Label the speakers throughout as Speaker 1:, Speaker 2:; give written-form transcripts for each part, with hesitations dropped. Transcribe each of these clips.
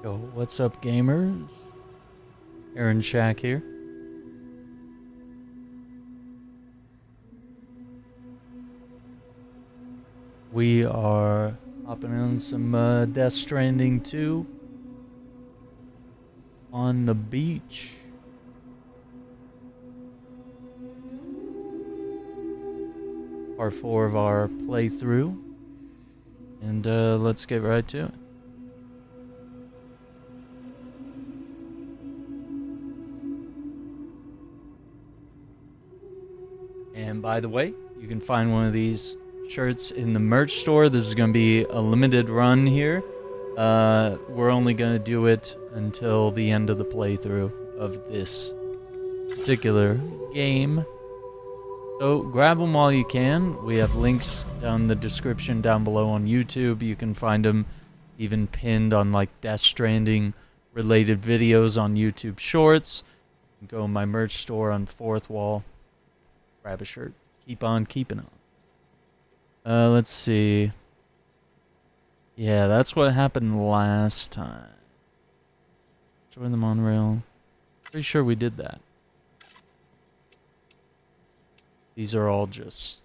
Speaker 1: Yo, what's up, gamers? Aaron Shack here. We are hopping on some Death Stranding 2 on the beach. Part 4 of our playthrough. And let's get right to it. And by the way, you can find one of these shirts in the merch store. This is going to be a limited run here. We're only going to do it until the end of the playthrough of this particular game. So grab them while you can. We have links down in the description down below on YouTube. You can find them even pinned on like Death Stranding related videos on YouTube Shorts. You can go in my merch store on 4th wall. Grab a shirt. Keep on keeping on. Let's see. Yeah, that's what happened last time. Join the monorail. Pretty sure we did that. These are all just...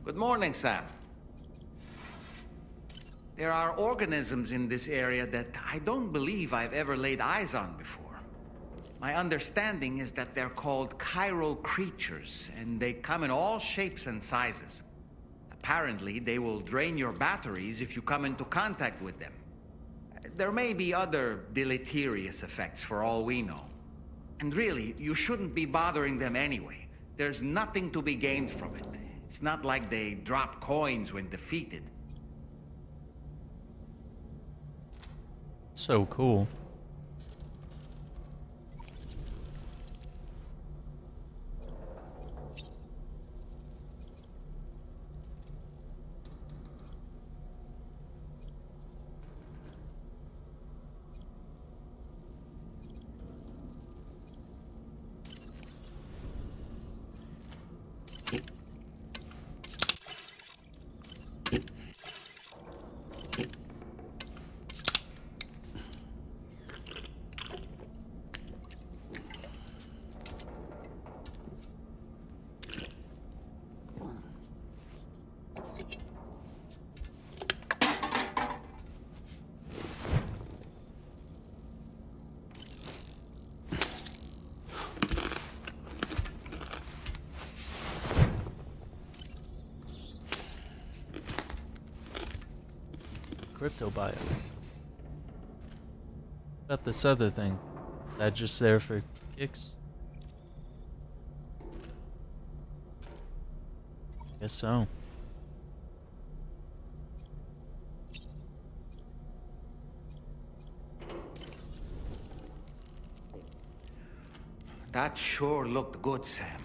Speaker 2: Good morning, Sam. There are organisms in this area that I don't believe I've ever laid eyes on before. My understanding is that they're called chiral creatures, and they come in all shapes and sizes. Apparently, they will drain your batteries if you come into contact with them. There may be other deleterious effects for all we know. And really, you shouldn't be bothering them anyway. There's nothing to be gained from it. It's not like they drop coins when defeated.
Speaker 1: So cool. Crypto bio. Got this other thing. That just there for kicks? Guess so.
Speaker 2: That sure looked good, Sam.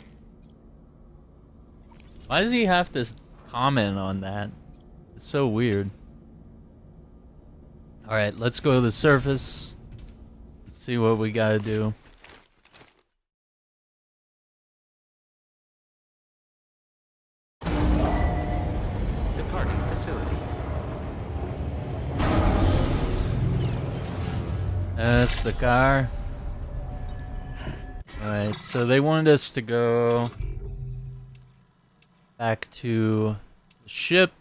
Speaker 1: Why does he have to comment on that? It's so weird. Alright, let's go to the surface. Let's see what we gotta do.
Speaker 2: Departing facility.
Speaker 1: That's the car. Alright, so they wanted us to go back to the ship.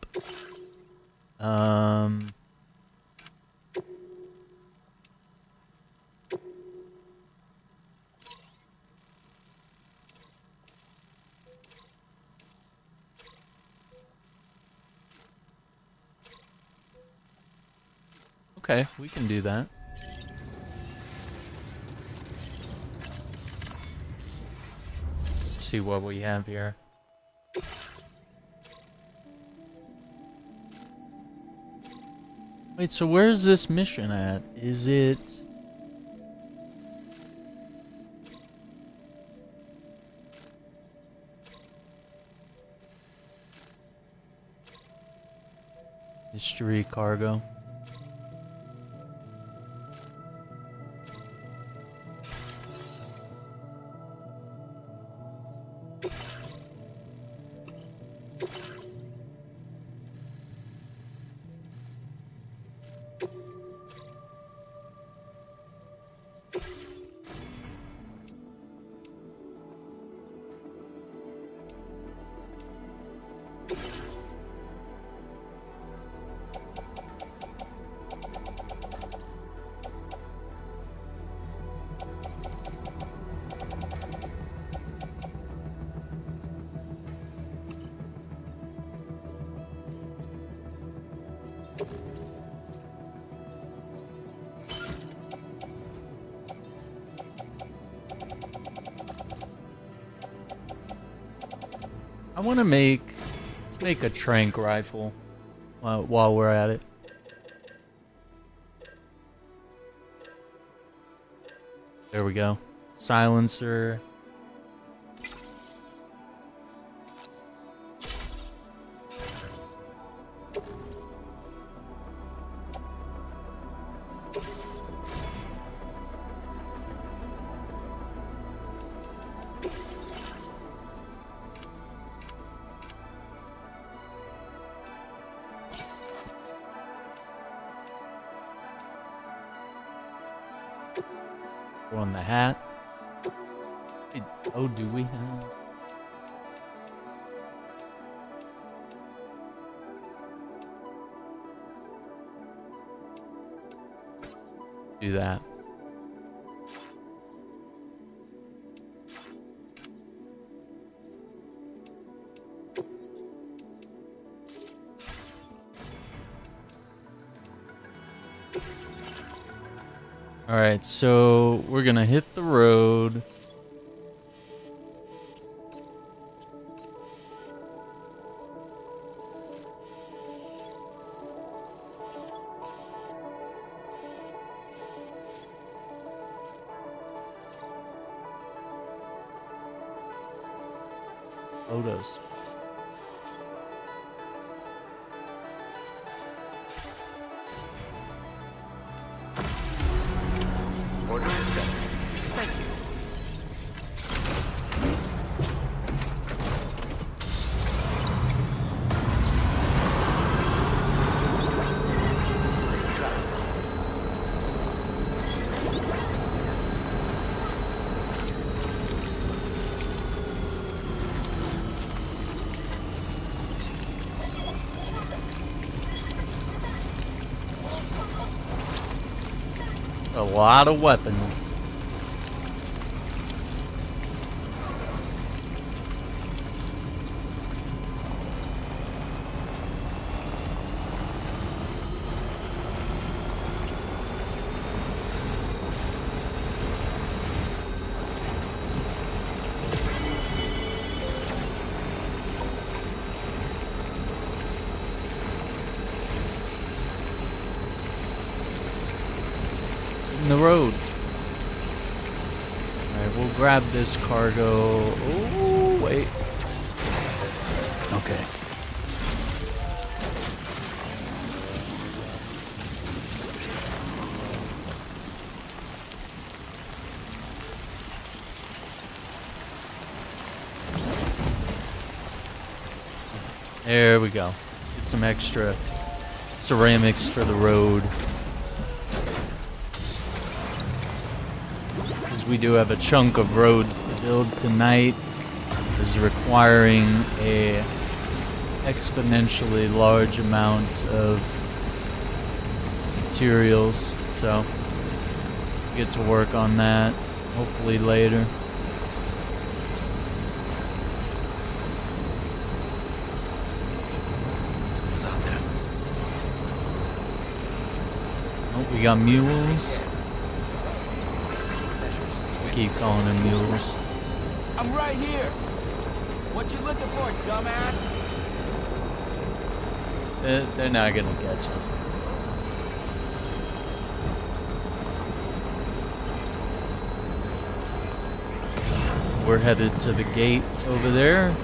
Speaker 1: Okay, we can do that. Let's see what we have here. Wait, so where's this mission at? Is it... Mystery cargo. I want to let's make a trank rifle while we're at it. There we go. Silencer. Throw on the hat. Oh, do we have? Do that. All right, so we're gonna hit the road. Photos.
Speaker 2: Order accepted. Thank you.
Speaker 1: A lot of weapons. In the road. Alright, we'll grab this cargo. Oh, wait. Okay. There we go. Get some extra ceramics for the road. We do have a chunk of road to build tonight. This is requiring a exponentially large amount of materials, so we get to work on that hopefully later. Oh, we got mules. Keep calling them mules.
Speaker 3: I'm right here. What you looking for, dumbass?
Speaker 1: They're not gonna catch us. We're headed to the gate over there.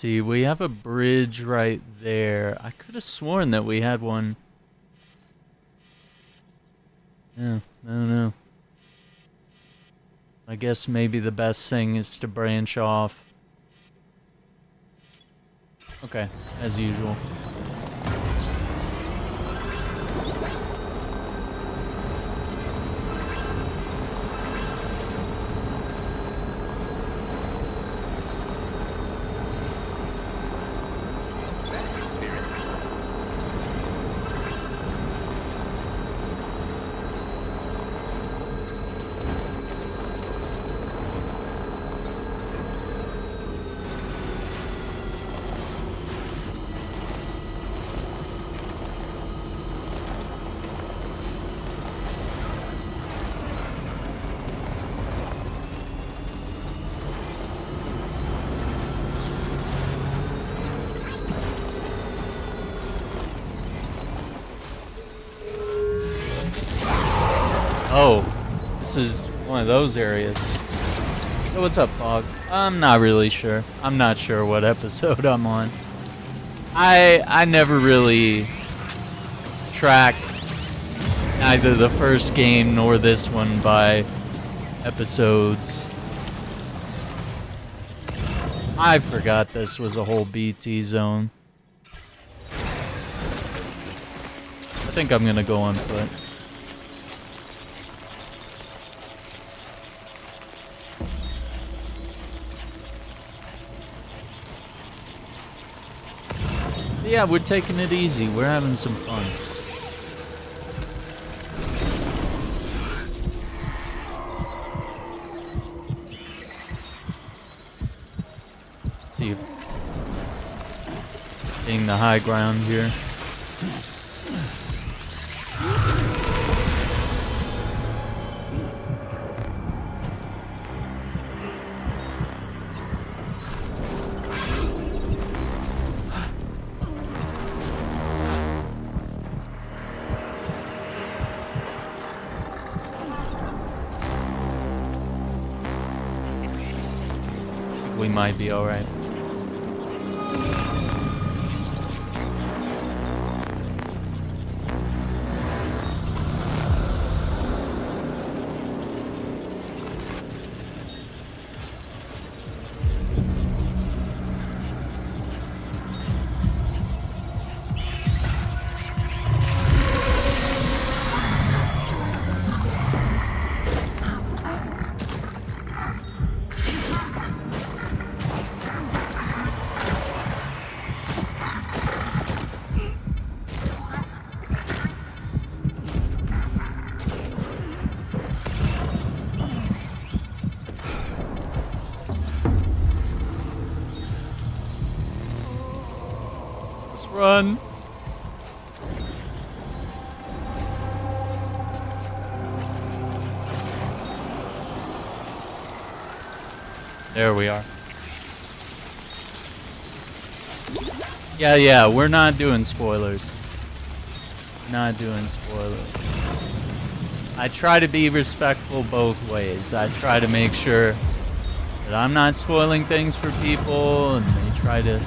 Speaker 1: see. We have a bridge right there. I could have sworn that we had one. Yeah, I don't know. I guess maybe the best thing is to branch off. Okay, as usual. Oh, this is one of those areas. So what's up, Fog? I'm not really sure. I'm not sure what episode I'm on. I never really tracked either the first game nor this one by episodes. I forgot this was a whole BT zone. I think I'm gonna go on foot. Yeah, we're taking it easy. We're having some fun. Let's see if getting the high ground here. We might be alright. Run. There we are. Yeah, we're not doing spoilers. Not doing spoilers. I try to be respectful both ways. I try to make sure that I'm not spoiling things for people, and they try to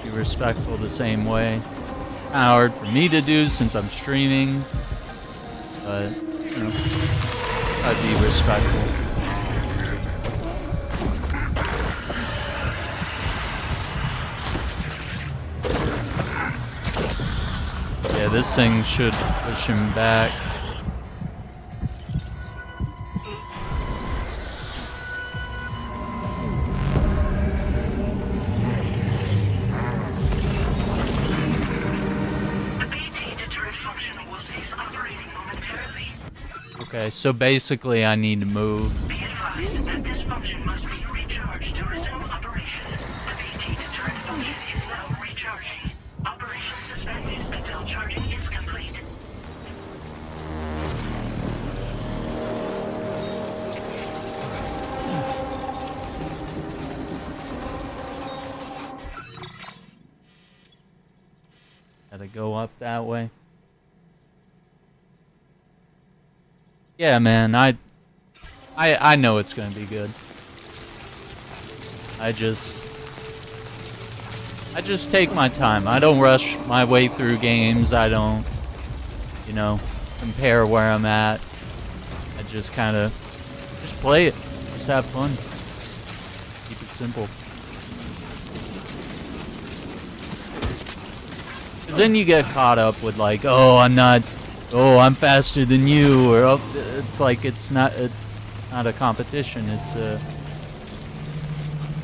Speaker 1: be respectful the same way. Kind of hard for me to do since I'm streaming, but you know, try to be respectful. Yeah, this thing should push him back. Okay, so basically I need to move.
Speaker 4: Be advised that this function must be recharged to resume operation. The BT deterrent function is now recharging. Operation suspended until charging is complete.
Speaker 1: Gotta go up that way. Yeah, man, I know it's gonna be good. I just I just take my time. I don't rush my way through games. I don't, you know, compare where I'm at. I just kind of just play it. Just have fun. Keep it simple. Because then you get caught up with like, oh, I'm faster than you, or oh, it's like it's not a competition. It's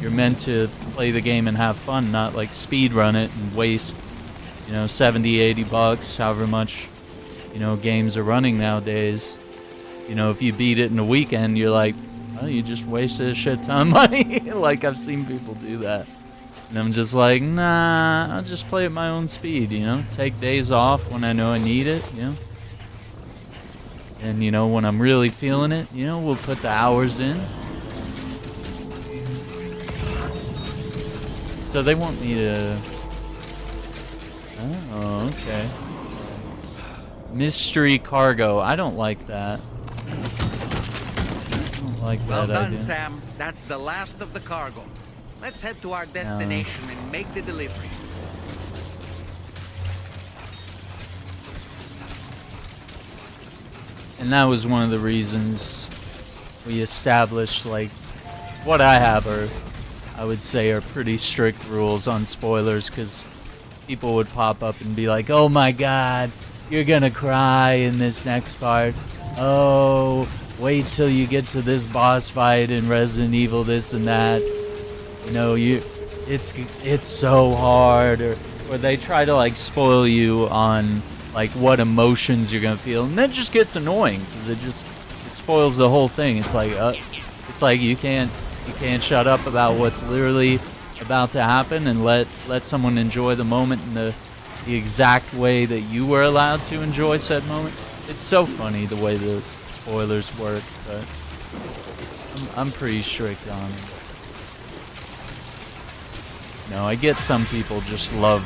Speaker 1: you're meant to play the game and have fun, not like speed run it and waste, you know, 70, 80 bucks, however much, you know, games are running nowadays. You know, if you beat it in a weekend, you're like, oh, you just wasted a shit ton of money. Like, I've seen people do that. And I'm just like, nah, I'll just play at my own speed, you know? Take days off when I know I need it, you know? And, you know, when I'm really feeling it, you know, we'll put the hours in. So they want me to... Oh, okay. Mystery cargo. I don't like that. I don't like
Speaker 2: Well
Speaker 1: that
Speaker 2: done,
Speaker 1: idea.
Speaker 2: Sam. That's the last of the cargo. Let's head to our destination and make the delivery.
Speaker 1: And that was one of the reasons we established, like, what I have are, I would say, are pretty strict rules on spoilers, because people would pop up and be like, oh my god, you're gonna cry in this next part. Oh, wait till you get to this boss fight in Resident Evil, this and that. You know, it's so hard, or they try to like spoil you on like what emotions you're gonna feel, and that just gets annoying because it spoils the whole thing. It's like you can't shut up about what's literally about to happen and let someone enjoy the moment in the exact way that you were allowed to enjoy said moment. It's so funny the way the spoilers work, but I'm pretty strict on it. No, I get some people just love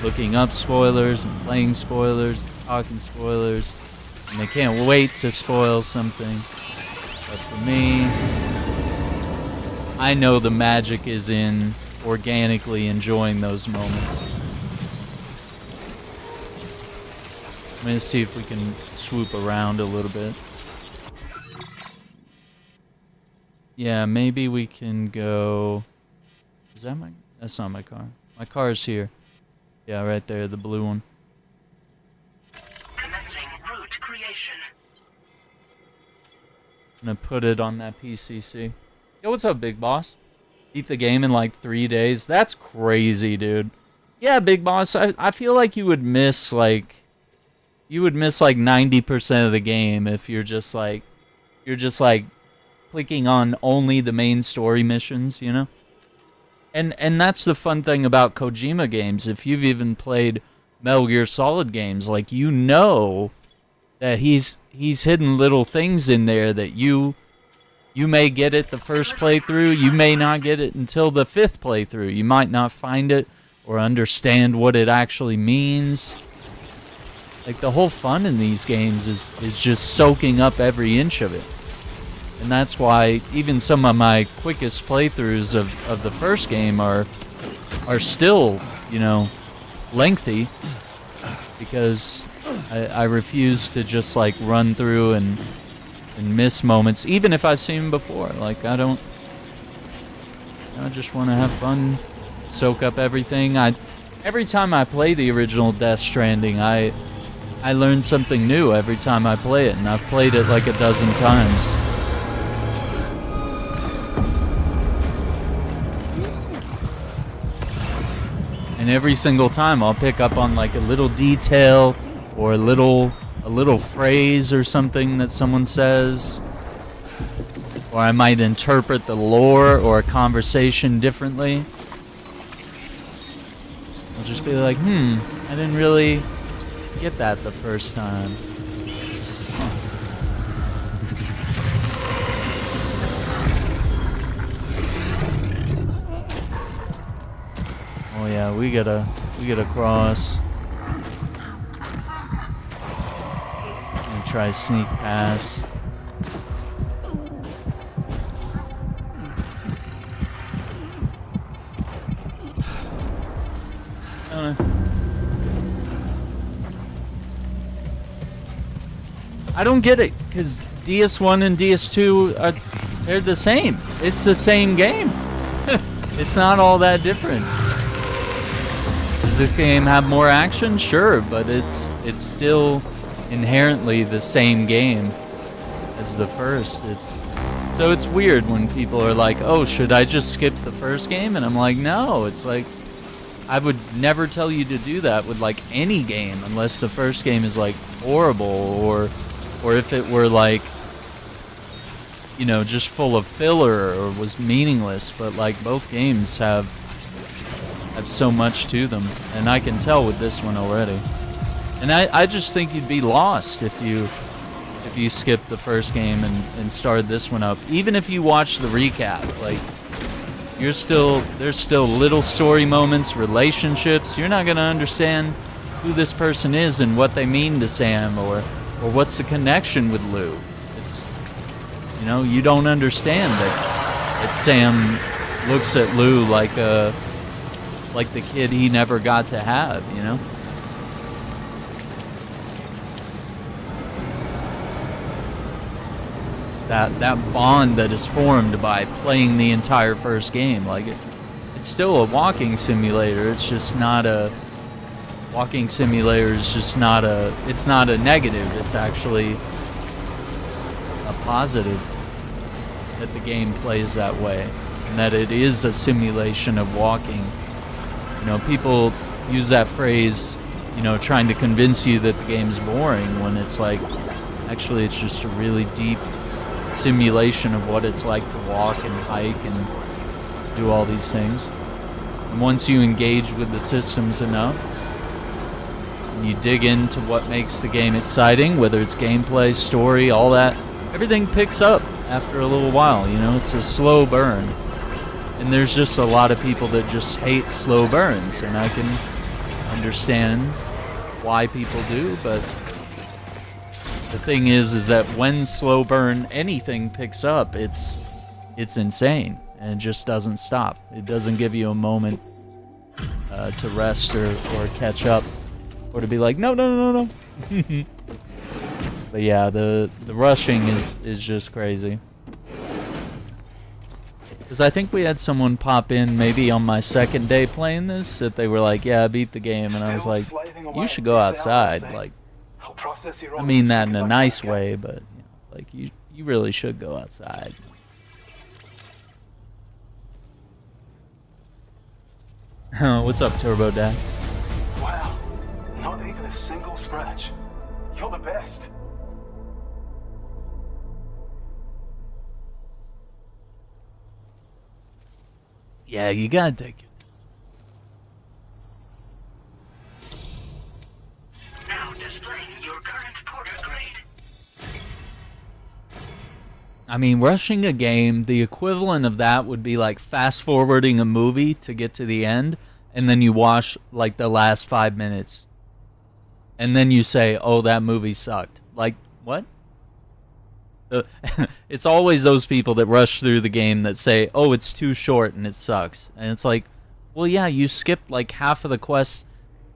Speaker 1: looking up spoilers and playing spoilers and talking spoilers, and they can't wait to spoil something. But for me, I know the magic is in organically enjoying those moments. I'm gonna see if we can swoop around a little bit. Yeah, maybe we can go... Is that my... That's not my car. My car's here. Yeah, right there, the blue one.
Speaker 4: Commencing route creation.
Speaker 1: I'm gonna put it on that PCC. Yo, what's up, Big Boss? Beat the game in like 3 days. That's crazy, dude. Yeah, Big Boss, I feel like you would miss like 90% of the game if you're just like clicking on only the main story missions, you know? And that's the fun thing about Kojima games. If you've even played Metal Gear Solid games, like, you know that he's hidden little things in there that you may get it the first playthrough, you may not get it until the 5th playthrough. You might not find it or understand what it actually means. Like, the whole fun in these games is just soaking up every inch of it. And that's why even some of my quickest playthroughs of the first game are still, you know, lengthy, because I refuse to just like run through and miss moments, even if I've seen them before. Like, I just want to have fun, soak up everything. Every time I play the original Death Stranding, I learn something new every time I play it, and I've played it like a dozen times. And every single time I'll pick up on like a little detail or a little phrase or something that someone says, or I might interpret the lore or a conversation differently. I'll just be like, I didn't really get that the first time. Oh yeah, we gotta cross. And try sneak past. I don't get it, because DS1 and DS2 they're the same. It's the same game. It's not all that different. Does this game have more action? Sure, but it's still inherently the same game as the first. So it's weird when people are like, "Oh, should I just skip the first game?" And I'm like, "No." It's like, I would never tell you to do that with like any game unless the first game is like horrible, or if it were like, you know, just full of filler or was meaningless. But like both games have so much to them, and I can tell with this one already. And I just think you'd be lost if you skipped the first game and started this one up. Even if you watch the recap, like there's still little story moments, relationships. You're not gonna understand who this person is and what they mean to Sam, or what's the connection with Lou. It's, you know, you don't understand that Sam looks at Lou like the kid he never got to have, you know? That bond that is formed by playing the entire first game. Like it's still a walking simulator. It's just not a walking simulator. Is just not a. It's not a negative. It's actually a positive that the game plays that way, and that it is a simulation of walking. You know, people use that phrase, you know, trying to convince you that the game's boring, when it's like, actually it's just a really deep simulation of what it's like to walk and hike and do all these things. And once you engage with the systems enough, and you dig into what makes the game exciting, whether it's gameplay, story, all that, everything picks up after a little while, you know? It's a slow burn. And there's just a lot of people that just hate slow burns, and I can understand why people do, but the thing is that when slow burn anything picks up, it's insane, and it just doesn't stop. It doesn't give you a moment to rest or catch up, or to be like, no. But yeah, the rushing is just crazy. Because I think we had someone pop in maybe on my second day playing this, that they were like, yeah, I beat the game, and I was like, you should go outside. Like, I mean that in a nice way, but you know, like you really should go outside. What's up, Turbo Dad?
Speaker 5: Wow, not even a single scratch. You're the best.
Speaker 1: Yeah, you gotta take it.
Speaker 4: Now displaying your current porter grade.
Speaker 1: I mean, rushing a game, the equivalent of that would be like fast forwarding a movie to get to the end, and then you watch like the last 5 minutes, and then you say, oh, that movie sucked. Like, what? It's always those people that rush through the game that say, oh, it's too short and it sucks. And it's like, well, yeah, you skipped like half of the quests,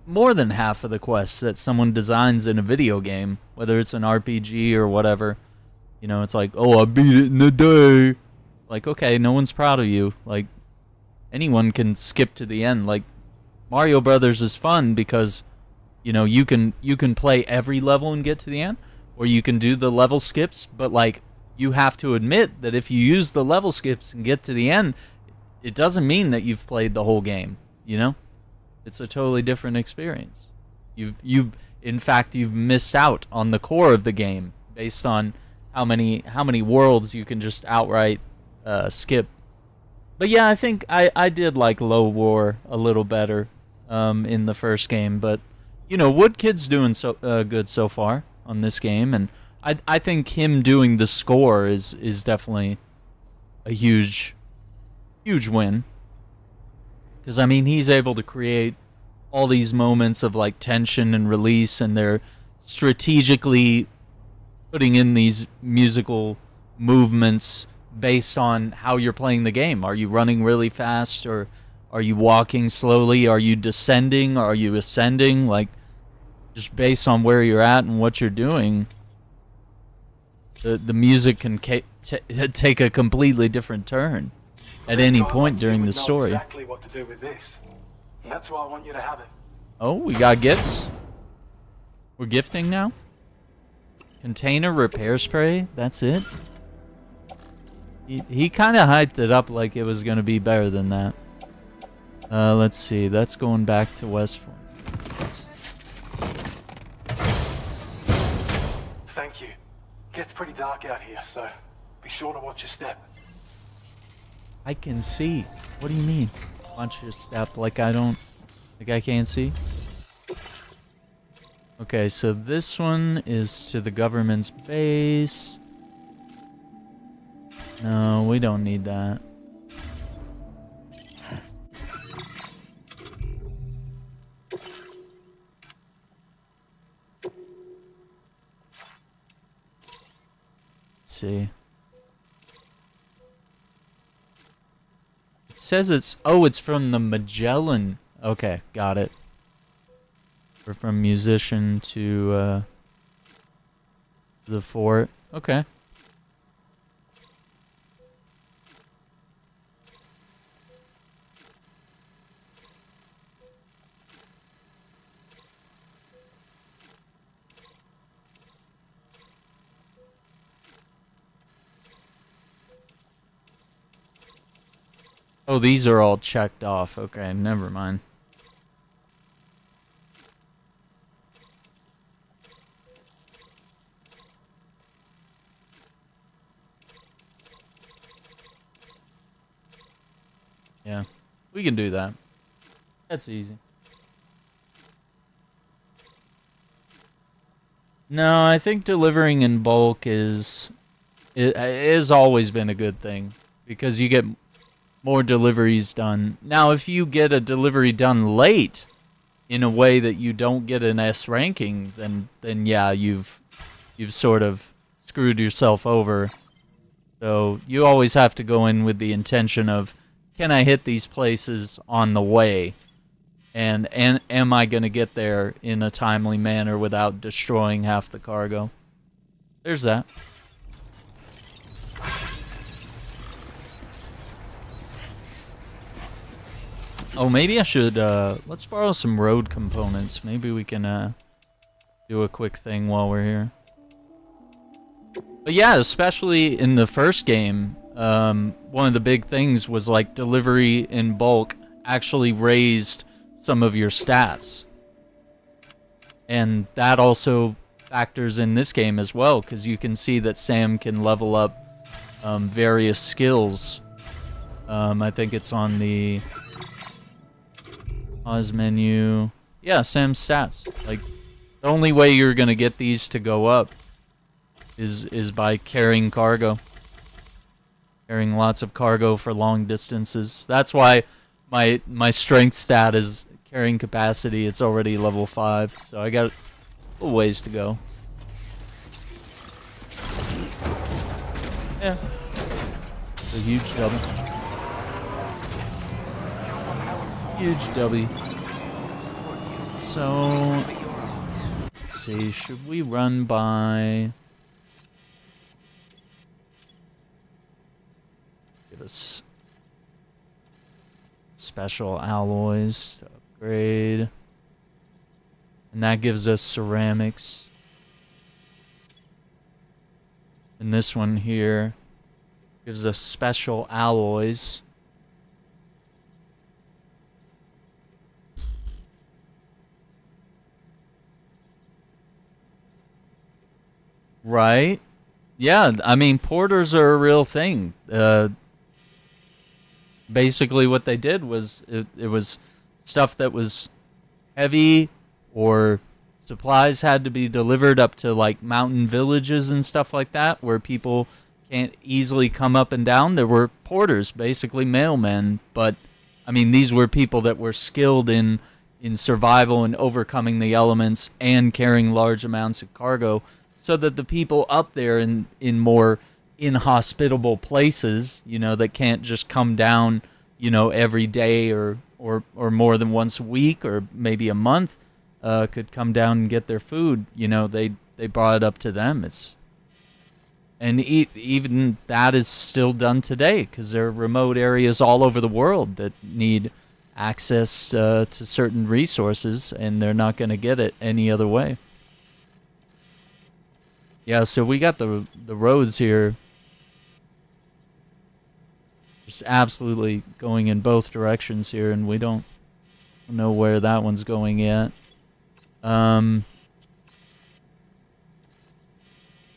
Speaker 1: more than half of the quests that someone designs in a video game, whether it's an RPG or whatever. You know, it's like, oh, I beat it in a day. Like, okay, no one's proud of you. Like, anyone can skip to the end. Like, Mario Brothers is fun because, you know, you can play every level and get to the end, or you can do the level skips, but like, you have to admit that if you use the level skips and get to the end, it doesn't mean that you've played the whole game, you know? It's a totally different experience. You've in fact, you've missed out on the core of the game based on how many worlds you can just outright skip. But yeah, I think I did like Low War a little better in the first game, but you know, Woodkid's doing so good so far on this game, and I think him doing the score is definitely a huge win, because I mean, he's able to create all these moments of like tension and release, and they're strategically putting in these musical movements based on how you're playing the game. Are you running really fast, or are you walking slowly? Are you descending? Are you ascending? Like, just based on where you're at and what you're doing, The music can take a completely different turn at any point during the story.
Speaker 5: Exactly what to do with this. And that's why I want you to have it.
Speaker 1: Oh, we got gifts. We're gifting now. Container repair spray. That's it. He kind of hyped it up like it was gonna be better than that. Let's see. That's going back to Westford.
Speaker 5: Thank you. Gets pretty dark out here, so be sure to watch your step.
Speaker 1: I can see. What do you mean? Watch your step like I don't... Like I can't see? Okay, so this one is to the government's base. No, we don't need that. Let's see. It says it's... Oh, it's from the Magellan. Okay, got it. We're from musician to the fort. Okay. Oh, these are all checked off. Okay, never mind. Yeah, we can do that. That's easy. No, I think delivering in bulk is... It has always been a good thing. Because you get more deliveries done. Now, if you get a delivery done late, in a way that you don't get an S ranking, then yeah, you've sort of screwed yourself over. So you always have to go in with the intention of, can I hit these places on the way? And am I going to get there in a timely manner without destroying half the cargo? There's that. Oh, maybe I should, let's borrow some road components. Maybe we can, do a quick thing while we're here. But yeah, especially in the first game, one of the big things was, like, delivery in bulk actually raised some of your stats. And that also factors in this game as well, because you can see that Sam can level up various skills. I think it's on the... pause menu. Yeah, Sam's stats. Like, the only way you're gonna get these to go up is by carrying cargo. Carrying lots of cargo for long distances. That's why my strength stat is carrying capacity. It's already level 5, so I got a ways to go. Yeah. It's a huge double. Huge W. So, let's see, should we run by... Give us special alloys to upgrade. And that gives us ceramics. And this one here gives us special alloys. Right? Yeah, I mean, porters are a real thing. Basically what they did was, it was stuff that was heavy, or supplies had to be delivered up to, like, mountain villages and stuff like that, where people can't easily come up and down. There were porters, basically mailmen, but, I mean, these were people that were skilled in survival and overcoming the elements and carrying large amounts of cargo, so that the people up there in more inhospitable places, you know, that can't just come down, you know, every day or more than once a week or maybe a month, could come down and get their food. You know, they brought it up to them. And even that is still done today because there are remote areas all over the world that need access to certain resources, and they're not going to get it any other way. Yeah, so we got the roads here just absolutely going in both directions here, and we don't know where that one's going yet.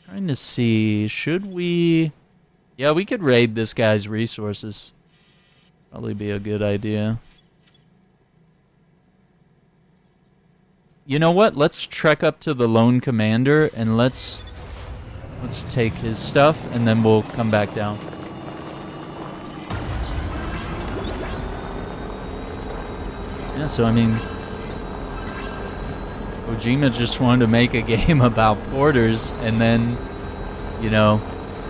Speaker 1: Trying to see, should we... Yeah, we could raid this guy's resources. Probably be a good idea. You know what? Let's trek up to the lone commander and let's take his stuff and then we'll come back down. Yeah, so I mean, Kojima just wanted to make a game about porters, and then, you know,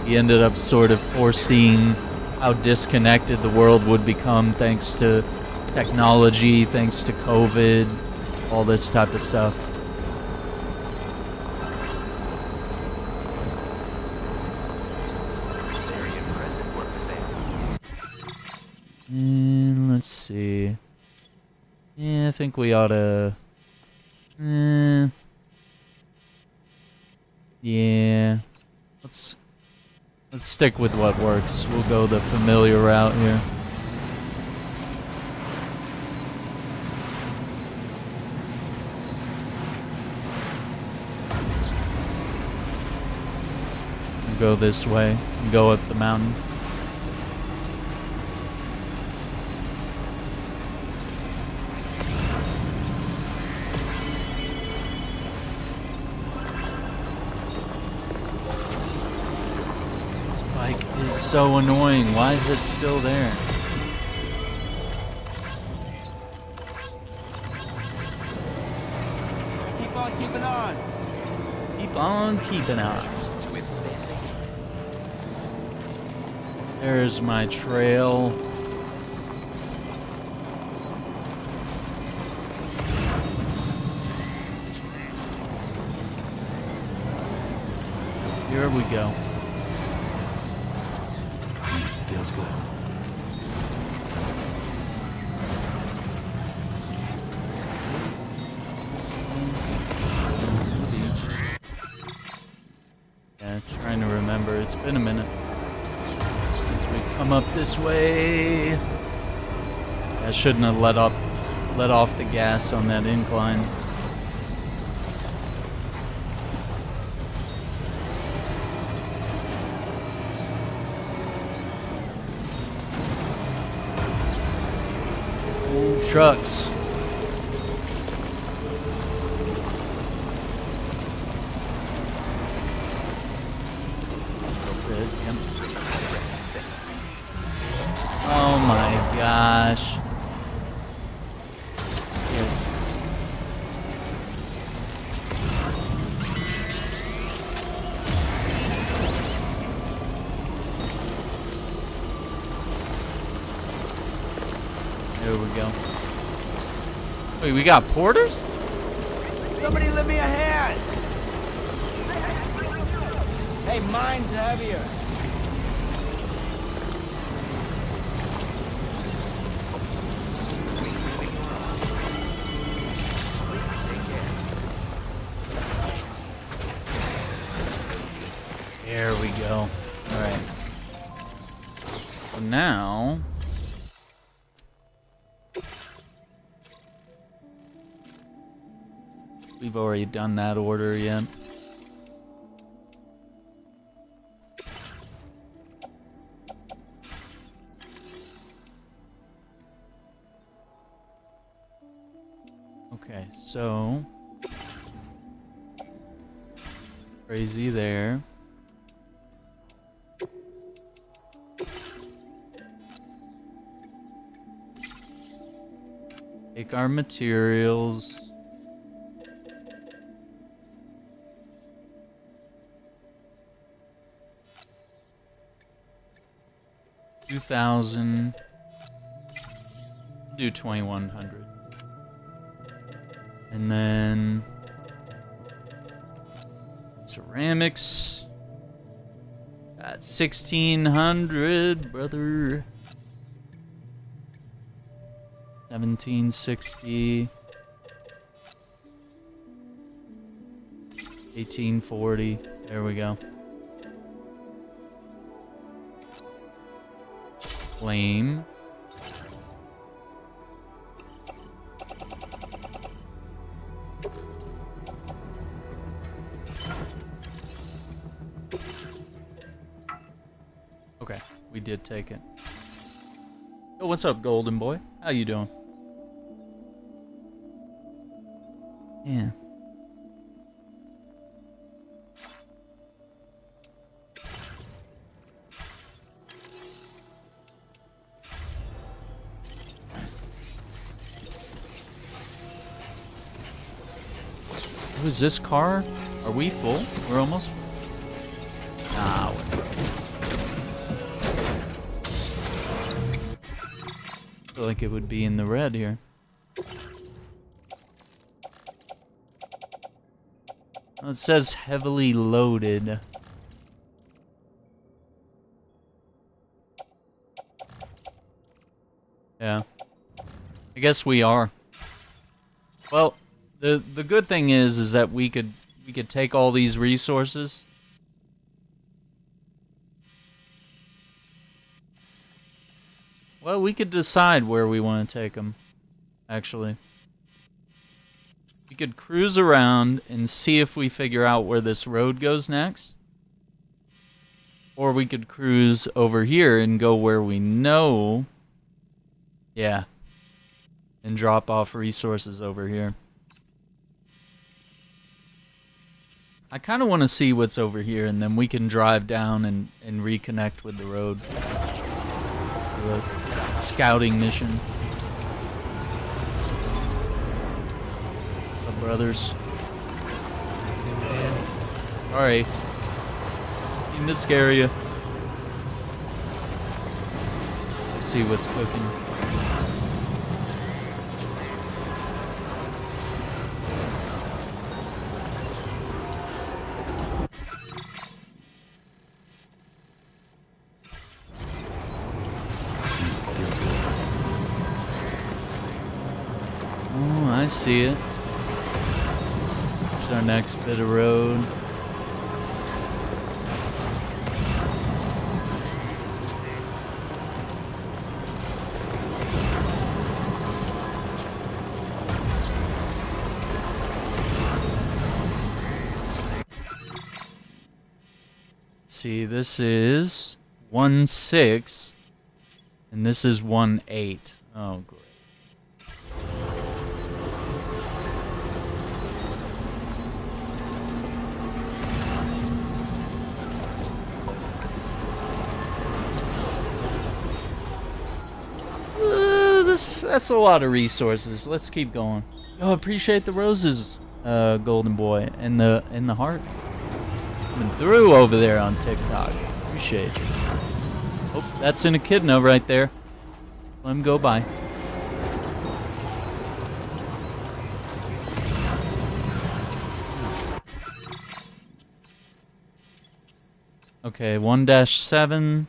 Speaker 1: he ended up sort of foreseeing how disconnected the world would become thanks to technology, thanks to COVID, all this type of stuff. And let's see. Yeah, I think we ought to... yeah. Let's stick with what works. We'll go the familiar route here. We'll go this way and go up the mountain. Is so annoying. Why is it still there?
Speaker 3: Keep on keeping on.
Speaker 1: Keep on keeping on. There's my trail. Here we go.
Speaker 3: Feels good.
Speaker 1: Yeah, trying to remember. It's been a minute since we come up this way. I shouldn't have let off the gas on that incline. Trucks. Oh my gosh. Yes. There we go. Wait, we got porters?
Speaker 3: Somebody lend me a hand. Hey, mine's heavier.
Speaker 1: There we go. Alright. So now... we've already done that order yet. Okay, so... crazy there. Take our materials. $2,000. Do 2,100. And then ceramics. That's 1600, brother. 1760. 1840. There we go. Flame. Okay, we did take it. Oh, what's up, golden boy? How you doing? Yeah. Who's this car? Are we full? We're almost. Nah, we're not. I feel like it would be in the red here. Oh, it says heavily loaded. Yeah. I guess we are. Well, the good thing is that we could take all these resources. Well, we could decide where we want to take them, actually. We could cruise around and see if we figure out where this road goes next. Or we could cruise over here and go where we know. Yeah. And drop off resources over here. I kind of want to see what's over here, and then we can drive down and reconnect with the road. Do a scouting mission. What's up, brothers? Sorry. Need to scare you. Let's see what's cooking. I see it. There's our next bit of road. See, this is 1-6, and this is 1-8. Oh, great. That's a lot of resources. Let's keep going. Oh, appreciate the roses, golden boy, and the heart. Coming through over there on TikTok. Appreciate you. Oh, that's an echidna right there. Let him go by. Okay, 1-7.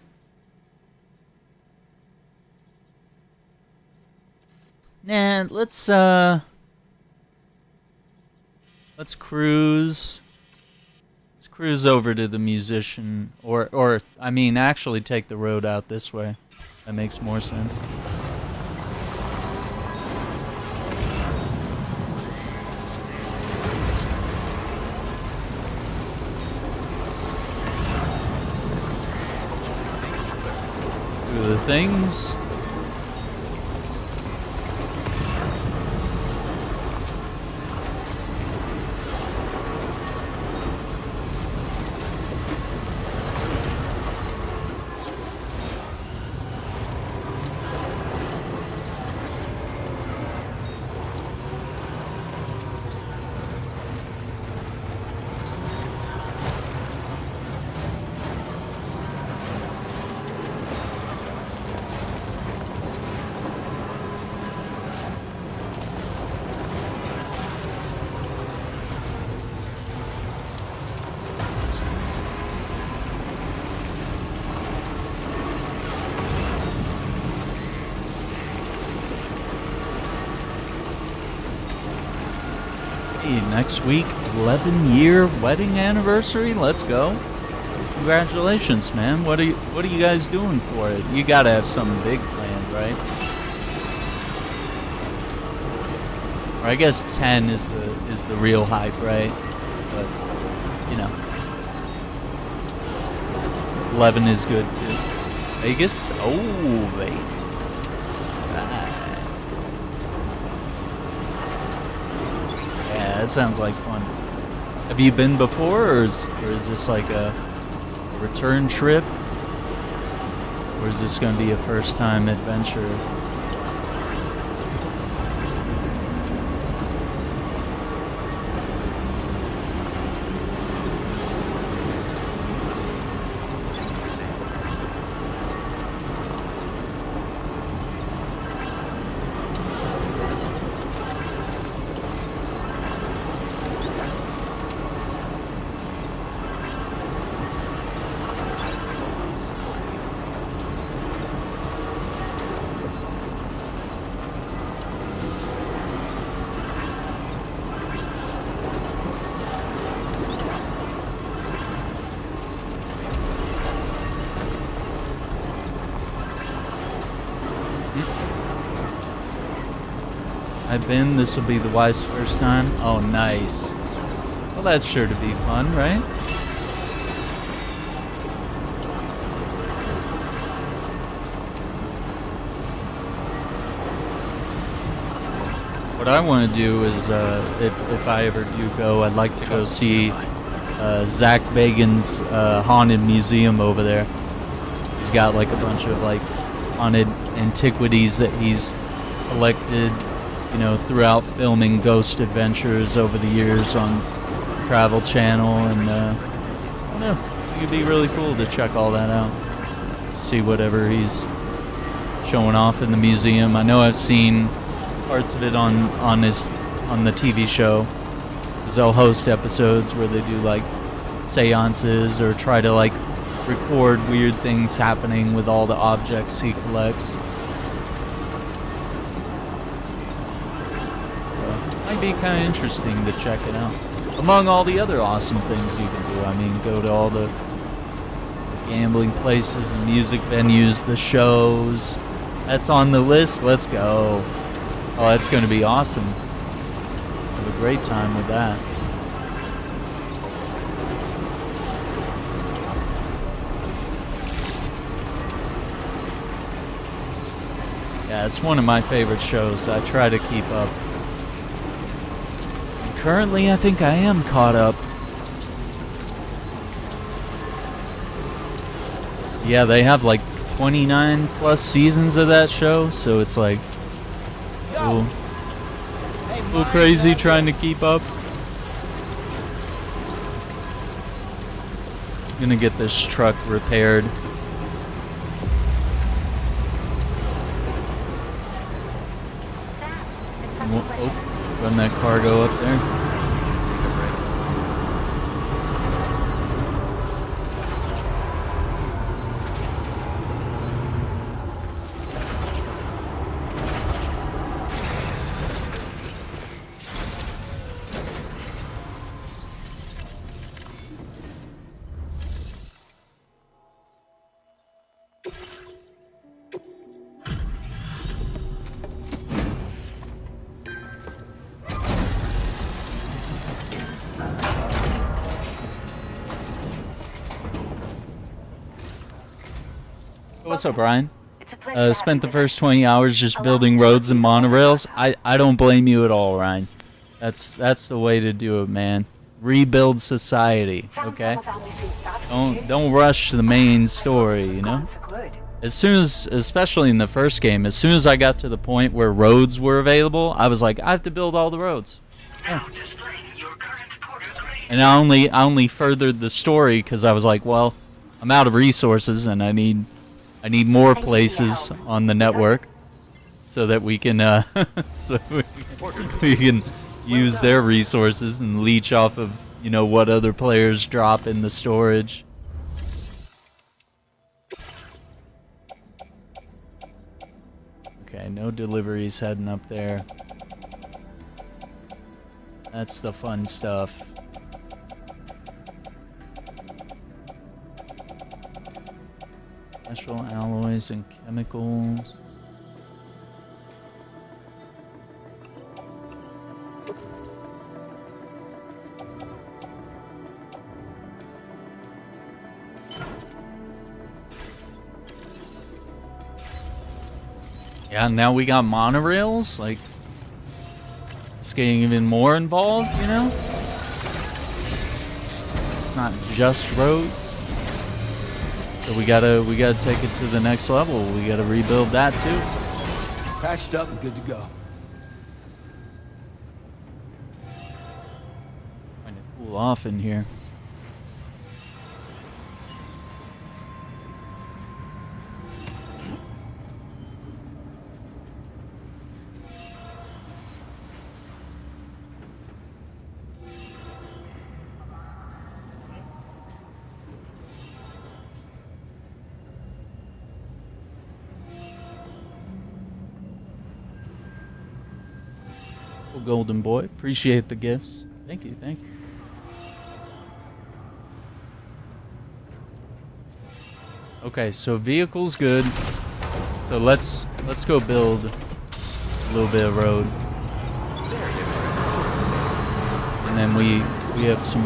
Speaker 1: Nah, let's cruise. Let's cruise over to the musician, or I mean, actually take the road out this way. That makes more sense. Do the things. next week, 11-year wedding anniversary. Let's go. Congratulations, man. What are you guys doing for it? You gotta have something big planned, right? Or I guess 10 is the real hype, right? But you know, 11 is good too. Vegas? Oh, Vegas. Alright. Yeah, that sounds like fun. Have you been before, or is this like a return trip? Or is this going to be a first-time adventure? I've been. This will be the wife's first time. Oh, nice. Well, that's sure to be fun, right? What I want to do is, if I ever do go, I'd like to go see Zach Bagan's haunted museum over there. He's got like a bunch of like haunted antiquities that he's collected, you know, throughout filming Ghost Adventures over the years on Travel Channel, and I don't know, I think it'd be really cool to check all that out, see whatever he's showing off in the museum. I know I've seen parts of it on the TV show, because they'll host episodes where they do like seances or try to like record weird things happening with all the objects he collects. Might be kind of interesting to check it out, among all the other awesome things you can do. I mean, go to all the gambling places, the music venues, the shows. That's on the list. Let's go. Oh, that's going to be awesome. Have a great time with that. Yeah, it's one of my favorite shows. I try to keep up. And currently, I think I am caught up. Yeah, they have like 29 plus seasons of that show, so it's like a little crazy trying to keep up. I'm gonna get this truck repaired. Oh, run that cargo up there. What's up, Ryan?
Speaker 6: It's a pleasure.
Speaker 1: Spent the first 20 hours just building roads and monorails. I don't blame you at all, Ryan. That's the way to do it, man. Rebuild society, okay? Don't rush the main story, you know? As soon as, especially in the first game, as soon as I got to the point where roads were available, I was like, I have to build all the roads. Yeah. And I only furthered the story because I was like, well, I'm out of resources and I need more places on the network so that we can we can use their resources and leech off of, you know, what other players drop in the storage. Okay, no deliveries heading up there. That's the fun stuff. Special alloys and chemicals. Yeah, now we got monorails, like it's getting even more involved, you know? It's not just roads. So we gotta take it to the next level. We gotta rebuild that too.
Speaker 3: Patched up and good to go.
Speaker 1: Trying to cool off in here. Golden boy, appreciate the gifts. Thank you, thank you. Okay, so vehicle's good. So let's go build a little bit of road. And then we have some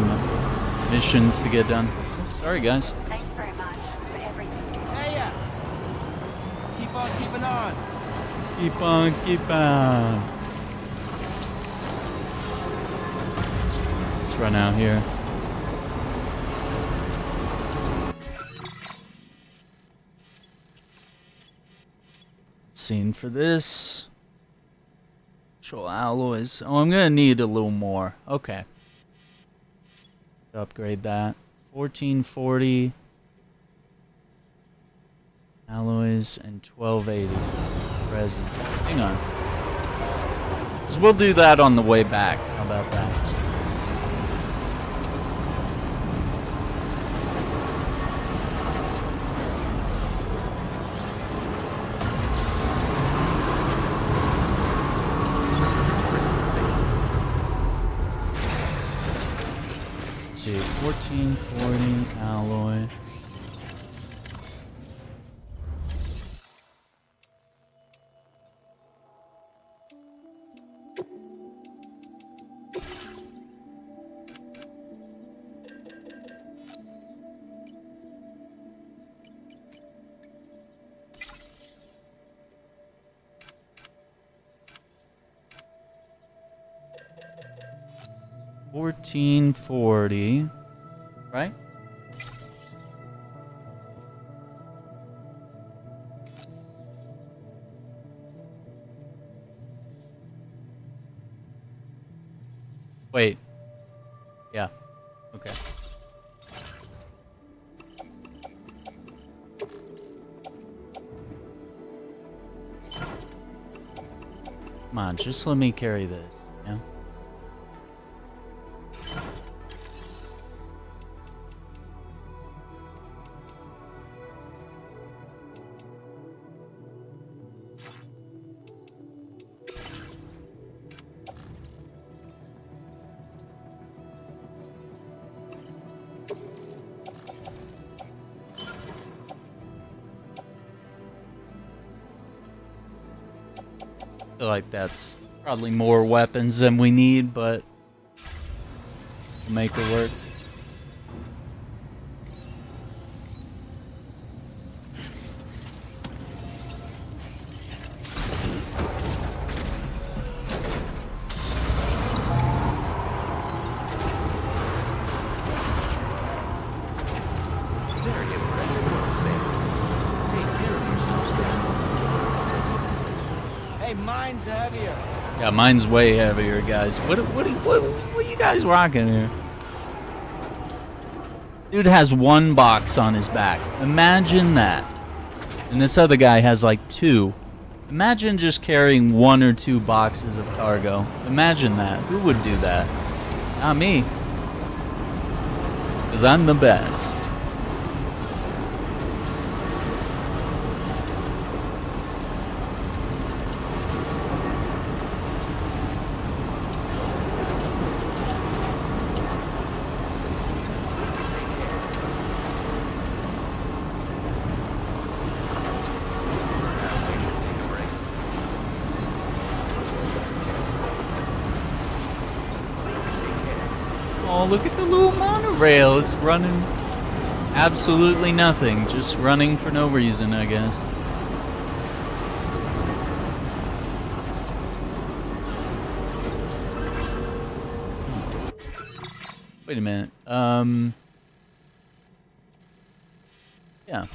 Speaker 1: missions to get done. Oh, sorry guys.
Speaker 6: Thanks very much for everything.
Speaker 3: Hey, keep on keeping on.
Speaker 1: Keep on, keep on. Run out here. Scene for this. Control alloys. Oh, I'm gonna need a little more. Okay. Upgrade that. 1440 alloys and 1280 resin. Hang on. So we'll do that on the way back. How about that? See, 1440 alloy. $14.40, right? Wait. Yeah. Okay. Come on, just let me carry this, yeah? I feel like that's probably more weapons than we need, but we'll make it work.
Speaker 3: Mine's heavier.
Speaker 1: Yeah, mine's way heavier, guys. What are you guys rocking here? Dude has one box on his back. Imagine that. And this other guy has like two. Imagine just carrying 1 or 2 boxes of cargo. Imagine that. Who would do that? Not me. Because I'm the best. Oh, look at the little monorail. It's running absolutely nothing. Just running for no reason, I guess. Wait a minute. Yeah.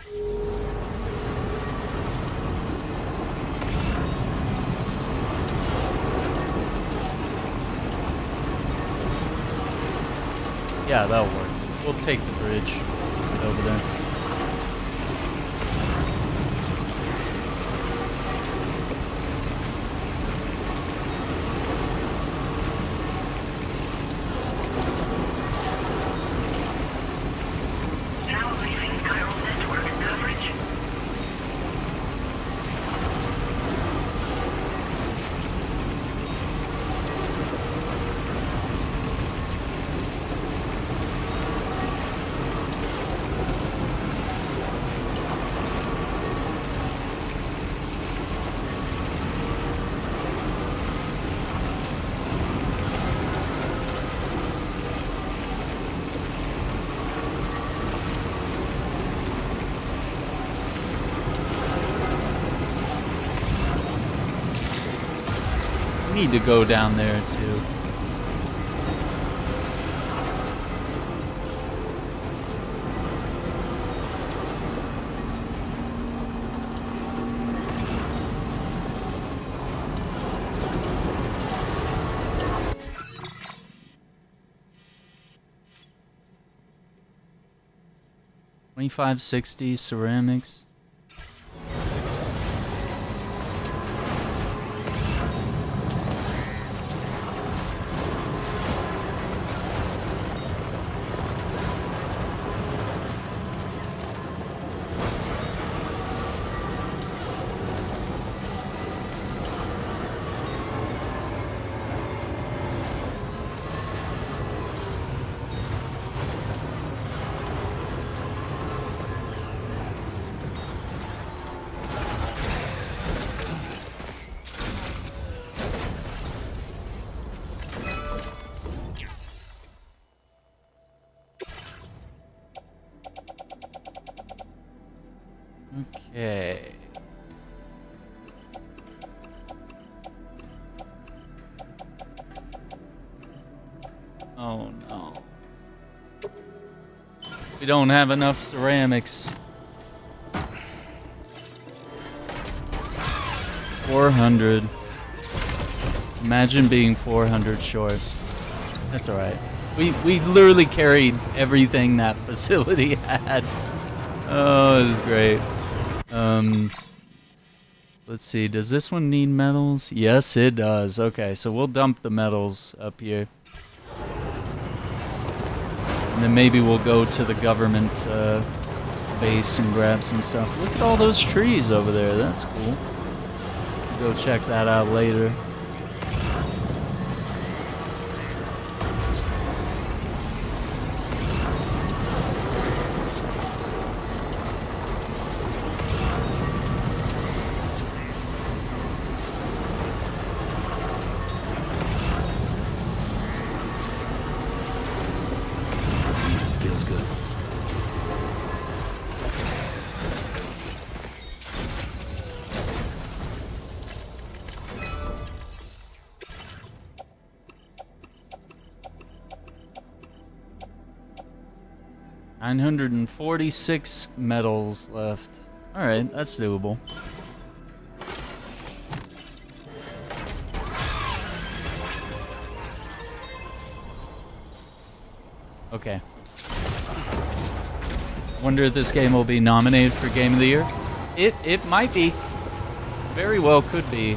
Speaker 1: Yeah, that'll work. We'll take the bridge over there.
Speaker 4: Now leaving chiral network coverage.
Speaker 1: Need to go down there too. $25.60 ceramics. Okay. Oh no. We don't have enough ceramics. 400. Imagine being 400 short. That's alright. We literally carried everything that facility had. Oh, this is great. Let's see. Does this one need metals? Yes, it does. Okay, so we'll dump the metals up here. And then maybe we'll go to the government base and grab some stuff. Look at all those trees over there. That's cool. Go check that out later.
Speaker 3: Feels good.
Speaker 1: $946 metals left. Alright, that's doable. Okay. Wonder if this game will be nominated for Game of the Year. It might be. Very well could be.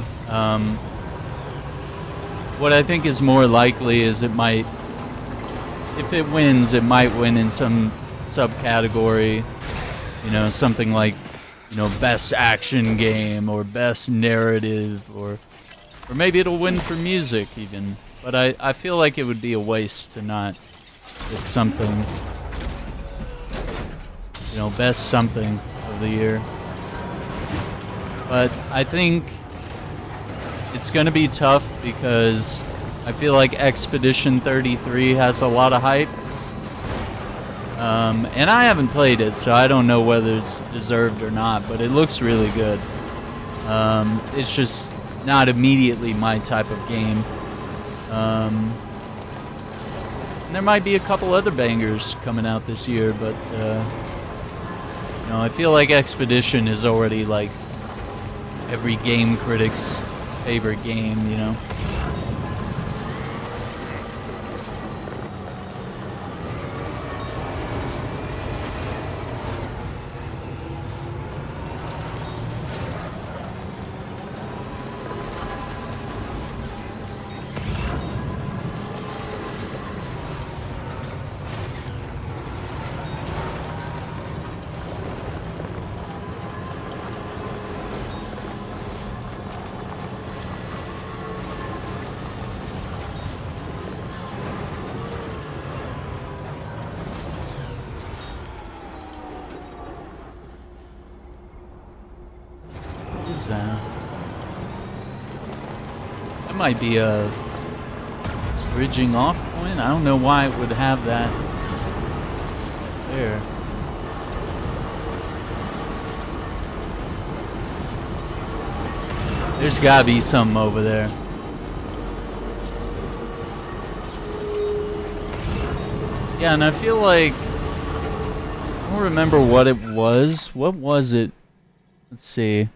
Speaker 1: What I think is more likely is it might, if it wins, it might win in some subcategory, you know, something like, you know, best action game or best narrative, or maybe it'll win for music even. But I feel like it would be a waste to not get something, you know, best something of the year. But I think it's gonna be tough because I feel like Expedition 33 has a lot of hype. And I haven't played it, so I don't know whether it's deserved or not, but it looks really good. It's just not immediately my type of game. And there might be a couple other bangers coming out this year, but you know, I feel like Expedition is already like every game critic's favorite game, you know. That might be a bridging off point. I don't know why it would have that there. There's gotta be something over there. Yeah, and I feel like I don't remember what it was. What was it? Let's see.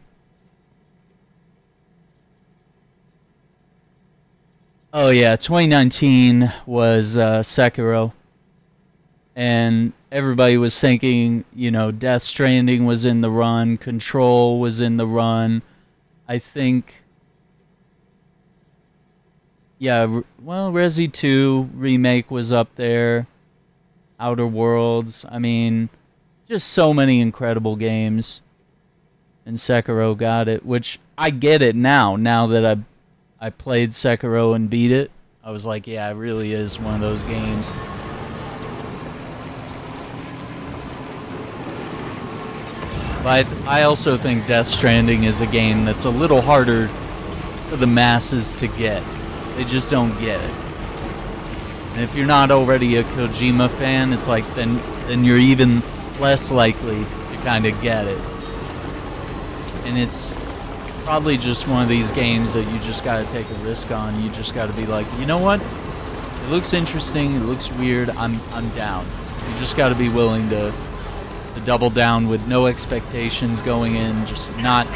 Speaker 1: Oh yeah, 2019 was Sekiro. And everybody was thinking, you know, Death Stranding was in the run, Control was in the run. I think, yeah, well, Resi 2 remake was up there. Outer Worlds. I mean, just so many incredible games. And Sekiro got it, which I get it now that I played Sekiro and beat it. I was like, yeah, it really is one of those games. But I also think Death Stranding is a game that's a little harder for the masses to get. They just don't get it. And if you're not already a Kojima fan, it's like then you're even less likely to kind of get it. And it's probably just one of these games that you just got to take a risk on. You just got to be like, you know what? It looks interesting. It looks weird. I'm down. You just got to be willing to double down with no expectations going in, just not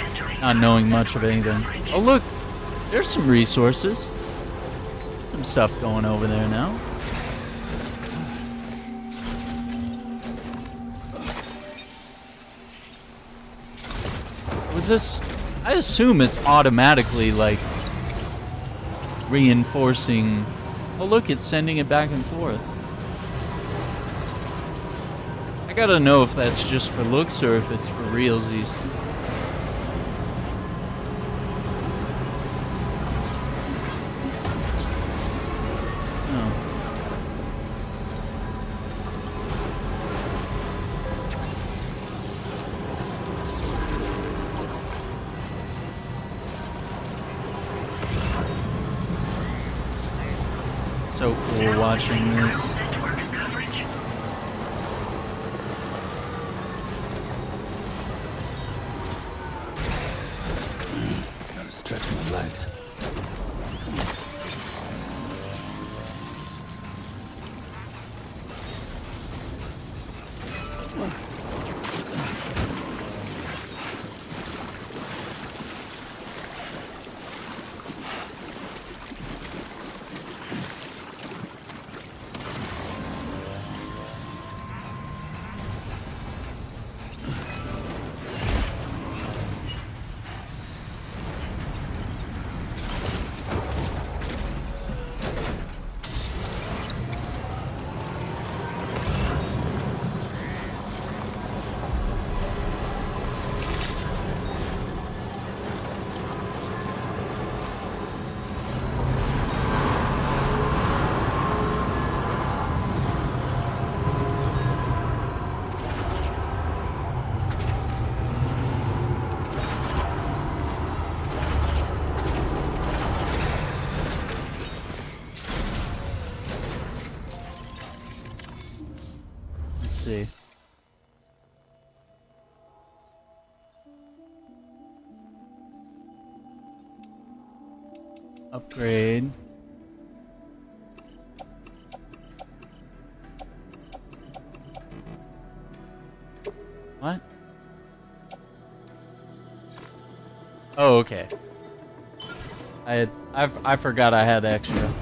Speaker 1: knowing much of anything. Oh look, there's some resources. Some stuff going over there now. Was this? I assume it's automatically like reinforcing. Oh look, it's sending it back and forth. I gotta know if that's just for looks or if it's for realsies. So cool watching this.
Speaker 5: Gotta stretch my legs.
Speaker 1: Let's see. Upgrade. What? Oh, okay. I forgot I had extra.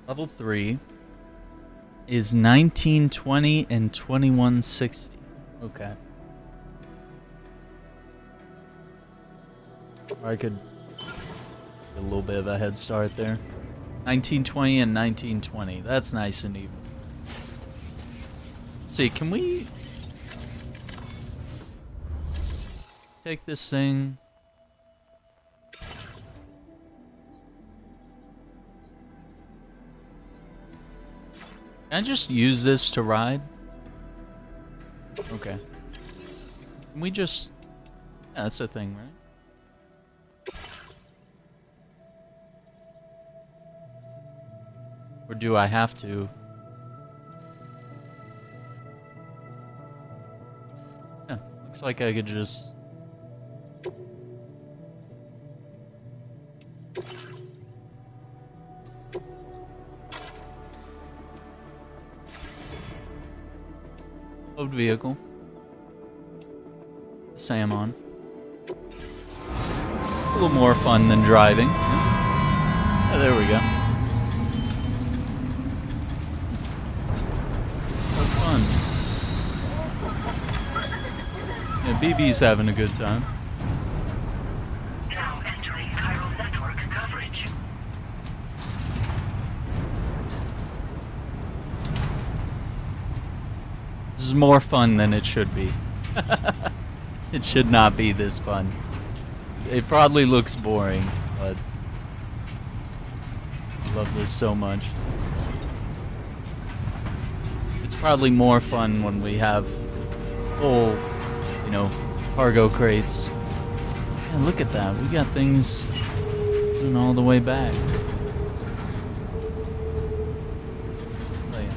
Speaker 1: Level 3 is 1920 and 2160. Okay. I could get a little bit of a head start there. 1920 and 1920. That's nice and even. Let's see, can we take this thing? Can I just use this to ride? Okay. Can we just... Yeah, that's a thing, right? Or do I have to? Yeah, looks like I could just... Load vehicle. Salmon. A little more fun than driving. Yeah, there we go. It's so fun. Yeah, BB's having a good time.
Speaker 4: Now entering chiral network coverage.
Speaker 1: This is more fun than it should be. It should not be this fun. It probably looks boring, but I love this so much. It's probably more fun when we have full, you know, cargo crates. Yeah, look at that. We got things going all the way back. Oh, yeah.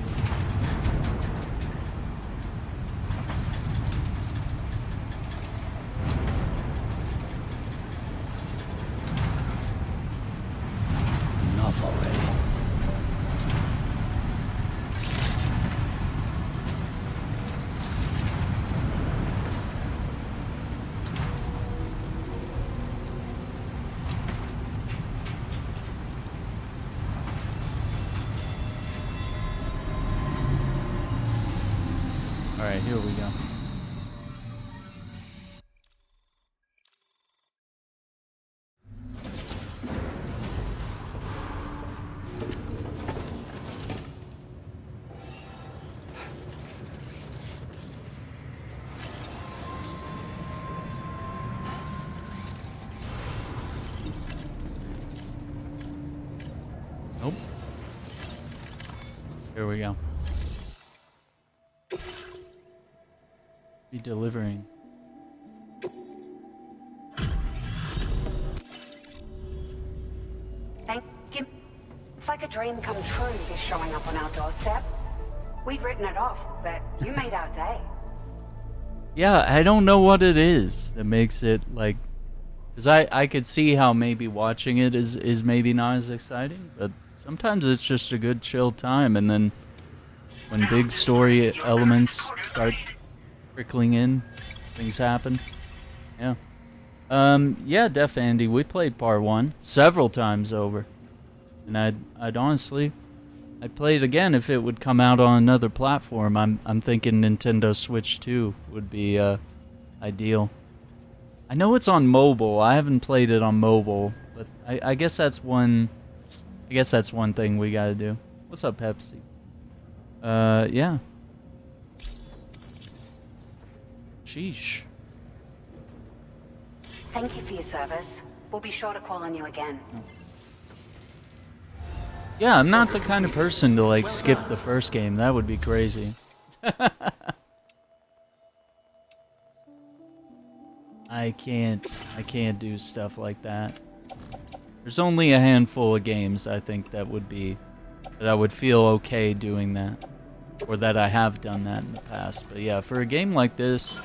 Speaker 1: Enough already. All right, here we go. Nope. Here we go. Be delivering.
Speaker 6: Thank you. It's like a dream come true, this showing up on our doorstep. We'd written it off, but you made our day.
Speaker 1: Yeah, I don't know what it is that makes it like, because I could see how maybe watching it is maybe not as exciting, but sometimes it's just a good chill time, and then when big story elements start trickling in, things happen. Yeah. Yeah, Def Andy, we played part 1 several times over. And I'd honestly, I'd play it again if it would come out on another platform. I'm thinking Nintendo Switch 2 would be ideal. I know it's on mobile. I haven't played it on mobile, but I guess that's one thing we gotta do. What's up, Pepsi? Yeah. Sheesh.
Speaker 6: Thank you for your service. We'll be sure to call on you again.
Speaker 1: Yeah, I'm not the kind of person to like skip the first game. That would be crazy. I can't do stuff like that. There's only a handful of games I think that I would feel okay doing that. Or that I have done that in the past. But yeah, for a game like this,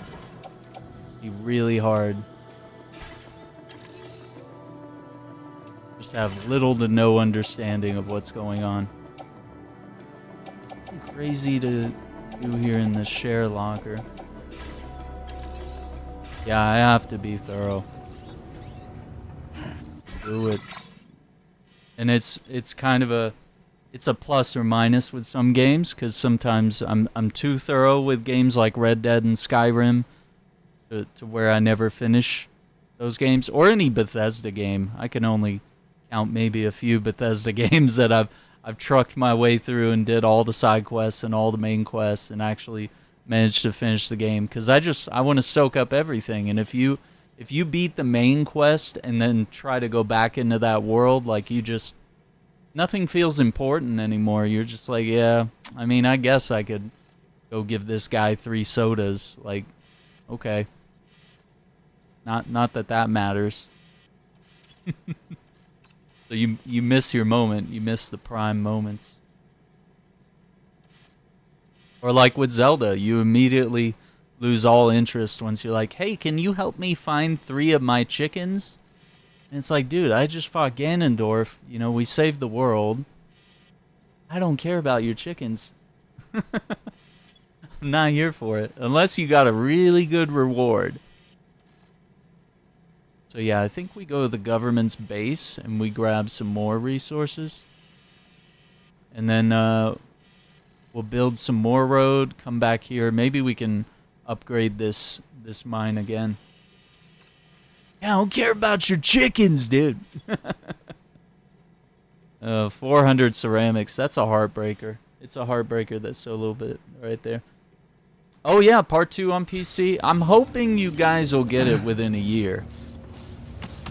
Speaker 1: it'd be really hard. Just have little to no understanding of what's going on. Something crazy to do here in the share locker. Yeah, I have to be thorough. Do it. And it's kind of a plus or minus with some games, because sometimes I'm too thorough with games like Red Dead and Skyrim to where I never finish those games, or any Bethesda game. I can only count maybe a few Bethesda games that I've trucked my way through and did all the side quests and all the main quests and actually managed to finish the game, because I want to soak up everything. And if you beat the main quest and then try to go back into that world, like nothing feels important anymore. You're just like, yeah, I mean, I guess I could go give this guy 3 sodas. Like, okay. Not that matters. So you miss your moment. You miss the prime moments. Or like with Zelda, you immediately lose all interest once you're like, hey, can you help me find 3 of my chickens? And it's like, dude, I just fought Ganondorf. You know, we saved the world. I don't care about your chickens. I'm not here for it. Unless you got a really good reward. So yeah, I think we go to the government's base and we grab some more resources. And then we'll build some more road, come back here. Maybe we can upgrade this mine again. Yeah, I don't care about your chickens, dude. 400 ceramics. That's a heartbreaker. It's a heartbreaker that's a little bit right there. Oh yeah, part 2 on PC. I'm hoping you guys will get it within a year.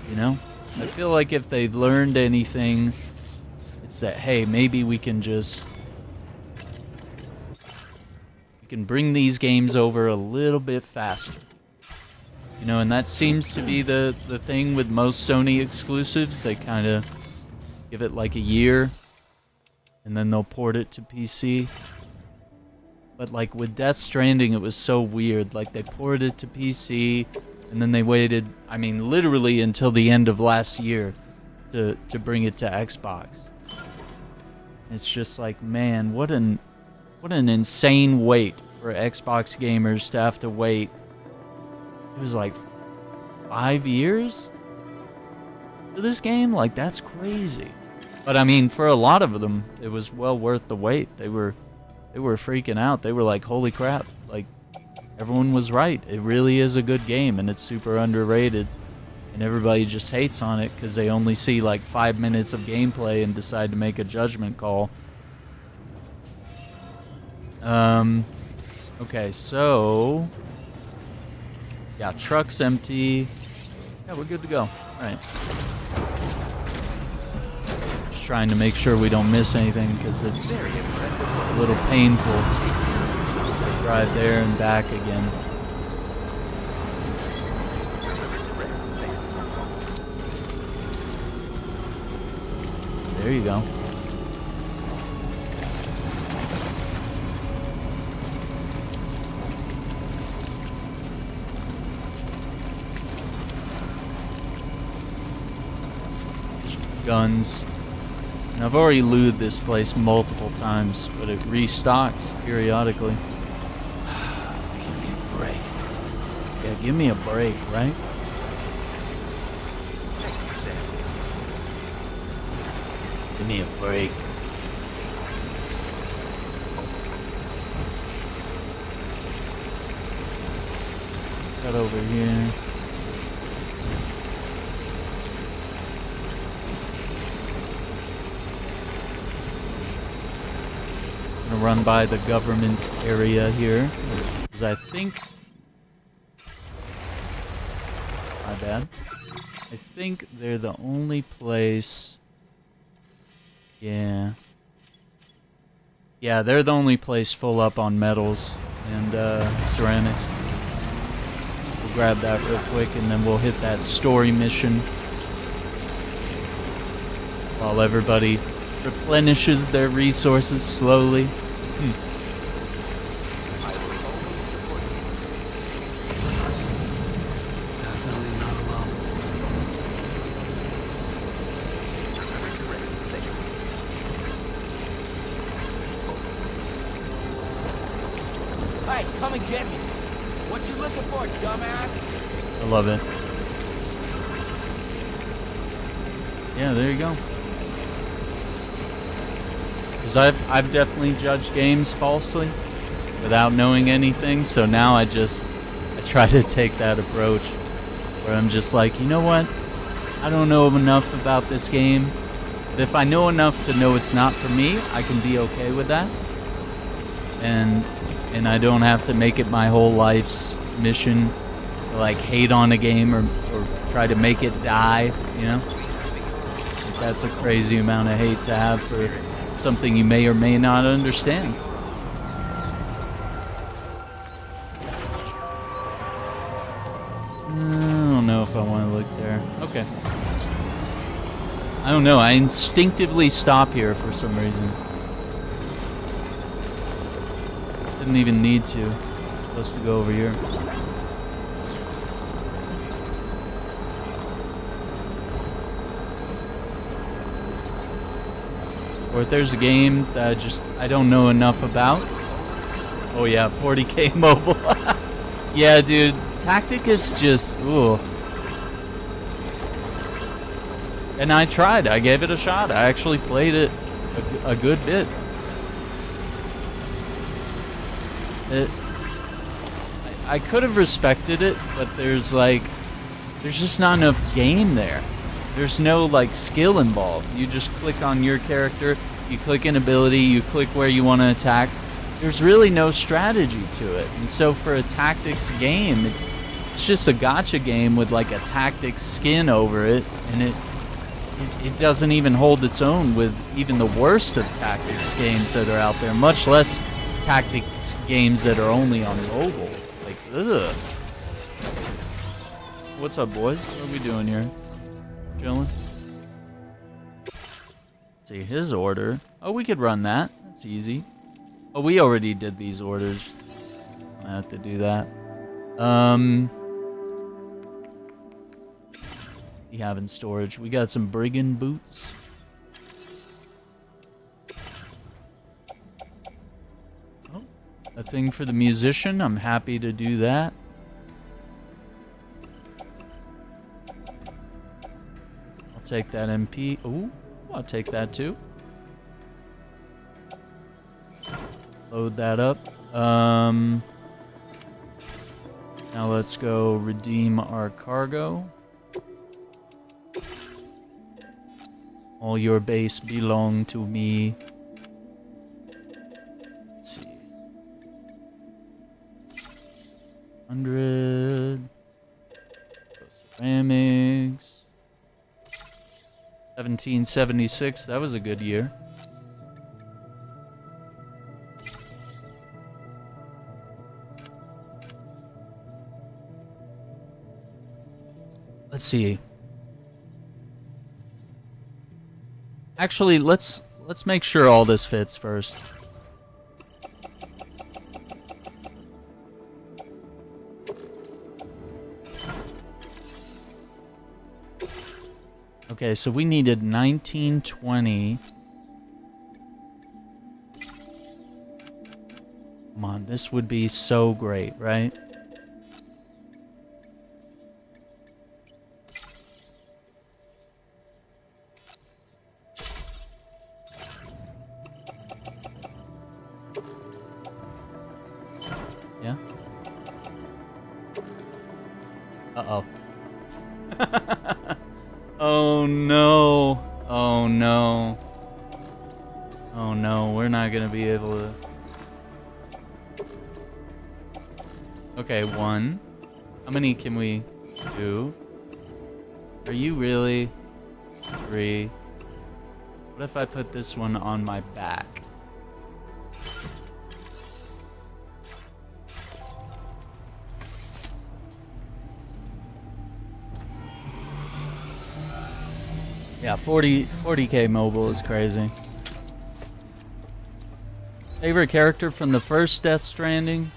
Speaker 1: You know? I feel like if they learned anything, it's that, hey, maybe we can bring these games over a little bit faster. You know, and that seems to be the thing with most Sony exclusives. They kind of give it like a year, and then they'll port it to PC. But like with Death Stranding, it was so weird. Like they ported it to PC, and then they waited, I mean, literally until the end of last year to bring it to Xbox. It's just like, man, what an insane wait for Xbox gamers to have to wait. It was like 5 years for this game? Like, that's crazy. But I mean, for a lot of them, it was well worth the wait. They were freaking out. They were like, holy crap. Like, everyone was right. It really is a good game, and it's super underrated. And everybody just hates on it because they only see like 5 minutes of gameplay and decide to make a judgment call. Okay, so... yeah, truck's empty. Yeah, we're good to go. Alright. Just trying to make sure we don't miss anything because it's a little painful to drive there and back again. There you go. Guns. And I've already looted this place multiple times, but it restocks periodically. Give me a break. Yeah, give me a break, right? Give me a break. Let's cut over here. run by the government area here. Because I think... My bad. I think they're the only place... Yeah. Yeah, they're the only place full up on metals and ceramics. We'll grab that real quick and then we'll hit that story mission. While everybody replenishes their resources slowly.
Speaker 3: Hey, come and get me. What you looking for, dumbass?
Speaker 1: I love it. Yeah, there you go. Because I've definitely judged games falsely without knowing anything, so now I try to take that approach where I'm just like, you know what? I don't know enough about this game, but if I know enough to know it's not for me, I can be okay with that. And I don't have to make it my whole life's mission to like hate on a game or try to make it die, you know? That's a crazy amount of hate to have for something you may or may not understand. I don't know if I want to look there. Okay. I don't know. I instinctively stop here for some reason. Didn't even need to. Supposed to go over here. Or if there's a game that I don't know enough about. Oh yeah, 40k mobile. Yeah, dude. Tactic is just, ooh. And I tried. I gave it a shot. I actually played it a good bit. I could have respected it, but there's just not enough game there. There's no like skill involved. You just click on your character, you click an ability, you click where you want to attack. There's really no strategy to it. And so for a tactics game, it's just a gacha game with like a tactics skin over it, and it doesn't even hold its own with even the worst of tactics games that are out there, much less tactics games that are only on mobile. Like, ugh. What's up, boys? What are we doing here? Chilling? See, his order. Oh, we could run that. That's easy. Oh, we already did these orders. I have to do that. We have in storage. We got some brigand boots. Oh, a thing for the musician. I'm happy to do that. I'll take that MP. Ooh, I'll take that too. Load that up. Now let's go redeem our cargo. All your base belong to me. Let's see. 100. Ceramics. 1776. That was a good year. Let's see. Actually, let's make sure all this fits first. Okay, so we needed 1920. Come on, this would be so great, right? Yeah? Uh-oh. Oh no. Oh no. Oh no, we're not gonna be able to Okay, 1. How many can we do? Are you really? 3. What if I put this one on my back? Yeah, 40K mobile is crazy. Favorite character from the first Death Stranding?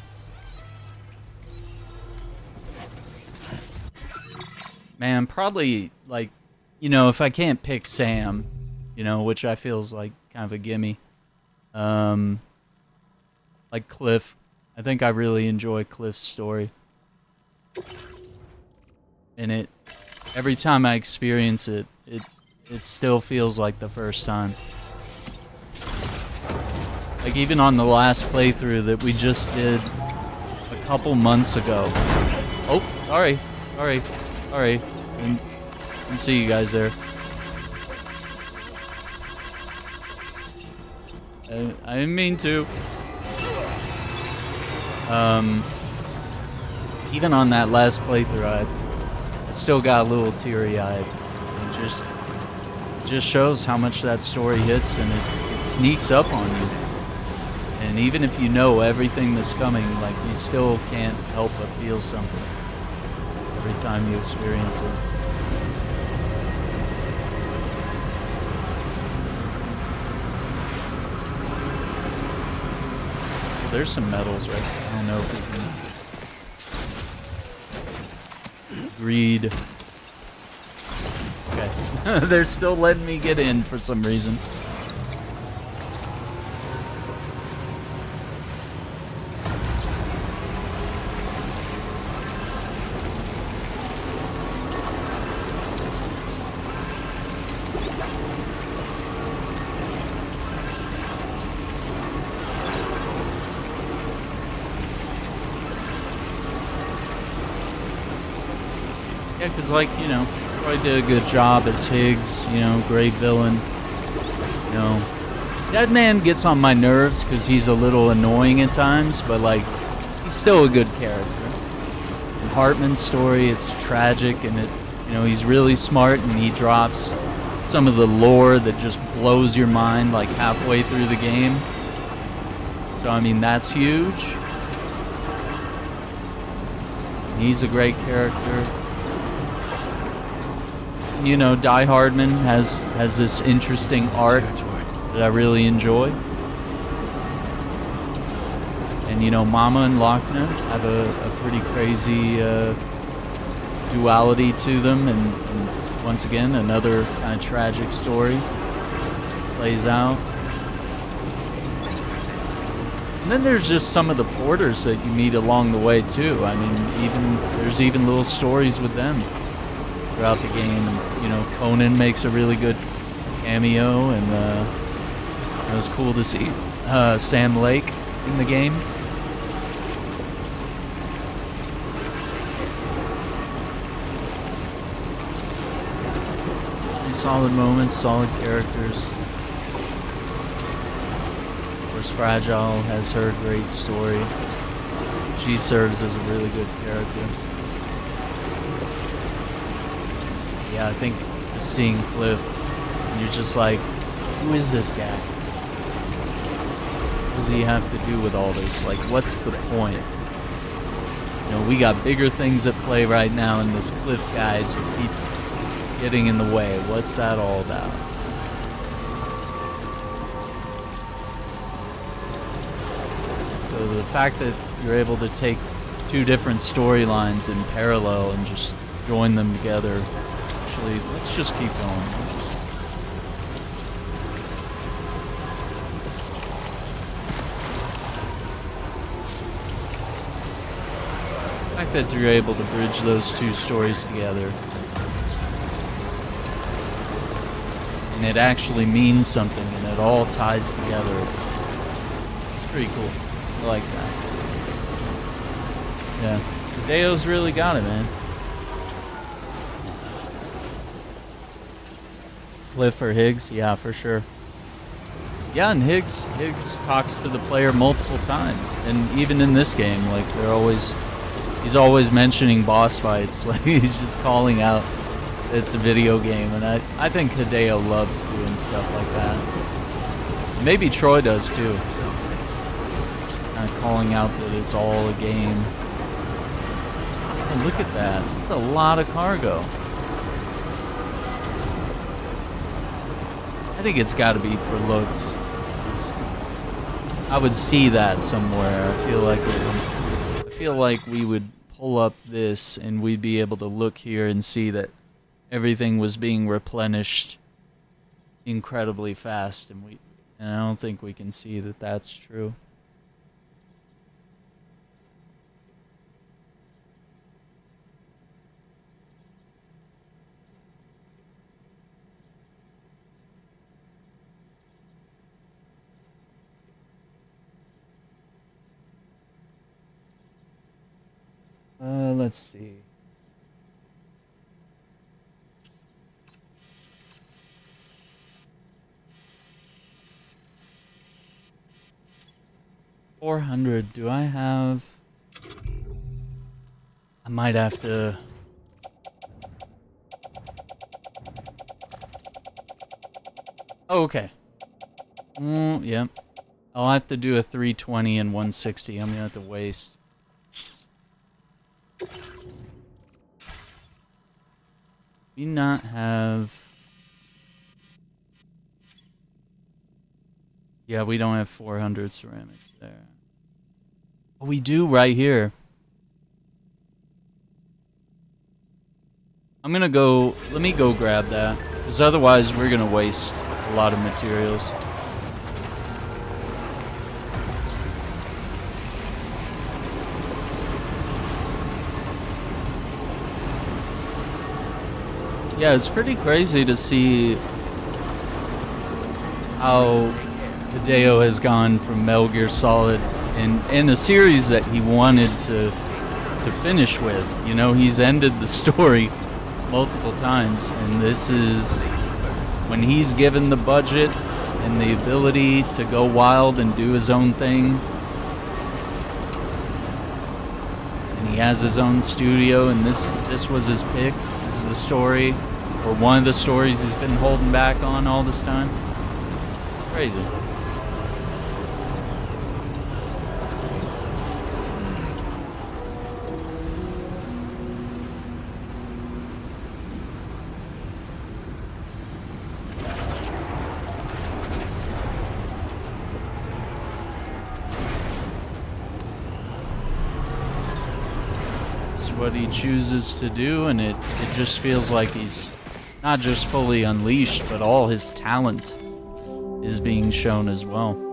Speaker 1: Man, probably, like, you know, if I can't pick Sam, you know, which I feel is like kind of a gimme. Like Cliff. I think I really enjoy Cliff's story. And every time I experience it still feels like the first time. Like even on the last playthrough that we just did a couple months ago. Oh, sorry. Didn't see you guys there. I didn't mean to. Even on that last playthrough, I still got a little teary-eyed. It just shows how much that story hits, and it sneaks up on you. And even if you know everything that's coming, like, you still can't help but feel something every time you experience it. There's some medals, right? I don't know if we can read. Okay. They're still letting me get in for some reason. Yeah, because, like, you know, probably did a good job as Higgs, you know, great villain. You know, that man gets on my nerves because he's a little annoying at times, but, like, he's still a good character. In Hartman's story, it's tragic, and you know, he's really smart, and he drops some of the lore that just blows your mind, like, halfway through the game. So, I mean, that's huge. He's a great character. You know, Die Hardman has this interesting arc that I really enjoy. And, you know, Mama and Lochner have a pretty crazy duality to them. And once again, another kind of tragic story plays out. And then there's just some of the porters that you meet along the way, too. I mean, there's even little stories with them throughout the game. And, you know, Conan makes a really good cameo, and it was cool to see Sam Lake in the game. Pretty solid moments, solid characters. Of course, Fragile has her great story. She serves as a really good character. Yeah, I think just seeing Cliff, and you're just like, who is this guy? What does he have to do with all this? Like, what's the point? You know, we got bigger things at play right now, and this Cliff guy just keeps getting in the way. What's that all about? So the fact that you're able to take two different storylines in parallel and just join them together. Actually, let's just keep going. The fact that you're able to bridge those two stories together, and it actually means something, and it all ties together. It's pretty cool. I like that. Yeah, Hideo's really got it, man. Cliff or Higgs? Yeah, for sure. Yeah, and Higgs talks to the player multiple times, and even in this game, like, they're always He's always mentioning boss fights. Like, he's just calling out it's a video game, and I think Hideo loves doing stuff like that. Maybe Troy does too. Just kind of calling out that it's all a game. Oh, look at that. That's a lot of cargo. I think it's got to be for looks. 'Cause I would see that somewhere. I feel like we would pull up this and we'd be able to look here and see that everything was being replenished incredibly fast, and I don't think we can see that that's true. Let's see. $400. Do I have? I might have to. Oh, okay. Yep. I'll have to do a 320 and 160. I'm gonna have to waste. We not have. Yeah, we don't have 400 ceramics there. Oh, we do right here. I'm gonna go. Let me go grab that, because otherwise we're gonna waste a lot of materials. Yeah, it's pretty crazy to see how Hideo has gone from Metal Gear Solid and a series that he wanted to finish with. You know, he's ended the story multiple times, and this is when he's given the budget and the ability to go wild and do his own thing. And he has his own studio, and this was his pick. This is the story, or one of the stories he's been holding back on all this time. Crazy. What he chooses to do, and it just feels like he's not just fully unleashed, but all his talent is being shown as well.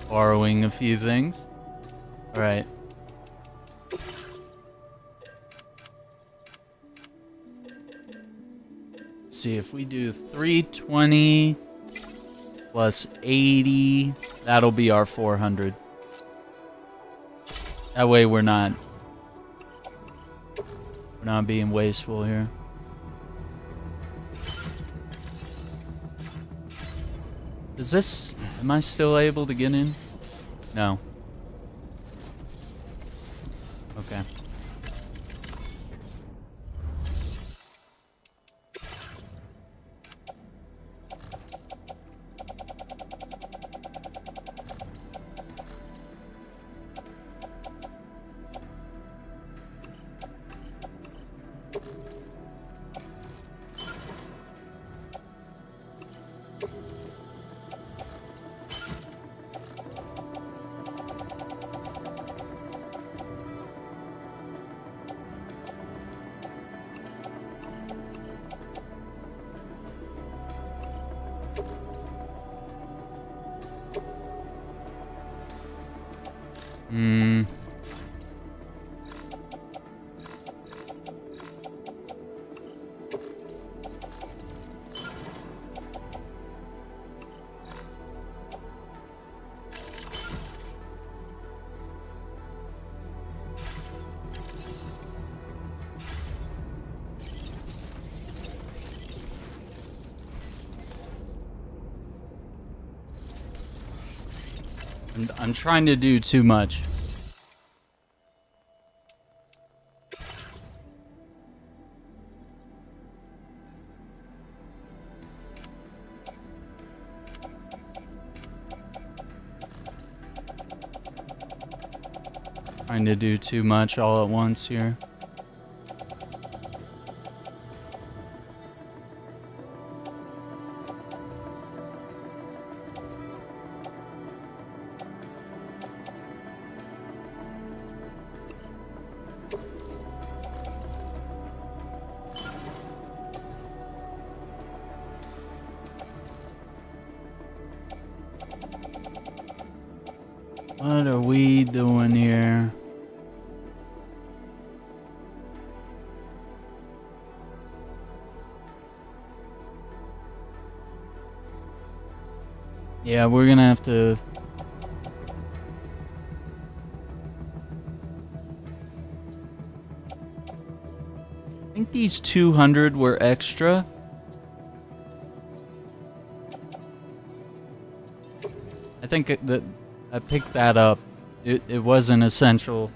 Speaker 1: Borrowing a few things. All right. Let's see if we do 320 plus 80, that'll be our 400. That way we're not being wasteful here. Is this... Am I still able to get in? No. Okay. Hmm. I'm trying to do too much. Trying to do too much all at once here. What are we doing here? Yeah, we're gonna have to... I think these 200 were extra. I think that I picked that up. It wasn't essential.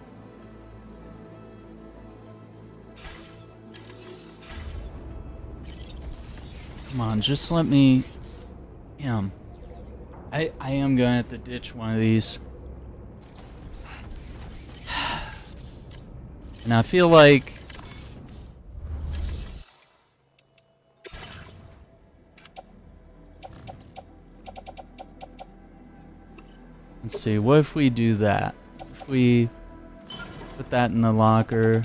Speaker 1: Come on, just let me... Damn. I am gonna have to ditch one of these. And I feel like... Let's see, what if we do that? If we put that in the locker.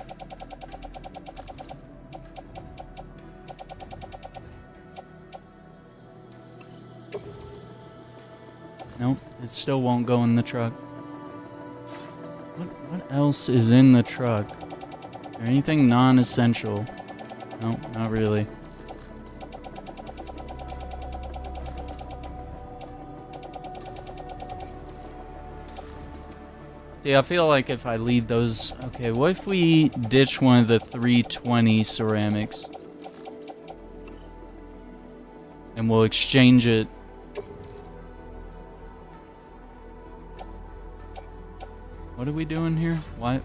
Speaker 1: Nope, it still won't go in the truck. What else is in the truck? Is there anything non-essential? Nope, not really. See, I feel like if I lead those... Okay, what if we ditch one of the 320 ceramics? And we'll exchange it. What are we doing here? Why?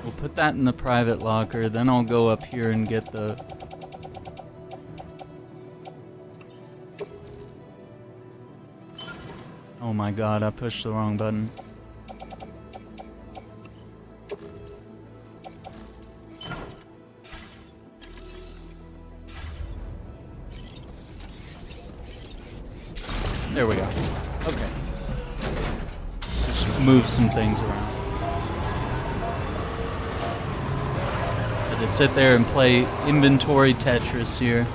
Speaker 1: We'll put that in the private locker, then I'll go up here and get the... Oh my god, I pushed the wrong button. There we go. Okay. Just move some things around. Had to sit there and play inventory Tetris here.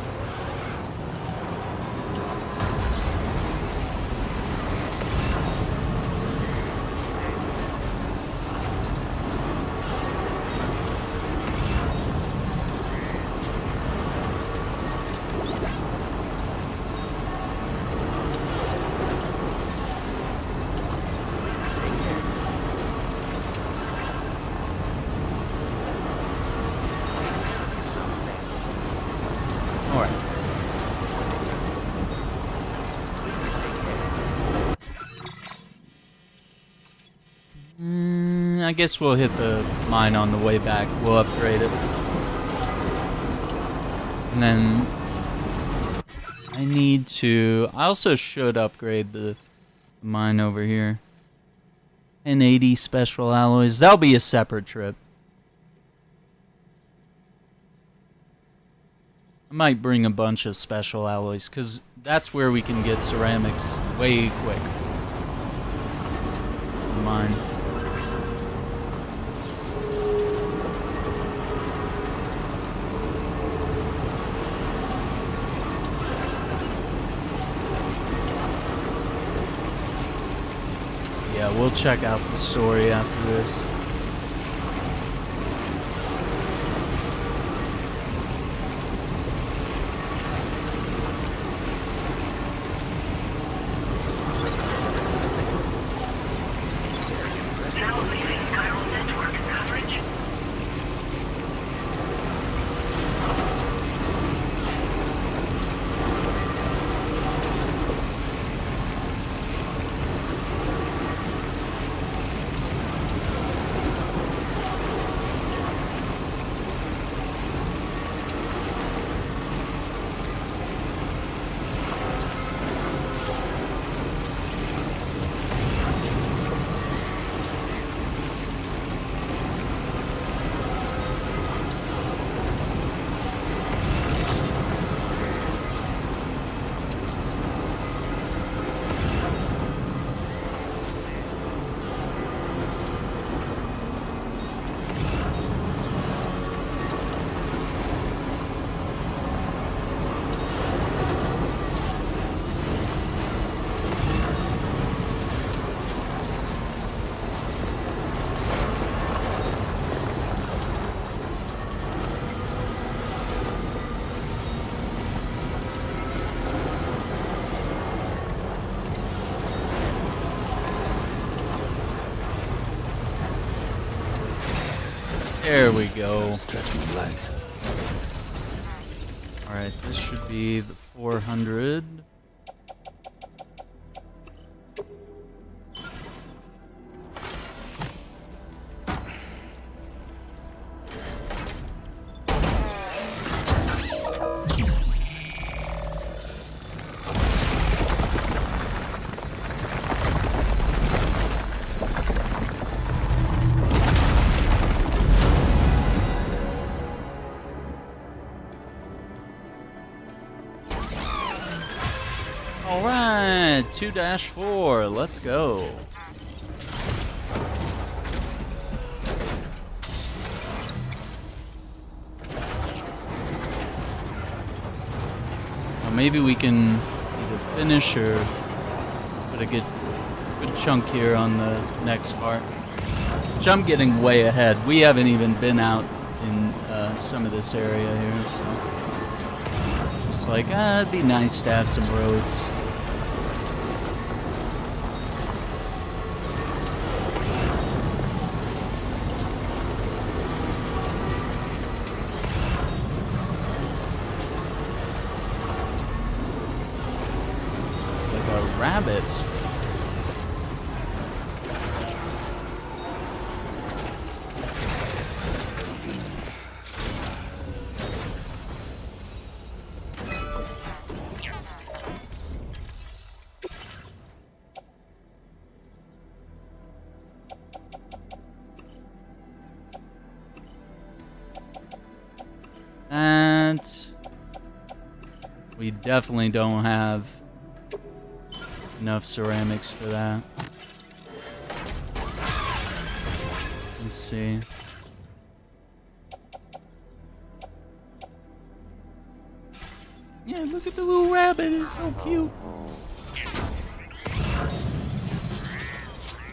Speaker 1: I guess we'll hit the mine on the way back. We'll upgrade it. And then I need to... I also should upgrade the mine over here. 1080 special alloys. That'll be a separate trip. I might bring a bunch of special alloys, because that's where we can get ceramics way quick. Mine. we'll check out the story after this.
Speaker 4: Now leaving chiral network coverage.
Speaker 1: There we go.
Speaker 3: Stretch my legs.
Speaker 1: Alright, this should be the 400. Alright, 2-4, let's go. Well, maybe we can either finish or put a good chunk here on the next part. Which I'm getting way ahead. We haven't even been out in some of this area here, so it's like, it'd be nice to have some roads. Like a rabbit. And we definitely don't have enough ceramics for that. Let's see. Yeah, look at the little rabbit, it's so cute.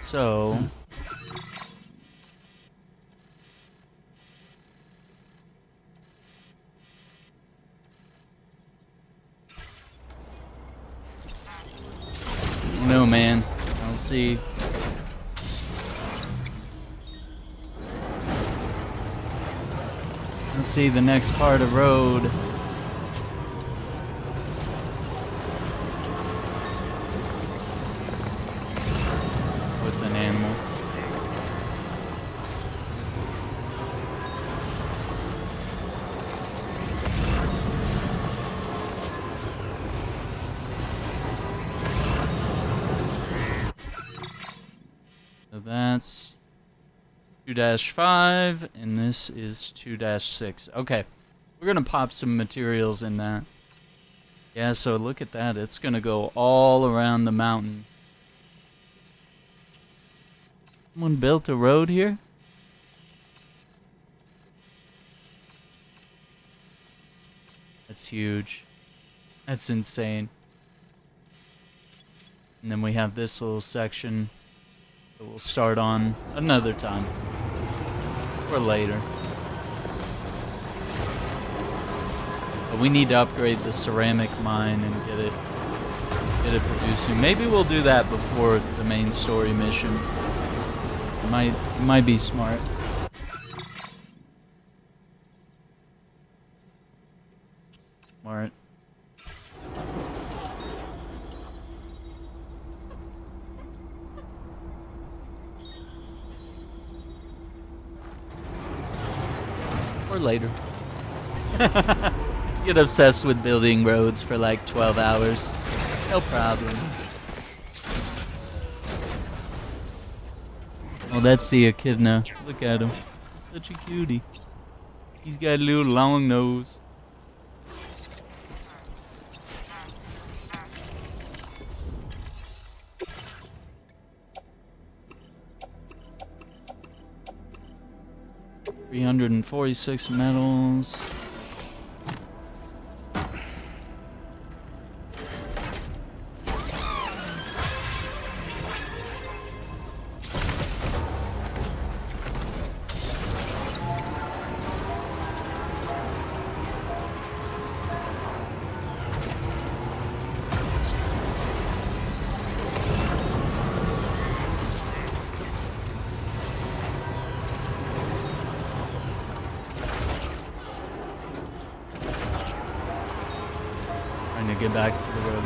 Speaker 1: So no, man. I'll see. Let's see the next part of road. What's an animal? So that's 2-5, and this is 2-6. Okay, we're gonna pop some materials in that. Yeah, so look at that. It's gonna go all around the mountain. Someone built a road here? That's huge. That's insane. And then we have this little section But we'll start on another time. Or later. But we need to upgrade the ceramic mine and get it producing. Maybe we'll do that before the main story mission. It might be smart. Smart. Or later. Get obsessed with building roads for like 12 hours. No problem. Oh, that's the echidna. Look at him. He's such a cutie. He's got a little long nose. $346 medals. Trying to get back to the road.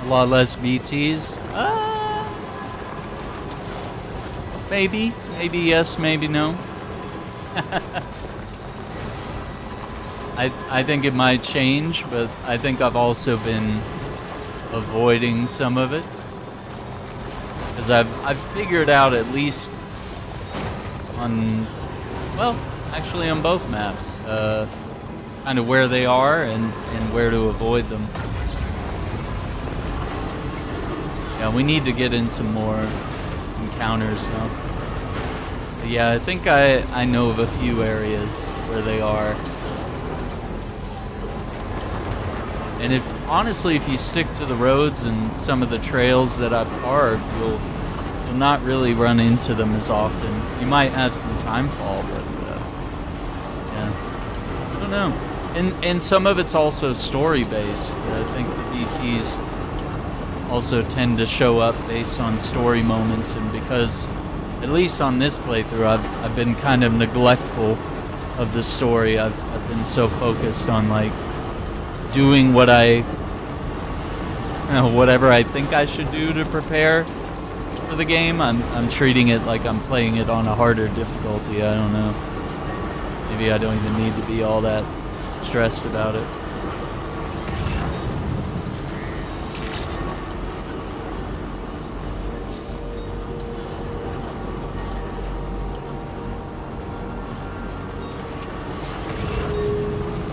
Speaker 1: A lot less BTs. Maybe yes, maybe no. I think it might change, but I think I've also been avoiding some of it. Because I've figured out at least on, well, actually on both maps, kind of where they are and where to avoid them. Yeah, we need to get in some more encounters now. But yeah, I think I know of a few areas where they are. And honestly, if you stick to the roads and some of the trails that I've carved, you'll not really run into them as often. You might have some time fall, but yeah, I don't know. And some of it's also story based. I think the BTs also tend to show up based on story moments, and because at least on this playthrough, I've been kind of neglectful of the story. I've been so focused on like doing whatever I think I should do to prepare for the game. I'm treating it like I'm playing it on a harder difficulty. I don't know. Maybe I don't even need to be all that stressed about it.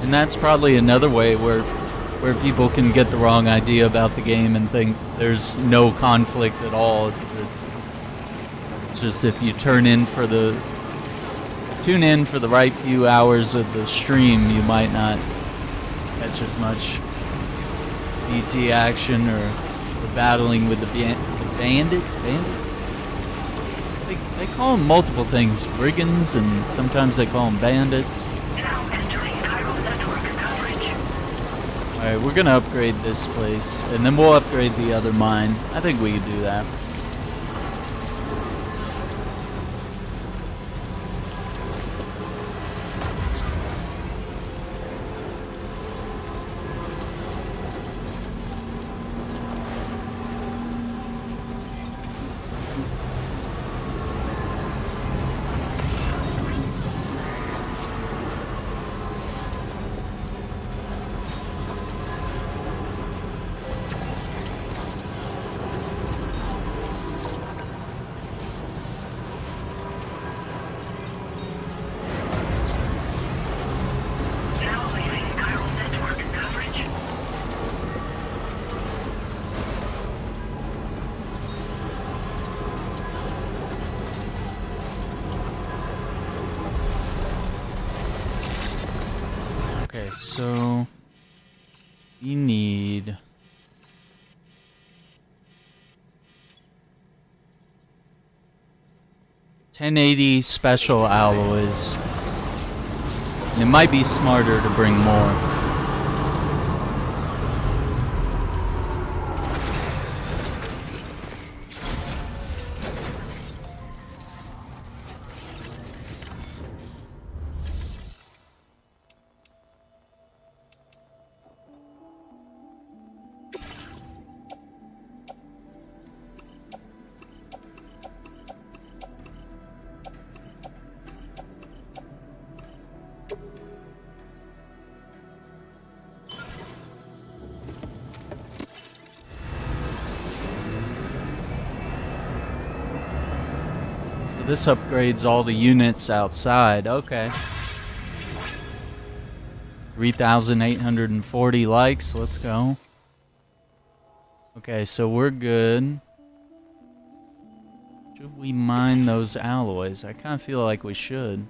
Speaker 1: And that's probably another way where people can get the wrong idea about the game and think there's no conflict at all. It's just if you tune in for the right few hours of the stream, you might not catch as much BT action or the battling with the bandits. They call them multiple things, brigands, and sometimes they call them bandits. Alright, we're gonna upgrade this place, and then we'll upgrade the other mine. I think we can do that. so we need 1080 special alloys. And it might be smarter to bring more. This upgrades all the units outside. Okay. 3,840 likes. Let's go. Okay, so we're good. Should we mine those alloys? I kind of feel like we should.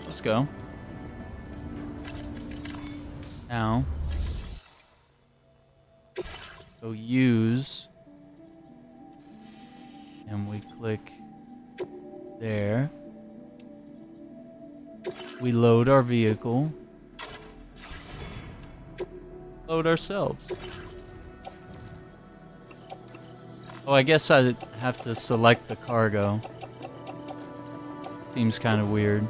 Speaker 1: Let's go. Now, go use, and we click there. We load our vehicle. Load ourselves. Oh, I guess I have to select the cargo. Seems kind of weird.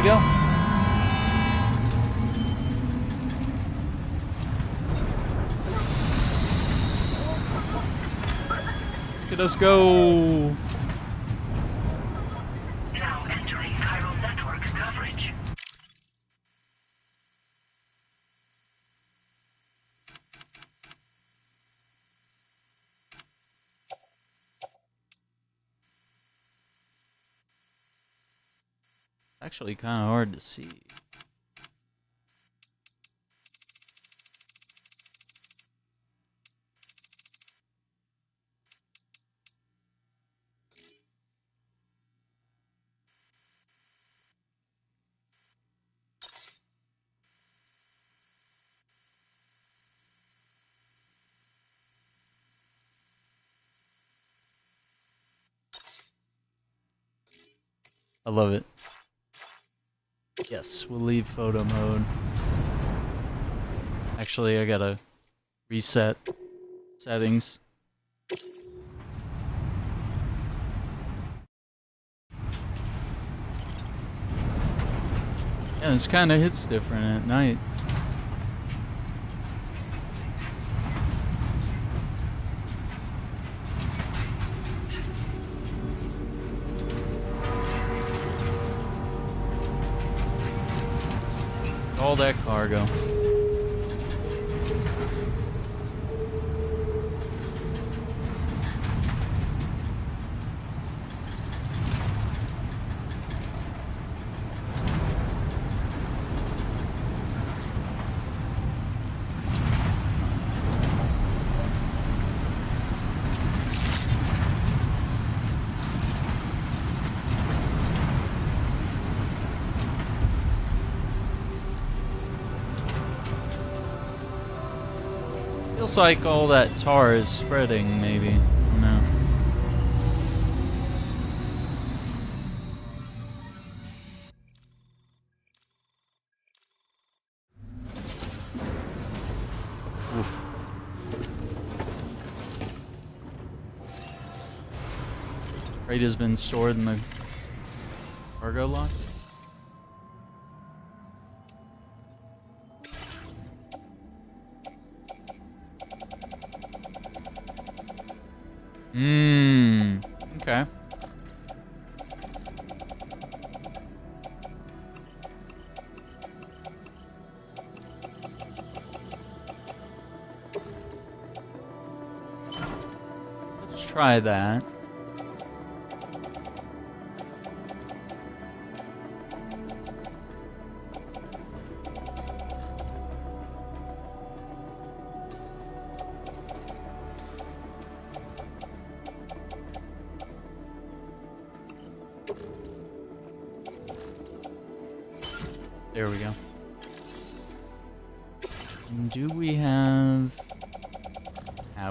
Speaker 1: Go. Look at us go.
Speaker 4: Now entering chiral network coverage.
Speaker 1: Actually kind of hard to see. I love it. Yes, we'll leave photo mode. Actually, I gotta reset settings. Yeah, this kind of hits different at night. All that cargo. Feels like all that tar is spreading, maybe. I don't know. Oof. Freight has been stored in the cargo lock. Okay. Let's try that. There we go. And do we have...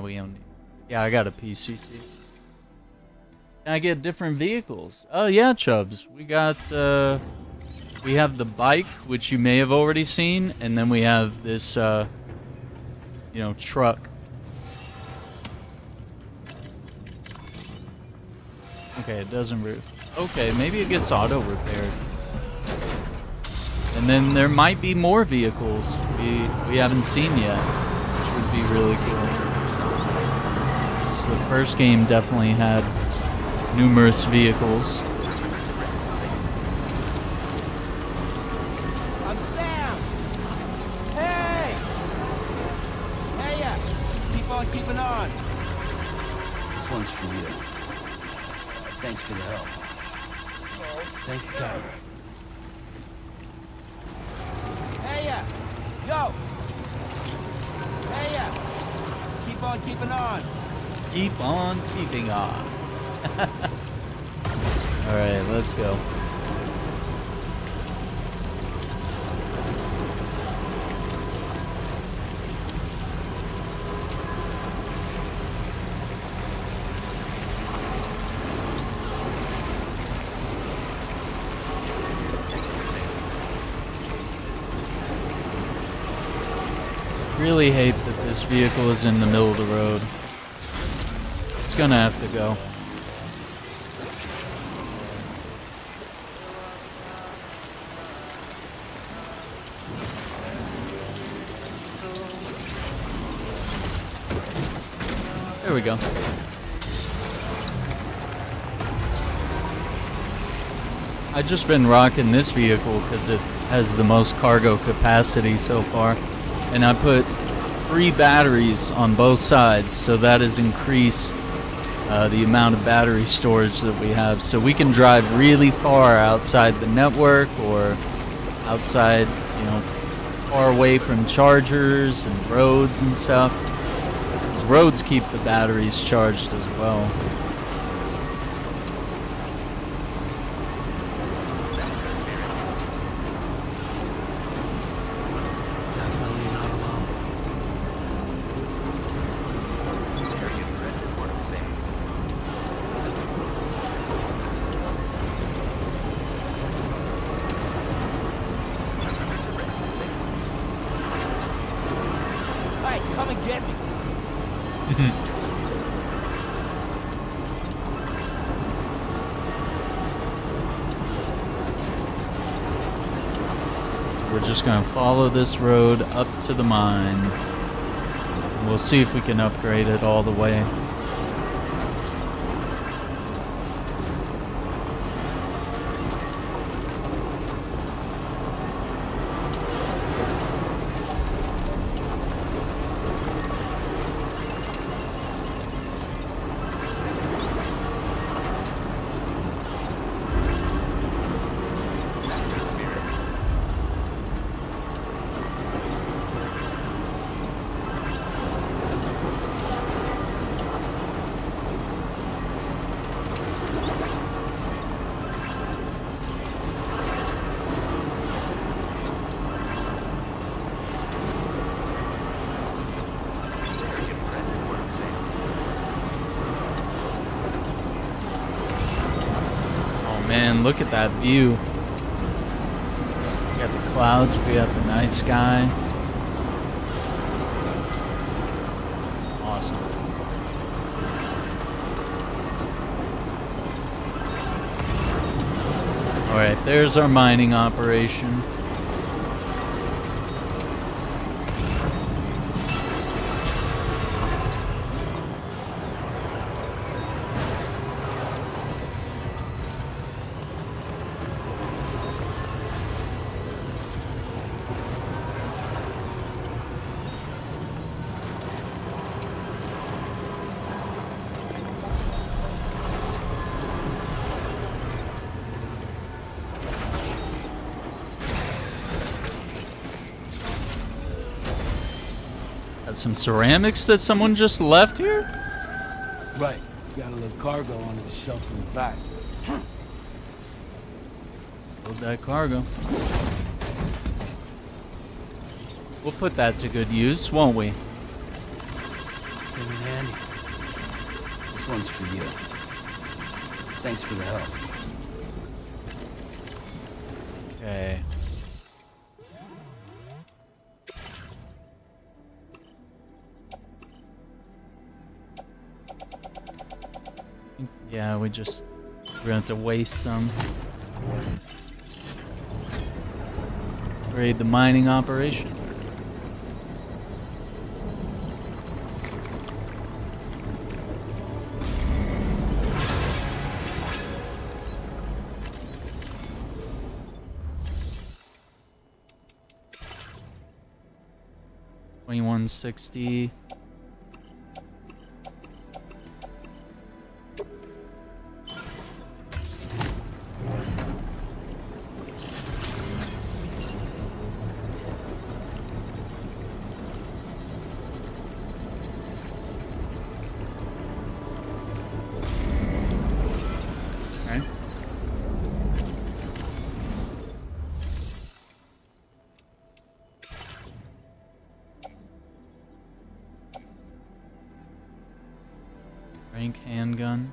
Speaker 1: we only... Yeah, I got a PCC. Can I get different vehicles? Oh yeah, Chubbs. We got, we have the bike, which you may have already seen, and then we have this, you know, truck. Okay, it doesn't... Okay, maybe it gets auto-repaired. And then there might be more vehicles we haven't seen yet, which would be really cool. So the first game definitely had numerous vehicles.
Speaker 3: I'm Sam! Hey! Hey, keep on keeping on.
Speaker 7: This one's for you. Thanks for the help.
Speaker 3: Thank you, Tyler. Hey, yo! Hey, keep on keeping on.
Speaker 1: Keep on keeping on. Alright, let's go. Really hate that this vehicle is in the middle of the road. It's gonna have to go. There we go. I've just been rocking this vehicle because it has the most cargo capacity so far. And I put 3 batteries on both sides, so that has increased the amount of battery storage that we have. So we can drive really far outside the network or outside, you know, far away from chargers and roads and stuff. Because roads keep the batteries charged as well.
Speaker 3: Come and get me.
Speaker 1: We're just gonna follow this road up to the mine. We'll see if we can upgrade it all the way. Man, look at that view. We got the clouds, we got the night sky. Awesome. Alright, there's our mining operation. Got some ceramics that someone just left here?
Speaker 3: Right. Got a little cargo under the shelf in the back.
Speaker 1: Load that cargo. We'll put that to good use, won't we?
Speaker 3: Came in handy.
Speaker 7: This one's for you. Thanks for the help.
Speaker 1: Okay. Yeah, we're gonna have to waste some. Raid the mining operation. $21.60. Okay. Rank handgun.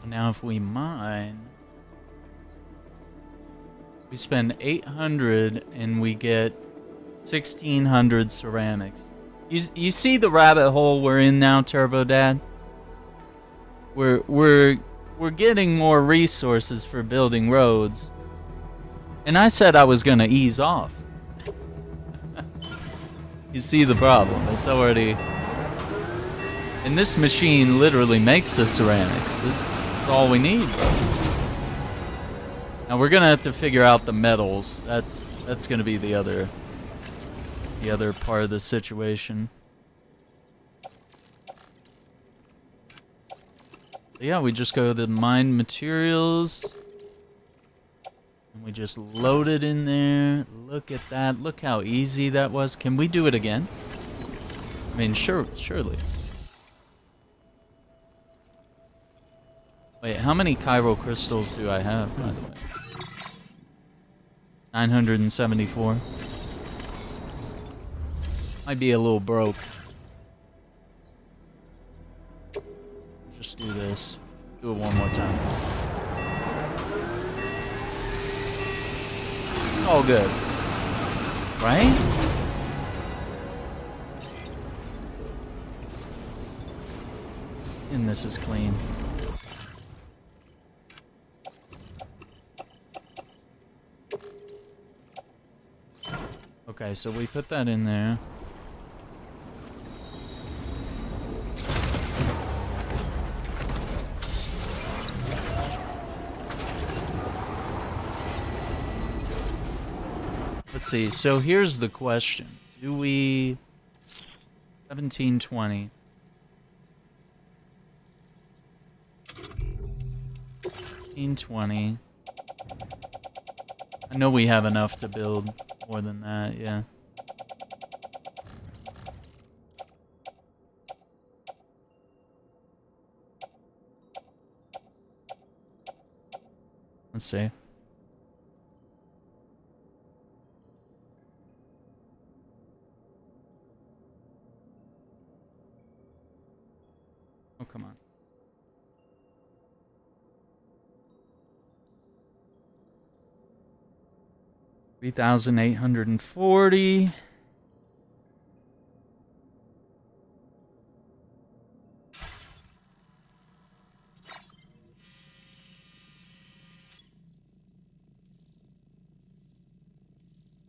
Speaker 1: Now if we mine, we spend 800 and we get 1600 ceramics. You see the rabbit hole we're in now, Turbo Dad? We're getting more resources for building roads. And I said I was gonna ease off. You see the problem. It's already... And this machine literally makes the ceramics. This is all we need, bro. Now we're gonna have to figure out the metals. That's gonna be the other part of the situation. So yeah, we just go to the mine materials. And we just load it in there. Look at that. Look how easy that was. Can we do it again? I mean, surely. Wait, how many chiral crystals do I have, by the way? 974. Might be a little broke. Just do this. Do it one more time. All good. Right? And this is clean. Okay, so we put that in there. Let's see, so here's the question. Do we... 1720. 1720. I know we have enough to build more than that, yeah. Let's see. Oh, come on. $3,840.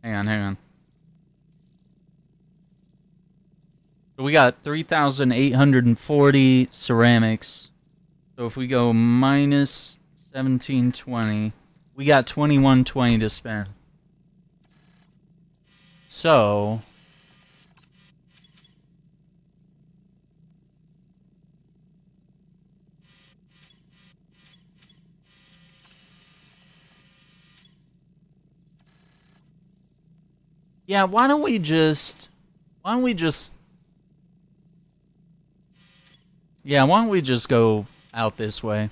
Speaker 1: Hang on. So So we got 3,840 ceramics. So if we go minus 1720, we got 2120 to spend. So yeah, why don't we just go out this way?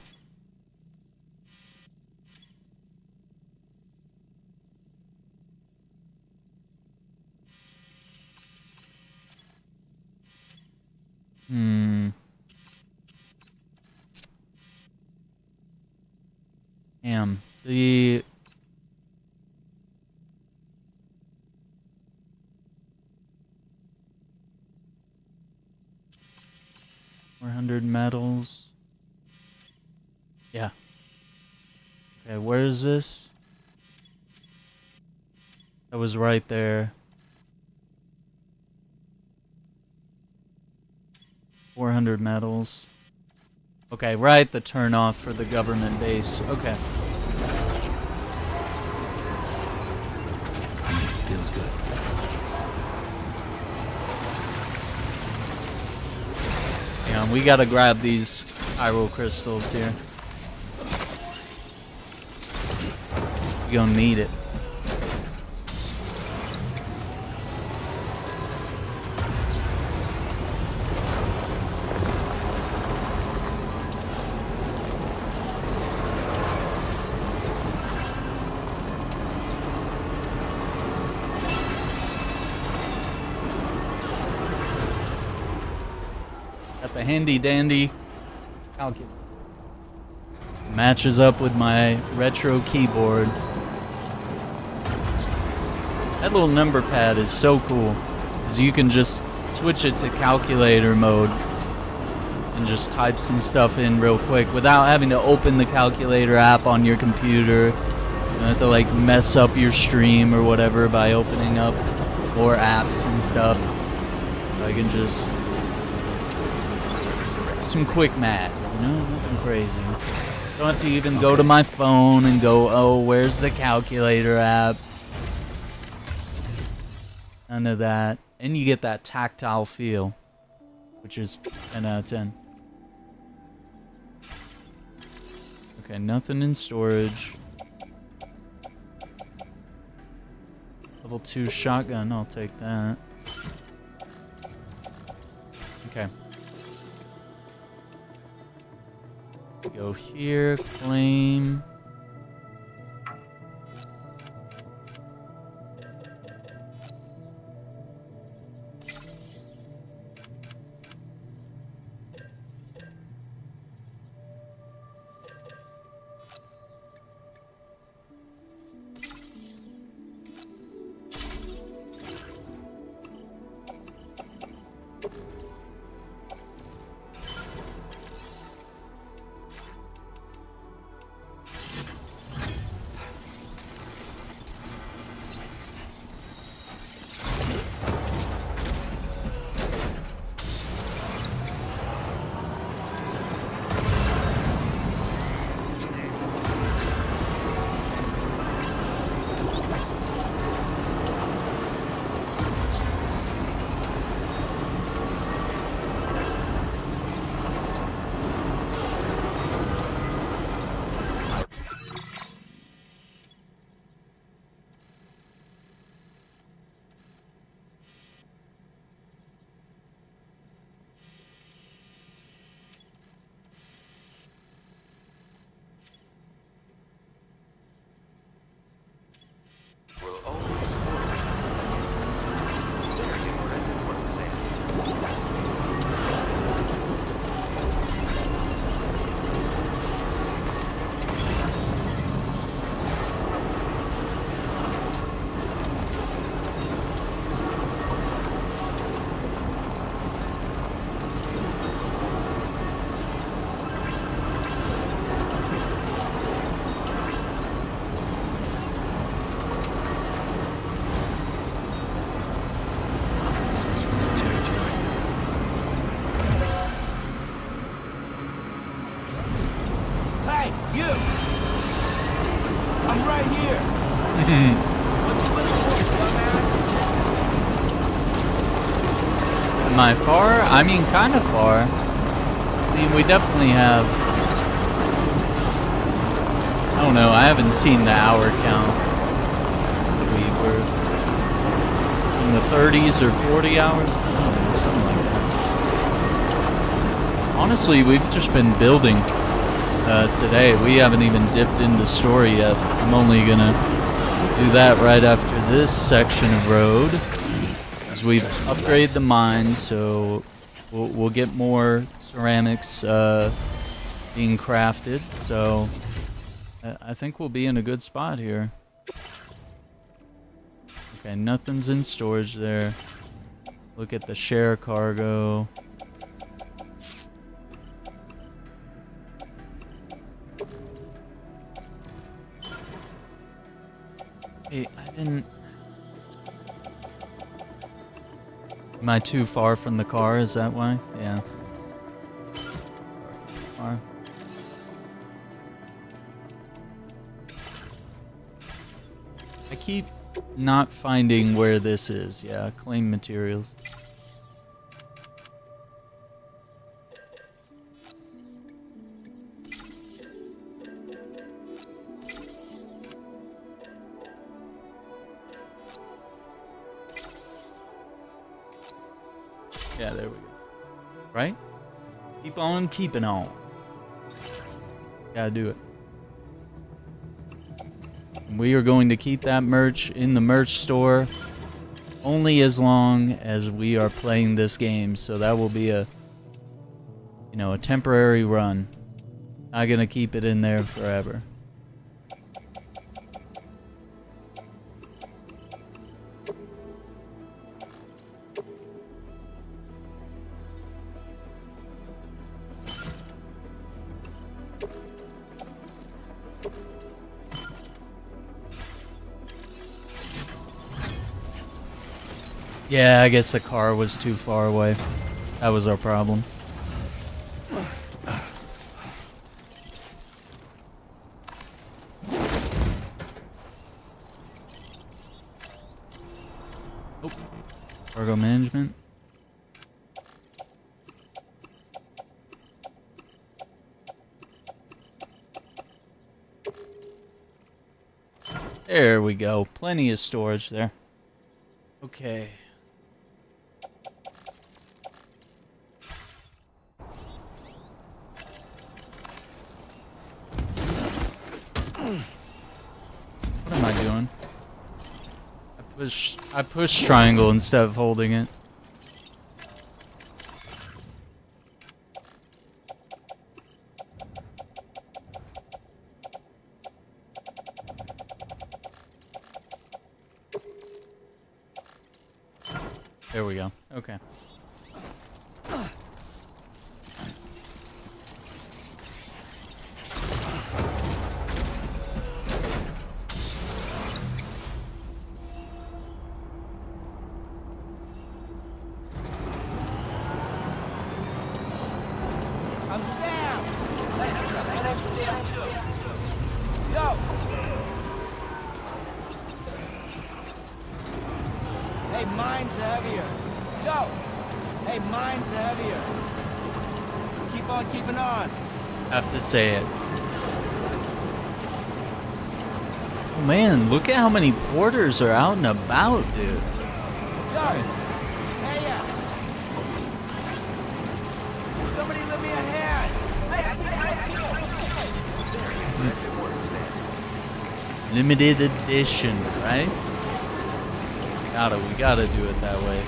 Speaker 1: Damn. The 400 metals. Yeah. Okay, where is this? That was right there. 400 metals. Okay, right, the turnoff for the government base. Okay.
Speaker 7: Feels good.
Speaker 1: Hang on, we gotta grab these pyro crystals here. We're gonna need it. Got the handy dandy calculator. Matches up with my retro keyboard. That little number pad is so cool, because you can just switch it to calculator mode and just type some stuff in real quick without having to open the calculator app on your computer. You don't have to like mess up your stream or whatever by opening up more apps and stuff. I can just some quick math, you know, nothing crazy. Don't have to even go to my phone and go, oh, where's the calculator app? None of that. And you get that tactile feel, which is 10 out of 10. Okay, nothing in storage. Level 2 shotgun, I'll take that. Okay. Go here, claim.
Speaker 3: Hey, you! I'm right here! What you looking for, dumbass?
Speaker 1: Am I far? I mean, kind of far. I mean, we definitely have... I don't know, I haven't seen the hour count. We were in the 30s or 40 hours? I don't know, something like that. Honestly, we've just been building today. We haven't even dipped into story yet. I'm only gonna do that right after this section of road. As we've upgraded the mine, so we'll get more ceramics being crafted. So I think we'll be in a good spot here. Okay, nothing's in storage there. Look at the share cargo. Hey, I didn't... Am I too far from the car? Is that why? Yeah. Far. I keep not finding where this is. Yeah, claim materials. Yeah, there we go. Right? Keep on keeping on. Gotta do it. We are going to keep that merch in the merch store only as long as we are playing this game. So that will be a, you know, a temporary run. Not gonna keep it in there forever. Yeah, I guess the car was too far away. That was our problem. Oh, cargo management. There we go. Plenty of storage there. Okay. What am I doing? I push triangle instead of holding it. There we go. Okay.
Speaker 3: I'm Sam! And I'm Sam too. Yo! Hey, mine's heavier. Yo! Hey, mine's heavier. Keep on keeping on.
Speaker 1: Have to say it. Oh man, look at how many porters are out and about, dude.
Speaker 3: Yo! Hey, somebody lend me a hand!
Speaker 1: Limited edition, right? We gotta do it that way.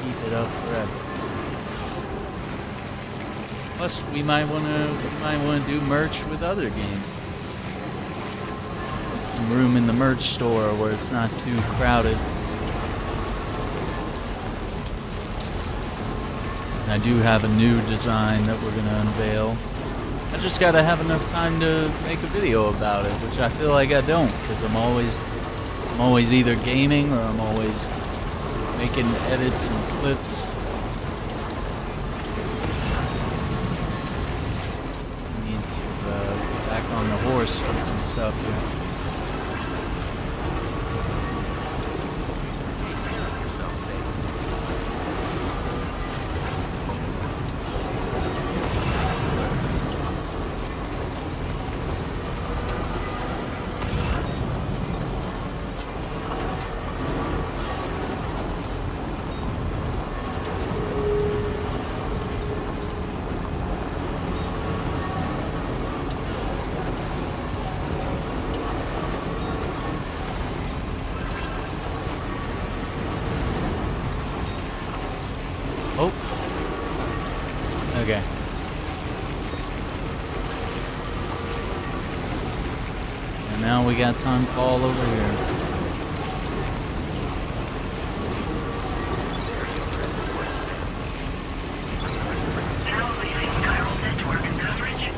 Speaker 1: Keep it up forever. Plus, we might wanna do merch with other games. Some room in the merch store where it's not too crowded. And I do have a new design that we're gonna unveil. I just gotta have enough time to make a video about it, which I feel like I don't, because I'm always either gaming or I'm always making edits and clips. forced with some stuff here. Oh. Okay. And now we got time fall over here.
Speaker 4: Now leaving chiral network coverage.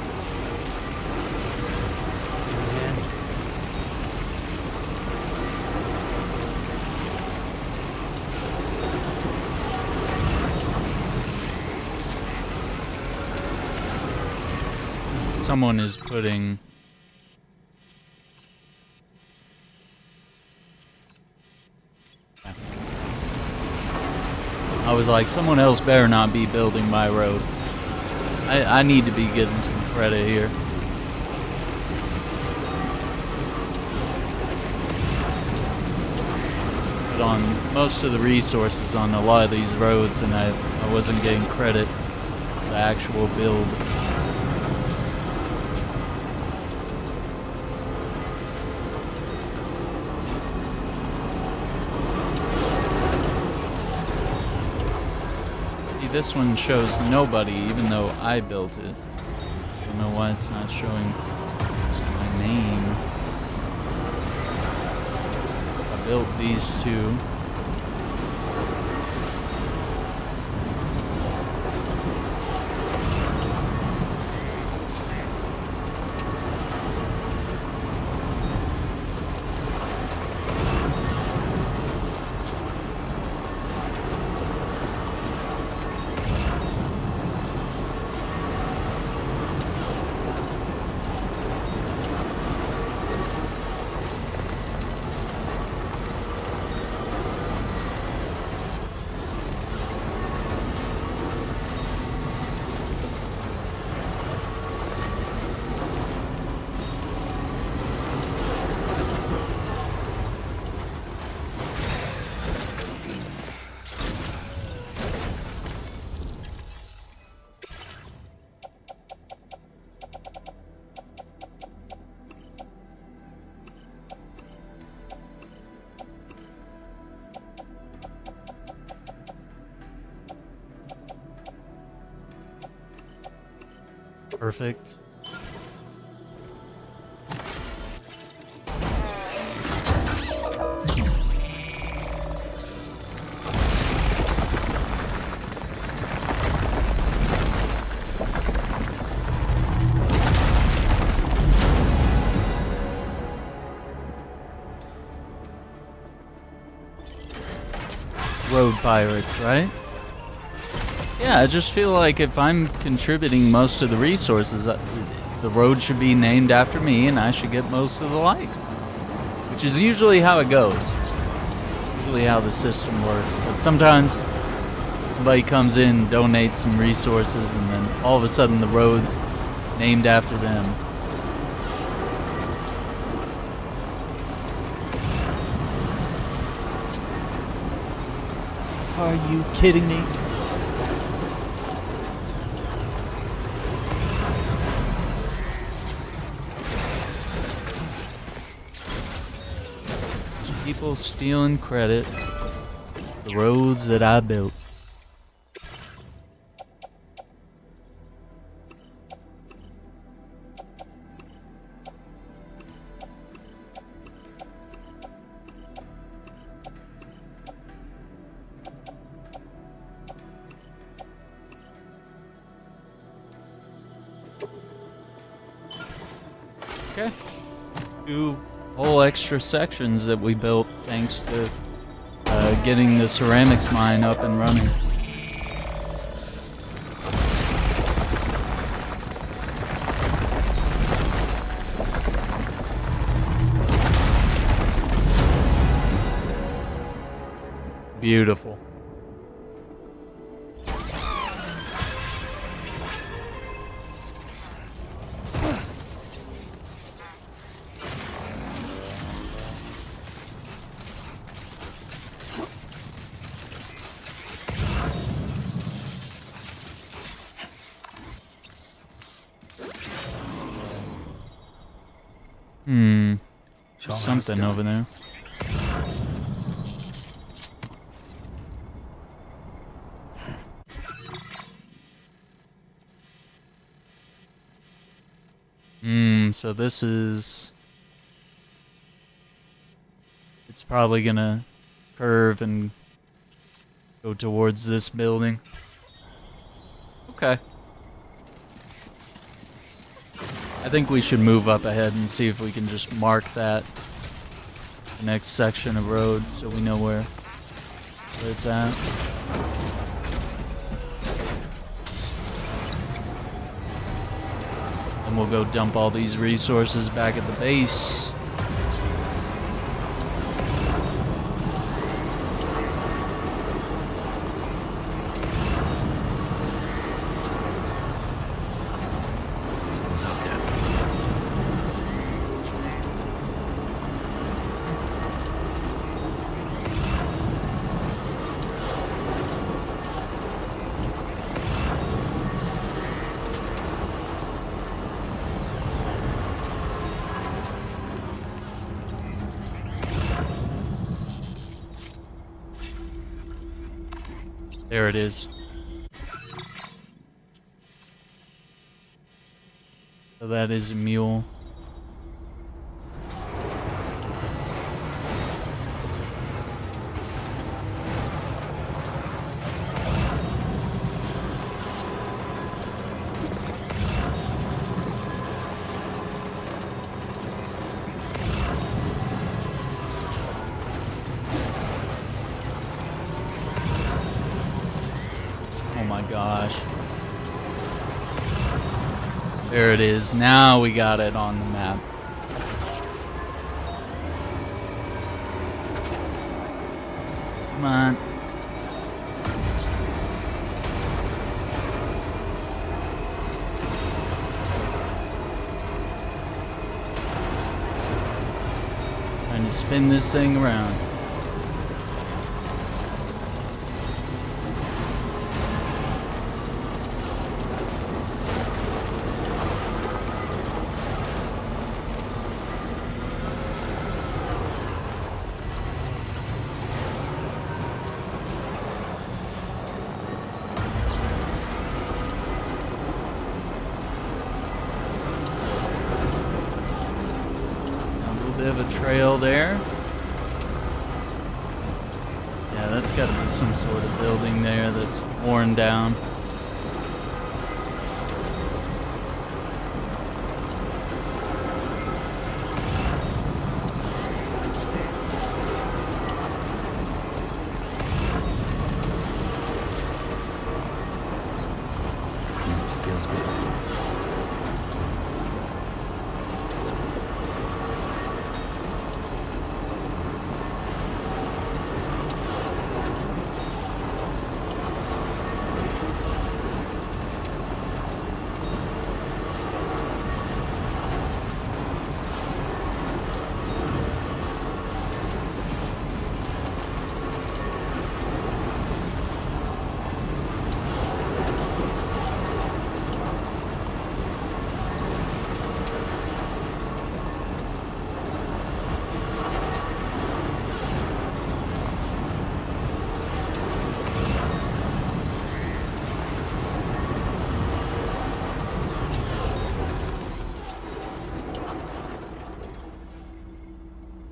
Speaker 1: Someone is putting... I was like, someone else better not be building my road. I need to be getting some credit here. Put on most of the resources on a lot of these roads, and I wasn't getting credit for the actual build. This one shows nobody, even though I built it. I don't know why it's not showing my name. I built these two. Perfect. Road pirates, right? Yeah, I just feel like if I'm contributing most of the resources, the road should be named after me and I should get most of the likes. Which is usually how it goes. Usually how the system works. But sometimes somebody comes in, donates some resources, and then all of a sudden the road's named after them. Are you kidding me? People stealing credit for the roads that I built. Okay. 2 whole extra sections that we built thanks to getting the ceramics mine up and running. Beautiful. There's something over there. So this is... It's probably gonna curve and go towards this building. Okay. I think we should move up ahead and see if we can just mark that the next section of road so we know where it's at. And we'll go dump all these resources back at the base. There it is. So that is a mule. Oh my gosh. There it is. Now we got it on the map. Come on. Trying to spin this thing around. Bit of a trail there. Yeah, that's got to be some sort of building there that's worn down.
Speaker 7: Feels good.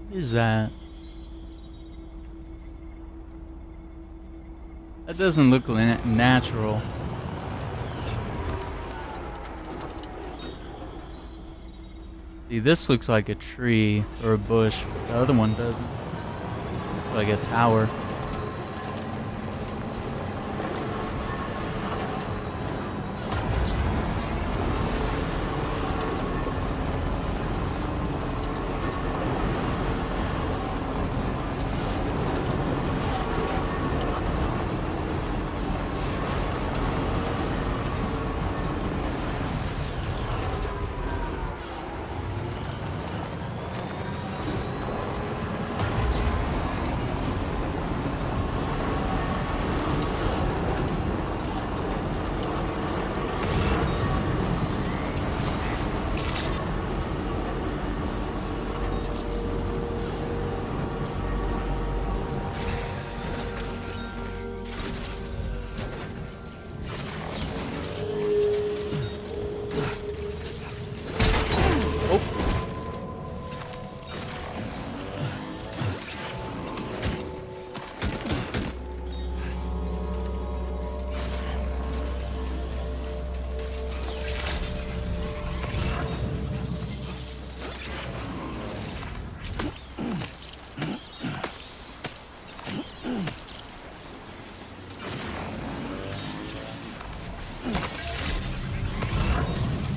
Speaker 1: What is that? That doesn't look natural. See, this looks like a tree or a bush, but the other one doesn't. It's like a tower.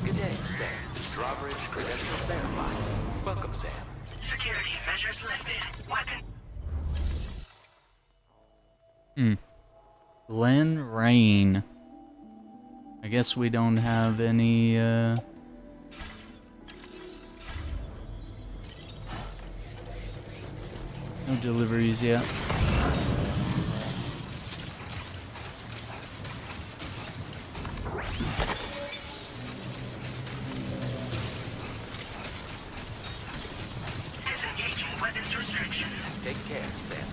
Speaker 8: Good day, Sam. Drawbridge credentials verified. Welcome, Sam.
Speaker 4: Security measures lifted. Weapon.
Speaker 1: Glen Rain. I guess we don't have any, no deliveries yet.
Speaker 4: Disengaging weapons restrictions.
Speaker 8: Take care, Sam.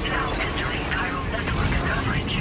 Speaker 4: Now entering chiral network coverage.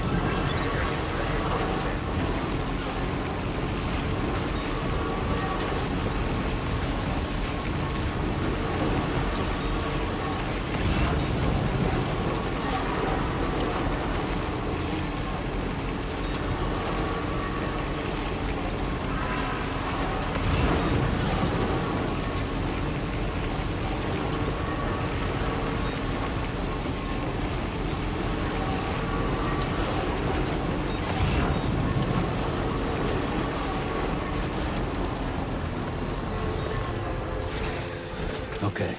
Speaker 7: Okay.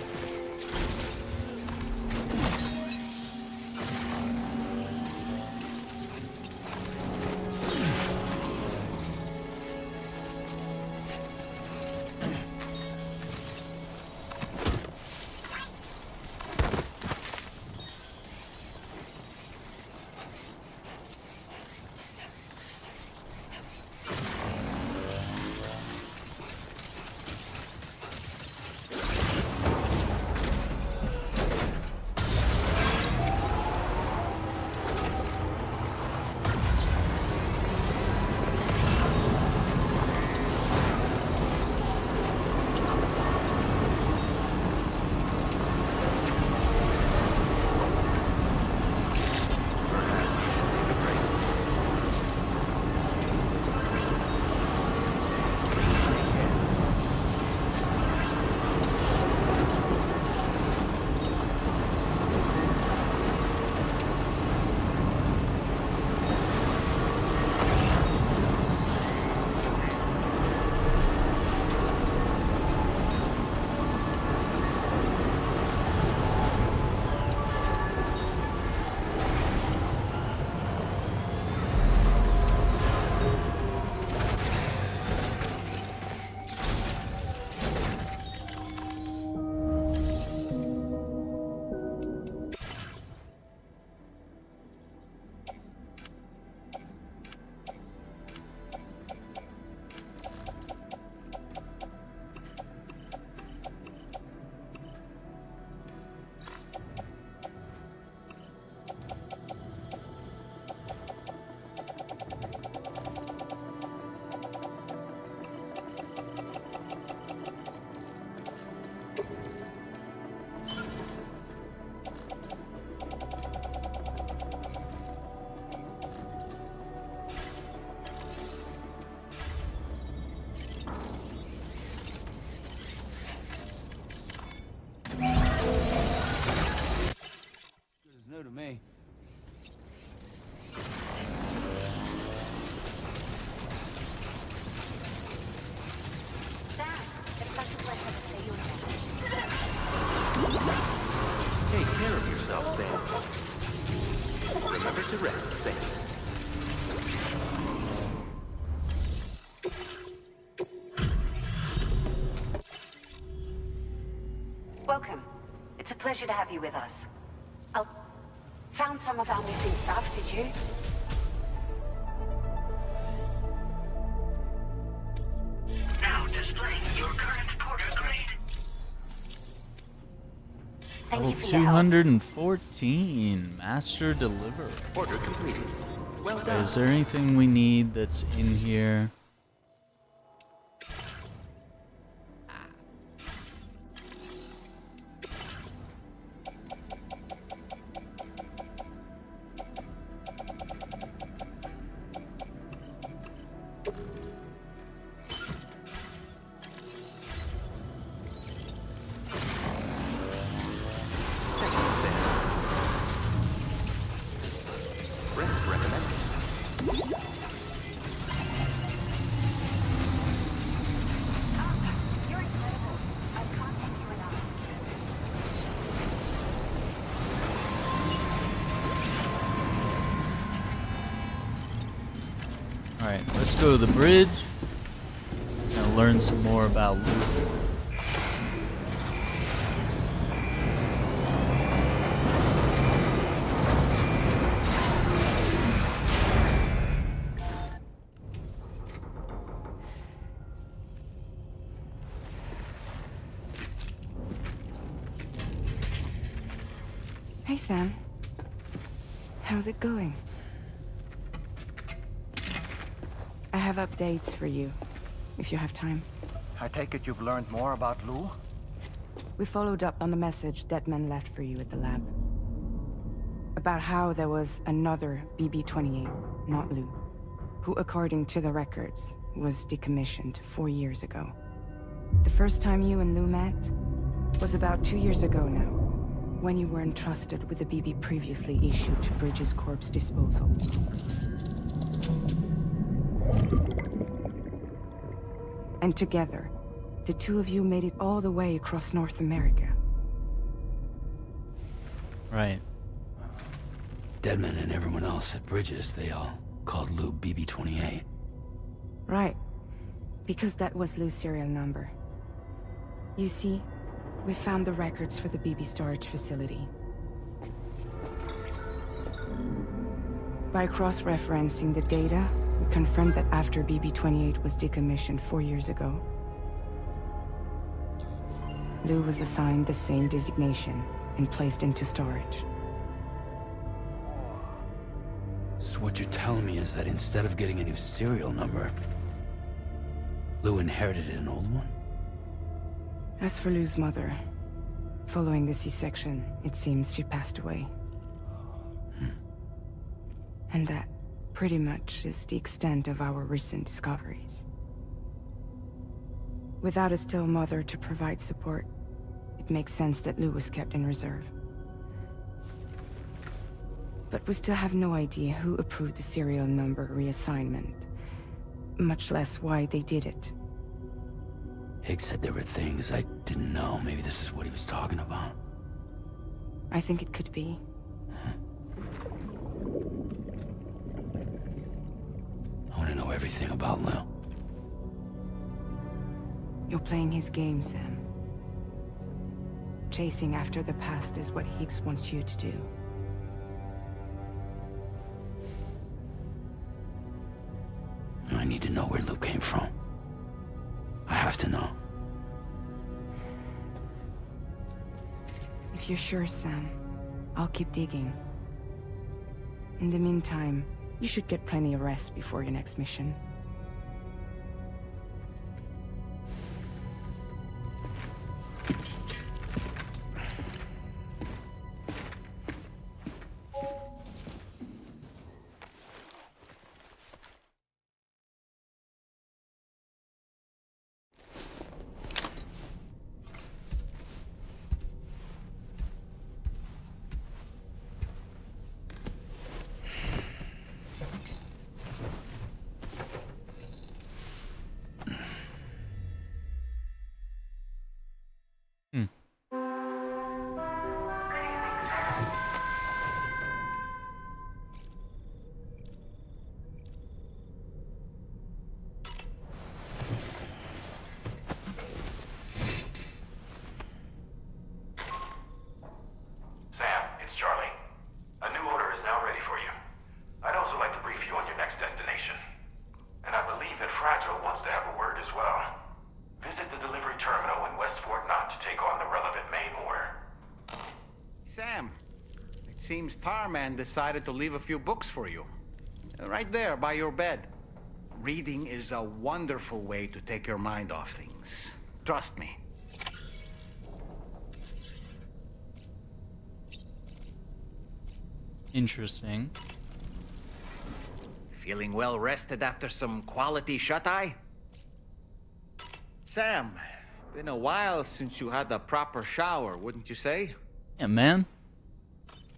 Speaker 3: New to me.
Speaker 6: Sam, it's such a pleasure to see you again.
Speaker 8: Take care of yourself, Sam. Remember to rest, Sam.
Speaker 6: Welcome. It's a pleasure to have you with us. Found some of our missing stuff, did you? Thank
Speaker 1: Level
Speaker 6: you for your help.
Speaker 1: 214, Master Deliverer.
Speaker 8: Order completed. Well
Speaker 1: Okay,
Speaker 8: done.
Speaker 1: is there anything we need that's in here?
Speaker 8: Thank you, Sam. Rest recommended.
Speaker 6: You're incredible. I can't thank you enough.
Speaker 1: Alright, let's go to the bridge. And learn some more about loot.
Speaker 9: Hey, Sam. How's it going? I have updates for you, if you have time.
Speaker 3: I take it you've learned more about Lou?
Speaker 9: We followed up on the message Deadman left for you at the lab. About how there was another BB-28, not Lou, who, according to the records, was decommissioned 4 years ago. The first time you and Lou met was about 2 years ago now, when you were entrusted with the BB previously issued to Bridges Corp's disposal. And together, the two of you made it all the way across North America.
Speaker 1: Right.
Speaker 7: Deadman and everyone else at Bridges, they all called Lou BB-28.
Speaker 9: Right. Because that was Lou's serial number. You see, we found the records for the BB storage facility. By cross-referencing the data, we confirmed that after BB-28 was decommissioned 4 years ago, Lou was assigned the same designation and placed into storage.
Speaker 7: So what you're telling me is that instead of getting a new serial number, Lou inherited an old one?
Speaker 9: As for Lou's mother, following the C-section, it seems she passed away. And that, pretty much, is the extent of our recent discoveries. Without a still mother to provide support, it makes sense that Lou was kept in reserve. But we still have no idea who approved the serial number reassignment, much less why they did it.
Speaker 7: Higgs said there were things I didn't know. Maybe this is what he was talking about.
Speaker 9: I think it could be.
Speaker 7: I want to know everything about Lou.
Speaker 9: You're playing his game, Sam. Chasing after the past is what Higgs wants you to do.
Speaker 7: I need to know where Lou came from. I have to know.
Speaker 9: If you're sure, Sam, I'll keep digging. In the meantime, you should get plenty of rest before your next mission.
Speaker 2: seems Tarman decided to leave a few books for you. Right there, by your bed. Reading is a wonderful way to take your mind off things. Trust me.
Speaker 1: Interesting.
Speaker 2: Feeling well rested after some quality shut-eye? Sam, been a while since you had a proper shower, wouldn't you say?
Speaker 1: Yeah, man.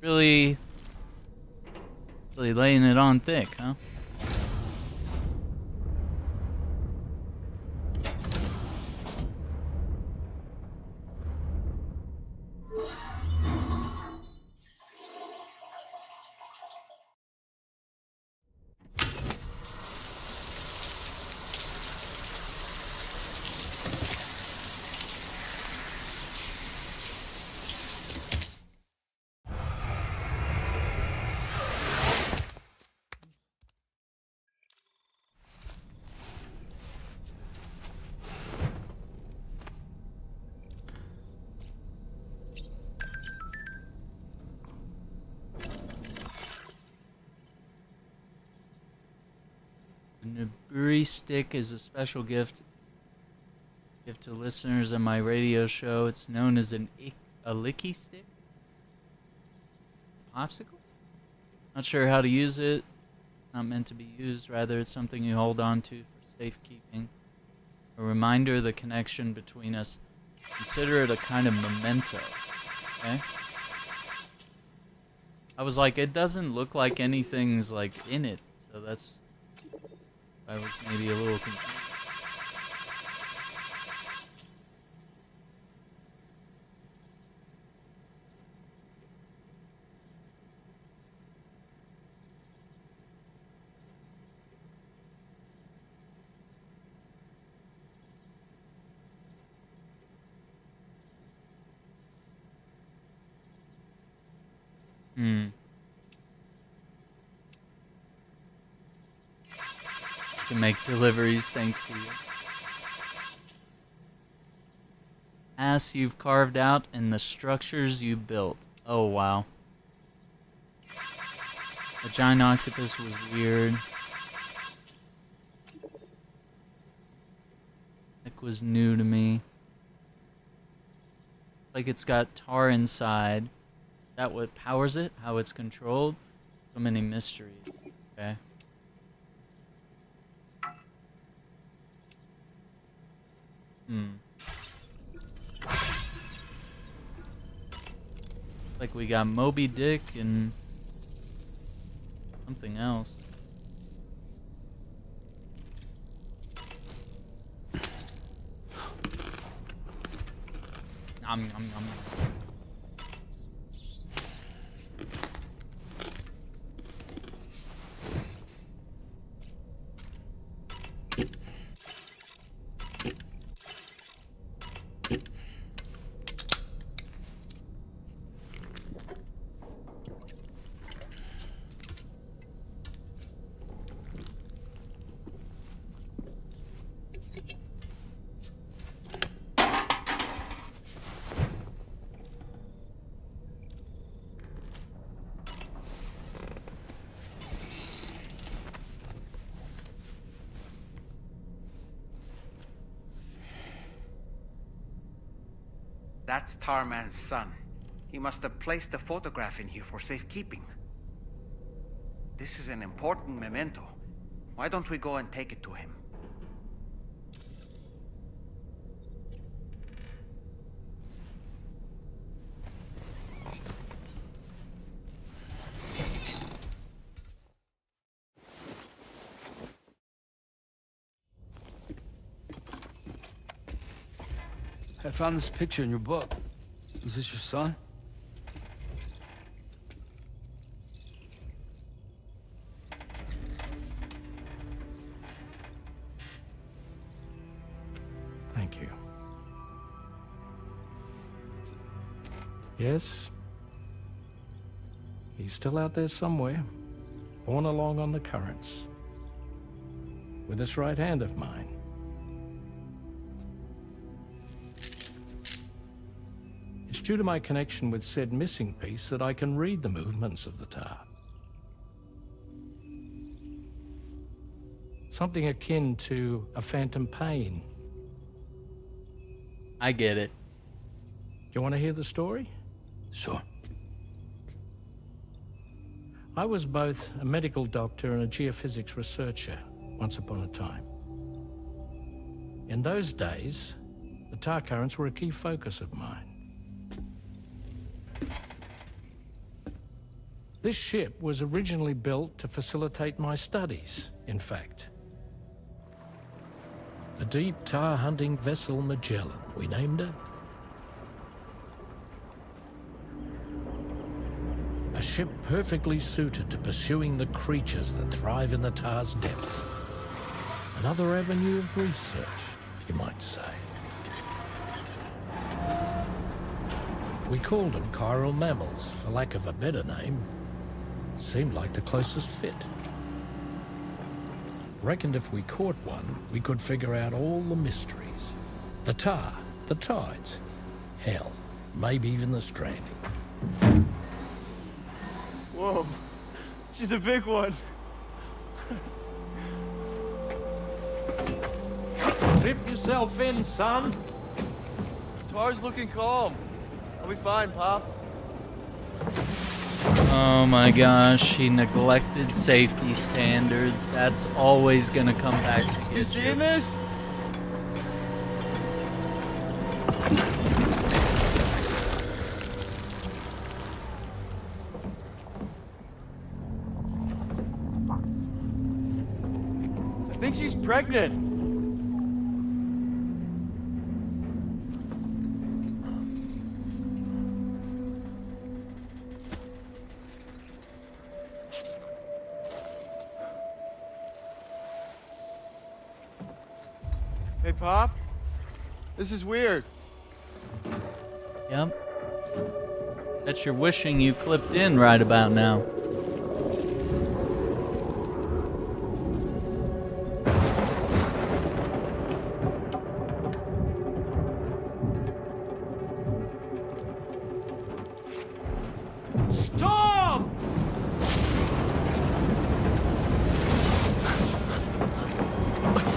Speaker 1: Really laying it on thick, huh? The Naburi stick is a special gift to listeners on my radio show. It's known as a licky stick? Popsicle? Not sure how to use it. It's not meant to be used. Rather, it's something you hold on to for safekeeping. A reminder of the connection between us. Consider it a kind of memento. Okay? I was like, it doesn't look like anything's like in it. So that's... I was maybe a little confused. To make deliveries thanks to you. Ass you've carved out and the structures you built. Oh wow. The giant octopus was weird. That was new to me. Like it's got tar inside. Is that what powers it? How it's controlled? So many mysteries. Okay. Like we got Moby Dick and something else. Nom nom nom.
Speaker 2: That's Tarman's son. He must have placed a photograph in here for safekeeping. This is an important memento. Why don't we go and take it to him?
Speaker 7: I found this picture in your book. Is this your son?
Speaker 10: Thank you. Yes. He's still out there somewhere, borne along on the currents. With this right hand of mine. It It's due to my connection with said missing piece that I can read the movements of the tar. Something akin to a phantom pain.
Speaker 1: I get it.
Speaker 10: You want to hear the story?
Speaker 7: Sure.
Speaker 10: I was both a medical doctor and a geophysics researcher once upon a time. In those days, the tar currents were a key focus of mine. This ship was originally built to facilitate my studies, in fact. The deep tar hunting vessel Magellan, we named it. A ship perfectly suited to pursuing the creatures that thrive in the tar's depths. Another avenue of research, you might say. We called them chiral mammals, for lack of a better name. Seemed like the closest fit. Reckoned if we caught one, we could figure out all the mysteries. The tar, the tides, hell, maybe even the stranding.
Speaker 3: Whoa, she's a big one.
Speaker 10: Dip yourself in, son.
Speaker 3: Tar's looking calm. I'll be fine, Pop.
Speaker 1: Oh my gosh, he neglected safety standards. That's always gonna come back to get
Speaker 3: You seeing this? I think she's pregnant. Hey, Pop. This is weird.
Speaker 1: Yep. Bet you're wishing you clipped in right about now.
Speaker 10: Storm!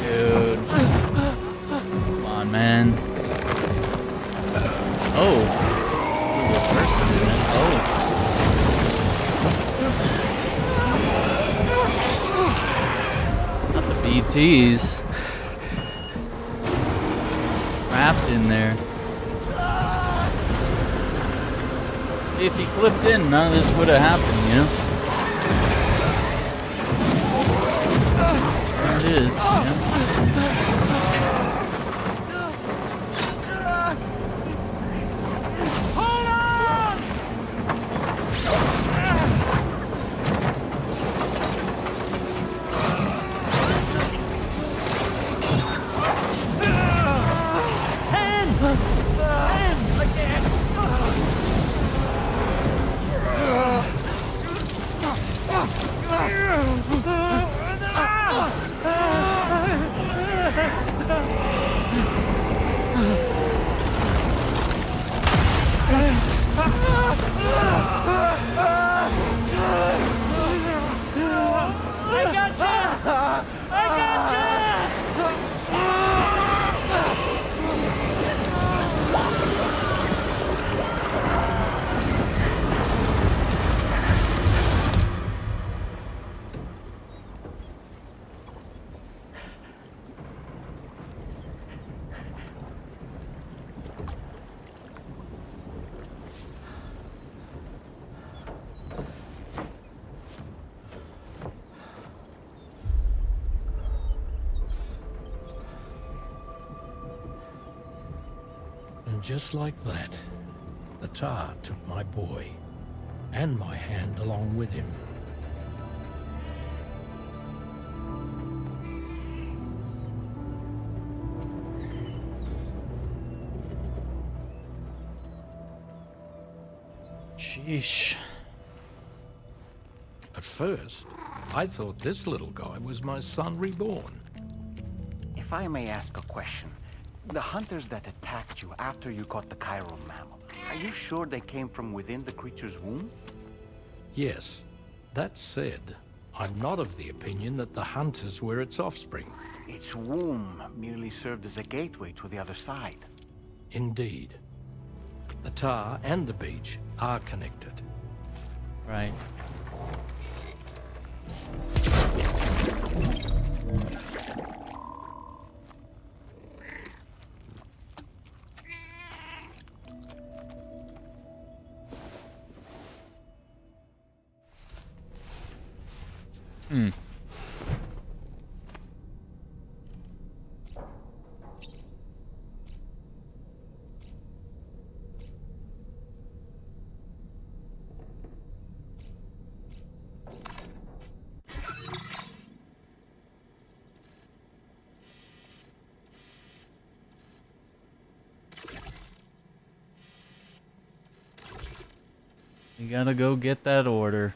Speaker 1: Dude. Come on, man. Oh. Oh. Not the BTs. Trapped in there. If he clipped in, none of this would have happened, you know? There it is. Yeah.
Speaker 10: And just like that, the tar took my boy, and my hand along with him.
Speaker 1: Sheesh.
Speaker 10: At first, I thought this little guy was my son reborn.
Speaker 8: If I may ask a question,
Speaker 2: The hunters that attacked you after you caught the chiral mammal, are you sure they came from within the creature's womb?
Speaker 10: Yes. That said, I'm not of the opinion that the hunters were its offspring.
Speaker 2: Its womb merely served as a gateway to the other side.
Speaker 10: Indeed. The tar and the beach are connected.
Speaker 1: Right. You gotta go get that order.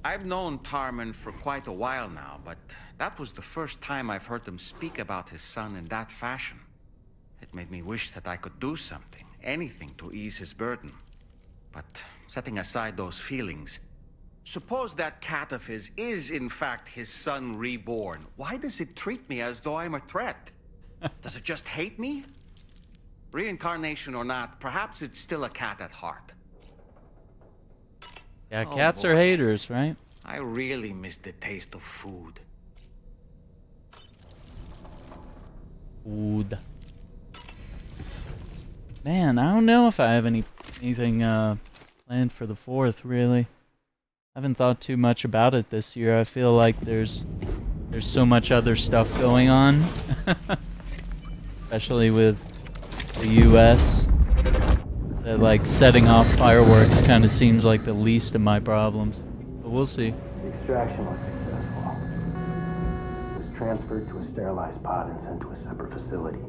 Speaker 2: I've known Tarman for quite a while now, but that was the first time I've heard him speak about his son in that fashion. It made me wish that I could do something, anything to ease his burden. But setting aside those feelings, suppose that cat of his is in fact his son reborn. Why does it treat me as though I'm a threat? Does it just hate me? Reincarnation or not, perhaps it's still a cat at heart.
Speaker 1: Yeah, cats are haters, right?
Speaker 2: I really miss the taste of food.
Speaker 1: Food. Man, I don't know if I have anything planned for the 4th, really. I haven't thought too much about it this year. I feel like there's so much other stuff going on. Especially with the US. That, like, setting off fireworks kind of seems like the least of my problems. But we'll see.
Speaker 5: The extraction was successful. It was transferred to a sterilized pod and sent to a separate facility.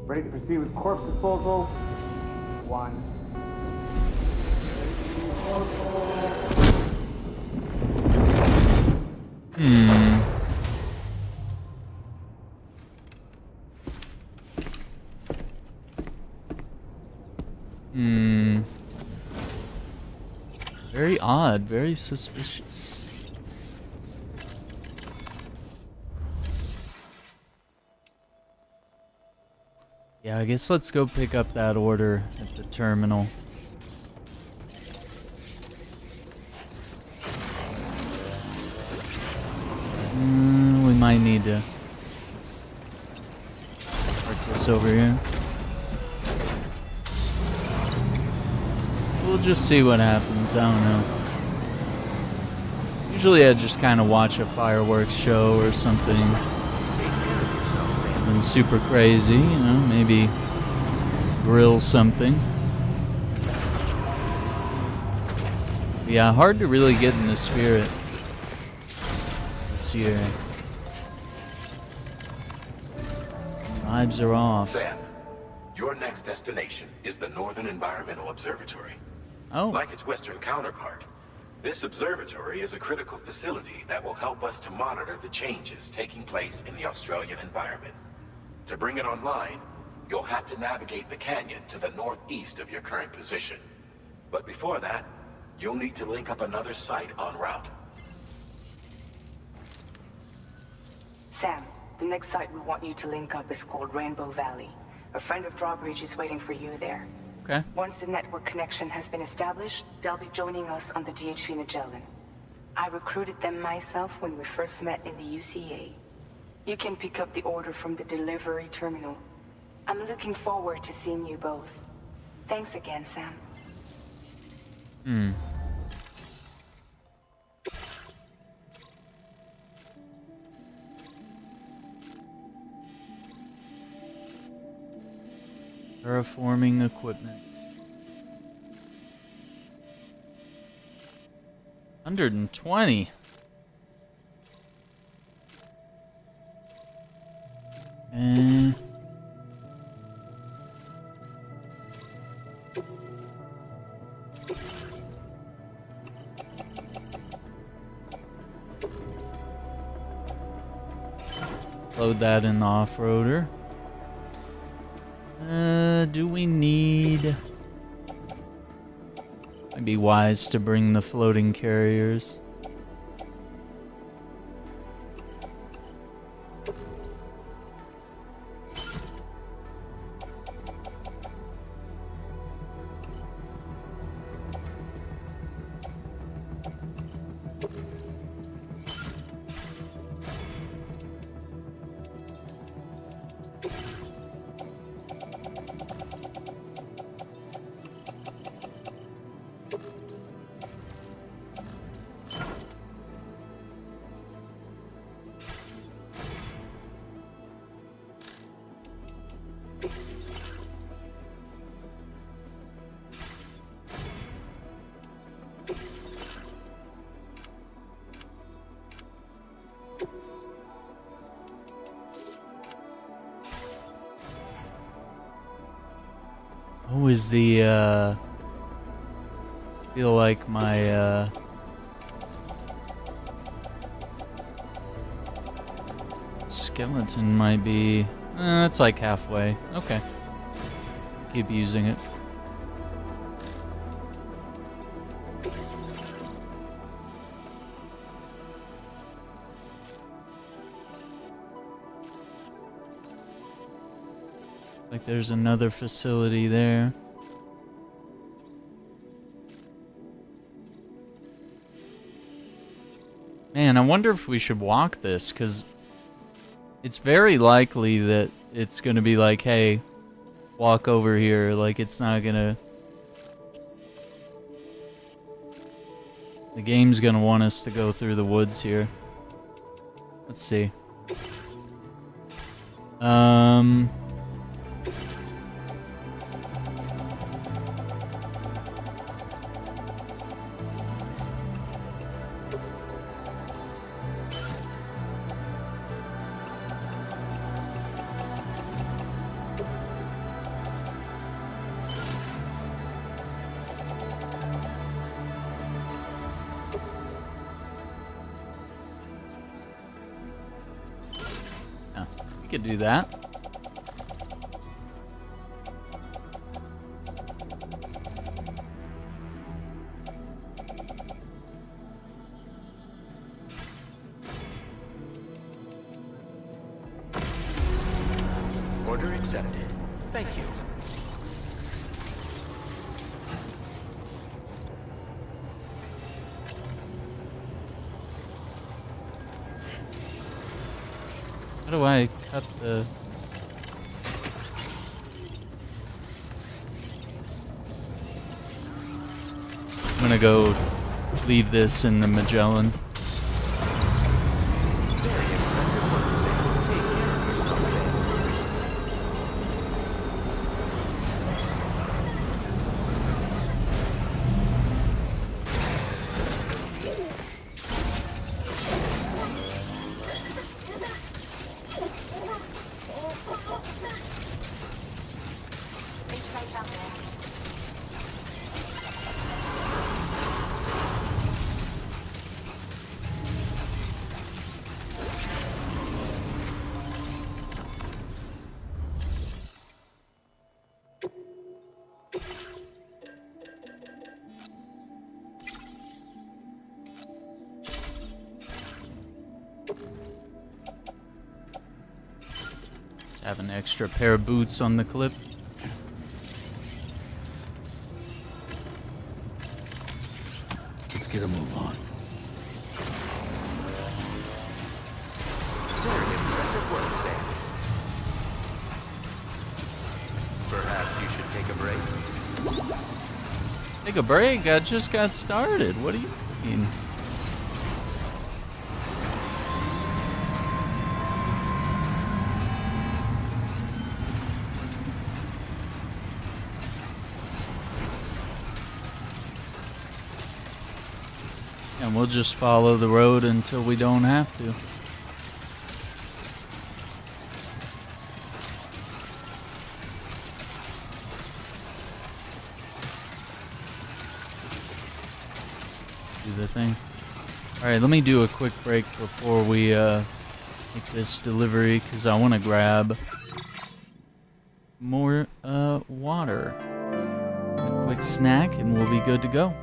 Speaker 5: Ready to proceed with corpse disposal? 1.
Speaker 1: Very odd, very suspicious. Yeah, I guess let's go pick up that order at the terminal. We might need to park this over here. We'll just see what happens, I don't know. Usually I just kind of watch a fireworks show or something. Something super crazy, you know, maybe grill something. Yeah, hard to really get in the spirit this year. Vibes are off.
Speaker 8: Sam, your next destination is the Northern Environmental Observatory.
Speaker 1: Oh.
Speaker 8: Like its western counterpart, this observatory is a critical facility that will help us to monitor the changes taking place in the Australian environment. To bring it online, you'll have to navigate the canyon to the northeast of your current position. But before that, you'll need to link up another site en route.
Speaker 9: Sam, the next site we want you to link up is called Rainbow Valley. A friend of Drawbridge is waiting for you there.
Speaker 1: Okay.
Speaker 9: Once the network connection has been established, they'll be joining us on the DHV Magellan. I recruited them myself when we first met in the UCA. You can pick up the order from the delivery terminal. I'm looking forward to seeing you both. Thanks again, Sam.
Speaker 1: Terraforming equipment. 120. And Load that in the off-roader. Do we need... Might be wise to bring the floating carriers. What was the, feel like my, skeleton might be, it's like halfway. Okay. Keep using it. Like there's another facility there. Man, I wonder if we should walk this, because it's very likely that it's going to be like, hey, walk over here. Like, it's not going to... The game's going to want us to go through the woods here. Let's see. We could do that.
Speaker 11: Order accepted. Thank you.
Speaker 1: How do I cut the... I'm gonna go leave this in the Magellan. Have an extra pair of boots on the clip.
Speaker 7: Let's get a move on.
Speaker 11: Very impressive work, Sam. Perhaps you should take a break.
Speaker 1: Take a break? I just got started. What do you mean? And we'll just follow the road until we don't have to. Do the thing. Alright, let me do a quick break before we make this delivery because I want to grab more water. A quick snack and we'll be good to go.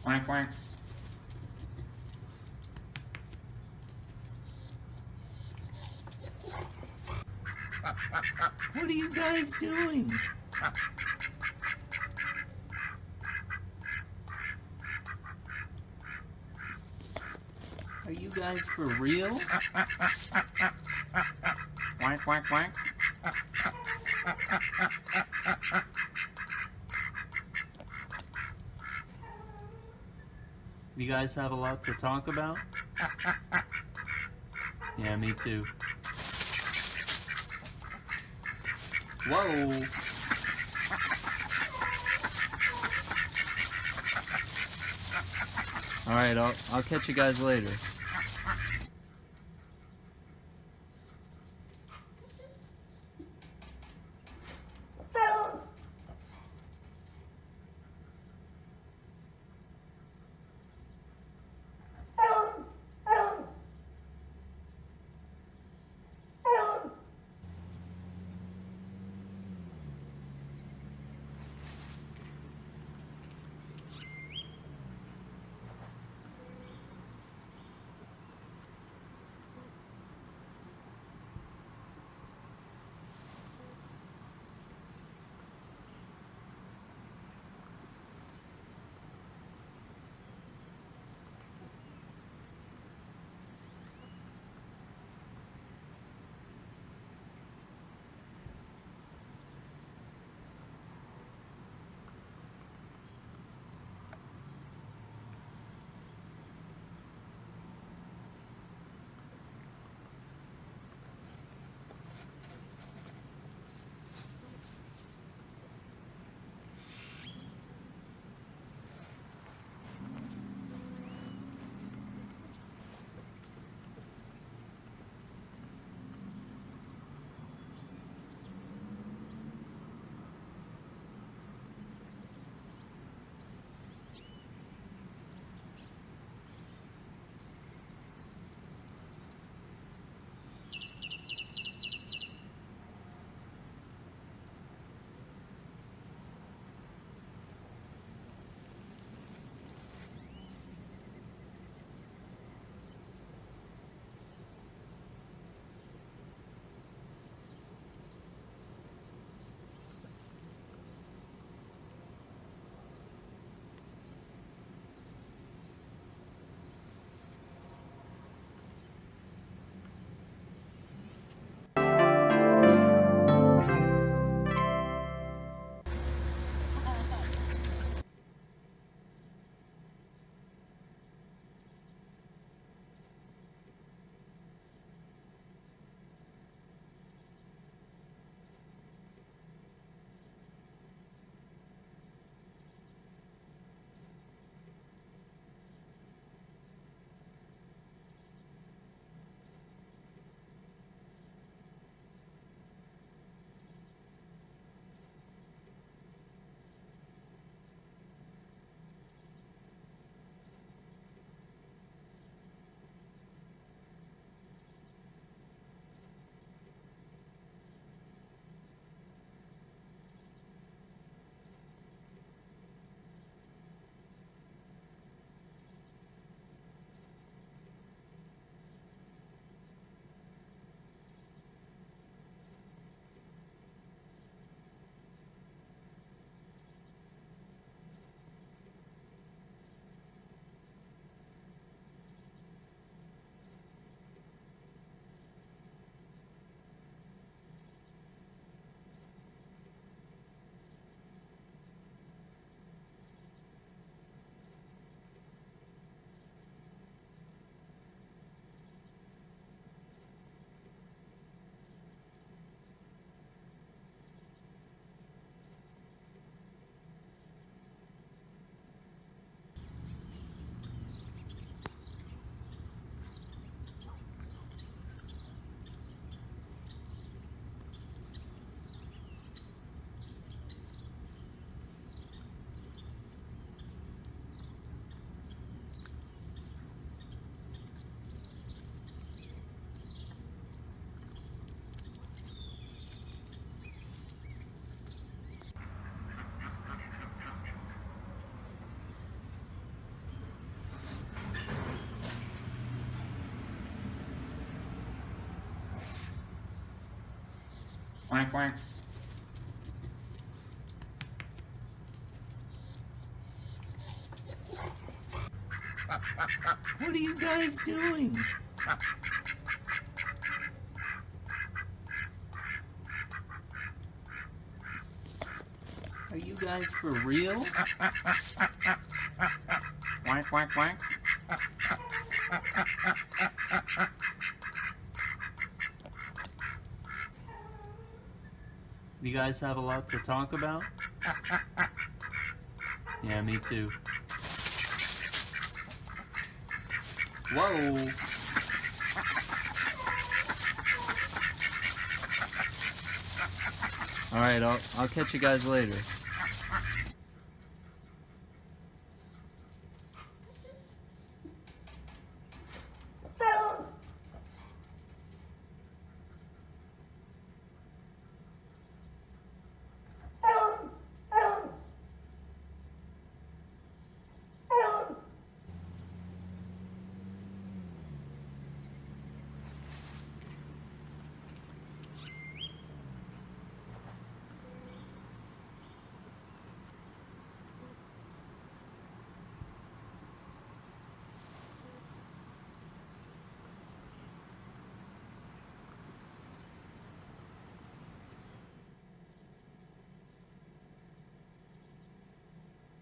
Speaker 12: Quack, quack.
Speaker 1: What are you guys doing? Are you guys for real?
Speaker 12: Quack, quack, quack.
Speaker 1: You guys have a lot to talk about? Yeah, me too. Whoa! Alright, I'll catch you guys later.
Speaker 12: Quack, quack.
Speaker 1: What are you guys doing? Are you guys for real?
Speaker 12: Quack, quack, quack.
Speaker 1: You guys have a lot to talk about? Yeah, me too. Whoa! Alright, I'll catch you guys later.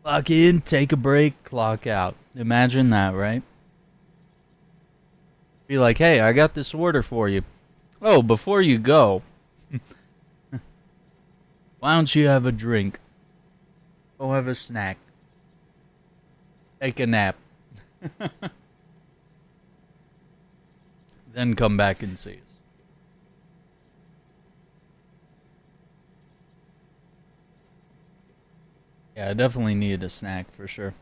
Speaker 1: Clock in, take a break, clock out. Imagine that, right? Be like, hey, I got this order for you. Oh, before you go, why don't you have a drink? Go have a snack. Take a nap. Then come back and see us. Yeah, I definitely needed a snack for sure.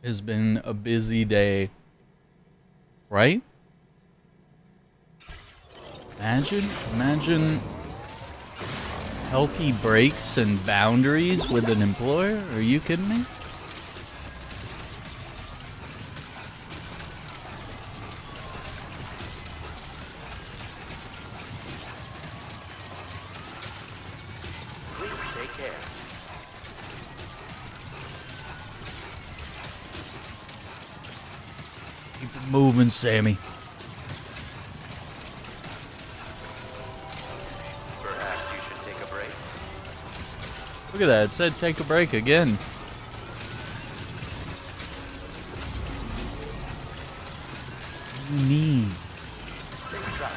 Speaker 1: It's been a busy day, right? Imagine healthy breaks and boundaries with an employer. Are you kidding me?
Speaker 11: Please take care.
Speaker 1: Keep it moving, Sammy.
Speaker 11: Perhaps you should take a break.
Speaker 1: Look at that. It said take a break again. What do you mean?
Speaker 11: Take a shot.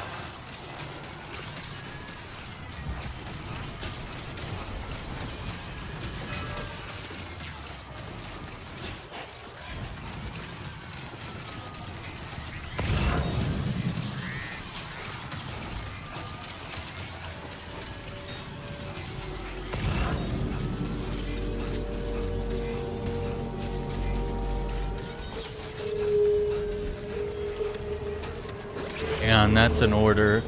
Speaker 1: And that's an order.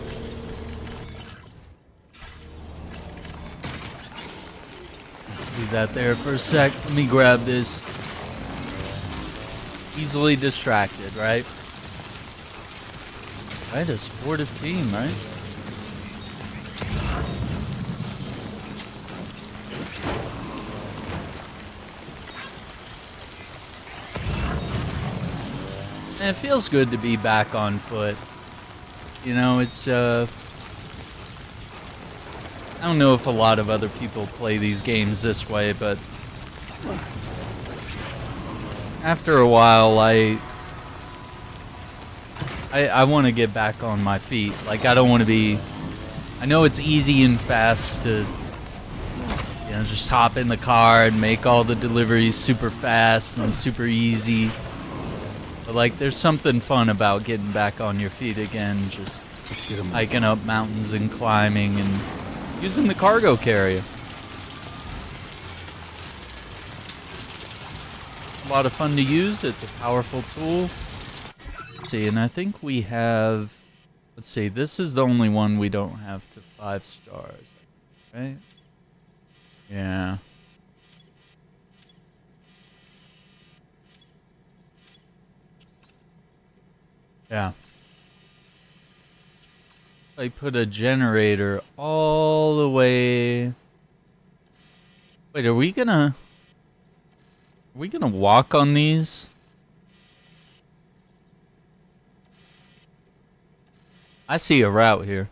Speaker 1: Leave that there for a sec. Let me grab this. Easily distracted, right? Right, a supportive team, right? And it feels good to be back on foot. You know, it's, I don't know if a lot of other people play these games this way, but after a while, I want to get back on my feet. Like, I don't want to be, I know it's easy and fast to, you know, just hop in the car and make all the deliveries super fast and super easy. But, like, there's something fun about getting back on your feet again, just hiking up mountains and climbing and using the cargo carrier. A lot of fun to use. It's a powerful tool. Let's see, and I think we have, let's see, this is the only one we don't have to 5 stars, right? Yeah. Yeah. I put a generator all the way... Wait, are we gonna walk on these? I see a route here.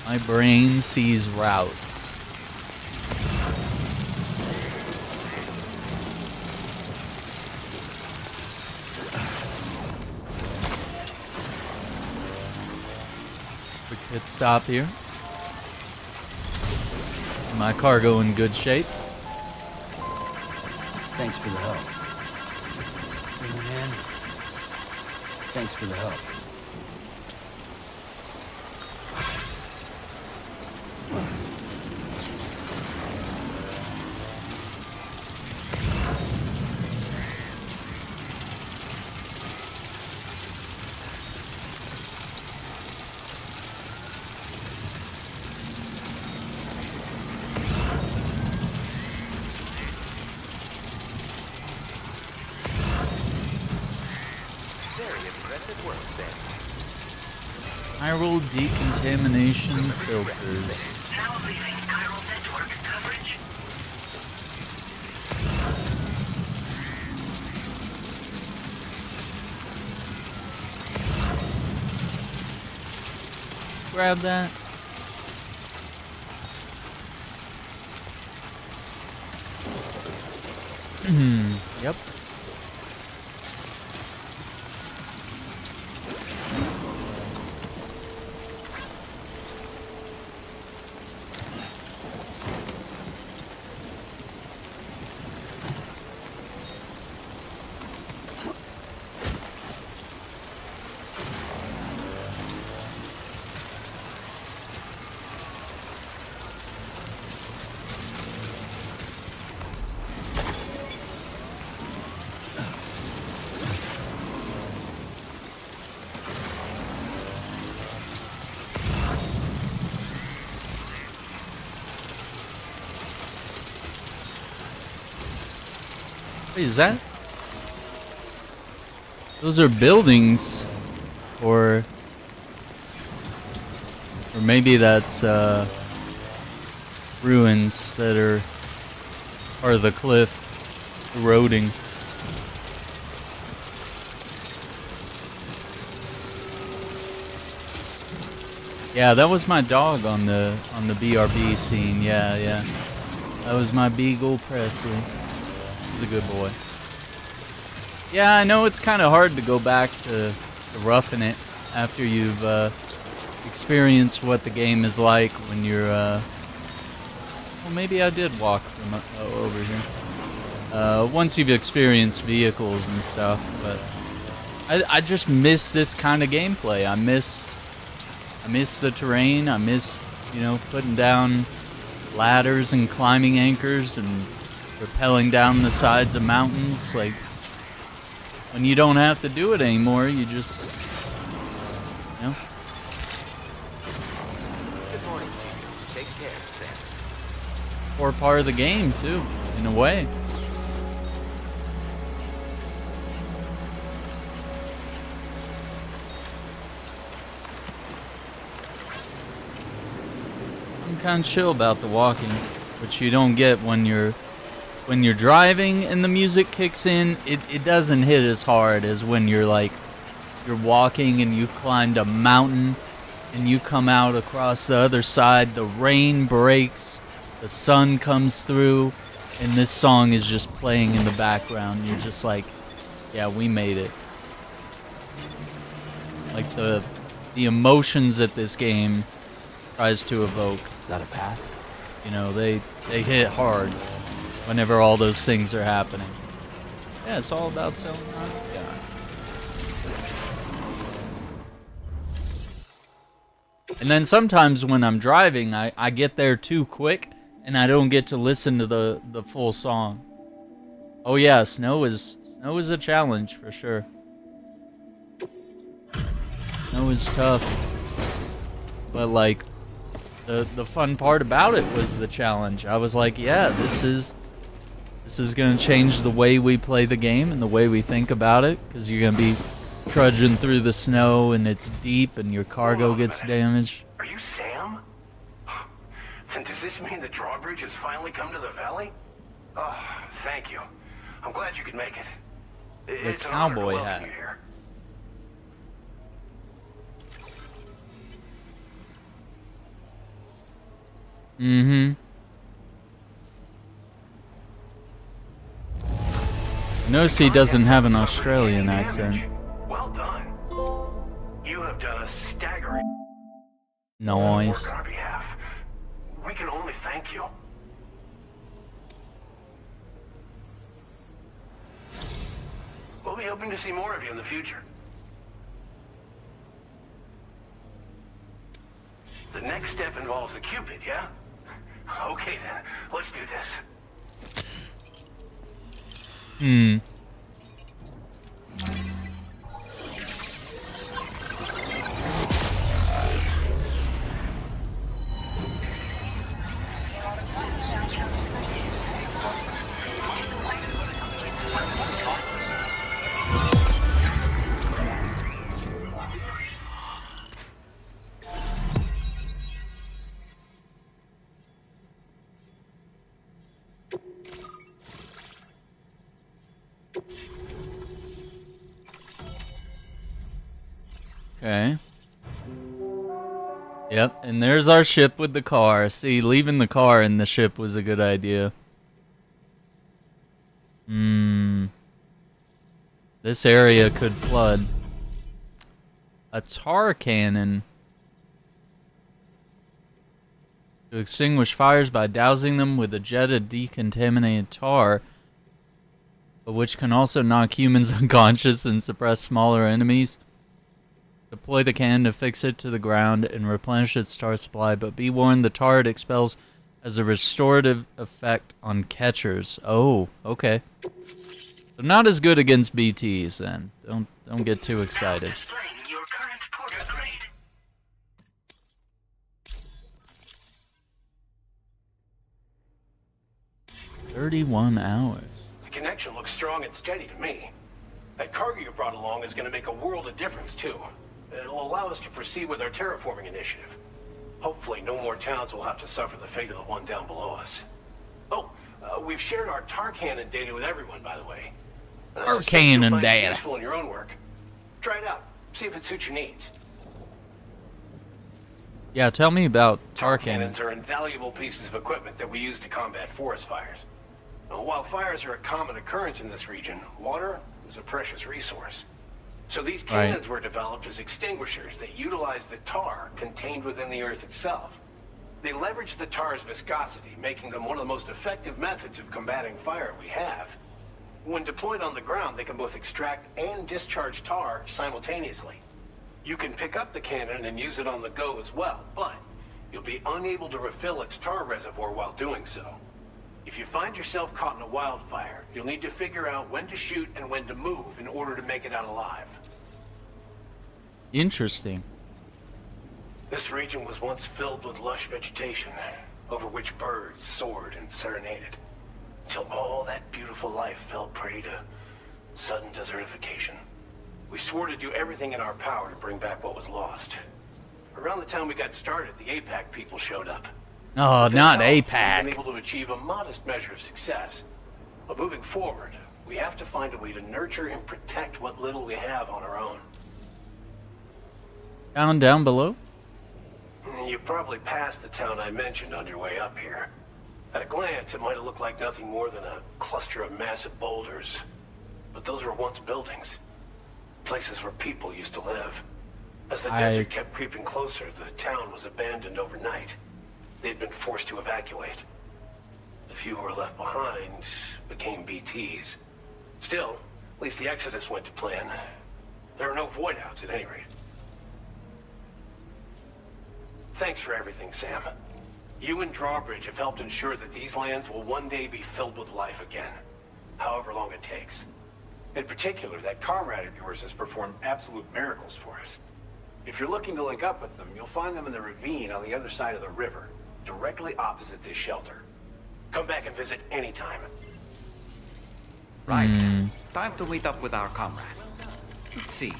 Speaker 1: My brain sees routes. Quick pit stop here. My cargo in good shape.
Speaker 7: Thanks for the help. Hey, man. Thanks for the help.
Speaker 1: Chiral decontamination filters.
Speaker 4: Now leaving chiral network coverage.
Speaker 1: Grab that. Yep. Wait, is that? Those are buildings, or maybe that's ruins that are part of the cliff eroding. Yeah, that was my dog on the BRB scene. Yeah, yeah, that was my Beagle Presley. He's a good boy. Yeah, I know it's kind of hard to go back to roughing it after you've experienced what the game is like when you're. Well, maybe I did walk from over here. Once you've experienced vehicles and stuff, but I just miss this kind of gameplay. I miss the terrain. I miss, you know, putting down ladders and climbing anchors and rappelling down the sides of mountains. Like, when you don't have to do it anymore, you just, you know.
Speaker 11: Good morning to you. Take care, Sam.
Speaker 1: Or part of the game too, in a way. I'm kind of chill about the walking, which you don't get when you're driving and the music kicks in. It doesn't hit as hard as when you're walking and you climbed a mountain and you come out across the other side, the rain breaks, the sun comes through, and this song is just playing in the background. You're just like, yeah, we made it. Like the emotions that this game tries to evoke.
Speaker 7: Got a path?
Speaker 1: You know, they hit hard whenever all those things are happening. Yeah, it's all about selling out. Yeah. And then sometimes when I'm driving, I get there too quick and I don't get to listen to the full song. Oh yeah, snow is a challenge for sure. Snow is tough. But like the fun part about it was the challenge. I was like, yeah, this is gonna change the way we play the game and the way we think about it, because you're gonna be trudging through the snow and it's deep and your cargo gets damaged.
Speaker 13: Are you Sam? And does this mean the drawbridge has finally come to the valley? Oh, thank you. I'm glad you could make it. It's an honor to
Speaker 1: cowboy
Speaker 13: welcome
Speaker 1: hat.
Speaker 13: you here.
Speaker 1: Mm-hmm. Notice he doesn't have an Australian accent.
Speaker 13: Well done. You have done a staggering
Speaker 1: Nice.
Speaker 13: work on our behalf. We can only thank you. We'll be hoping to see more of you in the future. The next step involves the Cupid, yeah? Okay then, let's do this.
Speaker 1: Hmm. Okay. Yep, and there's our ship with the car. See, leaving the car in the ship was a good idea. This area could flood. A tar cannon. To extinguish fires by dousing them with a jet of decontaminated tar, but which can also knock humans unconscious and suppress smaller enemies. Deploy the cannon to fix it to the ground and replenish its tar supply, but be warned the tar it expels has a restorative effect on catchers. Oh, okay. So not as good against BTs then. Don't get too excited.
Speaker 4: Now displaying your current porter grade.
Speaker 1: 31 hours.
Speaker 13: The connection looks strong and steady to me. That cargo you brought along is going to make a world of difference, too. It'll allow us to proceed with our terraforming initiative. Hopefully, no more towns will have to suffer the fate of the one down below us. Oh, we've shared our tar cannon data with everyone, by the way.
Speaker 1: Tar cannon data.
Speaker 13: Useful in your own work. Try it out. See if it suits your needs.
Speaker 1: Yeah, tell me about tar
Speaker 13: Cannons
Speaker 1: cannons.
Speaker 13: are invaluable pieces of equipment that we use to combat forest fires. Now, while fires are a common occurrence in this region, water is a precious resource. So these cannons were developed as extinguishers that utilize the tar contained within the earth itself. They leverage the tar's viscosity, making them one of the most effective methods of combating fire we have. When deployed on the ground, they can both extract and discharge tar simultaneously. You can pick up the cannon and use it on the go as well, but you'll be unable to refill its tar reservoir while doing so. If you find yourself caught in a wildfire, you'll need to figure out when to shoot and when to move in order to make it out alive.
Speaker 1: Interesting.
Speaker 13: This region was once filled with lush vegetation, over which birds soared and serenaded, until all that beautiful life fell prey to sudden desertification. We swore to do everything in our power to bring back what was lost. Around the time we got started, the APAC people showed up.
Speaker 1: Oh,
Speaker 13: With
Speaker 1: not
Speaker 13: their help,
Speaker 1: APAC.
Speaker 13: We've been able to achieve a modest measure of success. But moving forward, we have to find a way to nurture and protect what little we have on our own.
Speaker 1: Down below?
Speaker 13: You probably passed the town I mentioned on your way up here. At a glance, it might have looked like nothing more than a cluster of massive boulders. But those were once buildings. Places where people used to live. As the desert kept creeping closer, the town was abandoned overnight. They'd been forced to evacuate. The few who were left behind became BTs. Still, at least the exodus went to plan. There are no void-outs at any rate. Thanks for everything, Sam. You and Drawbridge have helped ensure that these lands will one day be filled with life again, however long it takes. In particular, that comrade of yours has performed absolute miracles for us. If you're looking to link up with them, you'll find them in the ravine on the other side of the river, directly opposite this shelter. Come back and visit anytime.
Speaker 2: Right. Time to meet up with our comrade. Let's see.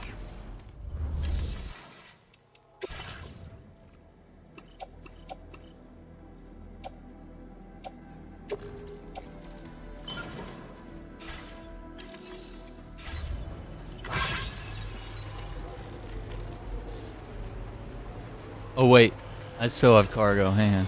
Speaker 1: Oh wait, I still have cargo. Hang on.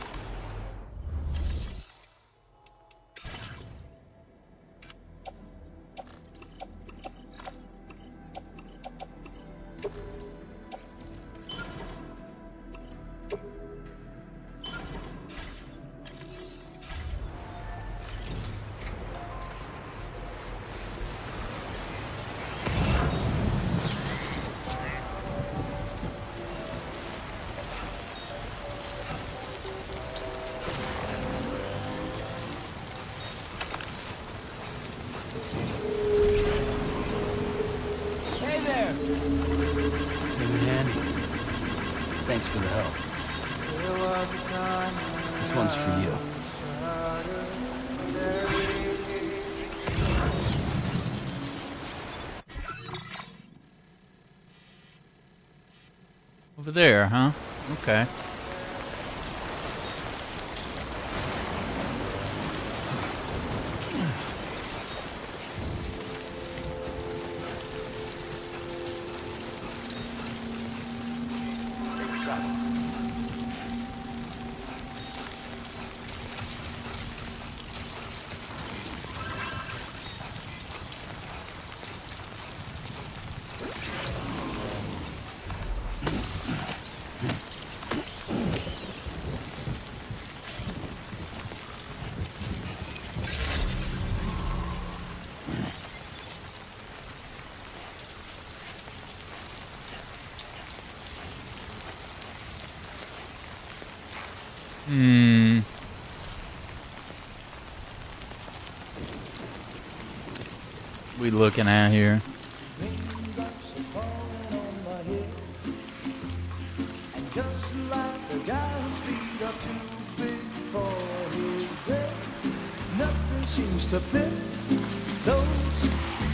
Speaker 3: Hey there!
Speaker 7: Hey, Andy. Thanks for the help. This one's for you.
Speaker 1: Over there, huh? Okay. We looking at here?
Speaker 3: Just like the guy whose feet are too big for his bed, nothing seems to fit. Those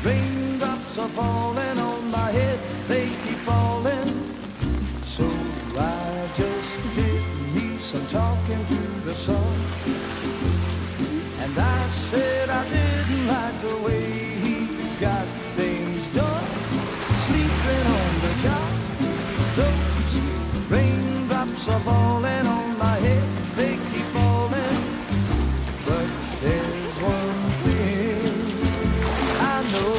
Speaker 3: raindrops are falling on my head, they keep falling. So I just did me some talking to the sun, and I said I didn't like the way he got things done, sleeping on the job. Those raindrops are falling on my head, they keep falling. But there's one thing I know,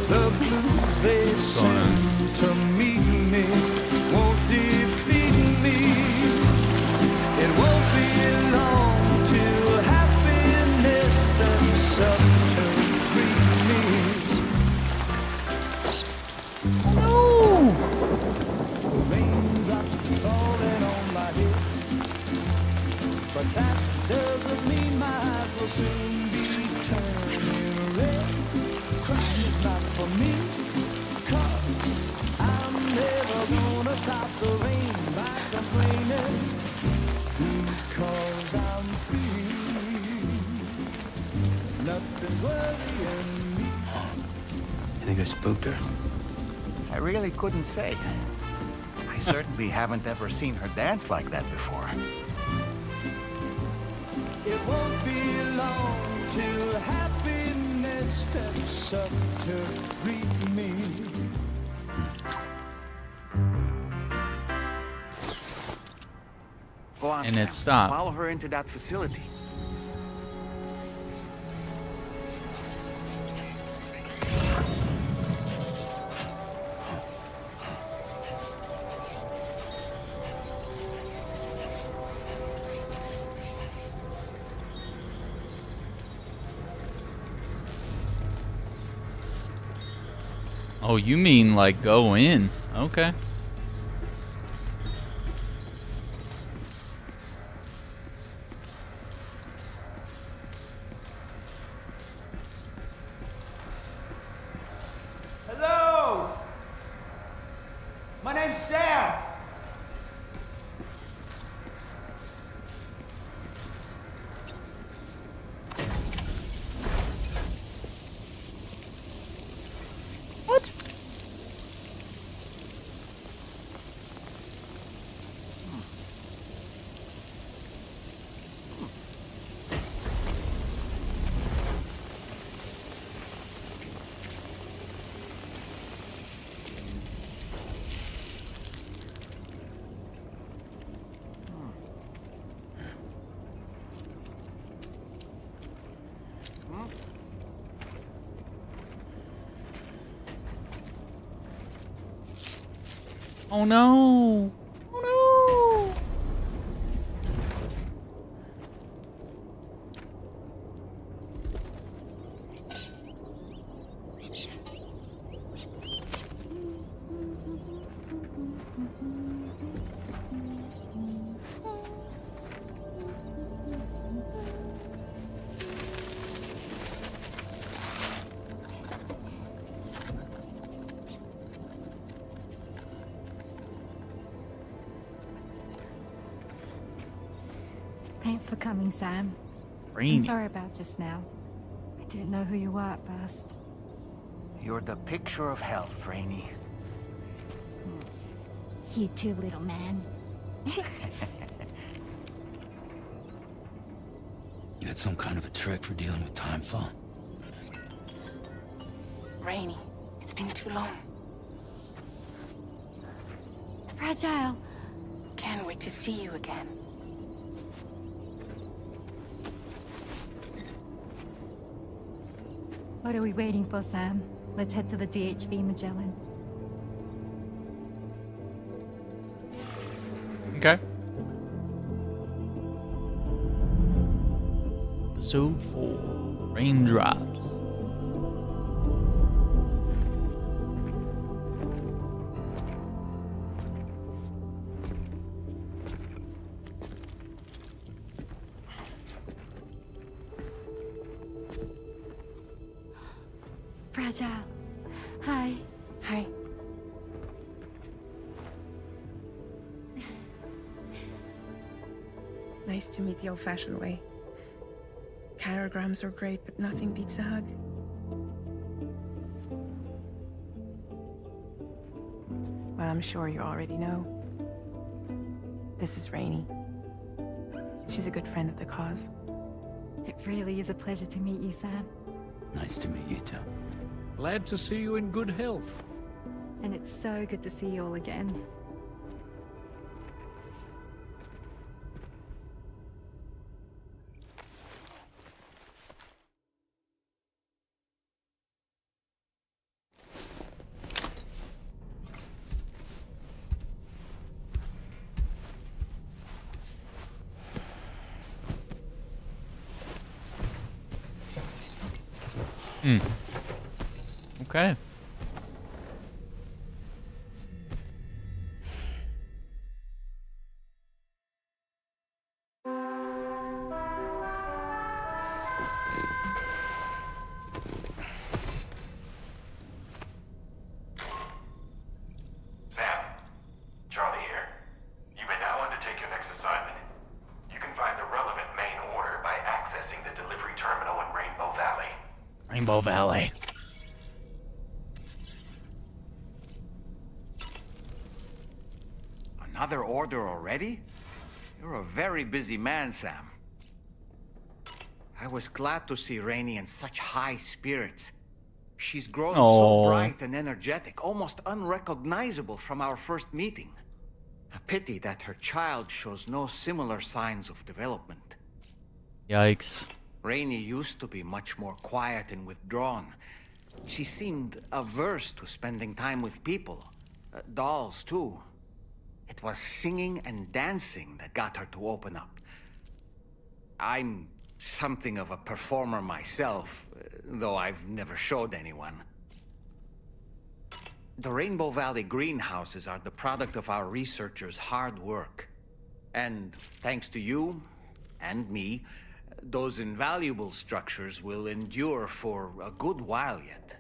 Speaker 3: the blues they send to meet me won't defeat me. It won't be long till happiness steps up to greet me. But that doesn't mean my eyes will soon be turning red. Crying is not for me, 'cause I'm never gonna stop the rain by complaining, because I'm free. Nothing's worrying me.
Speaker 7: You think I spooked her?
Speaker 2: I really couldn't say. I certainly haven't ever seen her dance like that before.
Speaker 3: It won't be long till happiness steps up to greet me.
Speaker 2: Go on,
Speaker 1: And
Speaker 2: Sam.
Speaker 1: it stopped.
Speaker 2: Follow her into that facility.
Speaker 1: Oh, you mean like go in? Okay.
Speaker 3: Hello! My name's Sam.
Speaker 1: Oh no! Oh no!
Speaker 14: Thanks for coming, Sam.
Speaker 1: Rainy.
Speaker 14: I'm sorry about just now. I didn't know who you were at first.
Speaker 2: You're the picture of health, Rainey.
Speaker 14: You too, little man.
Speaker 7: You had some kind of a trick for dealing with time flow?
Speaker 6: Rainey, it's been too long.
Speaker 14: Fragile.
Speaker 6: Can't wait to see you again.
Speaker 14: What are we waiting for, Sam? Let's head to the DHV Magellan.
Speaker 1: Okay. Episode 4. Raindrops.
Speaker 14: Fragile. Hi.
Speaker 9: Hi. Nice to meet the old-fashioned way. Carograms are great, but nothing beats a hug. Well, I'm sure you already know. This is Rainey. She's a good friend of the cause.
Speaker 14: It really is a pleasure to meet you, Sam.
Speaker 7: Nice to meet you too.
Speaker 10: Glad to see you in good health.
Speaker 14: And it's so good to see you all again.
Speaker 1: Okay.
Speaker 8: Sam, Charlie here. You may now undertake your next assignment. You can find the relevant main order by accessing the delivery terminal in Rainbow Valley.
Speaker 1: Rainbow Valley.
Speaker 2: Another order already? You're a very busy man, Sam. I was glad to see Rainey in such high spirits. She's grown so bright and energetic, almost unrecognizable from our first meeting. A pity that her child shows no similar signs of development.
Speaker 1: Yikes.
Speaker 2: Rainey used to be much more quiet and withdrawn. She seemed averse to spending time with people. Dolls, too. It was singing and dancing that got her to open up. I'm something of a performer myself, though I've never showed anyone. The Rainbow Valley greenhouses are the product of our researchers' hard work. And thanks to you and me, those invaluable structures will endure for a good while yet.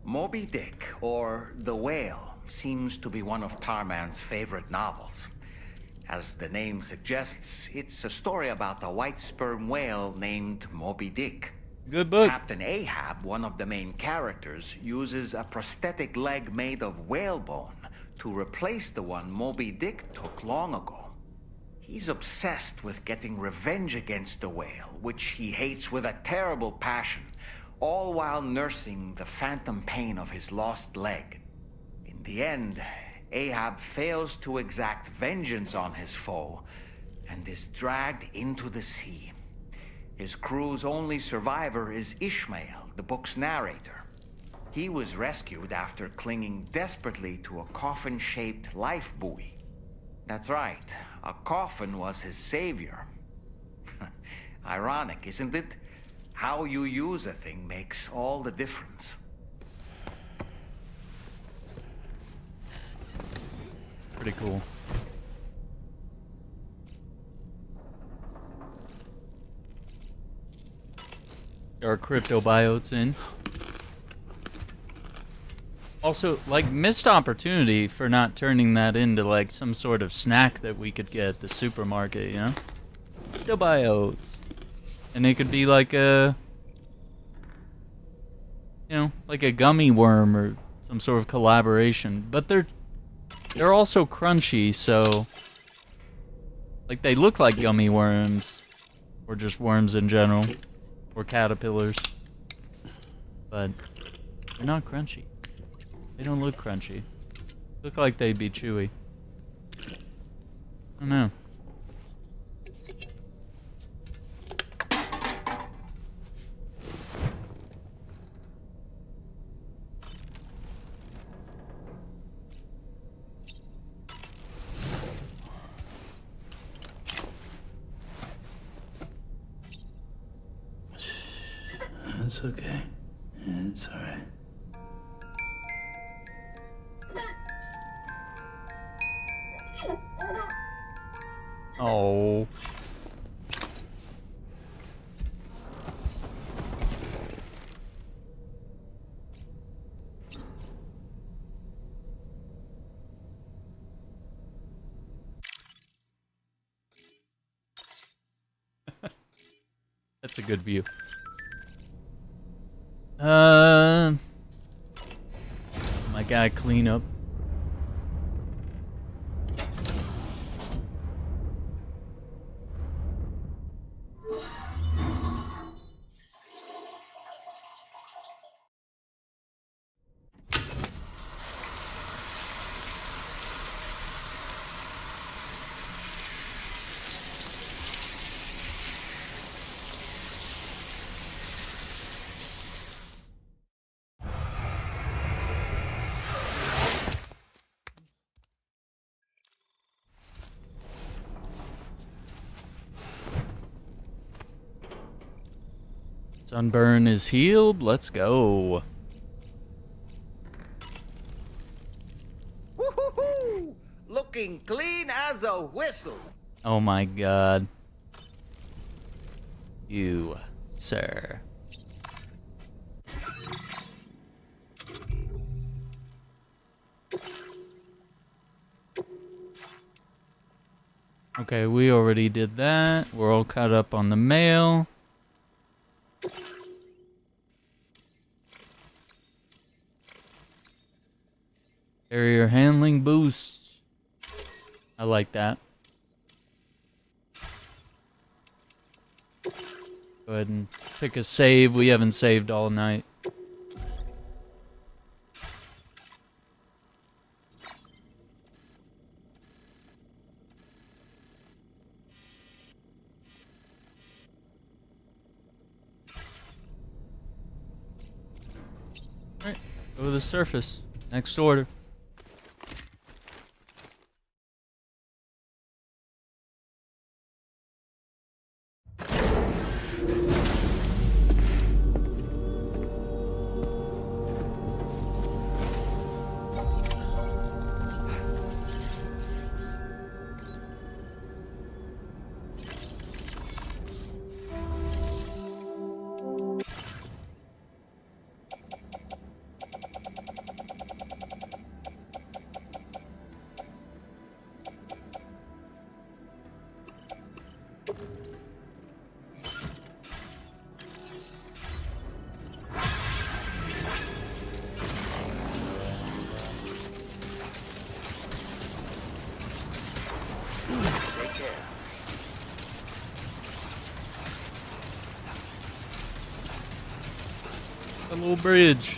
Speaker 2: Moby Dick, or The Whale, seems to be one of Tarman's favorite novels. As the name suggests, it's a story about a white sperm whale named Moby Dick.
Speaker 1: Good book.
Speaker 2: Captain Ahab, one of the main characters, uses a prosthetic leg made of whalebone to replace the one Moby Dick took long ago. He's obsessed with getting revenge against the whale, which he hates with a terrible passion, all while nursing the phantom pain of his lost leg. In In the end, Ahab fails to exact vengeance on his foe and is dragged into the sea. His crew's only survivor is Ishmael, the book's narrator. He was rescued after clinging desperately to a coffin-shaped life buoy. That's right, a coffin was his savior. Ironic, isn't it? How you use a thing makes all the difference.
Speaker 1: Pretty cool. There are cryptobiotes in. Also, like, missed opportunity for not turning that into, like, some sort of snack that we could get at the supermarket, you know? Cryptobiotes. And it could be like a... you know, like a gummy worm or some sort of collaboration. But they're also crunchy, so... like, they look like gummy worms. Or just worms in general. Or caterpillars. But they're not crunchy. They don't look crunchy. Look like they'd be chewy. I don't know.
Speaker 7: It's okay. It's alright.
Speaker 1: Oh. That's a good view. My guy clean up. Sunburn is healed. Let's go.
Speaker 2: Woo-hoo-hoo! Looking clean as a whistle.
Speaker 1: Oh my god. You, sir. Okay, we already did that. We're all caught up on the mail. Carrier handling boost. I like that. Go ahead and pick a save. We haven't saved all night. Alright, go to the surface. Next order.
Speaker 2: Take care.
Speaker 1: A little bridge.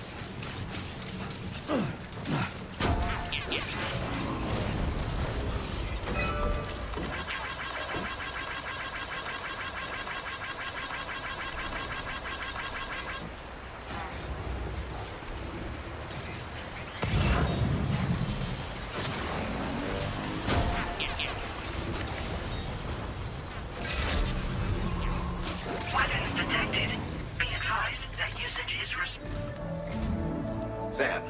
Speaker 8: Sam,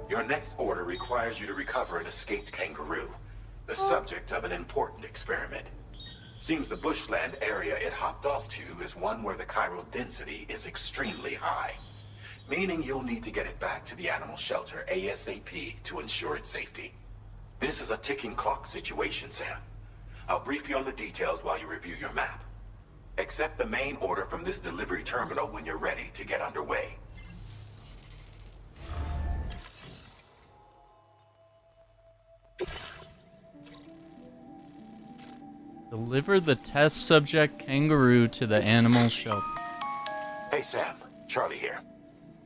Speaker 8: your next order requires you to recover an escaped kangaroo, the subject of an important experiment. Seems the bushland area it hopped off to is one where the chiral density is extremely high, meaning you'll need to get it back to the animal shelter ASAP to ensure its safety. This is a ticking clock situation, Sam. I'll brief you on the details while you review your map. Accept the main order from this delivery terminal when you're ready to get underway.
Speaker 1: Deliver the test subject kangaroo to the animal shelter.
Speaker 8: Hey Sam, Charlie here.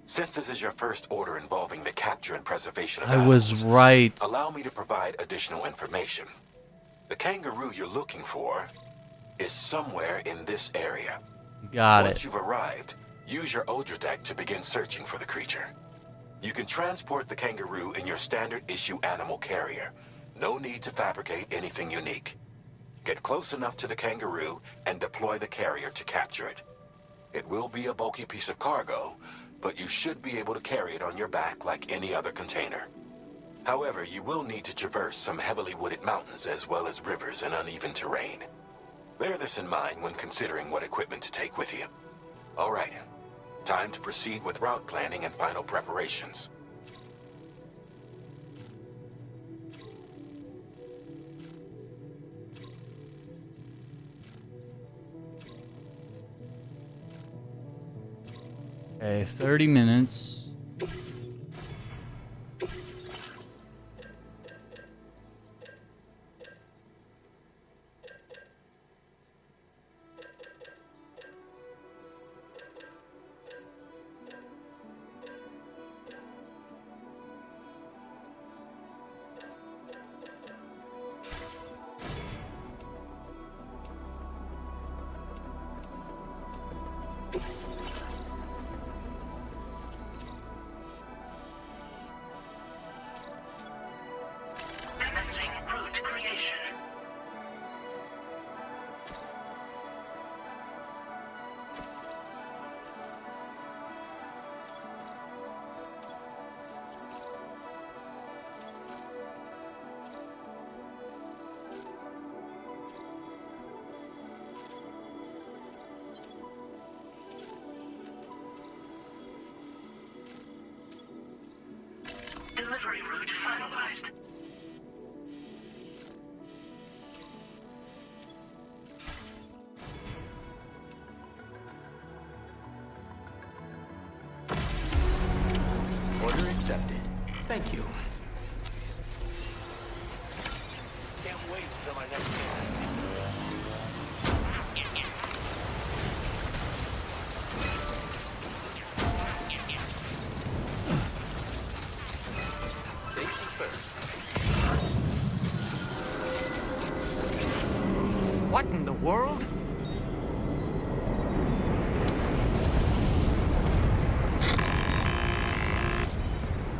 Speaker 8: Since this is your first order involving the capture and preservation of
Speaker 1: I was
Speaker 8: animals,
Speaker 1: right.
Speaker 8: allow me to provide additional information. The kangaroo you're looking for is somewhere in this area.
Speaker 1: Got
Speaker 8: Once
Speaker 1: it.
Speaker 8: you've arrived, use your Odra deck to begin searching for the creature. You can transport the kangaroo in your standard issue animal carrier. No need to fabricate anything unique. Get close enough to the kangaroo and deploy the carrier to capture it. It will be a bulky piece of cargo, but you should be able to carry it on your back like any other container. However, you will need to traverse some heavily wooded mountains as well as rivers and uneven terrain. Bear this in mind when considering what equipment to take with you. All right, time to proceed with route planning and final preparations.
Speaker 1: Okay, 30 minutes.
Speaker 4: Commencing route creation. Delivery route finalized.
Speaker 11: Order accepted. Thank you.
Speaker 13: Can't wait until my next game.
Speaker 11: Safety first.
Speaker 2: What in the world?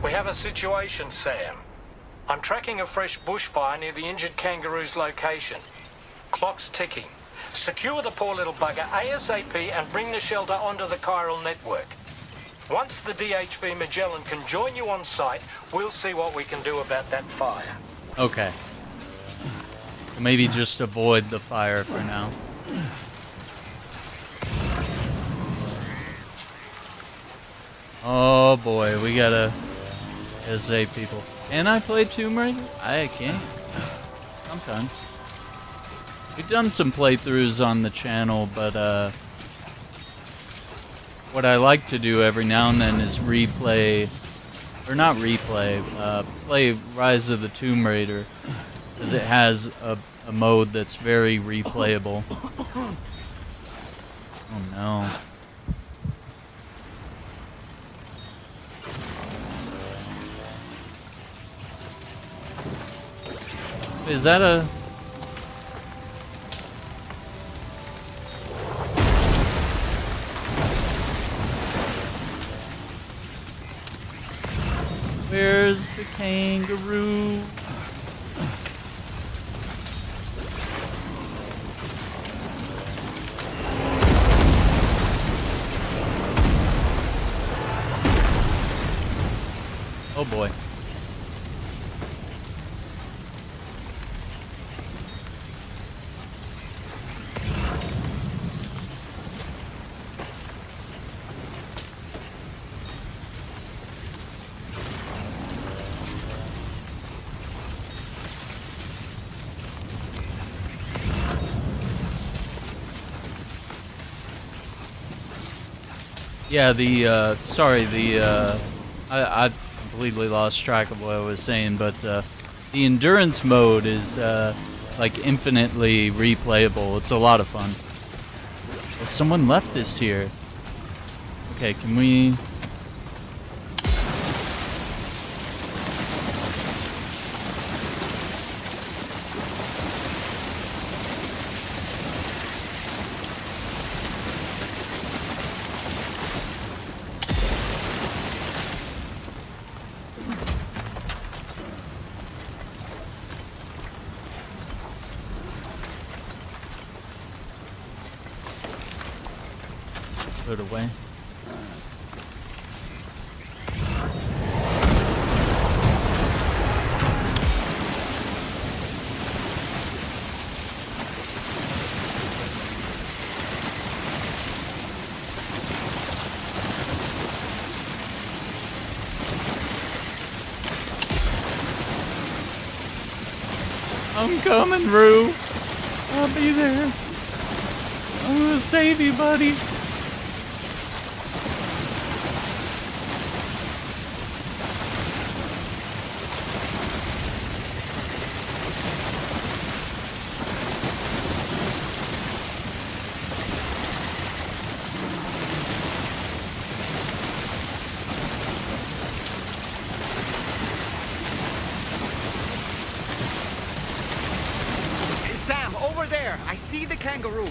Speaker 10: We have a situation, Sam. I'm tracking a fresh bushfire near the injured kangaroo's location. Clock's ticking. Secure the poor little bugger ASAP and bring the shelter onto the chiral network. Once the DHV Magellan can join you on site, we'll see what we can do about that fire.
Speaker 1: Okay. Maybe just avoid the fire for now. Oh boy, we gotta save people. Can I play Tomb Raider? I can't. Sometimes. We've done some playthroughs on the channel, but what I like to do every now and then is replay, or not replay, play Rise of the Tomb Raider, because it has a mode that's very replayable. Oh no. Is that a... Where's the kangaroo? Oh boy. Yeah, I completely lost track of what I was saying, but the endurance mode is like infinitely replayable. It's a lot of fun. Well, someone left this here. Okay, can we... put it away? I'm coming, Rue. I'll be there. I'm gonna save you, buddy.
Speaker 2: Sam, over there! I see the kangaroo!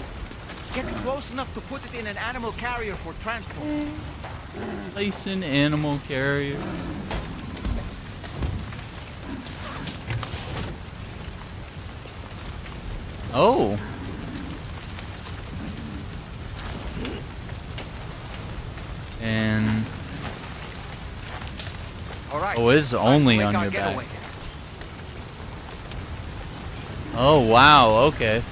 Speaker 2: Get close enough to put it in an animal carrier for transport.
Speaker 1: Place an animal carrier. Oh. And...
Speaker 2: All right.
Speaker 1: Oh, it's only on
Speaker 2: our
Speaker 1: your back.
Speaker 2: getaway.
Speaker 1: Oh, wow, okay.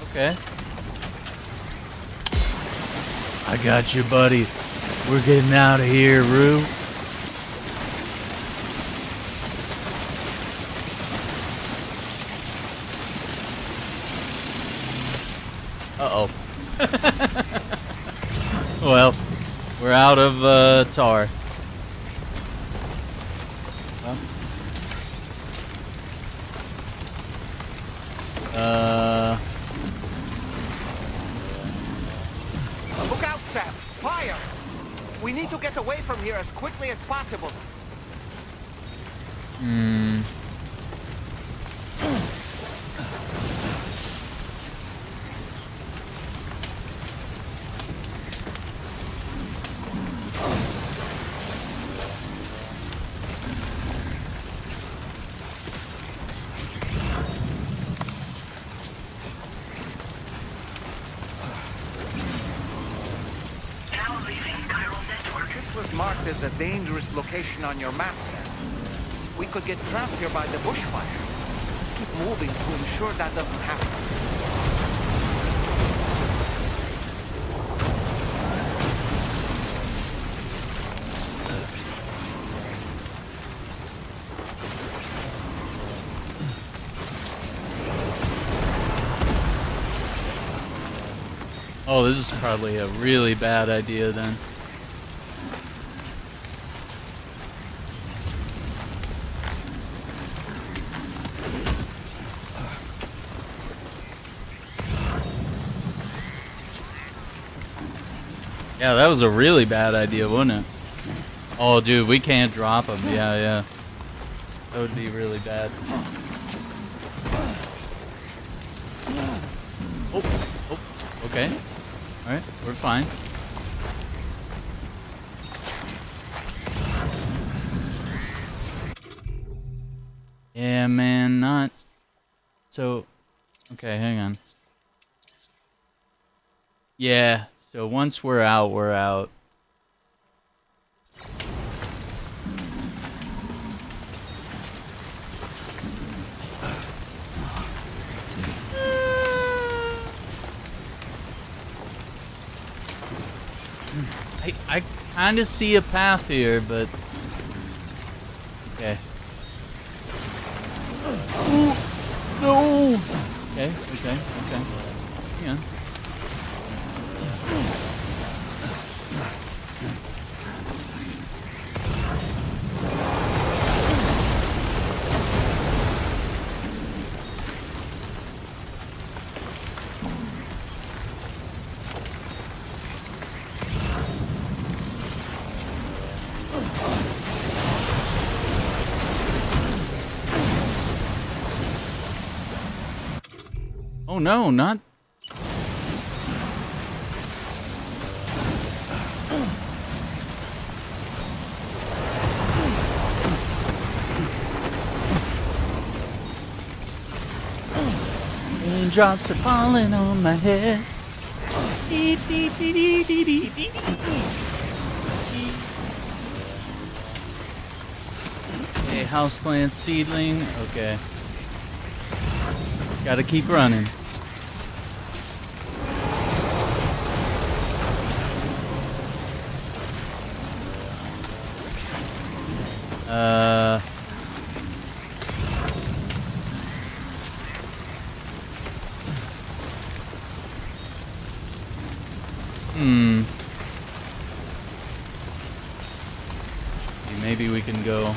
Speaker 1: Okay. I got you, buddy. We're getting out of here, Rue. Uh-oh. Well, we're out of tar. Well.
Speaker 2: Look out, Sam! Fire! We need to get away from here as quickly as possible.
Speaker 1: Hmm.
Speaker 2: This was marked as a dangerous location on your map, Sam. We could get trapped here by the bushfire. Let's keep moving to ensure that doesn't happen.
Speaker 1: Oh, this is probably a really bad idea then. Yeah, that was a really bad idea, wasn't it? Oh, dude, we can't drop him. Yeah, yeah. That would be really bad. Oh, okay. Alright, we're fine. Yeah, man, not... So... Okay, hang on. Yeah, so once we're out, we're out. I kind of see a path here, but okay. Ooh, no. Okay. Yeah. Oh no, not. Raindrops are falling on my head. Okay, houseplant seedling. Okay. Gotta keep running. Maybe we can go.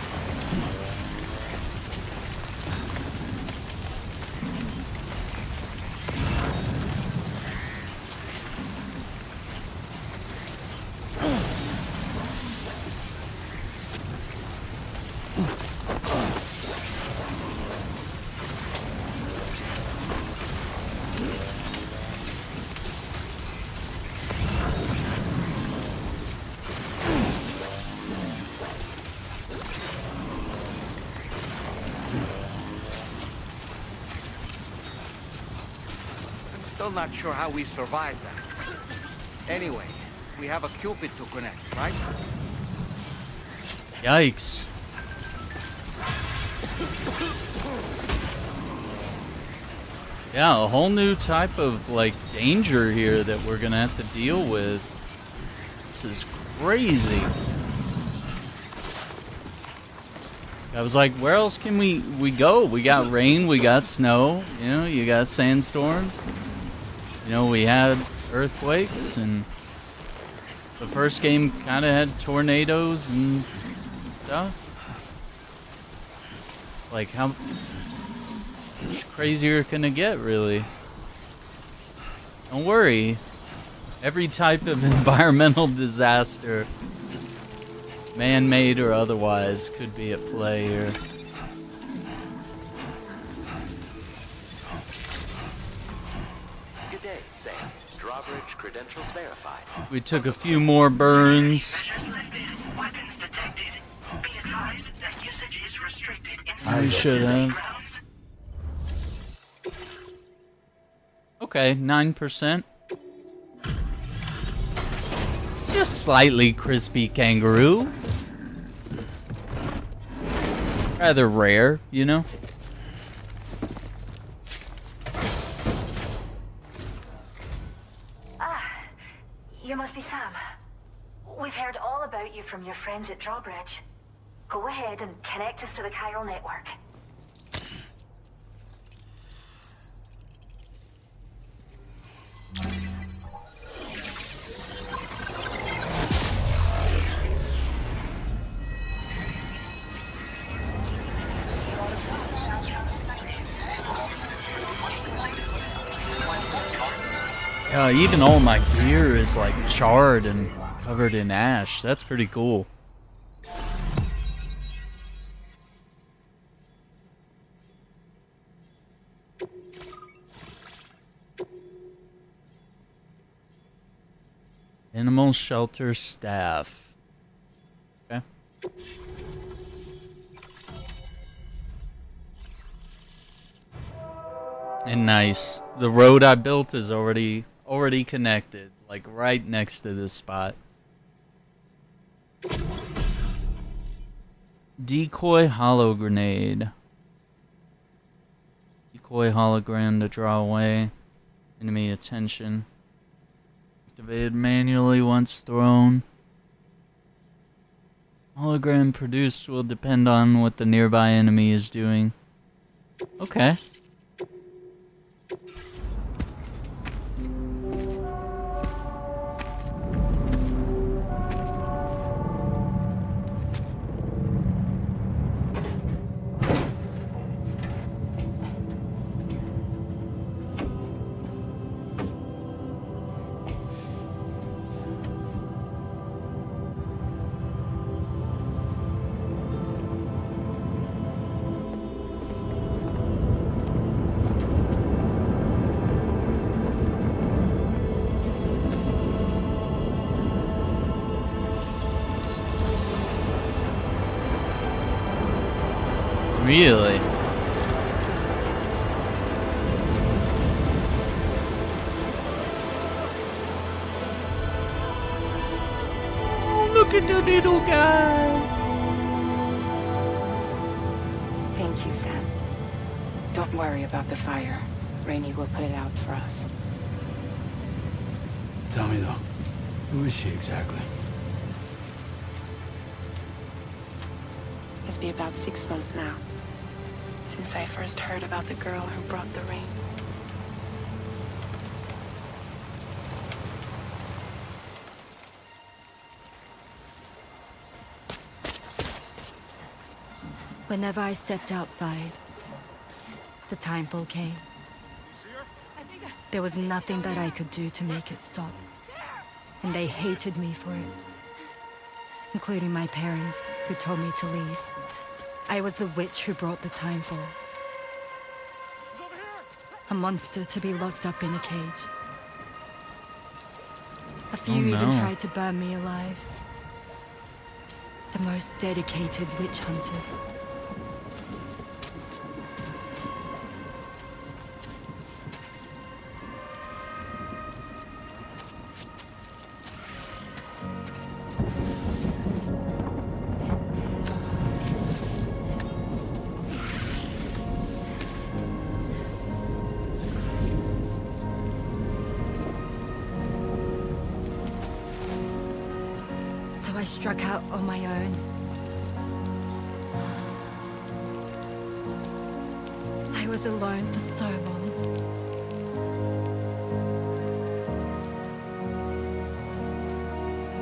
Speaker 2: Still not sure how we survived that. Anyway, we have a Cupid to connect, right?
Speaker 1: Yikes. Yeah, a whole new type of, like, danger here that we're gonna have to deal with. This is crazy. I was like, where else can we go? We got rain, we got snow, you know, you got sandstorms. You know, we had earthquakes, and the first game kind of had tornadoes and stuff. Like, how much crazier can it get, really? Don't worry. Every type of environmental disaster, man-made or otherwise, could be at play here.
Speaker 11: Good day, Sam. Drawbridge credentials verified.
Speaker 1: We took a few more burns.
Speaker 4: Weapons detected. Be advised that usage is restricted
Speaker 1: I should have. Okay, 9%. Just slightly crispy kangaroo. Rather rare, you know?
Speaker 15: Ah, you must be Sam. We've heard all about you from your friends at Drawbridge. Go ahead and connect us to the chiral network.
Speaker 1: Even all my gear is like charred and covered in ash. That's pretty cool. Animal shelter staff. Okay. And nice. The road I built is already connected, like right next to this spot. Decoy hollow grenade. Decoy hologram to draw away enemy attention. Activated manually once thrown. Hologram produced will depend on what the nearby enemy is doing. Okay. Really? Oh, look at the little guy.
Speaker 9: Thank you, Sam. Don't worry about the fire. Rainey will put it out for us.
Speaker 7: Tell me though, who is she exactly?
Speaker 9: It's been about 6 months now, since I first heard about the girl who brought the rain.
Speaker 14: Whenever I stepped outside, the timefall came. There was nothing that I could do to make it stop. And they hated me for it. Including my parents, who told me to leave. I was the witch who brought the timefall. A monster to be locked up in a cage. A few even tried to burn me alive. The most dedicated witch hunters. I struck out on my own. I was alone for so long.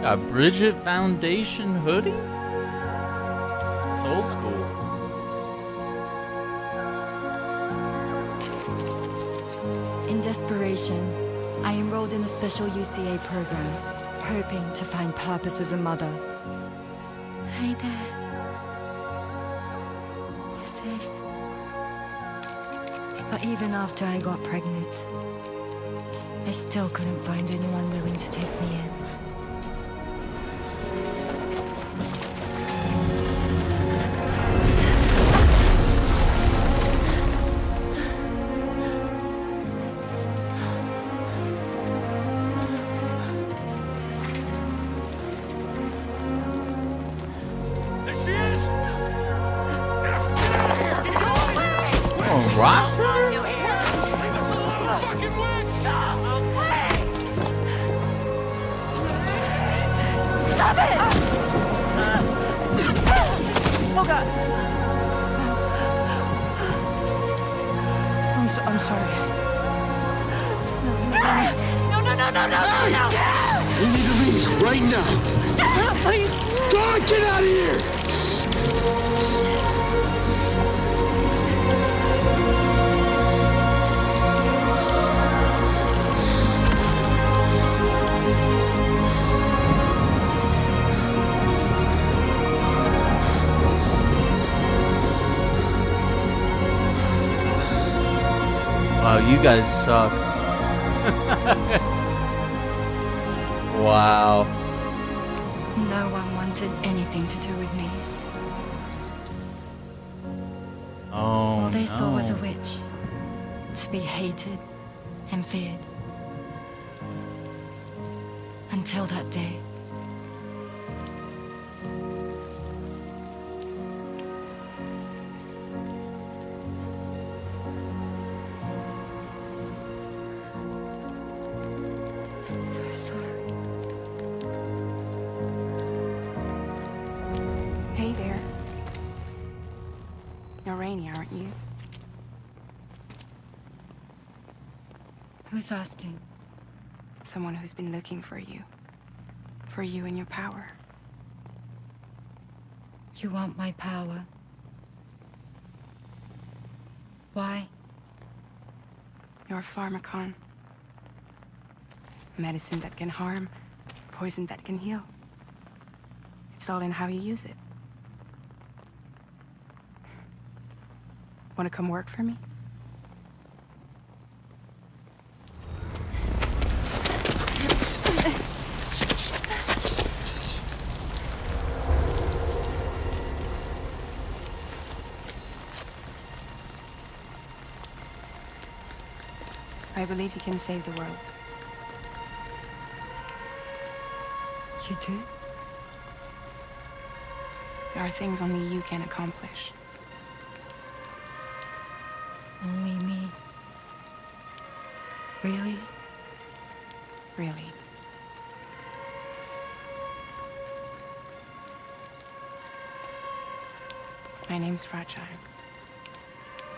Speaker 1: A Bridget Foundation hoodie? It's old school.
Speaker 14: In desperation, I enrolled in a special UCA program, hoping to find purpose as a mother. Hi there. You're safe. But even after I got pregnant, I still couldn't find anyone willing to take me in.
Speaker 1: Rocks?
Speaker 16: Stop it! Oh God! I'm sorry. No!
Speaker 3: We need to leave right now.
Speaker 16: Please!
Speaker 3: God, get out of here!
Speaker 1: Wow, you guys suck. Wow.
Speaker 14: No one wanted anything to do with me.
Speaker 1: Oh,
Speaker 14: All they saw was a
Speaker 1: no.
Speaker 14: witch, to be hated and feared. Until that day. I'm so sorry.
Speaker 9: aren't you?
Speaker 14: Who's asking?
Speaker 9: Someone who's been looking for you. For you and your power.
Speaker 14: You want my power? Why?
Speaker 9: You're a pharmacon. Medicine that can harm, poison that can heal. It's all in how you use it. Want to come work for me? I believe you can save the world.
Speaker 14: You do?
Speaker 9: There are things only you can accomplish.
Speaker 14: Only me. Really?
Speaker 9: Really. My name's Fragile.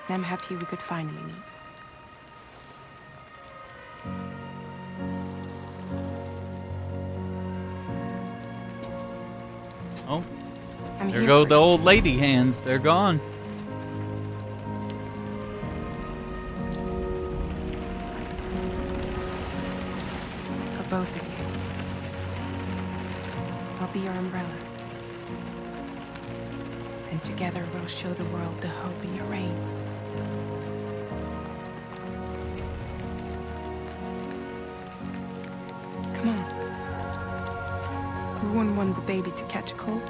Speaker 9: And I'm happy we could finally meet.
Speaker 1: Oh,
Speaker 9: I'm
Speaker 1: there
Speaker 9: here
Speaker 1: go
Speaker 9: for
Speaker 1: the
Speaker 9: you.
Speaker 1: old lady hands. They're gone.
Speaker 9: For both of you. I'll be your umbrella. And together we'll show the world the hope in your reign. Come on. Who wouldn't want the baby to catch a cold?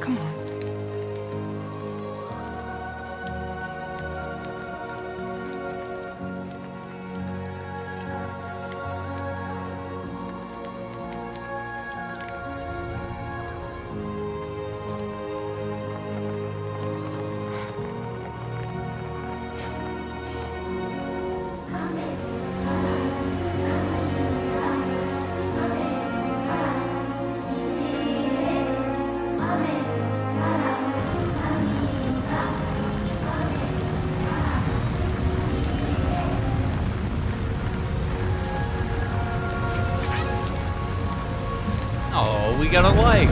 Speaker 9: Come on.
Speaker 1: Oh, we got a like.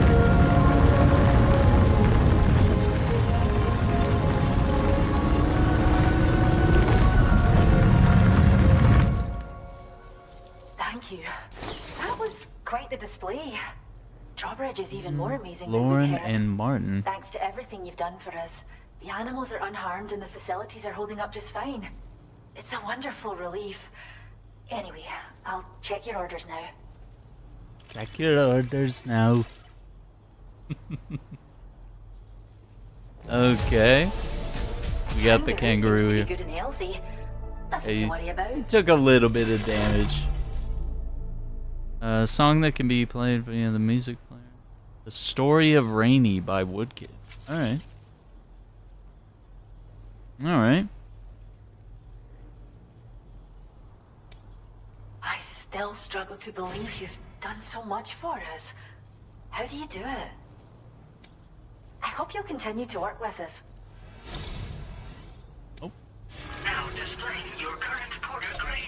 Speaker 15: Thank you. That was quite the display. Drawbridge is even more amazing than
Speaker 1: Lauren
Speaker 15: we'd heard.
Speaker 1: and Martin.
Speaker 15: Thanks to everything you've done for us, the animals are unharmed and the facilities are holding up just fine. It's a wonderful relief. Anyway, I'll check your orders now.
Speaker 1: Check your orders now. Okay. We got the kangaroo
Speaker 15: Seems to be
Speaker 1: here.
Speaker 15: good and healthy. Nothing to worry about.
Speaker 1: He took a little bit of damage. A song that can be played via the music player. The Story of Rainy by Woodkid. Alright. Alright.
Speaker 15: I still struggle to believe you've done so much for us. How do you do it? I hope you'll continue to work with us.
Speaker 4: Now displaying your current porter grade.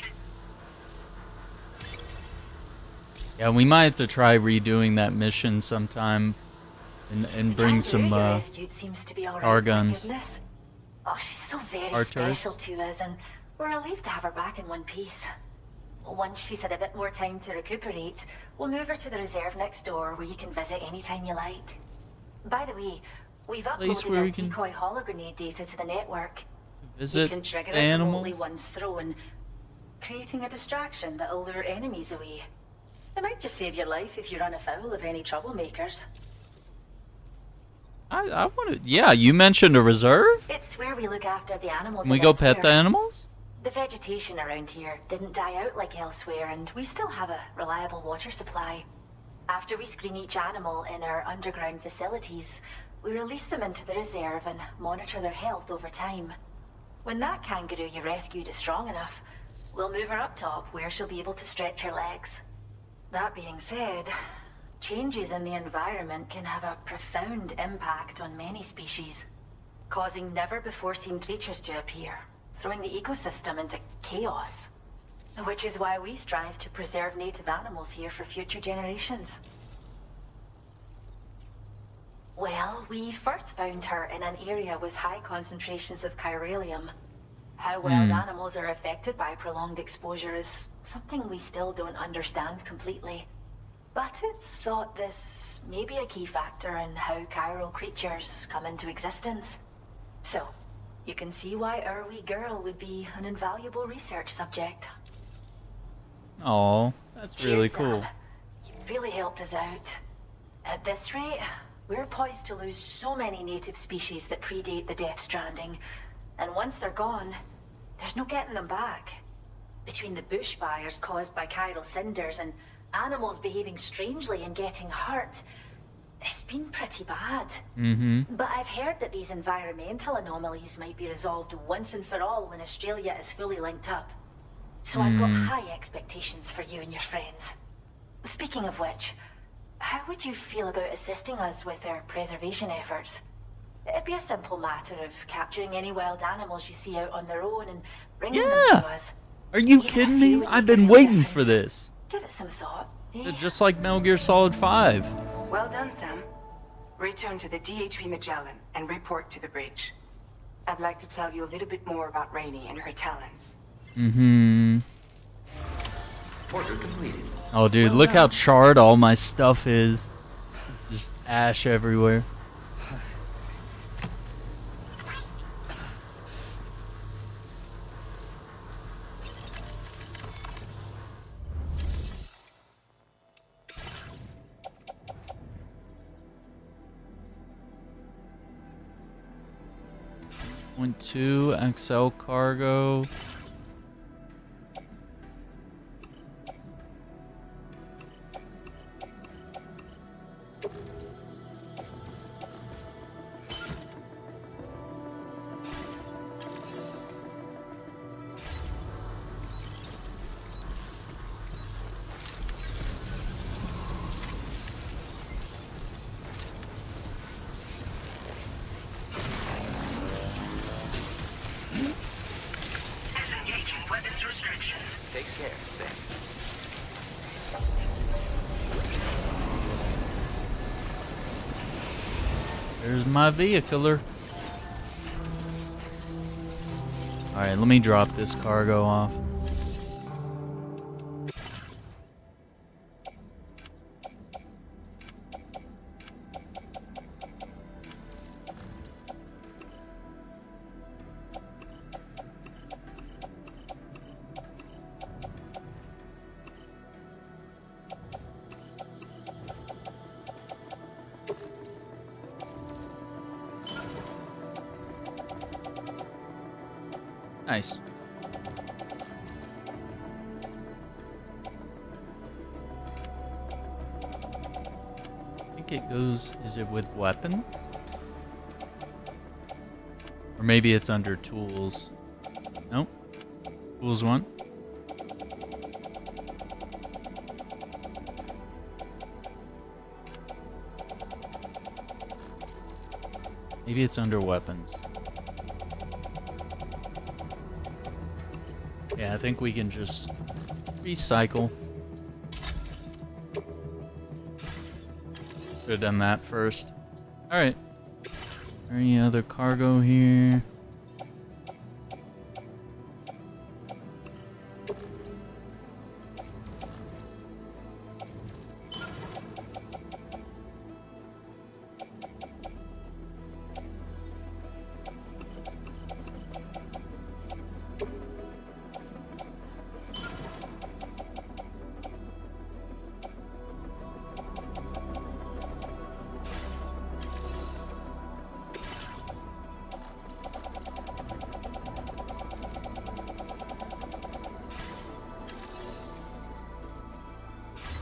Speaker 1: Yeah, we might have to try redoing that mission sometime and bring some
Speaker 15: Rescued seems to be all right,
Speaker 1: our
Speaker 15: thank
Speaker 1: guns.
Speaker 15: goodness. Oh, she's so very
Speaker 1: Arcturus.
Speaker 15: special to us, and we're relieved to have her back in one piece. Once she's had a bit more time to recuperate, we'll move her to the reserve next door where you can visit anytime you like. By the way, we've
Speaker 1: Place
Speaker 15: uploaded
Speaker 1: where
Speaker 15: our
Speaker 1: we can
Speaker 15: decoy hologrenade data to the network.
Speaker 1: visit
Speaker 15: You can trigger it
Speaker 1: animals.
Speaker 15: remotely once thrown, creating a distraction that'll lure enemies away. It might just save your life if you run afoul of any troublemakers.
Speaker 1: I want to. Yeah, you mentioned a reserve.
Speaker 15: It's where we look after the animals.
Speaker 1: Can we
Speaker 15: that
Speaker 1: go
Speaker 15: live
Speaker 1: pet
Speaker 15: here.
Speaker 1: the animals?
Speaker 15: The vegetation around here didn't die out like elsewhere, and we still have a reliable water supply. After we screen each animal in our underground facilities, we release them into the reserve and monitor their health over time. When that kangaroo you rescued is strong enough, we'll move her up top where she'll be able to stretch her legs. That being said, changes in the environment can have a profound impact on many species, causing never-before-seen creatures to appear, throwing the ecosystem into chaos. Which is why we strive to preserve native animals here for future generations. Well, we first found her in an area with high concentrations of chiralium. How wild animals are affected by prolonged exposure is something we still don't understand completely. But it's thought this may be a key factor in how chiral creatures come into existence. So, you can see why our wee girl would be an invaluable research subject.
Speaker 1: Oh, that's really
Speaker 15: Cheers,
Speaker 1: cool.
Speaker 15: Sam. You really helped us out. At this rate, we're poised to lose so many native species that predate the Death Stranding. And once they're gone, there's no getting them back. Between the bushfires caused by chiral cinders and animals behaving strangely and getting hurt, it's been pretty bad. But I've heard that these environmental anomalies might be resolved once and for all when Australia is fully linked up. So I've got high expectations for you and your friends. Speaking of which, how would you feel about assisting us with our preservation efforts? It'd be a simple matter of capturing any wild animals you see out on their own and bringing them to us.
Speaker 1: Are you kidding me? I've been waiting for this.
Speaker 15: Give it some thought. Eh?
Speaker 1: Just like Metal Gear Solid 5.
Speaker 9: Well done, Sam. Return to the DHV Magellan and report to the bridge. I'd like to tell you a little bit more about Rainey and her talents.
Speaker 11: Order completed.
Speaker 1: Oh, dude, look how charred all my stuff is. Just ash everywhere. .2 XL cargo.
Speaker 4: Disengaging weapons restriction.
Speaker 11: Take care, Sam.
Speaker 1: There's my vehicular. Alright, let me drop this cargo off. Nice. I think it goes, is it with weapon? Or maybe it's under tools. Nope. Tools 1. Maybe it's under weapons. Yeah, I think we can just recycle. Should have done that first. Alright. Any other cargo here?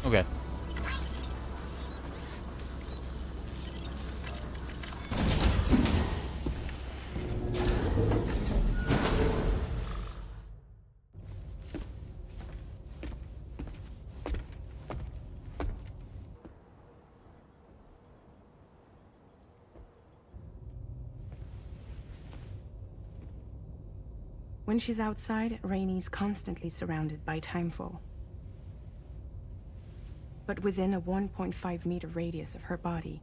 Speaker 1: Okay.
Speaker 9: When she's outside, Rainie's constantly surrounded by timefall. But within a 1.5-meter radius of her body,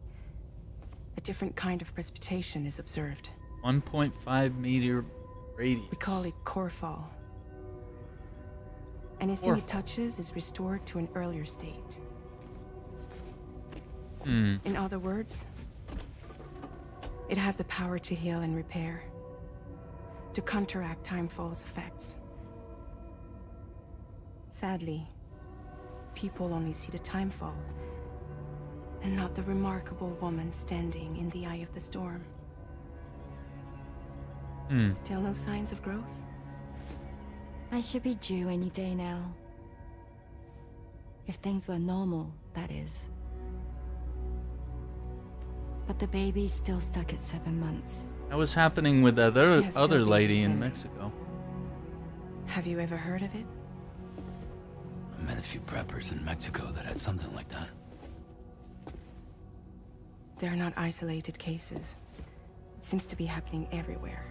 Speaker 9: a different kind of precipitation is observed.
Speaker 1: 1.5-meter radius.
Speaker 9: We call it core fall. Anything it touches is restored to an earlier state. In other words, it has the power to heal and repair, to counteract timefall's effects. Sadly, people only see the timefall, and not the remarkable woman standing in the eye of the storm. Still no signs of growth?
Speaker 14: I should be due any day now. If things were normal, that is. But the baby's still stuck at 7 months.
Speaker 1: That was happening with that other lady in Mexico.
Speaker 9: Have you ever heard of it?
Speaker 7: I met a few preppers in Mexico that had something like that.
Speaker 9: They're not isolated cases. It seems to be happening everywhere.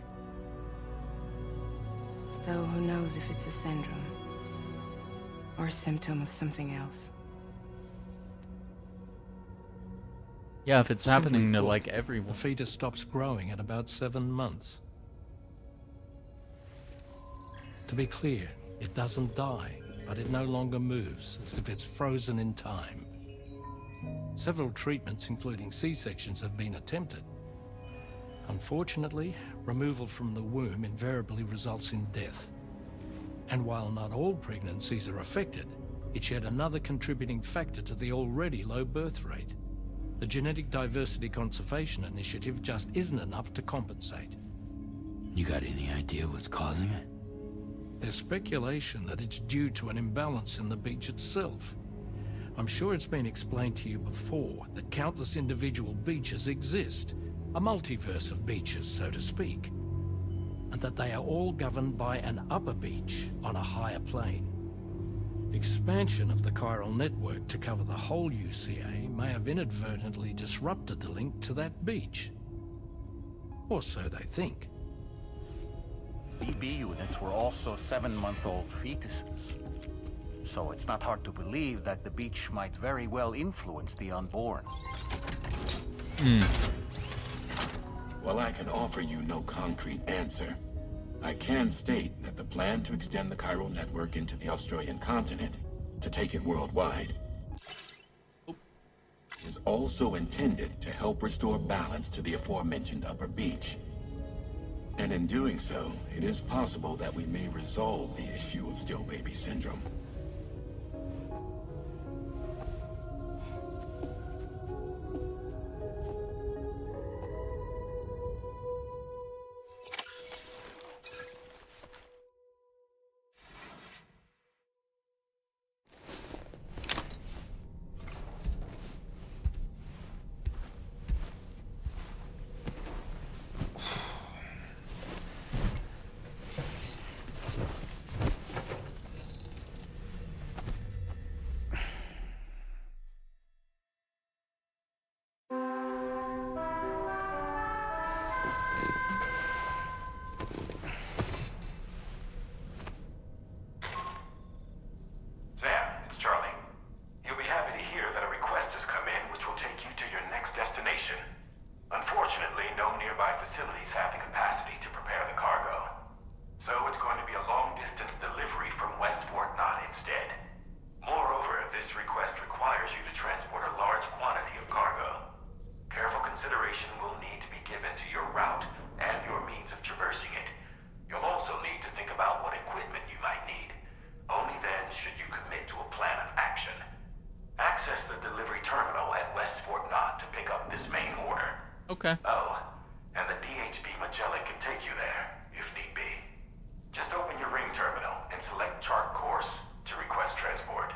Speaker 9: Though who knows if it's a syndrome or a symptom of something else.
Speaker 1: Yeah, if it's happening to
Speaker 10: Simply put,
Speaker 1: like everyone.
Speaker 10: The fetus stops growing at about 7 months. To be clear, it doesn't die, but it no longer moves, as if it's frozen in time. Several treatments, including C-sections, have been attempted. Unfortunately, removal from the womb invariably results in death. And while not all pregnancies are affected, it's yet another contributing factor to the already low birth rate. The Genetic Diversity Conservation Initiative just isn't enough to compensate.
Speaker 7: You got any idea what's causing it?
Speaker 10: There's speculation that it's due to an imbalance in the beach itself. I'm sure it's been explained to you before that countless individual beaches exist, a multiverse of beaches, so to speak, and that they are all governed by an upper beach on a higher plane. Expansion of the chiral network to cover the whole UCA may have inadvertently disrupted the link to that beach. Or so they think.
Speaker 17: BB units were also 7-month-old fetuses. So it's not hard to believe that the beach might very well influence the unborn.
Speaker 8: While I can offer you no concrete answer, I can state that the plan to extend the chiral network into the Australian continent, to take it worldwide, is also intended to help restore balance to the aforementioned upper beach. And in doing so, it is possible that we may resolve the issue of still baby syndrome.
Speaker 1: Okay.
Speaker 8: Oh, and the DHB Magellan can take you there, if need be. Just open your ring terminal and select chart course to request transport.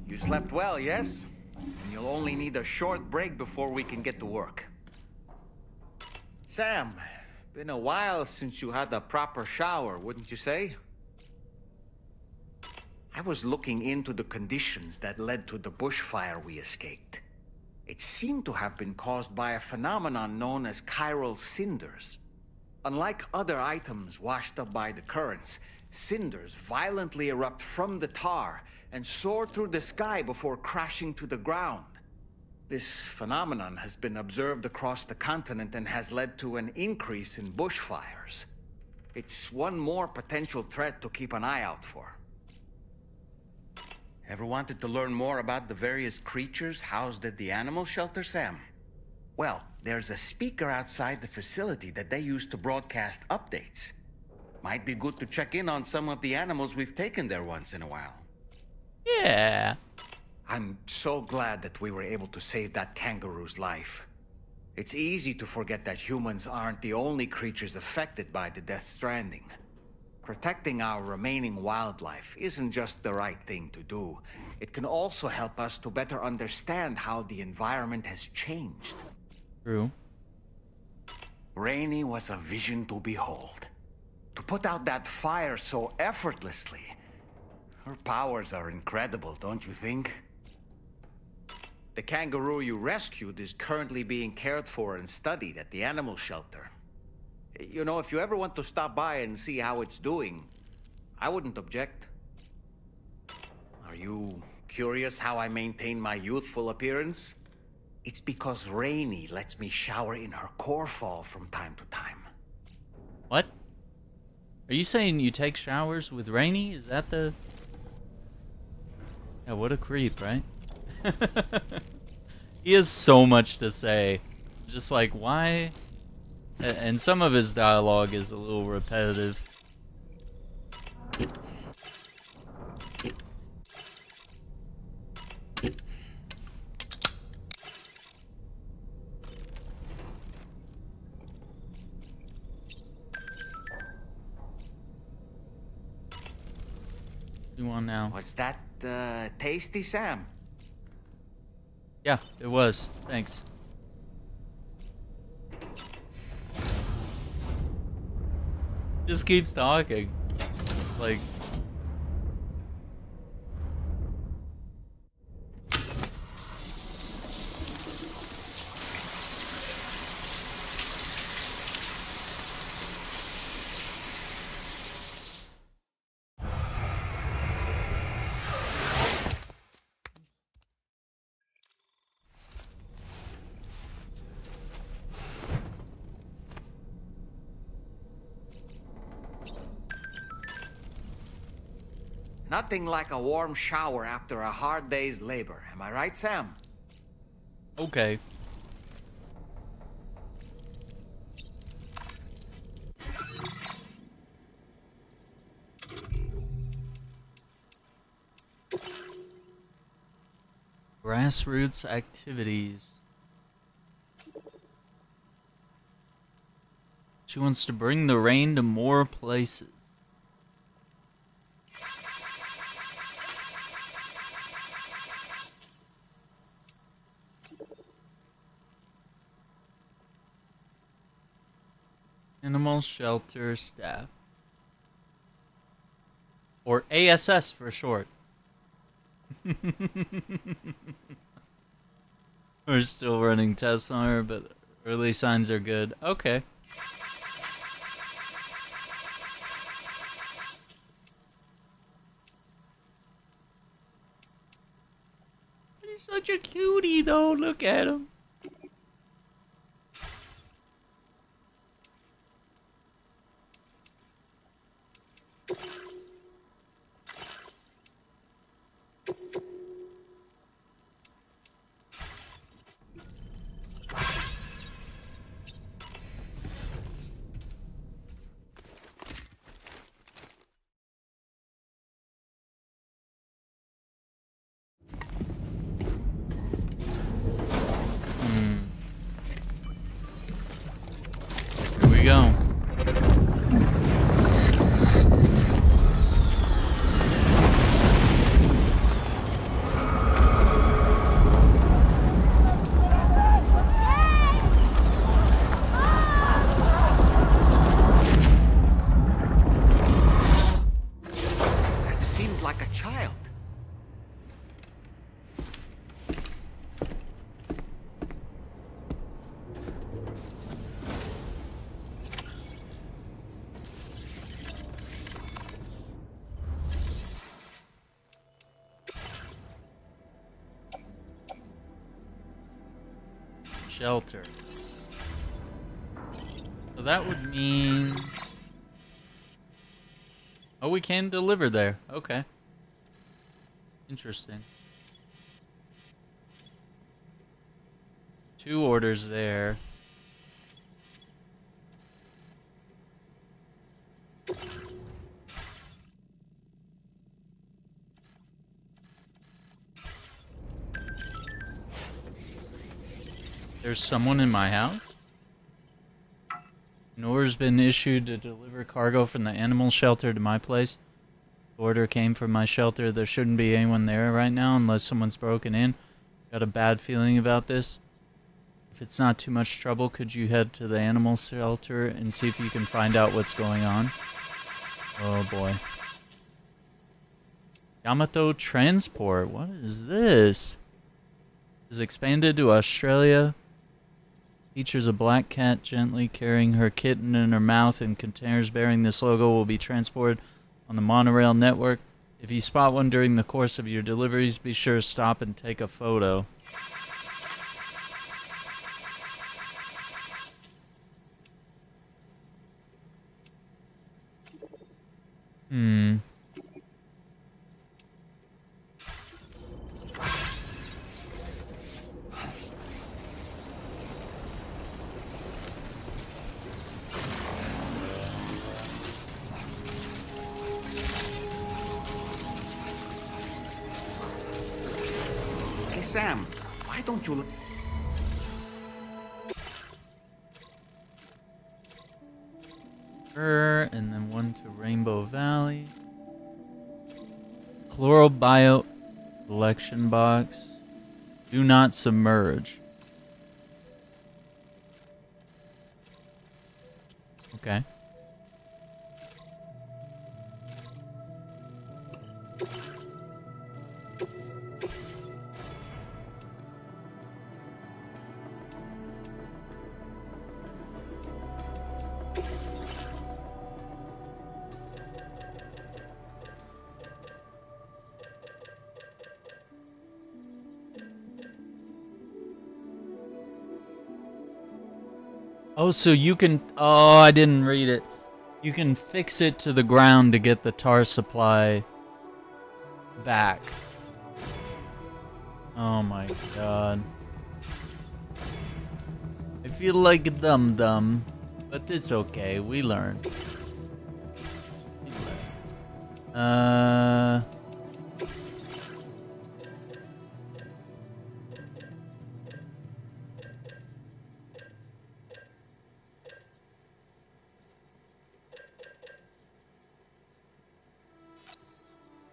Speaker 2: You slept well, yes? And you'll only need a short break before we can get to work. Sam, been a while since you had a proper shower, wouldn't you say? I was looking into the conditions that led to the bushfire we escaped. It seemed to have been caused by a phenomenon known as chiral cinders. Unlike other items washed up by the currents, cinders violently erupt from the tar and soar through the sky before crashing to the ground. This phenomenon has been observed across the continent and has led to an increase in bushfires. It's one more potential threat to keep an eye out for. Ever wanted to learn more about the various creatures housed at the animal shelter, Sam? Well, there's a speaker outside the facility that they use to broadcast updates. Might be good to check in on some of the animals we've taken there once in a while.
Speaker 1: Yeah.
Speaker 2: I'm so glad that we were able to save that kangaroo's life. It's easy to forget that humans aren't the only creatures affected by the Death Stranding. Protecting our remaining wildlife isn't just the right thing to do. It can also help us to better understand how the environment has changed.
Speaker 1: True.
Speaker 2: Rainey was a vision to behold. To put out that fire so effortlessly. Her powers are incredible, don't you think? The kangaroo you rescued is currently being cared for and studied at the animal shelter. You know, if you ever want to stop by and see how it's doing, I wouldn't object. Are you curious how I maintain my youthful appearance? It's because Rainey lets me shower in her core fall from time to time.
Speaker 1: What? Are you saying you take showers with Rainey? Is that the... Yeah, what a creep, right? He has so much to say. Just like, why? And some of his dialogue is a little repetitive. What do you want now?
Speaker 2: Was that tasty, Sam?
Speaker 1: Yeah, it was. Thanks. Just keeps talking. Like...
Speaker 2: Nothing like a warm shower after a hard day's labor. Am I right, Sam?
Speaker 1: Okay. Grassroots activities. She wants to bring the rain to more places. Animal shelter staff. Or ASS for short. We're still running tests on her, but early signs are good. Okay. He's such a cutie though, look at him. shelter. So that would mean... Oh, we can deliver there. Okay. Interesting. 2 orders there. There's someone in my house? An order's been issued to deliver cargo from the animal shelter to my place. The order came from my shelter. There shouldn't be anyone there right now unless someone's broken in. Got a bad feeling about this. If it's not too much trouble, could you head to the animal shelter and see if you can find out what's going on? Oh boy. Yamato Transport. What is this? Is expanded to Australia. Features a black cat gently carrying her kitten in her mouth, and containers bearing this logo will be transported on the monorail network. If you spot one during the course of your deliveries, be sure to stop and take a photo.
Speaker 2: Hey, Sam, why don't you look...
Speaker 1: And then one to Rainbow Valley. Chloral Bio collection box. Do not submerge. Okay. Oh, so you can... Oh, I didn't read it. You can fix it to the ground to get the tar supply back. Oh my god. I feel like a dum-dum, but it's okay. We learn.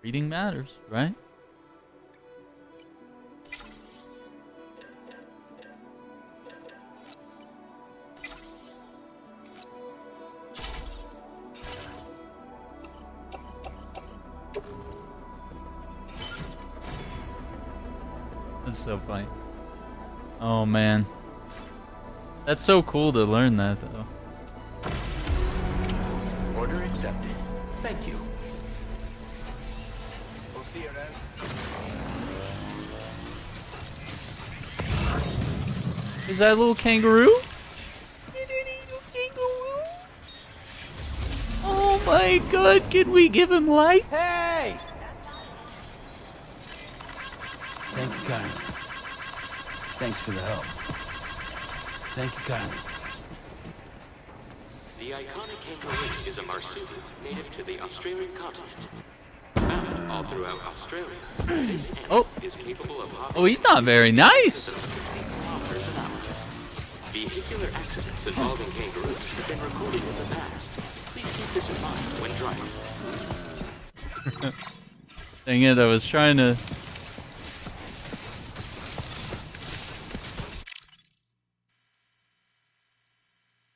Speaker 1: Reading matters, right? That's so funny. Oh man. That's so cool to learn that though.
Speaker 11: Order accepted. Thank you. We'll see you around.
Speaker 1: Is that a little kangaroo? Oh my god, can we give him light?
Speaker 17: Hey! Thank you kindly. Thanks for the help. Thank you kindly.
Speaker 18: The iconic kangaroo is a marsupial native to the Australian continent. Found all throughout Australia, this animal is capable of hopping...
Speaker 1: Oh, he's not very nice!
Speaker 18: Vehicular accidents involving kangaroos have been recorded in the past. Please keep this in mind when driving.
Speaker 1: Dang it, I was trying to...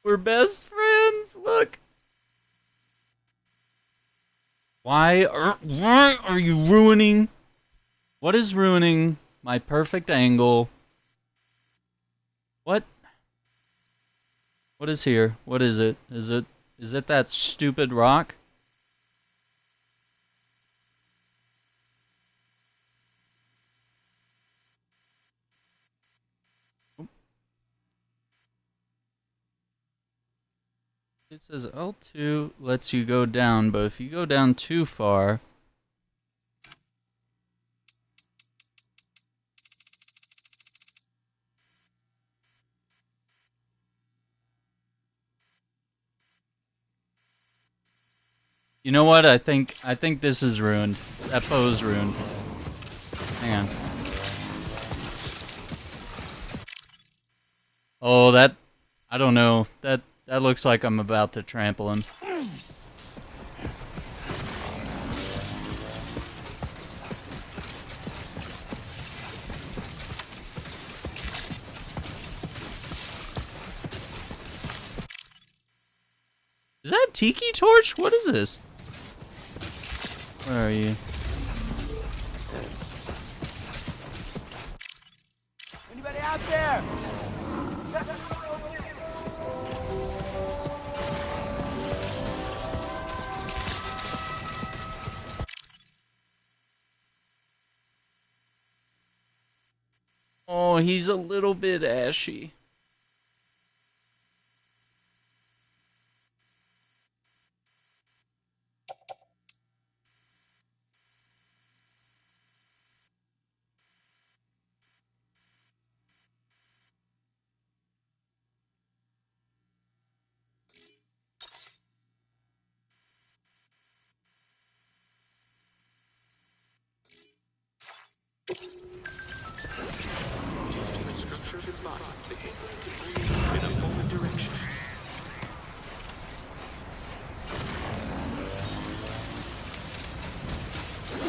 Speaker 1: We're best friends, look! Why are you ruining... What is ruining my perfect angle? What? What is here? What is it? Is it that stupid rock? It says L2 lets you go down, but if you go down too far... You know what? I think this is ruined. That pose ruined. Hang on. Oh, that... I don't know. That looks like I'm about to trample him. Is that a tiki torch? What is this? Where are you?
Speaker 3: Anybody out there?
Speaker 1: Oh, he's a little bit ashy.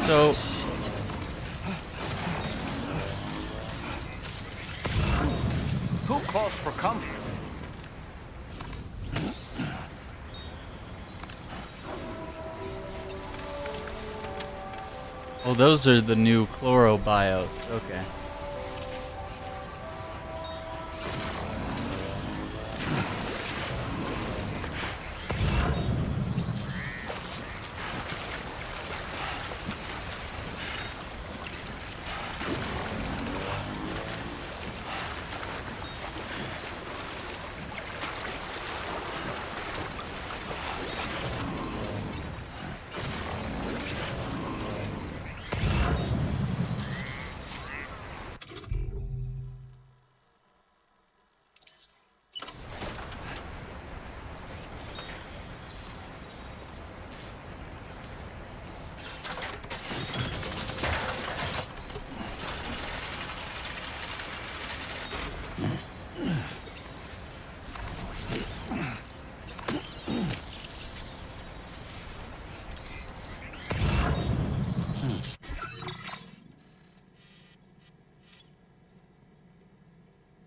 Speaker 1: So
Speaker 17: Who calls for comfort?
Speaker 1: oh, those are the new chloro biotes. Okay.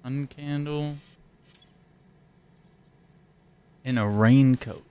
Speaker 1: Uncandle. In a raincoat.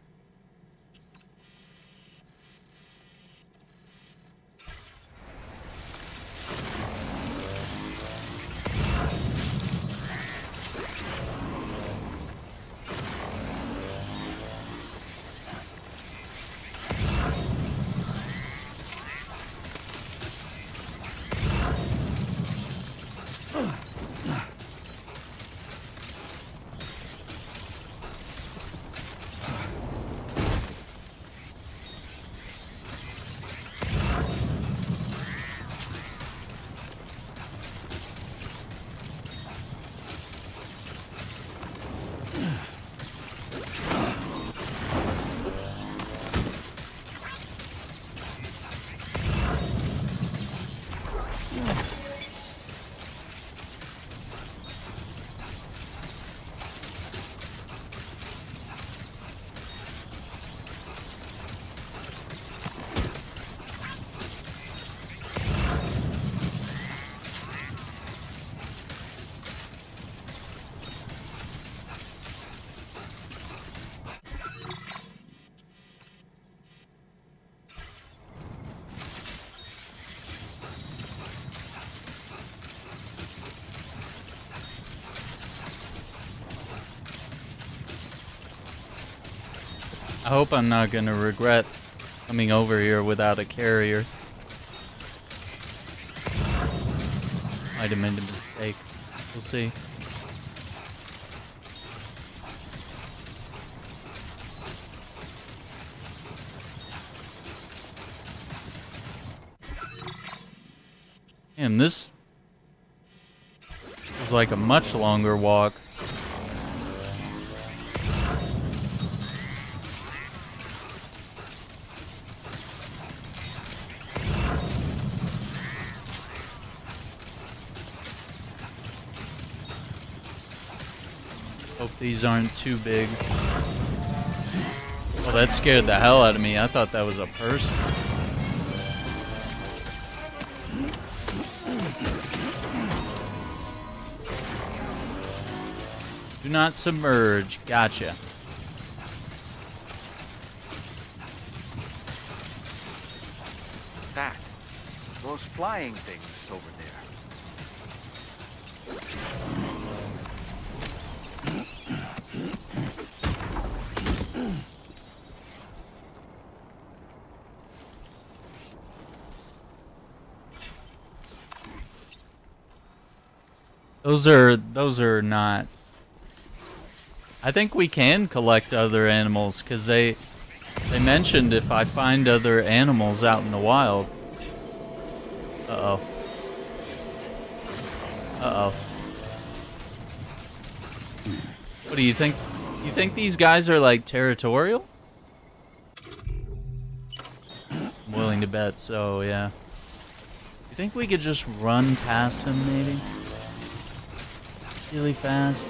Speaker 1: I hope I'm not gonna regret coming over here without a carrier. Might have made a mistake. We'll see. Damn, this is like a much longer walk. Hope these aren't too big. Well, that scared the hell out of me. I thought that was a person. Do not submerge. Gotcha.
Speaker 2: That. Those flying things over there.
Speaker 1: Those are not. I think we can collect other animals because they mentioned if I find other animals out in the wild. Uh-oh. Uh-oh. What do you think? You think these guys are like territorial? I'm willing to bet so, yeah. You think we could just run past them maybe? Really fast.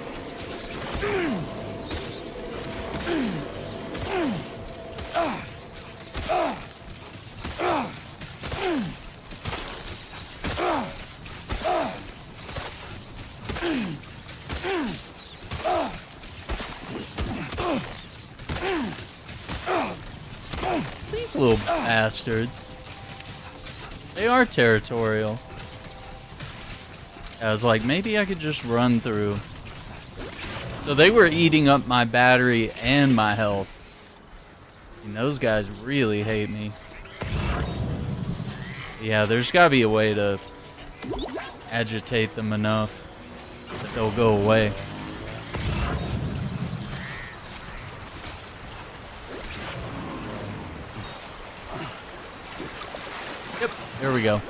Speaker 1: These little bastards. They are territorial. I was like, maybe I could just run through. So they were eating up my battery and my health. And those guys really hate me. Yeah, there's gotta be a way to agitate them enough that they'll go away. Yep, there we go.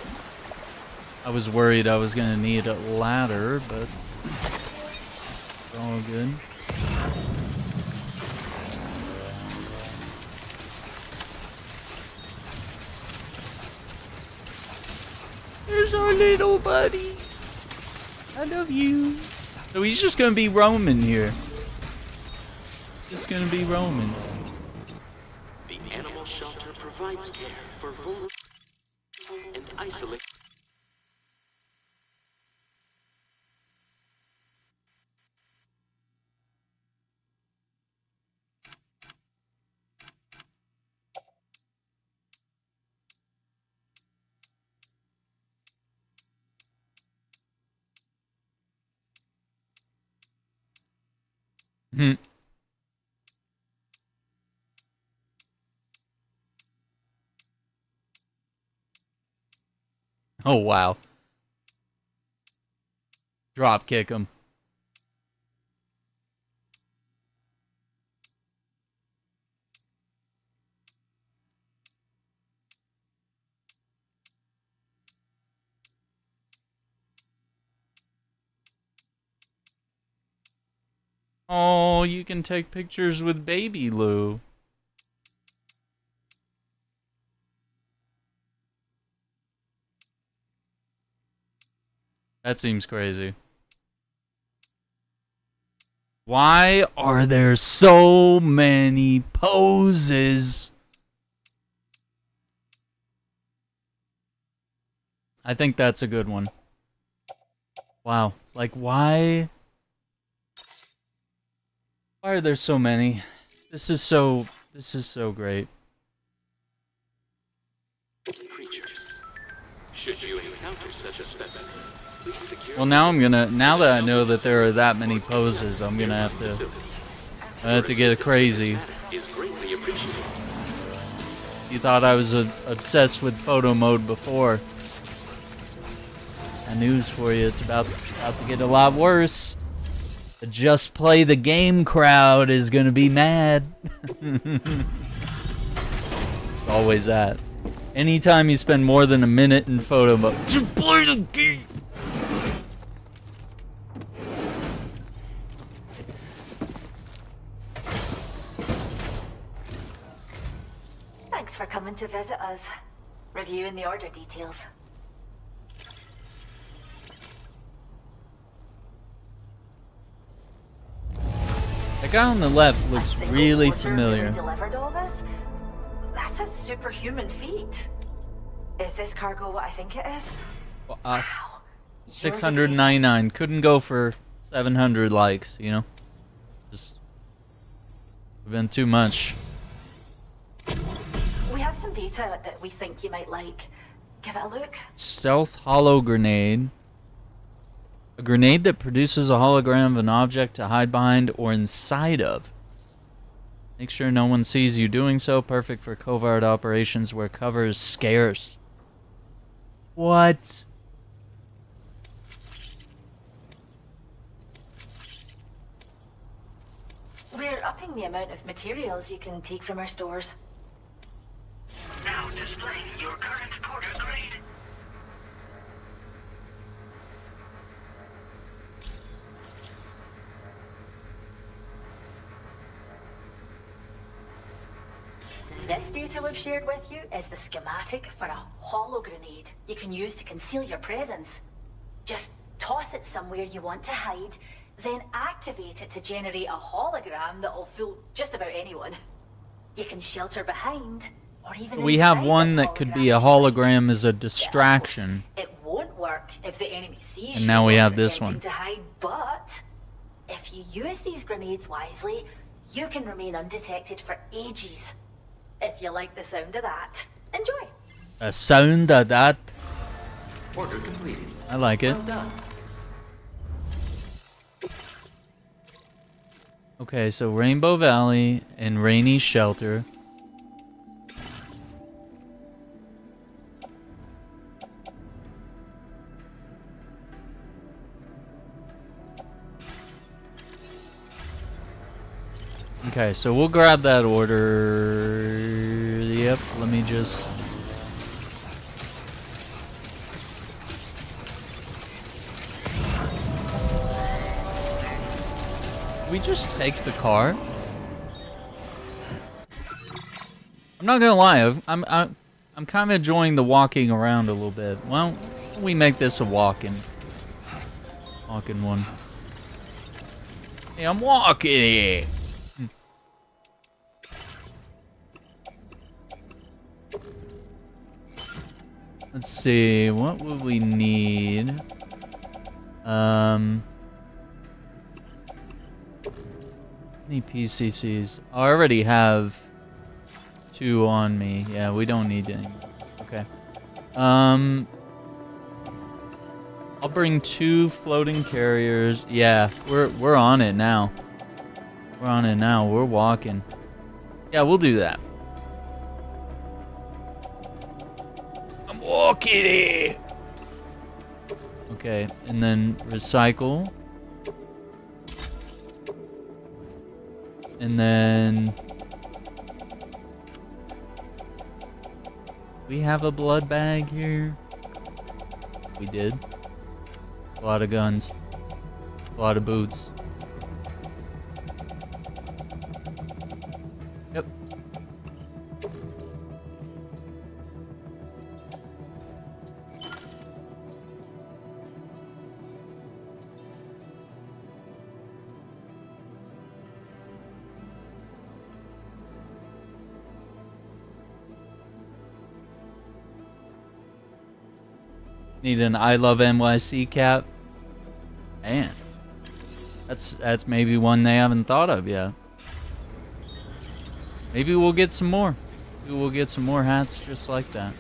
Speaker 1: I was worried I was gonna need a ladder, but it's all good. There's our little buddy. I love you. So he's just gonna be roaming here. Just gonna be roaming.
Speaker 18: The animal shelter provides care for vulnerable and isolated.
Speaker 1: Hmm. Oh, wow. Drop kick him. Oh, you can take pictures with baby Lou. That seems crazy. Why are there so many poses? I think that's a good one. Wow. Like, why? Why are there so many? This is so great.
Speaker 18: Creatures. Should you encounter such a specimen, please secure.
Speaker 1: Well, now now that I know that there are that many poses, I'm gonna have to get crazy.
Speaker 18: Is greatly appreciated.
Speaker 1: You thought I was obsessed with photo mode before. Got news for you, it's about to get a lot worse. The just play the game crowd is gonna be mad. Always that. Anytime you spend more than a minute in photo mode, just play the game.
Speaker 15: Thanks for coming to visit us. Reviewing the order details.
Speaker 1: The guy on the left looks really
Speaker 15: Porter
Speaker 1: familiar.
Speaker 15: Really delivered all this? That's a superhuman feat. Is this cargo what I think it is?
Speaker 1: 699. Couldn't go for 700 likes, you know? Just been too much.
Speaker 15: We have some data that we think you might like. Give it a look.
Speaker 1: Stealth hollow grenade. A grenade that produces a hologram of an object to hide behind or inside of. Make sure no one sees you doing so. Perfect for covert operations where cover is scarce. What?
Speaker 15: We're upping the amount of materials you can take from our stores.
Speaker 4: Now displaying your current Porter grade.
Speaker 15: This data we've shared with you is the schematic for a hollow grenade you can use to conceal your presence. Just toss it somewhere you want to hide, then activate it to generate a hologram that'll fool just about anyone. You can shelter behind, or even
Speaker 1: We have
Speaker 15: inside
Speaker 1: one
Speaker 15: this
Speaker 1: that could be a hologram as a distraction.
Speaker 15: It won't work if the enemy sees
Speaker 1: And
Speaker 15: you
Speaker 1: now we
Speaker 15: while
Speaker 1: have
Speaker 15: you're
Speaker 1: this
Speaker 15: attempting
Speaker 1: one.
Speaker 15: to hide, but if you use these grenades wisely, you can remain undetected for ages. If you like the sound of that, enjoy.
Speaker 1: A sound of that.
Speaker 11: Order completed.
Speaker 1: I like it.
Speaker 11: Well done.
Speaker 1: Okay, so Rainbow Valley and Rainy Shelter. Okay, so we'll grab that order. Yep, let me just... We just take the car? I'm not gonna lie, I'm kind of enjoying the walking around a little bit. Well, we make this a walking one. Hey, I'm walking. Let's see, what would we need? Any PCCs? Oh, I already have 2 on me. Yeah, we don't need any. Okay. I'll bring 2 floating carriers. Yeah, we're on it now. We're on it now. We're walking. Yeah, we'll do that. I'm walking it. Okay, and then recycle. And then we have a blood bag here. We did. A lot of guns. A lot of boots. Yep. Need an I Love NYC cap. Man, that's maybe one they haven't thought of yet. Maybe we'll get some more. Maybe we'll get some more hats just like that.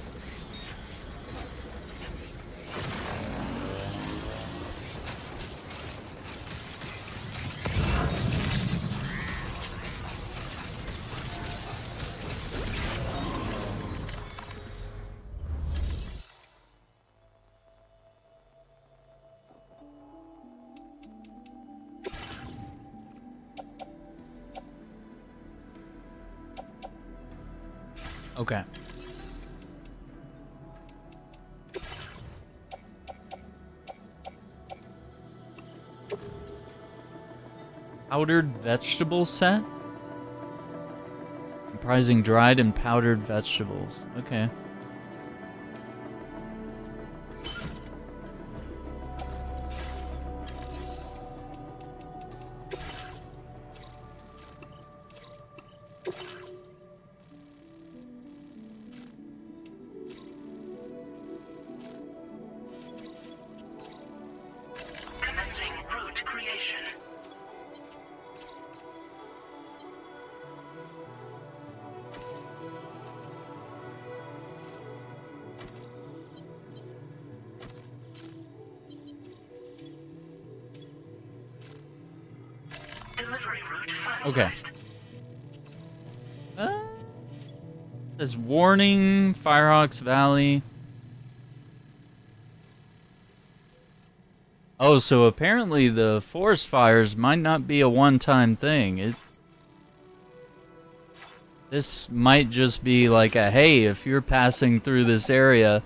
Speaker 1: Okay. Powdered vegetable set? Comprising dried and powdered vegetables. Okay.
Speaker 4: Commencing route creation. Delivery route finalized.
Speaker 1: Okay. Says warning, Firehawks Valley. Oh, so apparently the forest fires might not be a one-time thing. This might just be like a, hey, if you're passing through this area,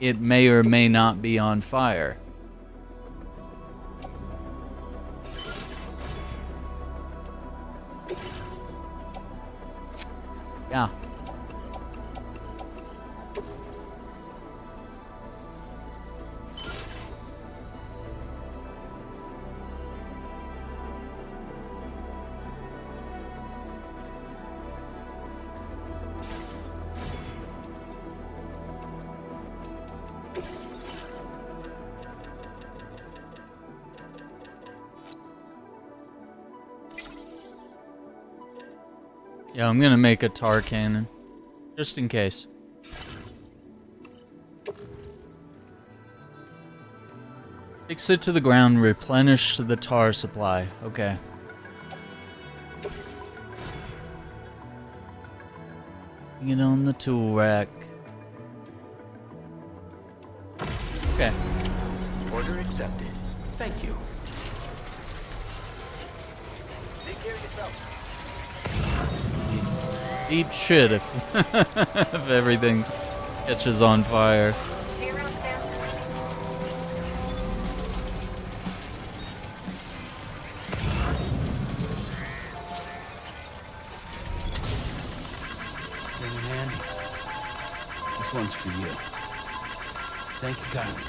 Speaker 1: it may or may not be on fire. Yeah. Yeah, I'm gonna make a tar cannon. Just in case. Fix it to the ground, replenish the tar supply. Okay. Putting it on the tool rack. Okay.
Speaker 11: Order accepted. Thank you.
Speaker 13: Take care of yourself.
Speaker 1: Deep shit if, if everything catches on fire.
Speaker 7: Young man, this one's for you. Thank you kindly.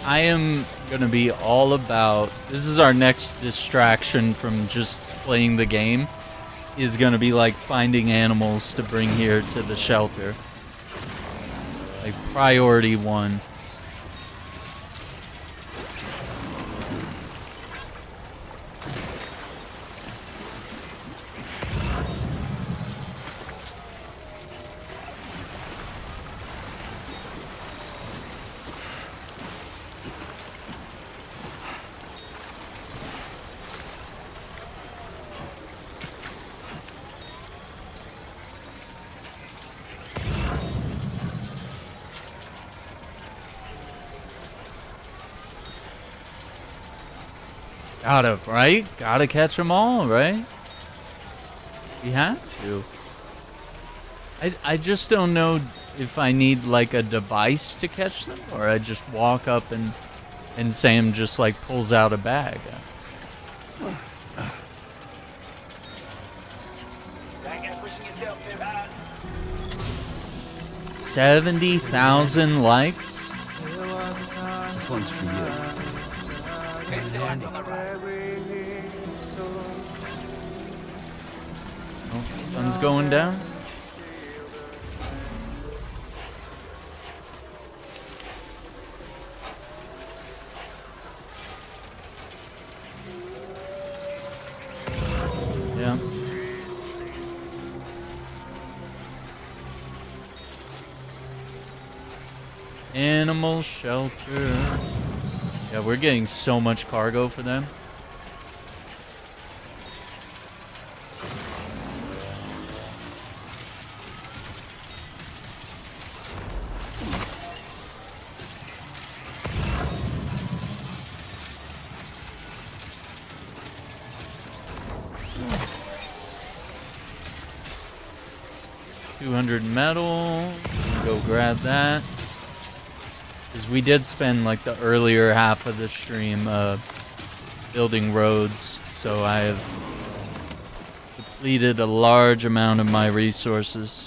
Speaker 1: I am gonna be all about, this is our next distraction from just playing the game, is gonna be like finding animals to bring here to the shelter. Like priority one. Gotta catch them all, right? You have to. I just don't know if I need like a device to catch them, or I just walk up and Sam just like pulls out a bag.
Speaker 13: Pushing yourself too hard.
Speaker 1: 70,000 likes?
Speaker 7: This one's for you.
Speaker 1: Oh, sun's going down. Yeah. Animal shelter. Yeah, we're getting so much cargo for them. $200 metal. Go grab that. Because we did spend like the earlier half of the stream building roads, so I have depleted a large amount of my resources.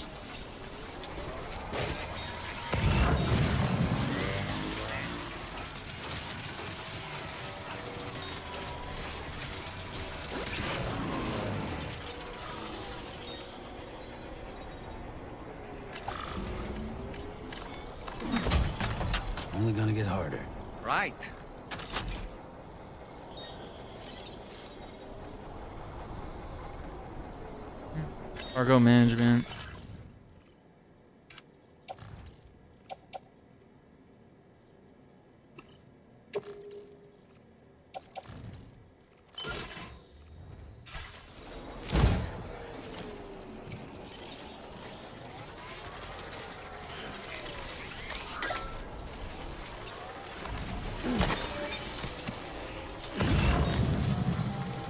Speaker 7: Only gonna get harder.
Speaker 2: Right.
Speaker 1: Cargo management.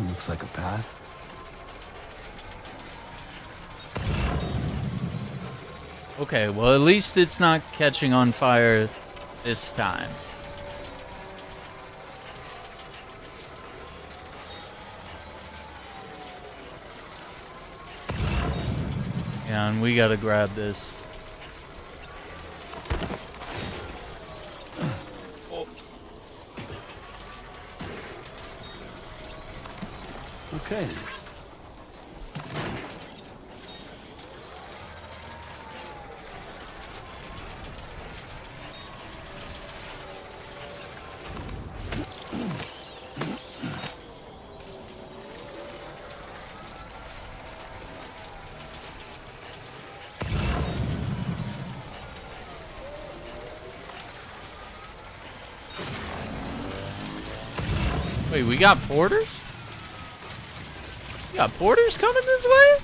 Speaker 7: Looks like a path.
Speaker 1: Okay, well at least it's not catching on fire this time. Yeah, and we gotta grab this.
Speaker 7: Okay.
Speaker 1: Wait, we got porters? We got porters coming this way?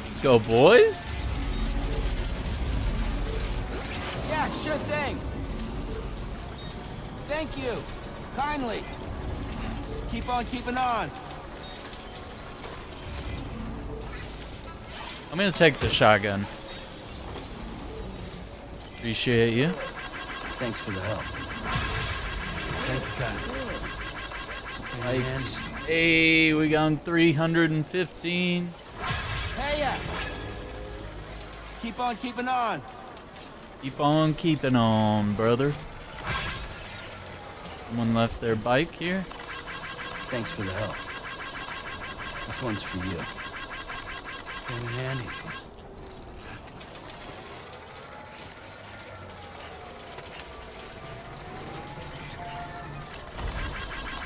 Speaker 1: Let's go, boys.
Speaker 3: Yeah, sure thing. Thank you. Kindly. Keep on keeping on.
Speaker 1: I'm gonna take the shotgun. Appreciate you.
Speaker 7: Thanks for the help.
Speaker 1: Nice. Hey, we got 315.
Speaker 3: Hey, keep on keeping on.
Speaker 1: Keep on keeping on, brother. Someone left their bike here.
Speaker 7: Thanks for the help. This one's for you. Very handy.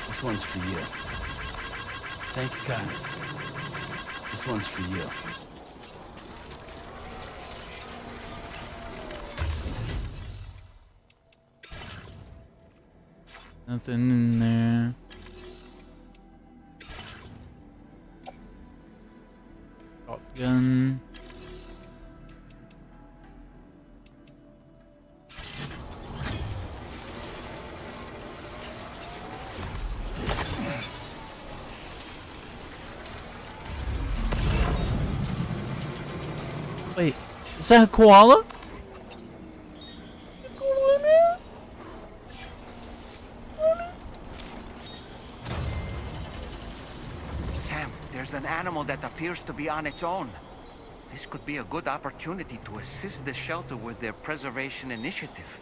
Speaker 7: This one's for you. Thank you, God. This one's for you.
Speaker 1: Nothing in there. Shotgun. Wait, is that a koala?
Speaker 2: Sam, there's an animal that appears to be on its own. This could be a good opportunity to assist the shelter with their preservation initiative.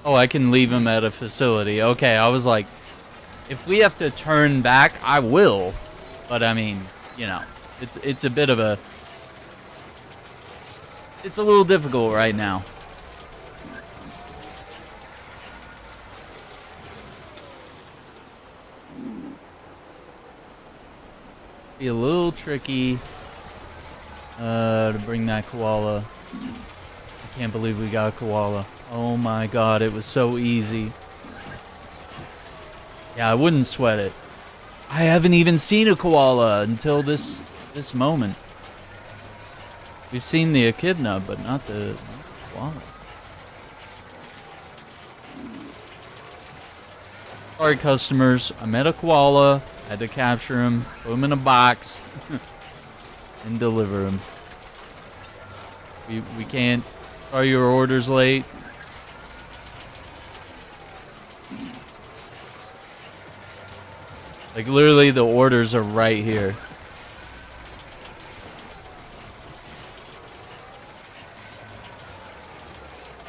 Speaker 1: Oh, I can leave him at a facility. Okay, I was like, if we have to turn back, I will. But I mean, you know, it's a bit of a... It's a little difficult right now. Be a little tricky to bring that koala. I can't believe we got a koala. Oh my god, it was so easy. Yeah, I wouldn't sweat it. I haven't even seen a koala until this moment. We've seen the echidna, but not the koala. Sorry, customers. I met a koala. Had to capture him, put him in a box, and deliver him. We can't. Are your orders late? Like literally, the orders are right here.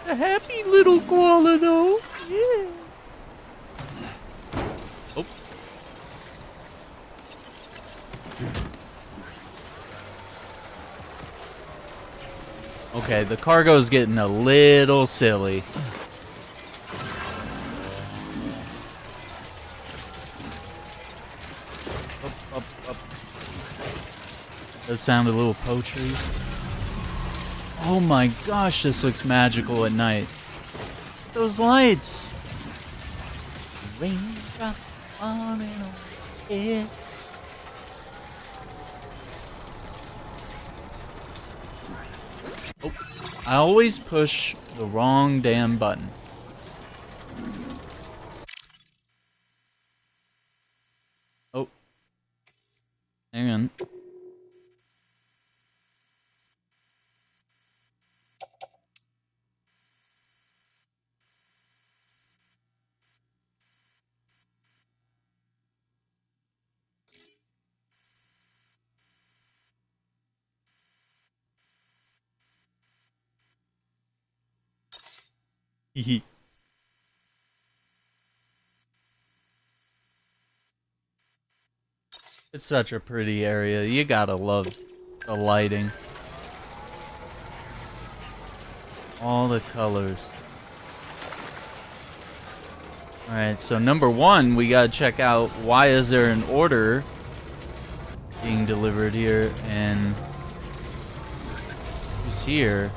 Speaker 1: A happy little koala, though. Yeah. Oh. Okay, the cargo's getting a little silly. Up. Does sound a little poetry. Oh my gosh, this looks magical at night. Those lights. Raindrops falling on my head. Oh, I always push the wrong damn button. Oh. Hang on. It's such a pretty area. You gotta love the lighting. All the colors. Alright, so number one, we gotta check out why is there an order being delivered here and who's here?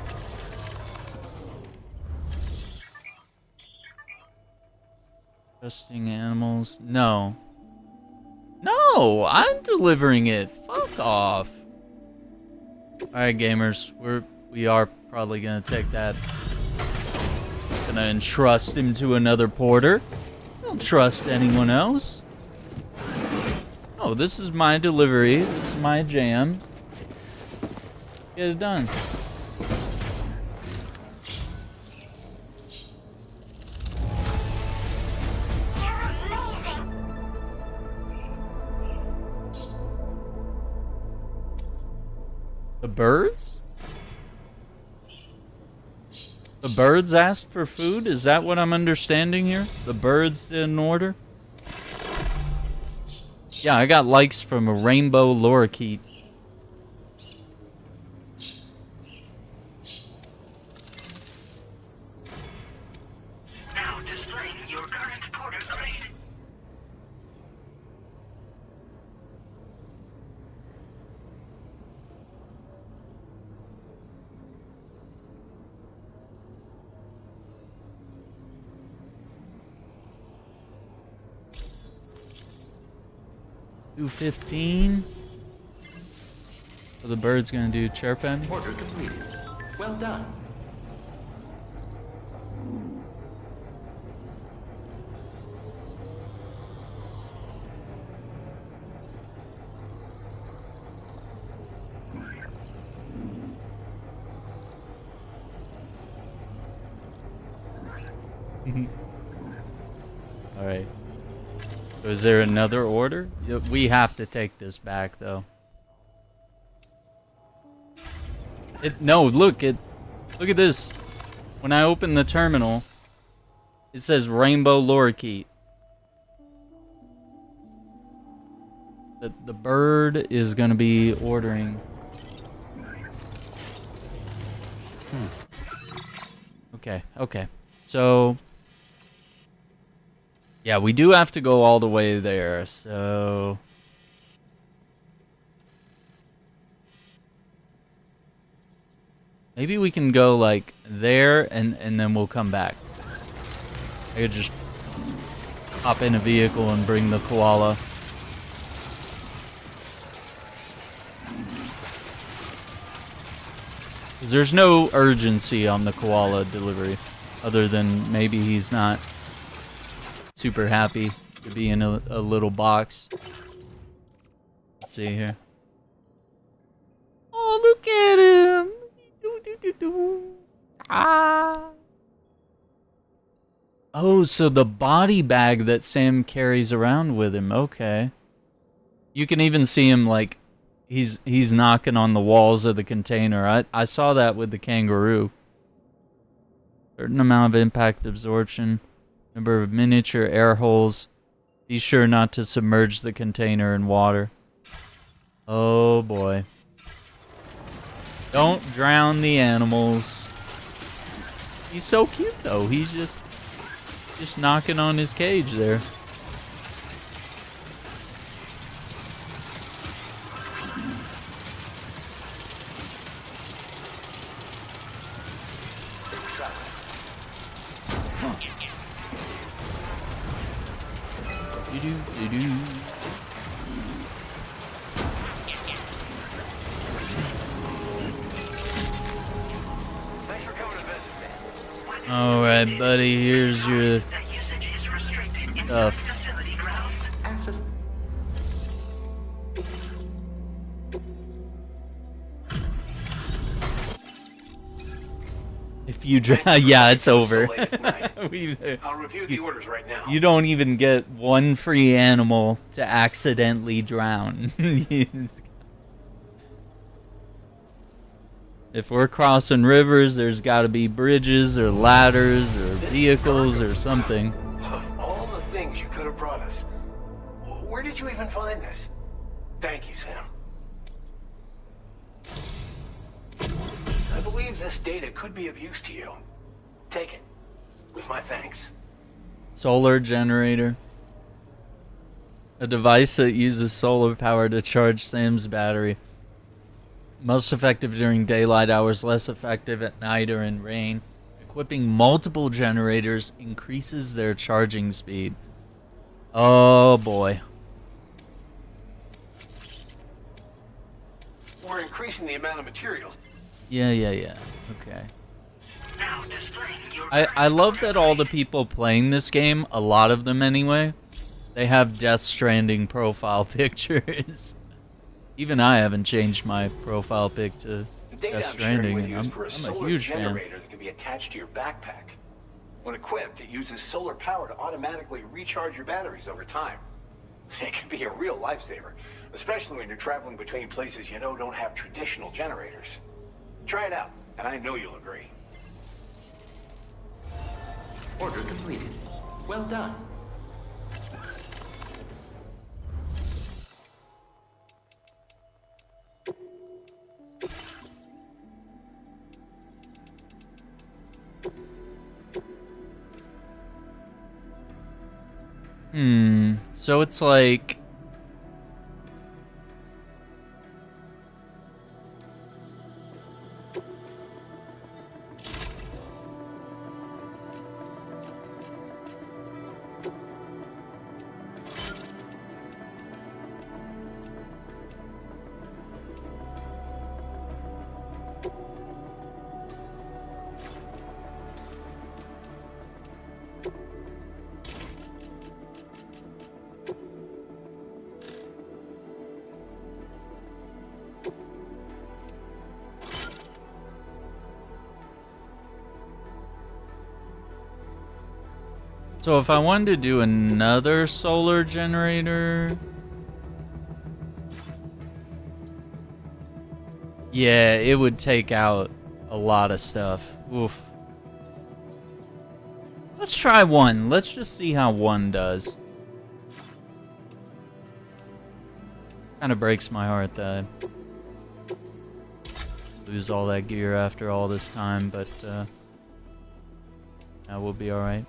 Speaker 1: Trusting animals? No. No, I'm delivering it. Fuck off. Alright, gamers. We are probably gonna take that. Gonna entrust him to another porter. Don't trust anyone else. Oh, this is my delivery. This is my jam. Get it done. The birds? The birds asked for food? Is that what I'm understanding here? The birds didn't order? Yeah, I got likes from a rainbow lorikeet.
Speaker 4: Now displaying your current porter grade.
Speaker 1: $2.15. So the bird's gonna do chirping.
Speaker 11: Order completed. Well done.
Speaker 1: All right. So is there another order? We have to take this back, though. No, look at this. When I open the terminal, It says rainbow lorikeet. The bird is gonna be ordering. Okay. So yeah, we do have to go all the way there, so maybe we can go like there and then we'll come back. I could just hop in a vehicle and bring the koala. Because there's no urgency on the koala delivery, other than maybe he's not super happy to be in a little box. Let's see here. Oh, look at him! Ah! Oh, so the body bag that Sam carries around with him. Okay. You can even see him like he's knocking on the walls of the container. I saw that with the kangaroo. Certain amount of impact absorption. Number of miniature air holes. Be sure not to submerge the container in water. Oh boy. Don't drown the animals. He's so cute though. He's just knocking on his cage there. Alright, buddy, here's your stuff. If you yeah, it's over.
Speaker 13: I'll review the orders right now.
Speaker 1: You don't even get one free animal to accidentally drown. If we're crossing rivers, there's got to be bridges or ladders or vehicles or something.
Speaker 13: Of all the things you could have brought us, where did you even find this? Thank you, Sam. I believe this data could be of use to you. Take it, with my thanks.
Speaker 1: Solar generator. A device that uses solar power to charge Sam's battery. Most effective during daylight hours, less effective at night or in rain. Equipping multiple generators increases their charging speed. Oh boy.
Speaker 13: We're increasing the amount of materials.
Speaker 1: Yeah. Okay. I love that all the people playing this game, a lot of them anyway, they have Death Stranding profile pictures. Even I haven't changed my profile pic to Death Stranding, and I'm a huge fan.
Speaker 13: Generator that can be attached to your backpack. When equipped, it uses solar power to automatically recharge your batteries over time. It can be a real lifesaver, especially when you're traveling between places you know don't have traditional generators. Try it out, and I know you'll agree.
Speaker 11: Order completed. Well done.
Speaker 1: So it's like... So if I wanted to do another solar generator... Yeah, it would take out a lot of stuff. Oof. Let's try 1. Let's just see how 1 does. Kind of breaks my heart that I lose all that gear after all this time, but that will be alright.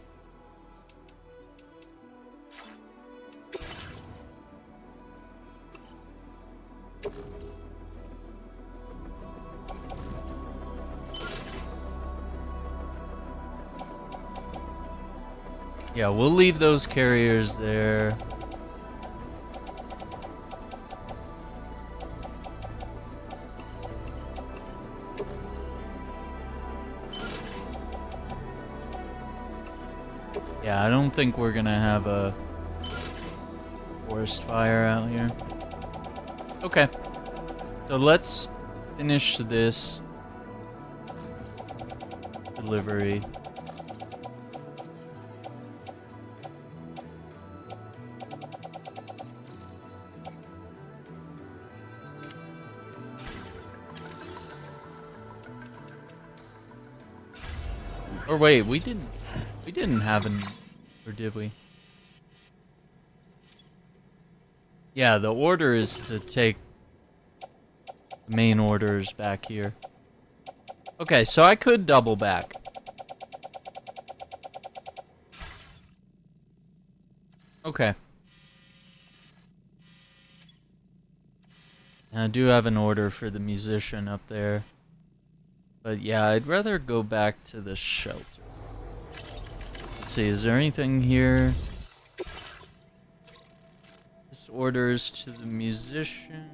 Speaker 1: Yeah, we'll leave those carriers there. Yeah, I don't think we're gonna have a forest fire out here. Okay. So let's finish this delivery. Or wait, we didn't have an, or did we? Yeah, the order is to take the main orders back here. Okay, so I could double back. Okay. And I do have an order for the musician up there. But yeah, I'd rather go back to the shelter. Let's see, is there anything here? This orders to the musician.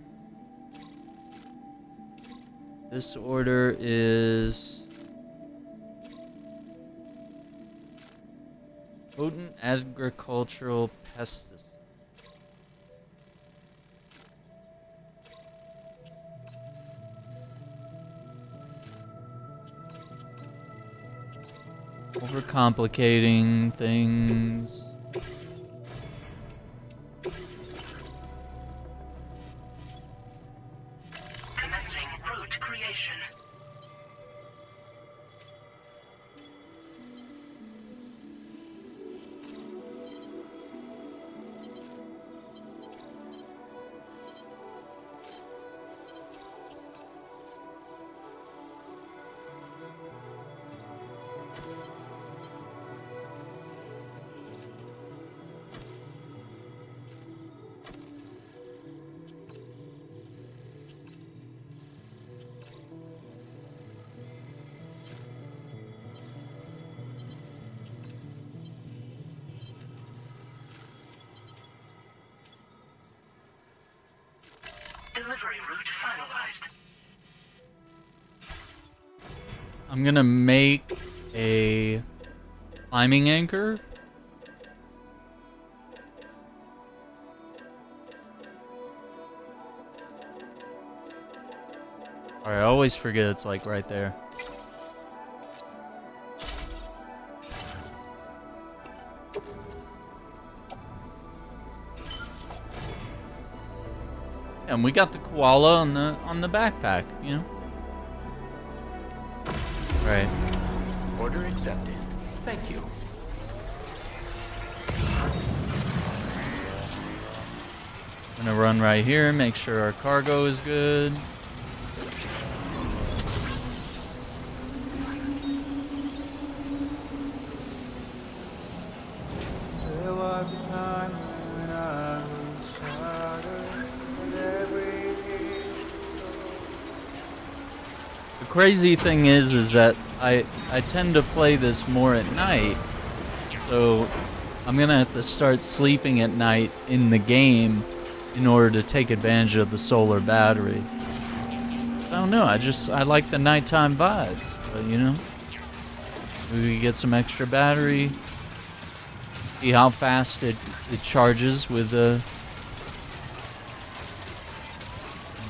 Speaker 1: This order is potent agricultural pesticide. Overcomplicating things.
Speaker 4: Commencing route creation. Delivery route finalized.
Speaker 1: I'm gonna make a climbing anchor. Alright, I always forget it's like right there. And we got the koala on the backpack, you know? Right.
Speaker 11: Order accepted. Thank you.
Speaker 1: Gonna run right here, make sure our cargo is good.
Speaker 3: There was a time when I was shattered and everything.
Speaker 1: The crazy thing is that I tend to play this more at night, so I'm gonna have to start sleeping at night in the game in order to take advantage of the solar battery. I don't know, I like the nighttime vibes, but, you know, maybe we get some extra battery, see how fast it charges with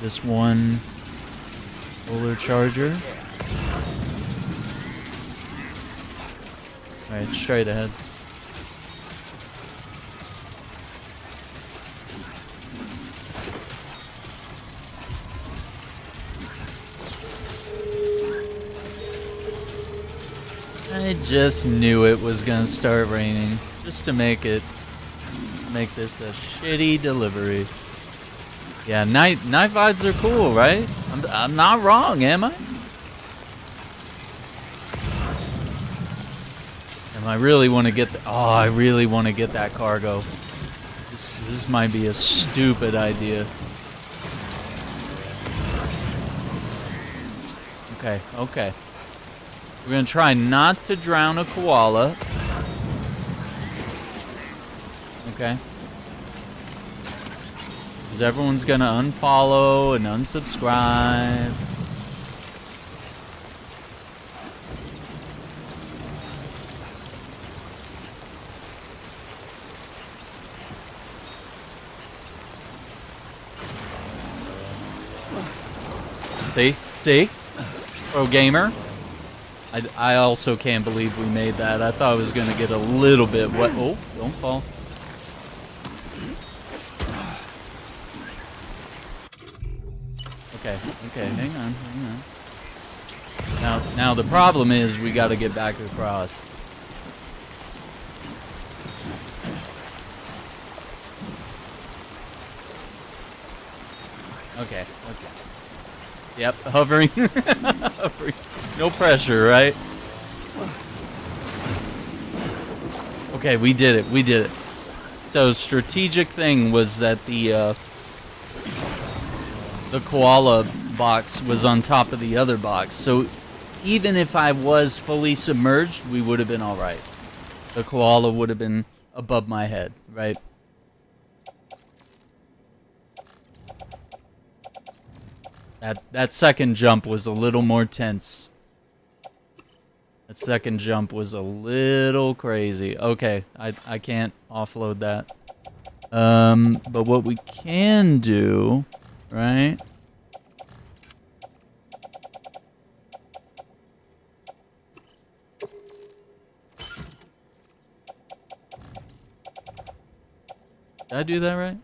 Speaker 1: this one solar charger. Alright, straight ahead. I just knew it was gonna start raining, just to make this a shitty delivery. Yeah, night vibes are cool, right? I'm not wrong, am I? I really want to get I really want to get that cargo. This might be a stupid idea. Okay. We're gonna try not to drown a koala. Okay. Because everyone's gonna unfollow and unsubscribe. See? Pro gamer. I also can't believe we made that. I thought it was gonna get a little bit wet. Oh, don't fall. Okay, hang on. Now the problem is we gotta get back across. Okay. Yep, hovering. Hovering. No pressure, right? Okay, we did it. So strategic thing was that the koala box was on top of the other box. So even if I was fully submerged, we would have been all right. The koala would have been above my head, right? That second jump was a little more tense. That second jump was a little crazy. Okay, I can't offload that. But what we can do, right? Did I do that right?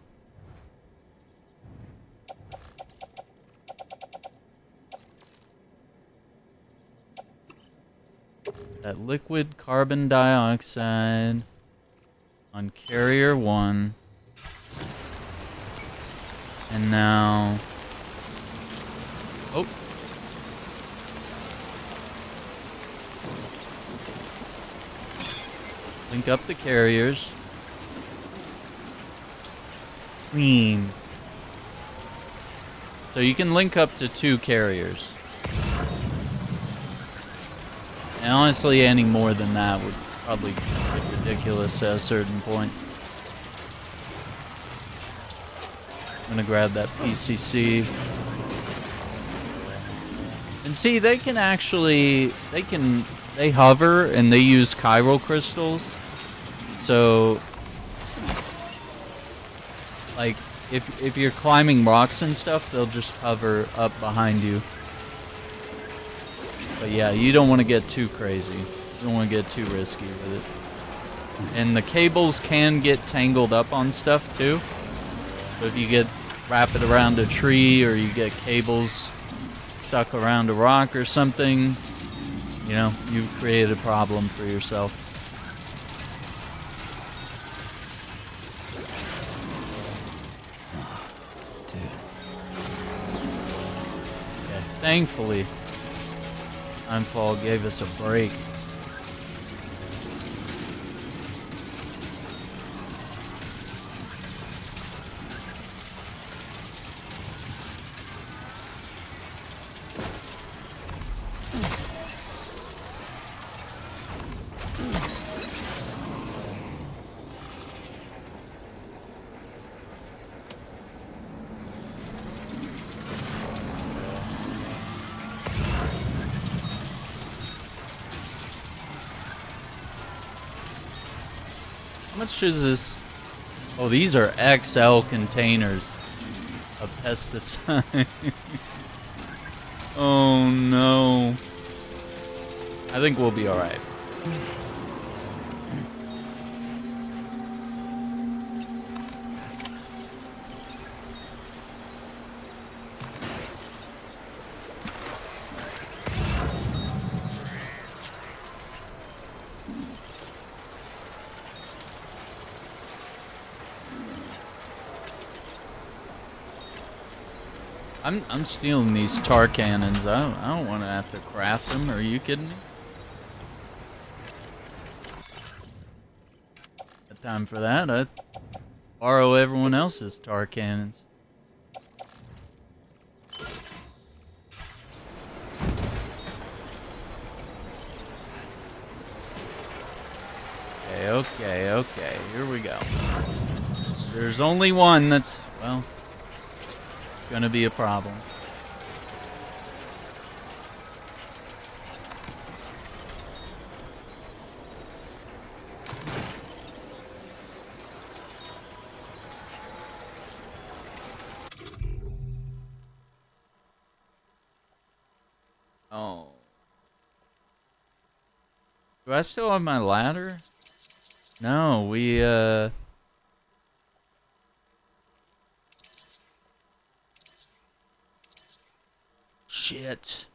Speaker 1: That liquid carbon dioxide on carrier 1. And now... Oh. Link up the carriers. Clean. So you can link up to 2 carriers. And honestly, any more than that would probably get ridiculous at a certain point. I'm gonna grab that PCC. And see, they can actually, they hover and they use chiral crystals. So, like, if you're climbing rocks and stuff, they'll just hover up behind you. But yeah, you don't want to get too crazy. You don't want to get too risky with it. And the cables can get tangled up on stuff too. So if you wrap it around a tree or you get cables stuck around a rock or something, you know, you've created a problem for yourself. Okay, thankfully, Unfall gave us a break. How much is this? Oh, these are XL containers of pesticide. Oh no. I think we'll be alright. I'm stealing these tar cannons. I don't want to have to craft them. Are you kidding me? Got time for that. I borrow everyone else's tar cannons. Okay. Here we go. There's only one that's, well, gonna be a problem. Oh. Do I still have my ladder? No, we, shit.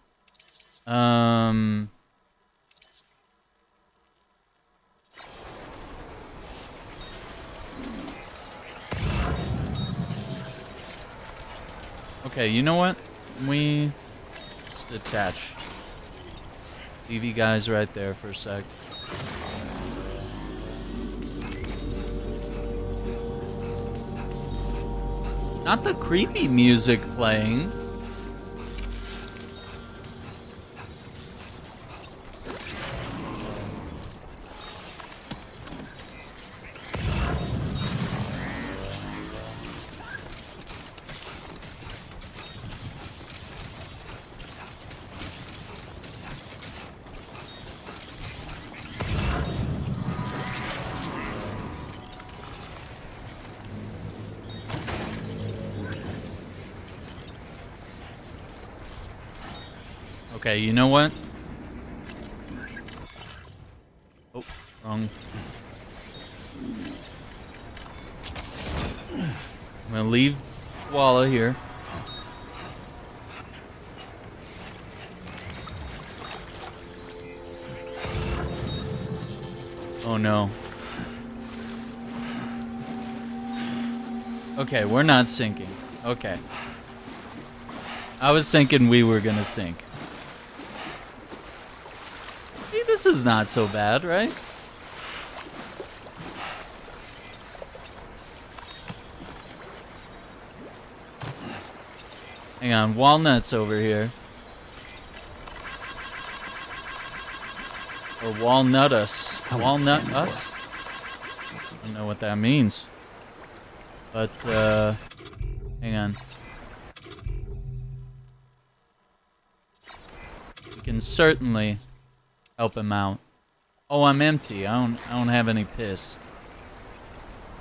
Speaker 1: Okay, you know what? We just attach. Leave you guys right there for a sec. Not the creepy music playing. Okay, you know what? Oh, wrong. I'm gonna leave Koala here. Oh no. Okay, we're not sinking. Okay. I was thinking we were gonna sink. This is not so bad, right? Hang on, walnuts over here. Or walnut us. Walnut us? I don't know what that means. But, hang on. We can certainly help him out. Oh, I'm empty. I don't have any piss.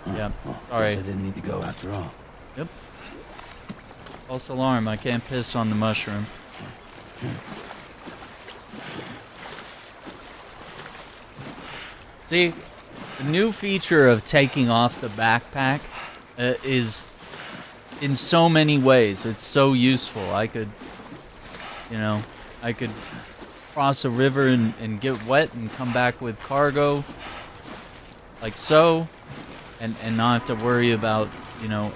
Speaker 1: Yep. Sorry.
Speaker 7: Guess I didn't need to go after all.
Speaker 1: Yep. False alarm. I can't piss on the mushroom. See, the new feature of taking off the backpack is in so many ways. It's so useful. I could, I could cross a river and get wet and come back with cargo like so, and not have to worry about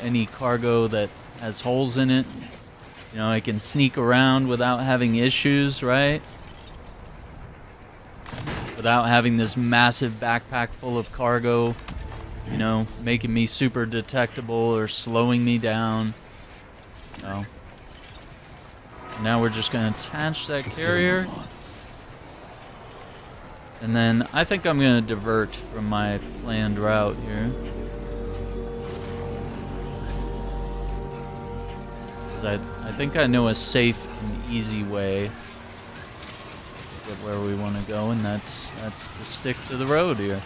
Speaker 1: any cargo that has holes in it. I can sneak around without having issues, right? Without having this massive backpack full of cargo, making me super detectable or slowing me down. Now we're just gonna attach that carrier. And then I think I'm going to divert from my planned route here. Because I think I know a safe and easy way to get where we want to go, and that's to stick to the road here.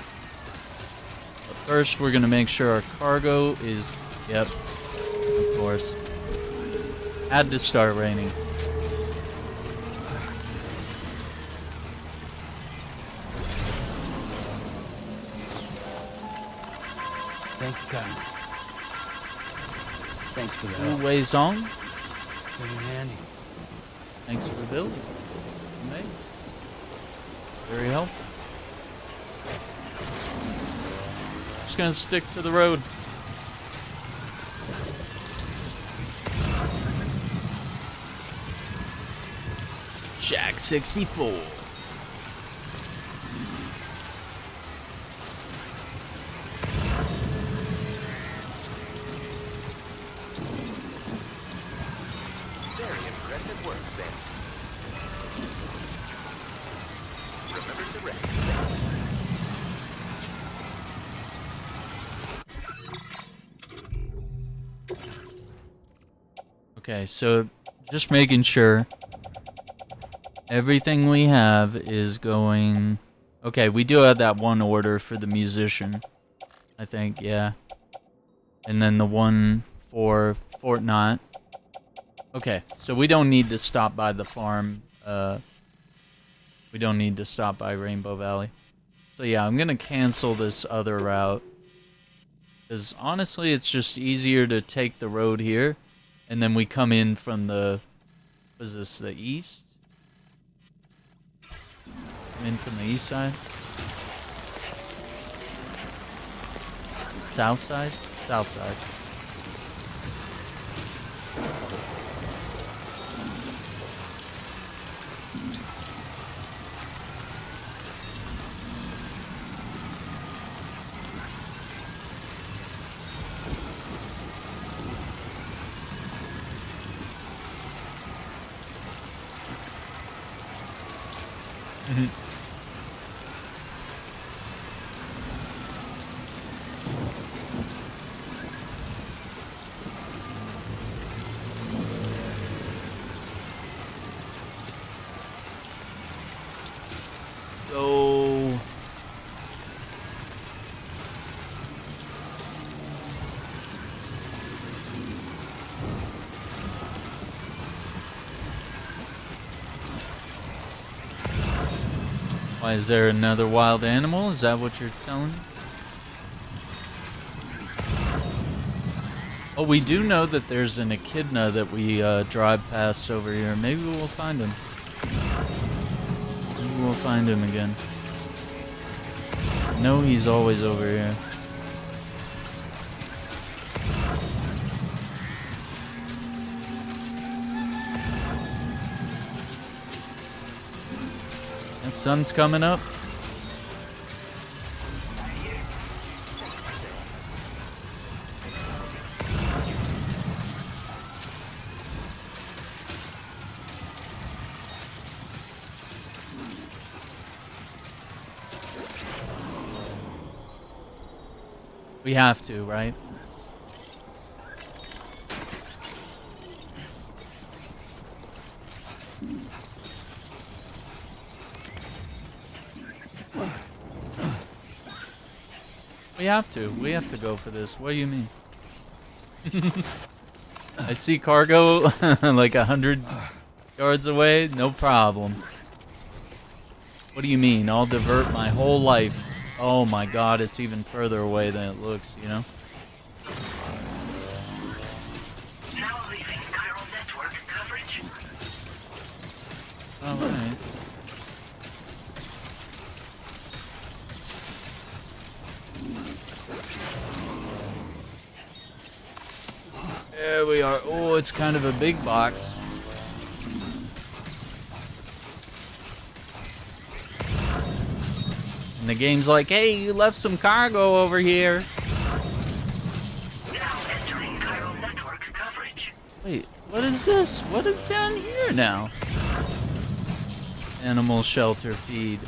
Speaker 1: But first we're going to make sure our cargo is, yep, of course. Had to start raining.
Speaker 7: Thank you, God. Thanks for that.
Speaker 1: Wu Zong.
Speaker 7: Very handy.
Speaker 1: Thanks for the build. Amazing. Very helpful. Just gonna stick to the road. X64.
Speaker 11: Very impressive work, Sam. Remember to rest.
Speaker 1: Okay, so just making sure everything we have is going... Okay, we do have that one order for the musician, I think, yeah. And then the one for Fort Knott. Okay, so we don't need to stop by the farm. We don't need to stop by Rainbow Valley. So yeah, I'm gonna cancel this other route. Because honestly, it's just easier to take the road here. And then we come in from the... Was this the east? Come in from the east side? South side? South side. So... Why, is there another wild animal? Is that what you're telling me? Oh, we do know that there's an echidna that we drive past over here. Maybe we'll find him. Maybe we'll find him again. I know he's always over here. The sun's coming up. We have to, right? We have to. We have to go for this. What do you mean? I see cargo like 100 yards away. No problem. What do you mean? I'll divert my whole life. Oh my god, it's even further away than it looks, you know?
Speaker 4: Now leaving chiral network coverage.
Speaker 1: Alright. There we are. Oh, it's kind of a big box. And the game's like, hey, you left some cargo over here.
Speaker 4: Now entering chiral network coverage.
Speaker 1: Wait, what is this? What is down here now? Animal shelter feed.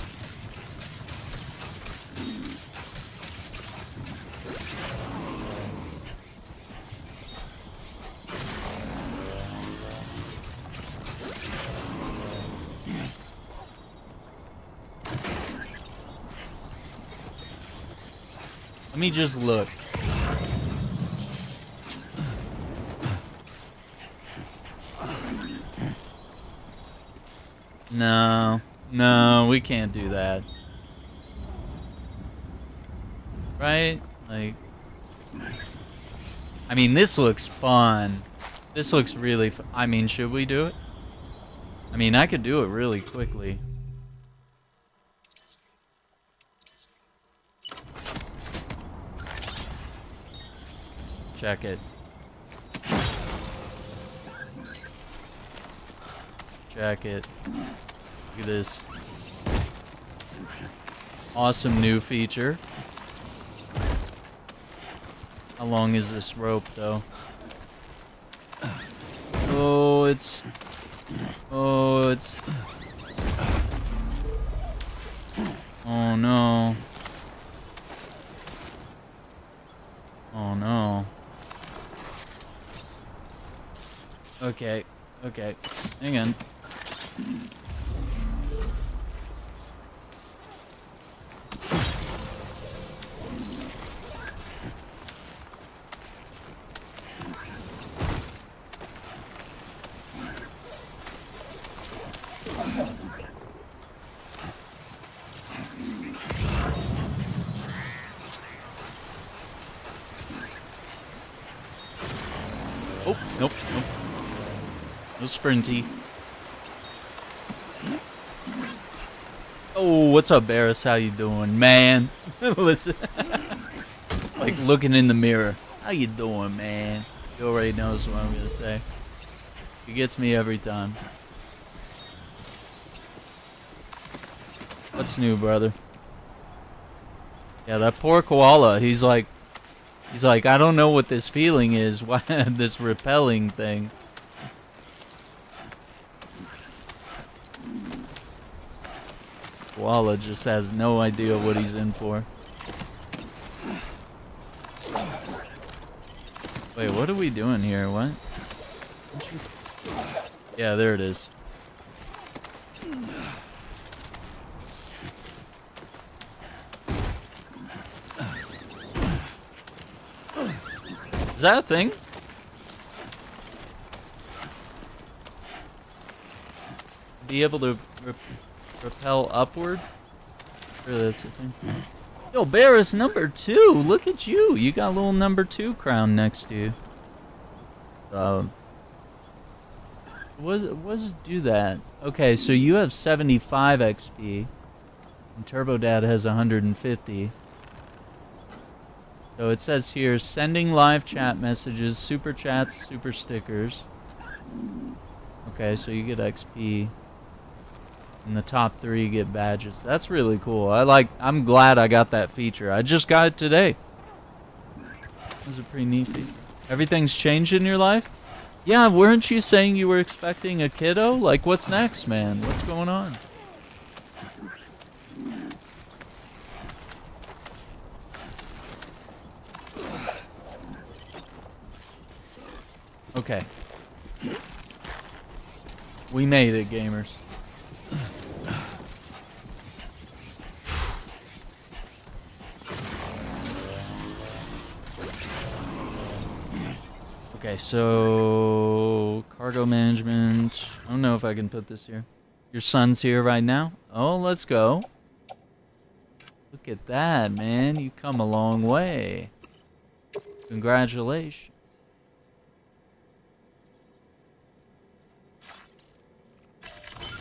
Speaker 1: Let me just look. No, no, we can't do that. Right? Like, I mean, this looks fun. This looks really fun. I mean, should we do it? I mean, I could do it really quickly. Check it. Check it. Look at this. Awesome new feature. How long is this rope, though? Oh, it's... Oh, it's... Oh, no. Oh, no. Okay, okay. Hang on. Oh, nope, nope. No sprinty. Oh, what's up, Barris? How you doing, man? Listen. Like looking in the mirror. How you doing, man? He already knows what I'm gonna say. He gets me every time. What's new, brother? Yeah, that poor koala. He's like, I don't know what this feeling is. Why this repelling thing? Koala just has no idea what he's in for. Wait, what are we doing here? What? Yeah, there it is. Is that a thing? Be able to repel upward? Sure, that's a thing. Yo, Barris number 2. Look at you. You got a little number 2 crown next to you. What does it do that? Okay, so you have 75 XP. And Turbo Dad has 150. So it says here, sending live chat messages, super chats, super stickers. Okay, so you get XP. And the top 3 get badges. That's really cool. I'm glad I got that feature. I just got it today. That was a pretty neat feature. Everything's changed in your life? Yeah, weren't you saying you were expecting a kiddo? Like, what's next, man? What's going on? Okay. We made it, gamers. Okay, so cargo management. I don't know if I can put this here. Your son's here right now. Oh, let's go. Look at that, man. You come a long way. Congratulations.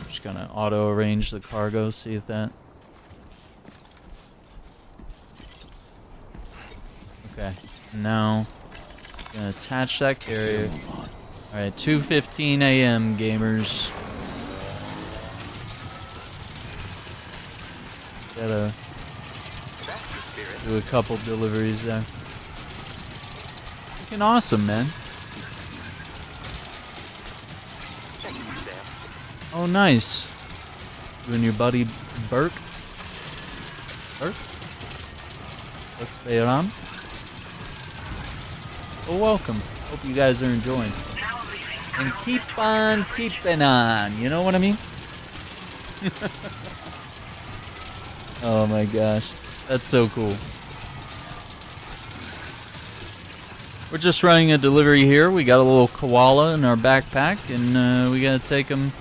Speaker 1: Just gonna auto arrange the cargo, see if that. Okay, now gonna attach that carrier. Alright, 2:15 a.m. gamers. Gotta do a couple deliveries there. Looking awesome, man. Oh, nice. You and your buddy Burke. Burke? Burke Bayram. Well, welcome. Hope you guys are enjoying. And keep on keeping on. You know what I mean? Oh my gosh. That's so cool. We're just running a delivery here. We got a little koala in our backpack, and we gotta take him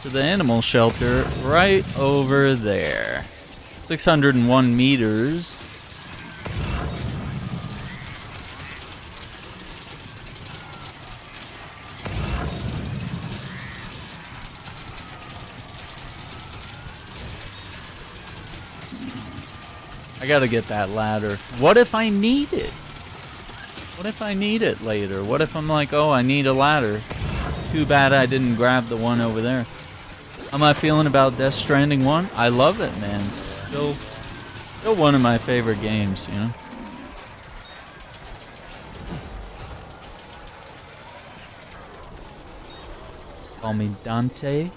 Speaker 1: to the animal shelter right over there. 601 meters. I gotta get that ladder. What if I need it? What if I need it later? What if I'm like, oh, I need a ladder? Too bad I didn't grab the one over there. How am I feeling about Death Stranding 1? I love it, man. Still one of my favorite games, you know? Call me Dante.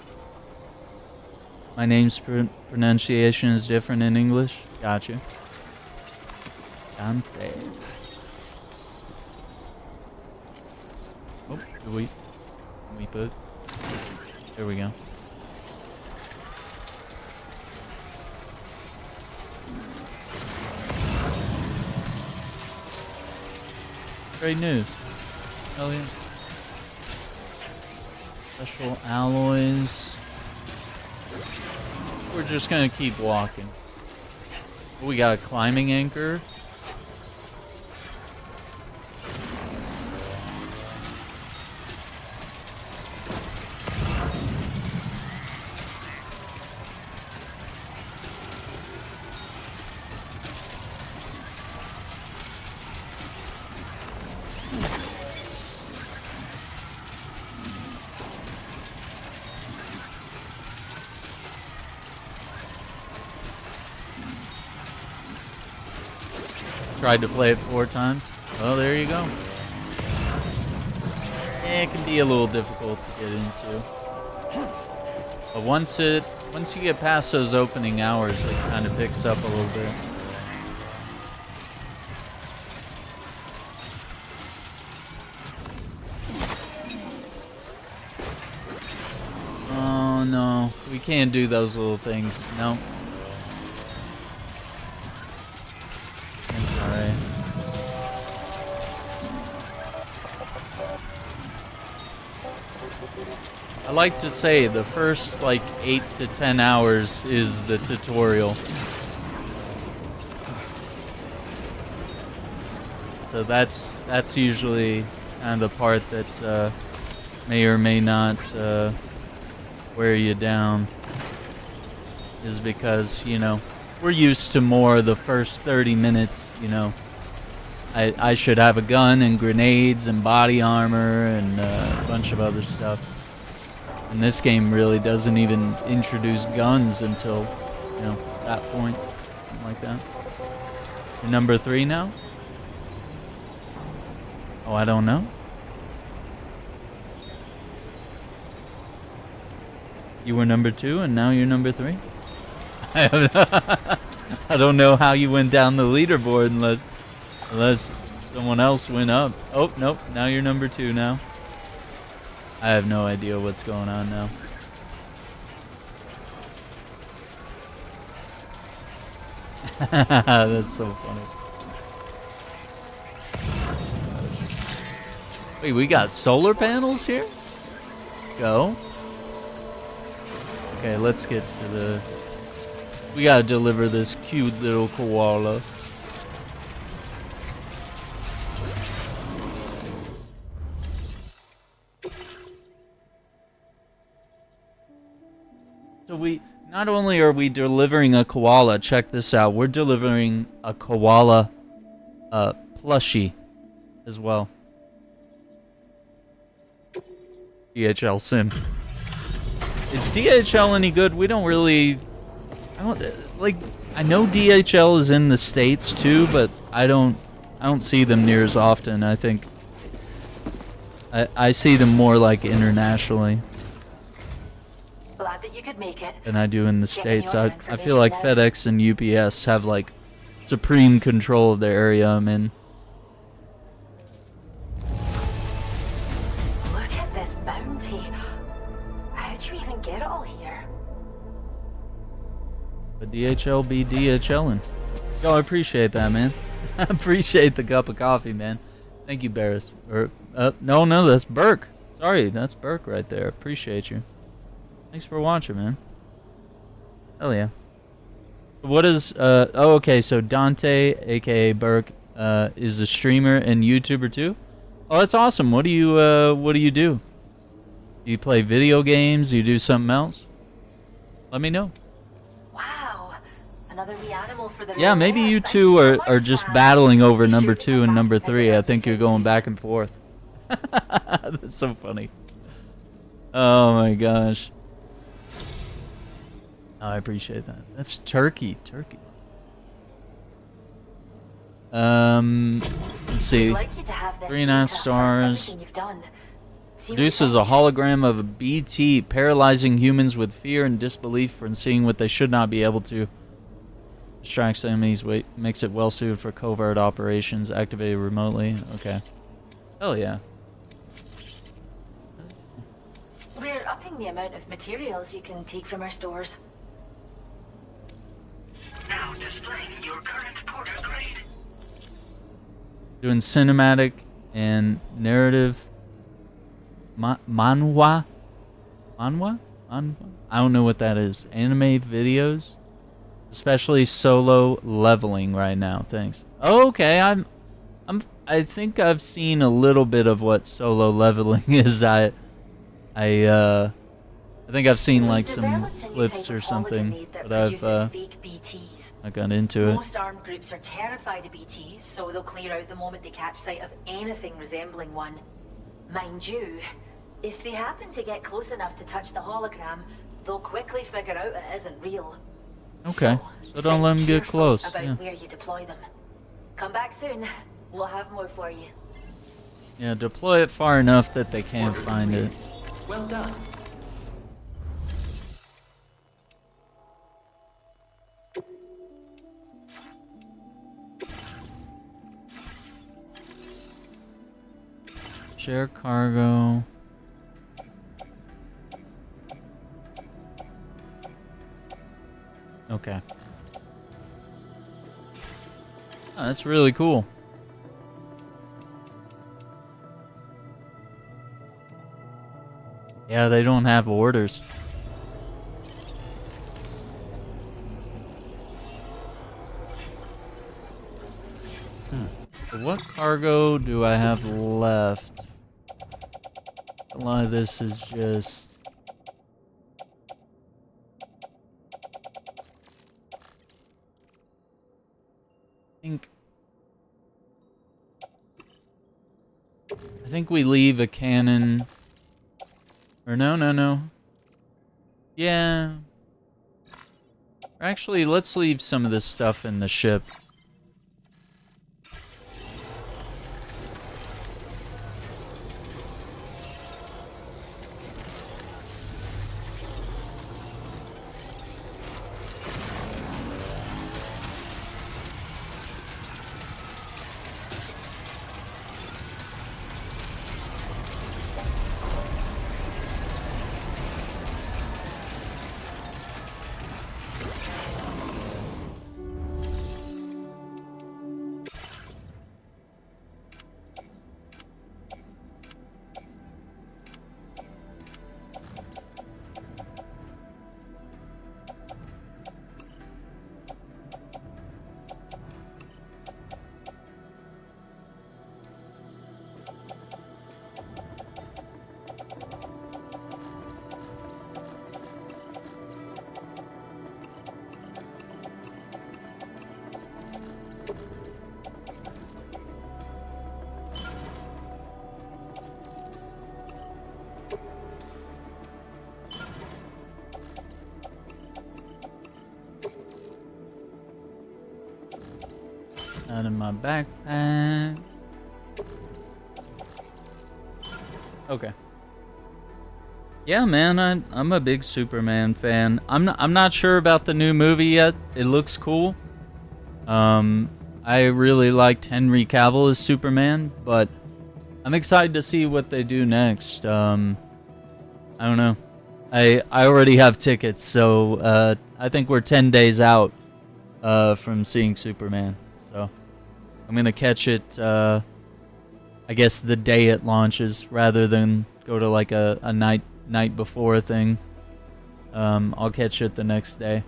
Speaker 1: My name's pronunciation is different in English. Gotcha. Dante. Oh, do we put? There we go. Great news. Hell yeah. Special alloys. We're just gonna keep walking. We got a climbing anchor. Tried to play it 4 times. Well, there you go. Yeah, it can be a little difficult to get into. But once you get past those opening hours, it kind of picks up a little bit. Oh no, we can't do those little things. No. I like to say the first like 8 to 10 hours is the tutorial. So that's usually kind of the part that may or may not wear you down. Is because, you know, we're used to more the first 30 minutes, you know. I should have a gun and grenades and body armor and a bunch of other stuff. And this game really doesn't even introduce guns until, you know, that point. Something like that. You're number 3 now? Oh, I don't know. You were number 2 and now you're number 3? I don't know how you went down the leaderboard unless someone else went up. Oh, nope. Now you're number 2 now. I have no idea what's going on now. That's so funny. Wait, we got solar panels here? Go. Okay, let's get to the... We gotta deliver this cute little koala. So not only are we delivering a koala, check this out, we're delivering a koala plushie as well. DHL sim. Is DHL any good? We don't really... I know DHL is in the States too, but I don't see them near as often. I think I see them more like internationally.
Speaker 15: Glad that you could make it.
Speaker 1: Than I do in the States. I feel like FedEx and UPS have like supreme control of the area I'm in.
Speaker 15: Look at this bounty. How'd you even get it all here?
Speaker 1: But DHL be DHLing. Yo, I appreciate that, man. I appreciate the cup of coffee, man. Thank you, Barris. No, that's Burke. Sorry, that's Burke right there. Appreciate you. Thanks for watching, man. Hell yeah. What is, oh, okay, so Dante, aka Burke, is a streamer and YouTuber too? Oh, that's awesome. What do you do? Do you play video games? Do you do something else? Let me know.
Speaker 15: Wow. Another wee animal for the
Speaker 1: Yeah, maybe you two are just battling over number 2 and number 3. I think you're going back and forth. That's so funny. Oh my gosh. I appreciate that. That's turkey. Let's see. 3.5 stars. Produces a hologram of a BT, paralyzing humans with fear and disbelief from seeing what they should not be able to. Distracts enemies, makes it well suited for covert operations, activated remotely. Okay. Hell yeah.
Speaker 15: We're upping the amount of materials you can take from our stores.
Speaker 4: Now displaying your current porter grade.
Speaker 1: Doing cinematic and narrative. Manhwa? I don't know what that is. Anime videos? Especially solo leveling right now. Thanks. Okay, I think I've seen a little bit of what solo leveling is. I think I've seen like some clips or something, but I got into it.
Speaker 15: Most armed groups are terrified of BTs, so they'll clear out the moment they catch sight of anything resembling one. Mind you, if they happen to get close enough to touch the hologram, they'll quickly figure out it isn't real.
Speaker 1: Okay, so don't let them get close.
Speaker 15: About where you deploy them. Come back soon. We'll have more for you.
Speaker 1: Yeah, deploy it far enough that they can't find it.
Speaker 11: Well done.
Speaker 1: Share cargo. Okay. Oh, that's really cool. Yeah, they don't have orders. So what cargo do I have left? A lot of this is just... I think we leave a cannon. Or no. Yeah. Or actually, let's leave some of this stuff in the ship. Out of my backpack. Okay. Yeah, man, I'm a big Superman fan. I'm not sure about the new movie yet. It looks cool. I really liked Henry Cavill as Superman, but I'm excited to see what they do next. I don't know. I already have tickets, so I think we're 10 days out from seeing Superman. So I'm gonna catch it, I guess the day it launches, rather than go to like a night before thing. I'll catch it the next day,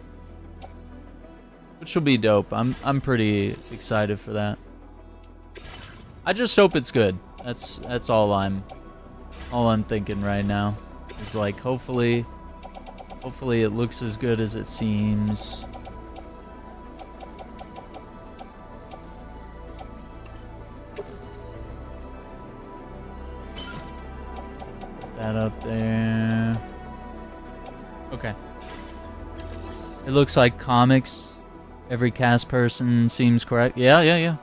Speaker 1: which will be dope. I'm pretty excited for that. I just hope it's good. That's all I'm thinking right now. It's like hopefully it looks as good as it seems. That up there. Okay. It looks like comics. Every cast person seems correct. Yeah.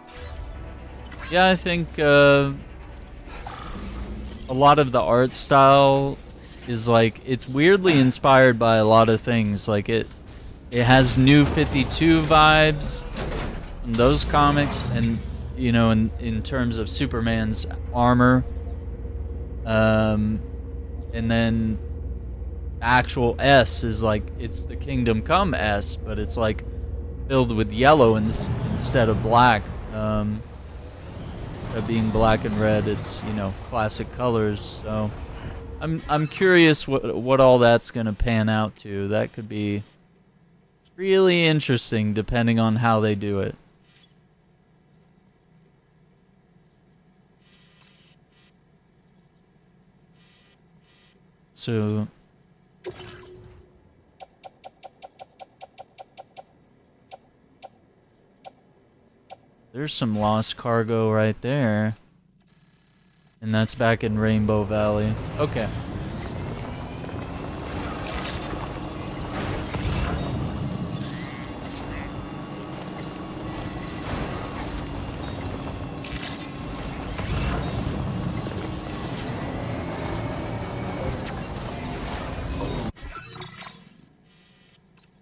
Speaker 1: Yeah, I think a lot of the art style is like, it's weirdly inspired by a lot of things. Like it has New 52 vibes in those comics, and you know, in terms of Superman's armor, and then actual S is like, it's the Kingdom Come S, but it's like filled with yellow instead of black. Being black and red, it's, you know, classic colors. So I'm curious what all that's gonna pan out to. That could be really interesting depending on how they do it. So there's some lost cargo right there. And that's back in Rainbow Valley. Okay.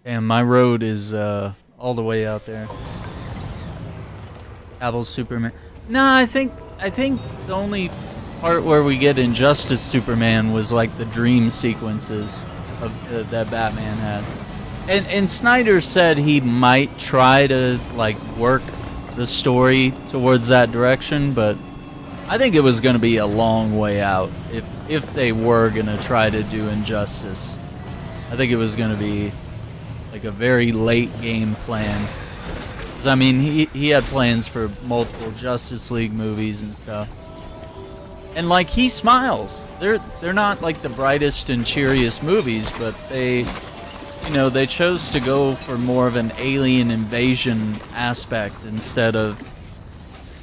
Speaker 1: And my road is all the way out there. Cavill's Superman. No, I think the only part where we get Injustice Superman was like the dream sequences of that Batman had. And Snyder said he might try to like work the story towards that direction, but I think it was going to be a long way out if they were going to try to do Injustice. I think it was going to be like a very late game plan. I mean, he had plans for multiple Justice League movies and stuff. And like, he smiles. They're not like the brightest and cheeriest movies, but they, you know, they chose to go for more of an alien invasion aspect instead of,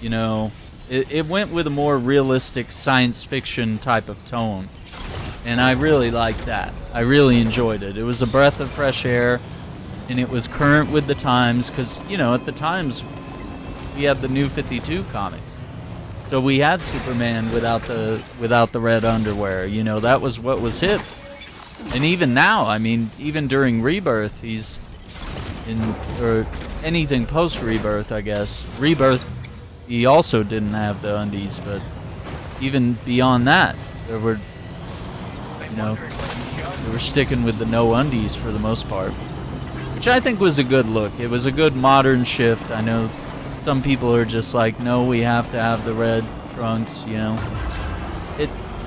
Speaker 1: you know, it went with a more realistic science fiction type of tone. And I really liked that. I really enjoyed it. It was a breath of fresh air. And it was current with the times, because, you know, at the times, we had the New 52 comics. So we had Superman without the red underwear. You know, that was what was hip. And even now, I mean, even during Rebirth, he's in, or anything post-Rebirth, I guess. Rebirth, he also didn't have the undies, but even beyond that, there were, you know, they were sticking with the no undies for the most part. Which I think was a good look. It was a good modern shift. I know some people are just like, no, we have to have the red trunks, you know.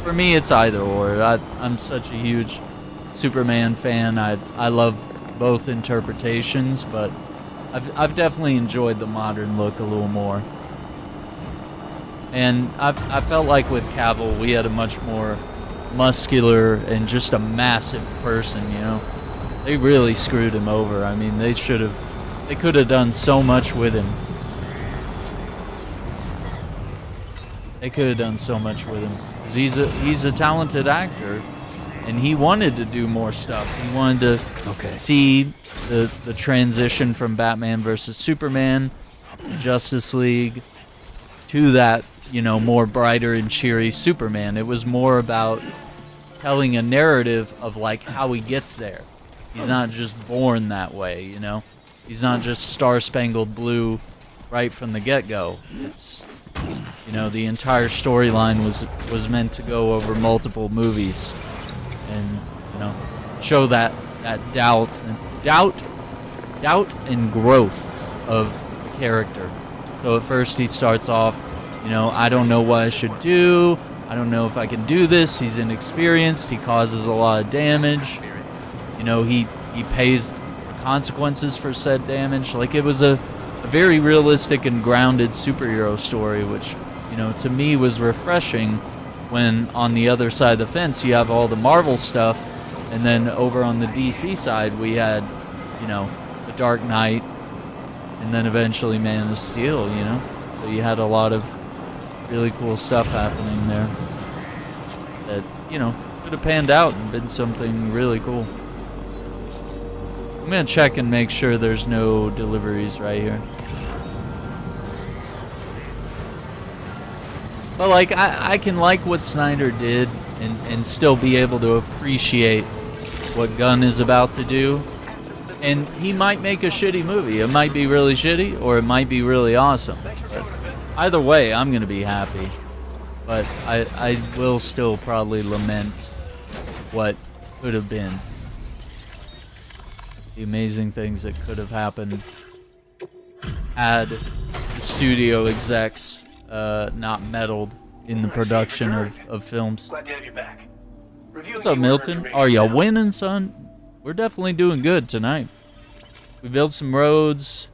Speaker 1: For me, it's either or. I'm such a huge Superman fan. I love both interpretations, but I've definitely enjoyed the modern look a little more. And I felt like with Cavill, we had a much more muscular and just a massive person, you know. They really screwed him over. I mean, they could have done so much with him. They could have done so much with him. 'Cause he's a talented actor, and he wanted to do more stuff. He wanted to see the transition from Batman versus Superman, Justice League, to that, you know, more brighter and cheery Superman. It was more about telling a narrative of like how he gets there. He's not just born that way, you know? He's not just Star-Spangled Blue right from the get-go. It's, you know, the entire storyline was meant to go over multiple movies and, you know, show that doubt and growth of the character. So at first he starts off, you know, I don't know what I should do. I don't know if I can do this. He's inexperienced. He causes a lot of damage. You know, he pays the consequences for said damage. Like, it was a very realistic and grounded superhero story, which, you know, to me was refreshing when on the other side of the fence you have all the Marvel stuff, and then over on the DC side we had, you know, The Dark Knight, and then eventually Man of Steel, you know? So you had a lot of really cool stuff happening there that, you know, could have panned out and been something really cool. gonna check and make sure there's no deliveries right here. But like, I can like what Snyder did and still be able to appreciate what Gunn is about to do. And he might make a shitty movie. It might be really shitty, or it might be really awesome. But either way, I'm gonna be happy. But I will still probably lament what could have been. The amazing things that could have happened had the studio execs not meddled in the production of films.
Speaker 13: Glad to have you back.
Speaker 1: What's up, Milton? Are you winning, son? We're definitely doing good tonight. We built some roads.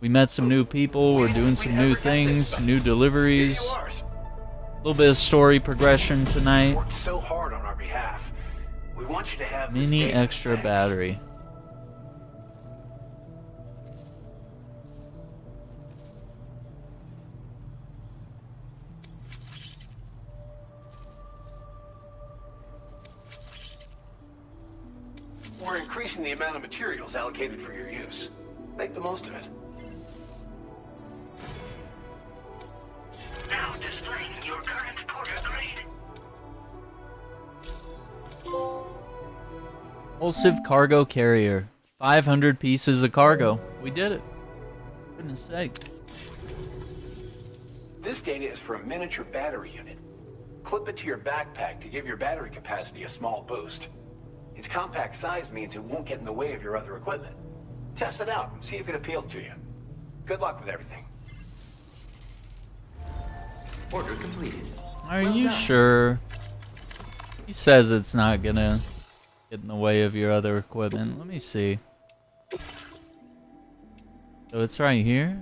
Speaker 1: We met some new people. We're doing some new things, new deliveries. A little bit of story progression tonight.
Speaker 13: Worked so hard on our behalf. We want you to have this
Speaker 1: Mini
Speaker 13: data
Speaker 1: extra
Speaker 13: thanks.
Speaker 1: battery.
Speaker 13: We're increasing the amount of materials allocated for your use. Make the most of it.
Speaker 4: Now displaying your current porter grade.
Speaker 1: Impulsive cargo carrier. 500 pieces of cargo. We did it. For goodness sake.
Speaker 13: This data is for a miniature battery unit. Clip it to your backpack to give your battery capacity a small boost. Its compact size means it won't get in the way of your other equipment. Test it out and see if it appeals to you. Good luck with everything.
Speaker 11: Order completed.
Speaker 1: Are you sure? He says it's not gonna get in the way of your other equipment. Let me see. So it's right here.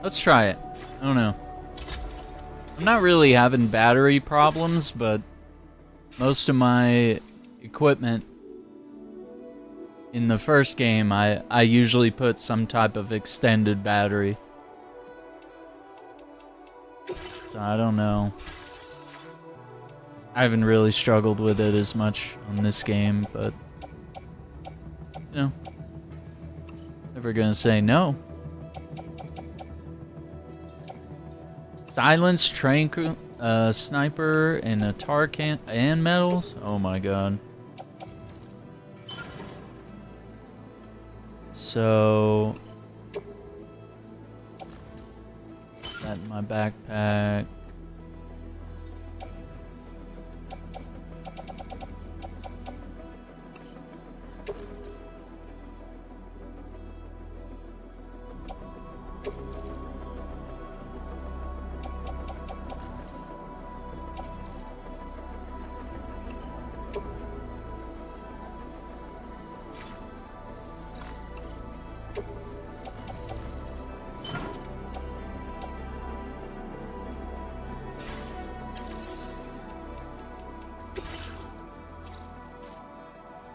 Speaker 1: Let's try it. I don't know. I'm not really having battery problems, but most of my equipment in the first game, I usually put some type of extended battery. So I don't know. I haven't really struggled with it as much on this game, but you know, never gonna say no. Silenced train sniper and a tar can and medals. Oh my god. So that in my backpack.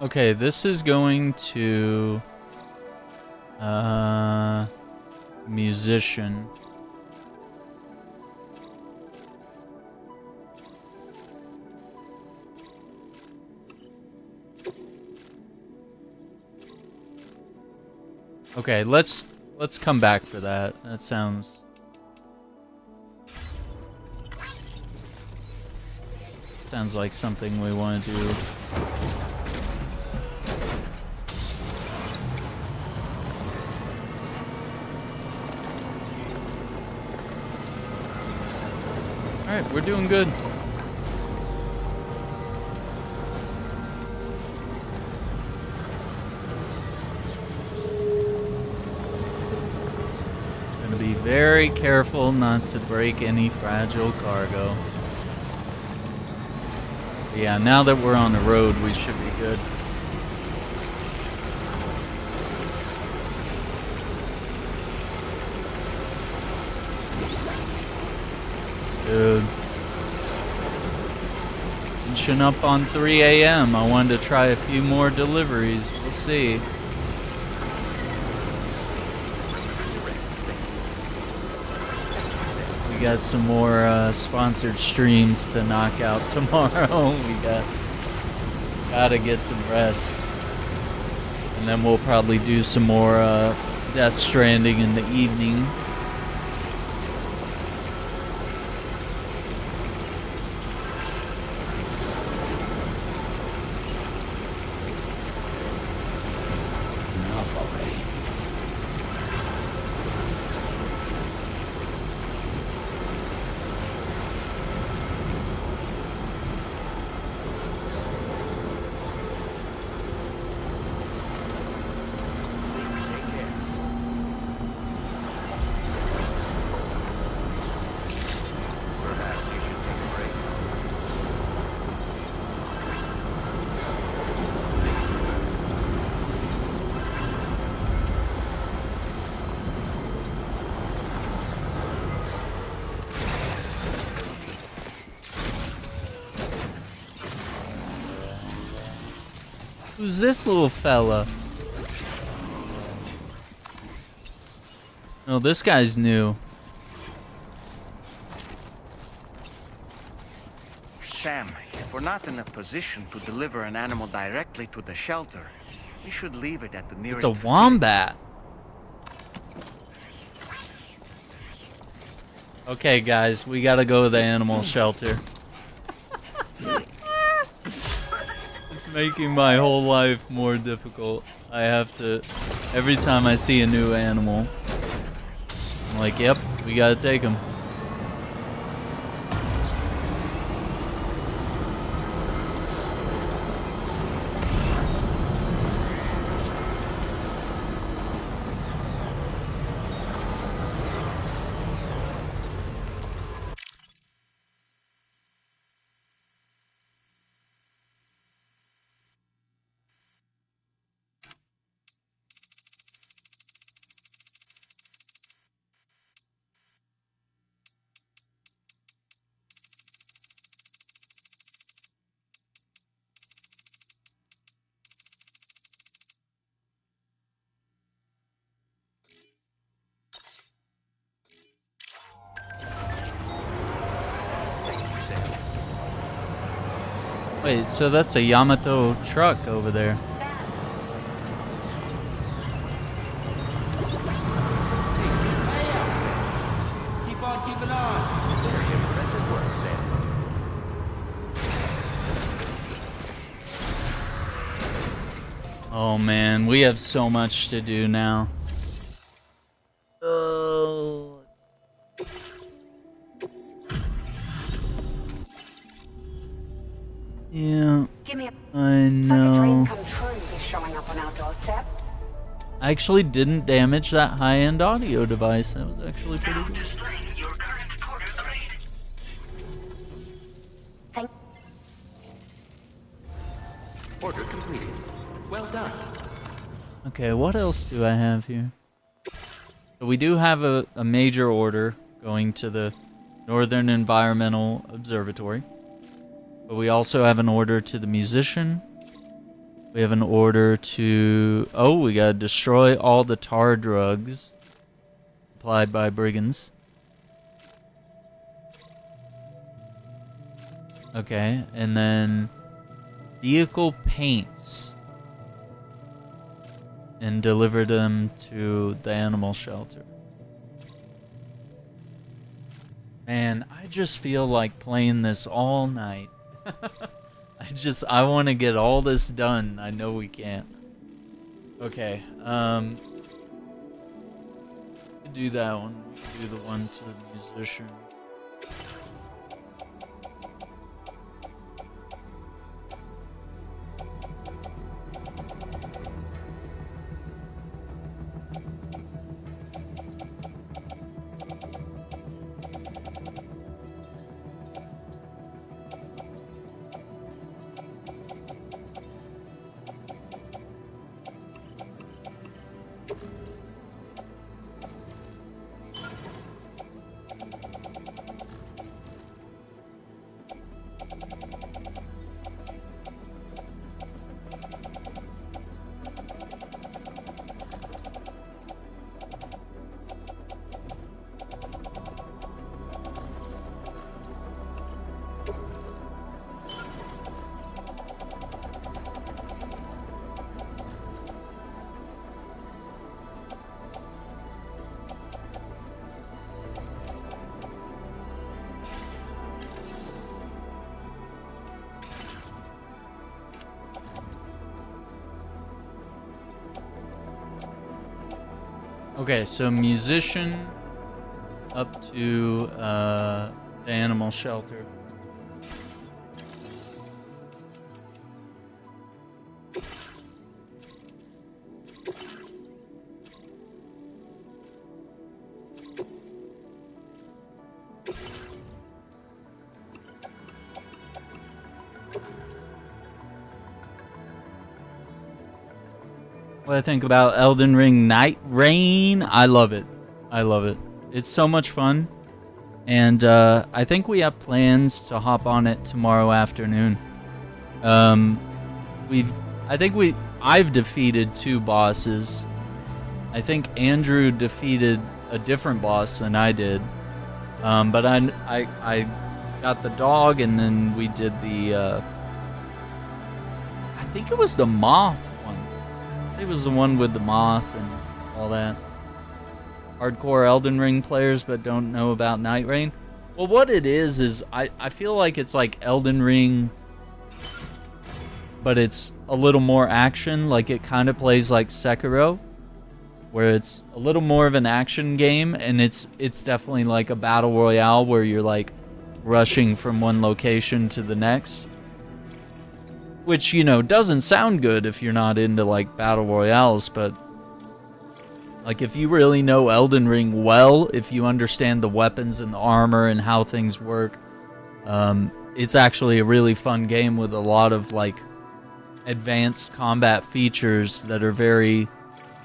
Speaker 1: Okay, this is going to musician. Okay, let's come back for that. That sounds like something we want to do. Alright, we're doing good. Gonna be very careful not to break any fragile cargo. Yeah, now that we're on the road, we should be good. Dude. Finishing up on 3 a.m. I wanted to try a few more deliveries. We'll see. We got some more sponsored streams to knock out tomorrow. We gotta get some rest. And then we'll probably do some more Death Stranding in the evening. Who's this little fella? No, this guy's new.
Speaker 2: Sam, if we're not in a position to deliver an animal directly to the shelter, we should leave it at the nearest
Speaker 1: It's a wombat. Okay, guys, we gotta go to the animal shelter. It's making my whole life more difficult. I have to, every time I see a new animal, I'm like, yep, we gotta take him. Wait, so that's a Yamato truck over there.
Speaker 3: Keep on keeping on. Very impressive work, Sam.
Speaker 1: Oh man, we have so much to do now. Oh. Yeah,
Speaker 6: Give me a
Speaker 1: I
Speaker 6: It's like a dream
Speaker 1: know.
Speaker 6: come true, this showing up on our doorstep.
Speaker 1: I actually didn't damage that high-end audio device. That was actually pretty good.
Speaker 11: Order completed. Well done.
Speaker 1: Okay, what else do I have here? So we do have a major order going to the Northern Environmental Observatory. But we also have an order to the musician. We have an order to... Oh, we gotta destroy all the tar drugs supplied by brigands. Okay, and then vehicle paints. And deliver them to the animal shelter. Man, I just feel like playing this all night. I want to get all this done. I know we can't. Okay, do that one. Do the one to the musician. Okay, so musician up to the animal shelter. What I think about Elden Ring Night Rain, I love it. I love it. It's so much fun. And I think we have plans to hop on it tomorrow afternoon. I've defeated 2 bosses. I think Andrew defeated a different boss than I did. But I got the dog, and then we did the I think it was the moth one. It was the one with the moth and all that. Hardcore Elden Ring players but don't know about Night Rain. Well, what it is I feel like it's like Elden Ring, but it's a little more action. Like, it kind of plays like Sekiro, where it's a little more of an action game, and it's definitely like a battle royale where you're like rushing from one location to the next. Which, you know, doesn't sound good if you're not into, like, battle royales, but, like, if you really know Elden Ring well, if you understand the weapons and the armor and how things work, it's actually a really fun game with a lot of, like, advanced combat features that are very,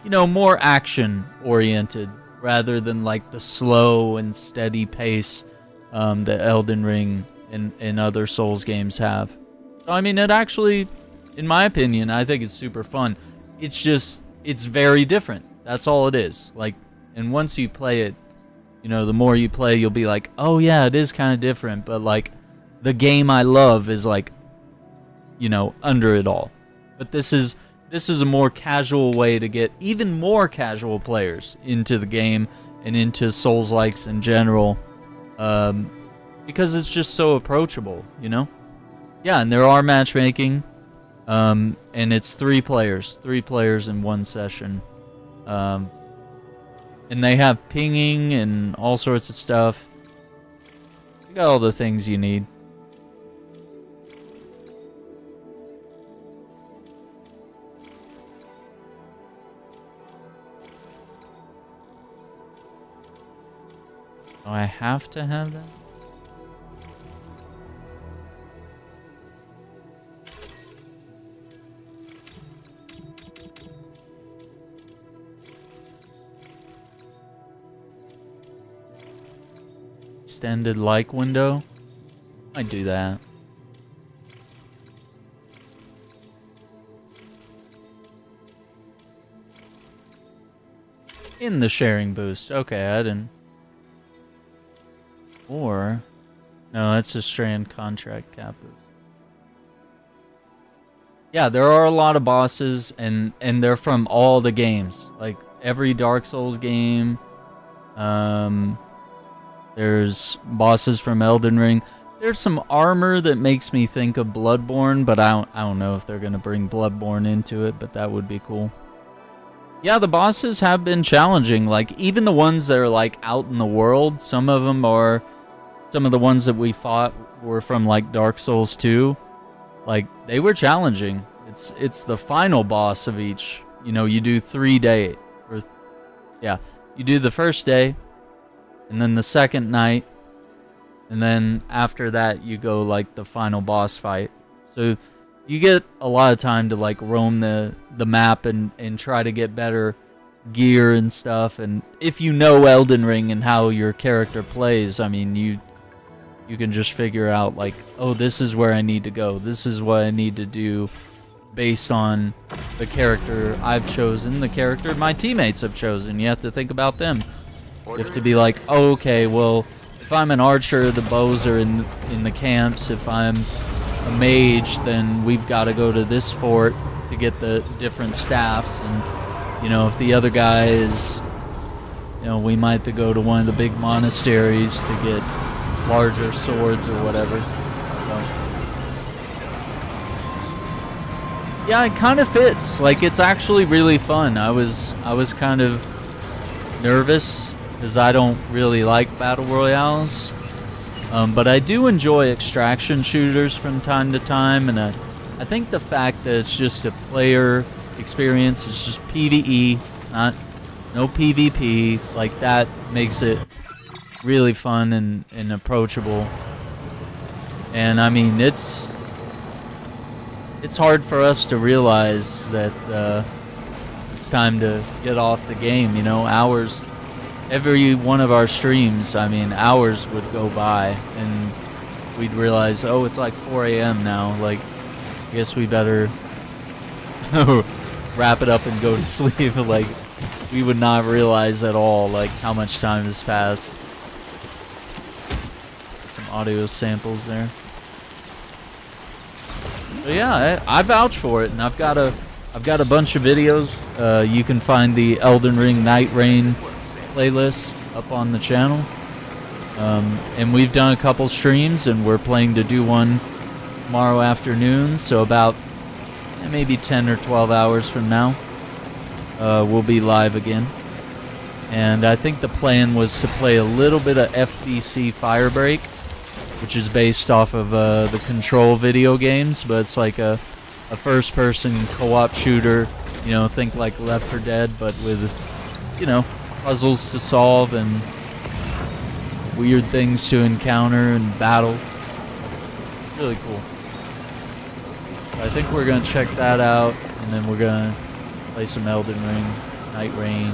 Speaker 1: you know, more action-oriented, rather than, like, the slow and steady pace that Elden Ring and other Souls games have. I mean, it actually, in my opinion, I think it's super fun. It's just, it's very different. That's all it is. Like, and once you play it, you know, the more you play, you'll be like, oh yeah, it is kind of different. But, like, the game I love is, like, you know, under it all. But this is a more casual way to get even more casual players into the game and into Souls-likes in general, because it's just so approachable, you know? Yeah, and there are matchmaking, and it's 3 players in one session, and they have pinging and all sorts of stuff. You got all the things you need. Do I have to have that? Extended like window. Might do that. In the sharing boost. Okay, I didn't. Or no, that's a strand contract cap boost. Yeah, there are a lot of bosses, and they're from all the games. Like every Dark Souls game. There's bosses from Elden Ring. There's some armor that makes me think of Bloodborne, but I don't know if they're gonna bring Bloodborne into it, but that would be cool. Yeah, the bosses have been challenging. Like, even the ones that are like out in the world, some of them are, some of the ones that we fought were from like Dark Souls 2. Like, they were challenging. It's the final boss of each. You know, you do 3 days. Yeah, you do the first day, and then the second night, and then after that you go like the final boss fight. So you get a lot of time to like roam the map and try to get better gear and stuff. And if you know Elden Ring and how your character plays, I mean, you can just figure out like, oh, this is where I need to go. This is what I need to do based on the character I've chosen, the character my teammates have chosen. You have to think about them. You have to be like, oh, okay, well, if I'm an archer, the bows are in the camps. If I'm a mage, then we've got to go to this fort to get the different staffs. And, you know, if the other guy is, you know, we might have to go to one of the big monasteries to get larger swords or whatever. So, yeah, it kind of fits. Like, it's actually really fun. I was kind of nervous because I don't really like battle royales. But I do enjoy extraction shooters from time to time, and I think the fact that it's just a player experience, it's just PvE, it's not no PvP, like that makes it really fun and approachable. And I mean, it's hard for us to realize that it's time to get off the game, you know, hours. Every one of our streams, I mean, hours would go by, and we'd realize, oh, it's like 4 a.m. now. Like, I guess we better wrap it up and go to sleep. Like, we would not realize at all, like, how much time has passed. Some audio samples there. But yeah, I vouch for it, and I've got a bunch of videos. You can find the Elden Ring Night Rain playlist up on the channel, and we've done a couple streams, and we're planning to do one tomorrow afternoon, so about maybe 10 or 12 hours from now we'll be live again. And I think the plan was to play a little bit of FBC Firebreak, which is based off of the Control video games, but it's like a first-person co-op shooter, you know, think like Left 4 Dead, but with, you know, puzzles to solve and weird things to encounter and battle. Really cool. So I think we're going to check that out, and then we're going to play some Elden Ring, Night Rain.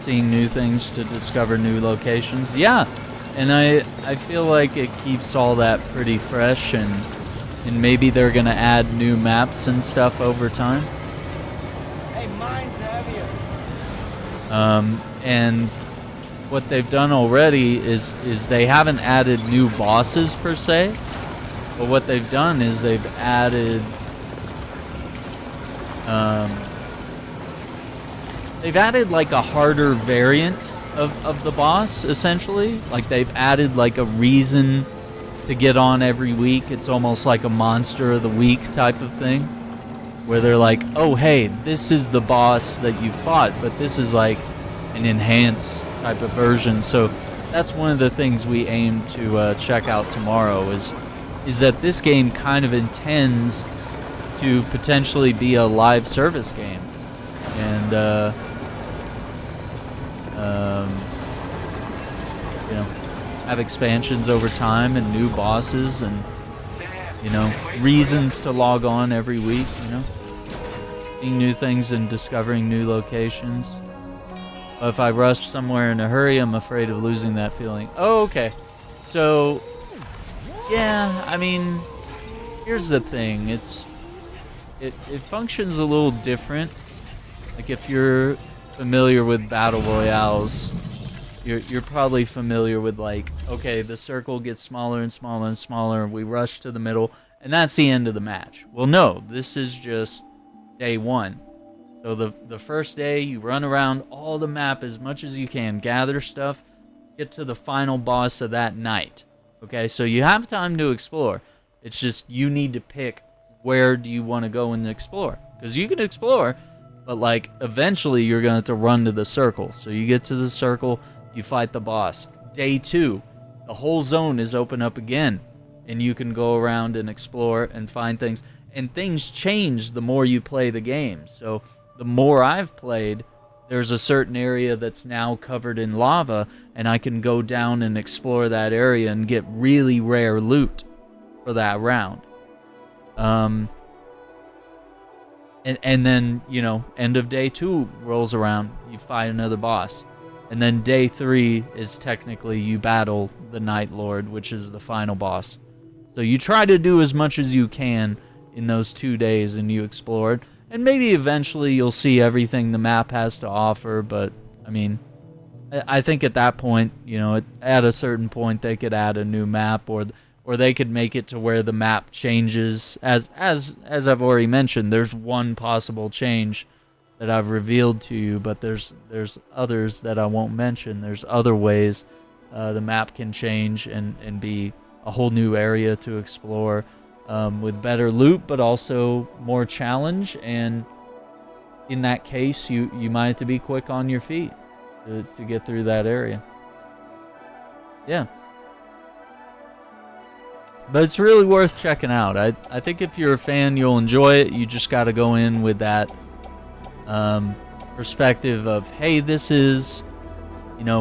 Speaker 1: Seeing new things to discover new locations. Yeah, and I feel like it keeps all that pretty fresh, and maybe they're gonna add new maps and stuff over time.
Speaker 3: Hey, mine's heavier.
Speaker 1: And what they've done already is they haven't added new bosses per se, but what they've done is they've added like a harder variant of the boss, essentially. Like they've added like a reason to get on every week. It's almost like a monster of the week type of thing, where they're like, oh hey, this is the boss that you fought, but this is like an enhanced type of version. So that's one of the things we aim to check out tomorrow, is that this game kind of intends to potentially be a live service game, and you know, have expansions over time and new bosses and, you know, reasons to log on every week, you know, seeing new things and discovering new locations. But if I rush somewhere in a hurry, I'm afraid of losing that feeling. Oh, okay. So, yeah, I mean, here's the thing. It functions a little different. Like, if you're familiar with battle royales, you're probably familiar with, like, okay, the circle gets smaller and smaller and smaller, and we rush to the middle, and that's the end of the match. Well, no, this is just day one. So the first day, you run around all the map as much as you can, gather stuff, get to the final boss of that night. Okay, so you have time to explore. It's just you need to pick where do you want to go and explore. Because you can explore, but like eventually you're going to have to run to the circle. So you get to the circle, you fight the boss. Day 2, the whole zone is open up again, and you can go around and explore and find things. And things change the more you play the game. So the more I've played, there's a certain area that's now covered in lava, and I can go down and explore that area and get really rare loot for that round. And then, you know, end of day 2 rolls around, you fight another boss. And then day 3 is technically you battle the Night Lord, which is the final boss. So you try to do as much as you can in those 2 days, and you explore. And maybe eventually you'll see everything the map has to offer, but, I mean, I think at that point, you know, at a certain point they could add a new map, or or they could make it to where the map changes. As I've already mentioned, there's one possible change that I've revealed to you, but there's others that I won't mention. There's other ways the map can change and be a whole new area to explore, with better loot, but also more challenge. And in that case, you might have to be quick on your feet to get through that area. Yeah. But it's really worth checking out. I think if you're a fan, you'll enjoy it. You just got to go in with that perspective of, hey, this is,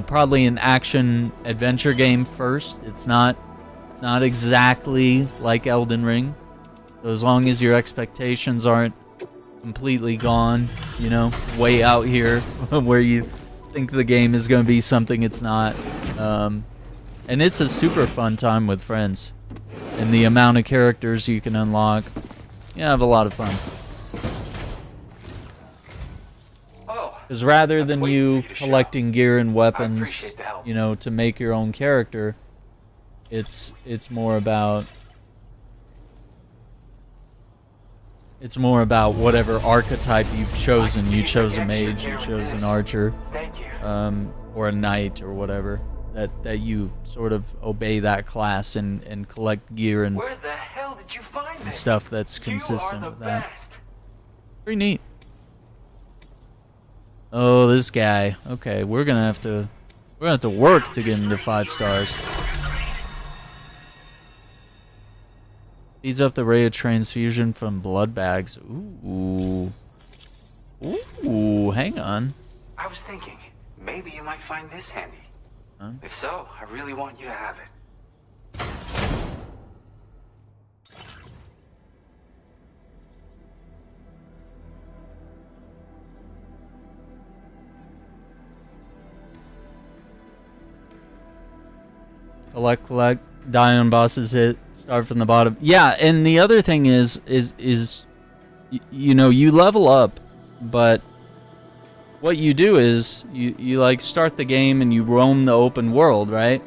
Speaker 1: probably an action adventure game first. It's not exactly like Elden Ring. So as long as your expectations aren't completely gone, way out here where you think the game is going to be something it's not. And it's a super fun time with friends. And the amount of characters you can unlock, have a lot of fun. Because rather than you collecting gear and weapons, to make your own character, it's more about whatever archetype you've chosen. You chose a mage, you chose an archer, or a knight or whatever. That you sort of obey that class and collect gear and
Speaker 10: Where the hell did you find this?
Speaker 1: stuff that's consistent with that. Pretty neat. Oh, this guy. Okay, we're gonna have to work to get into 5 stars. Speeds up the rate of transfusion from blood bags. Ooh. Ooh, hang on.
Speaker 19: I was thinking, maybe you might find this handy.
Speaker 1: Huh?
Speaker 19: If so, I really want you to have it.
Speaker 1: Collect, die on bosses hit, start from the bottom. Yeah, and the other thing is you level up, but what you do is you like start the game and you roam the open world, right?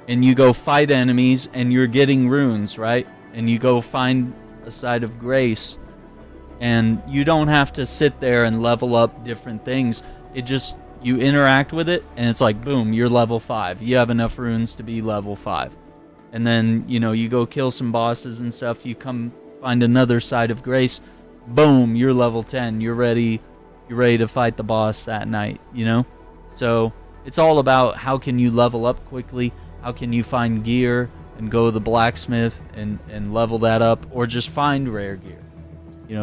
Speaker 1: And you go fight enemies and you're getting runes, right? And you go find a site of grace, and you don't have to sit there and level up different things. It just, you interact with it and it's like, boom, you're level 5. You have enough runes to be level 5. And then, you go kill some bosses and stuff. You come find another site of grace. Boom, you're level 10. You're ready to fight the boss that night, So it's all about how can you level up quickly, how can you find gear and go to the blacksmith and level that up, or just find rare gear.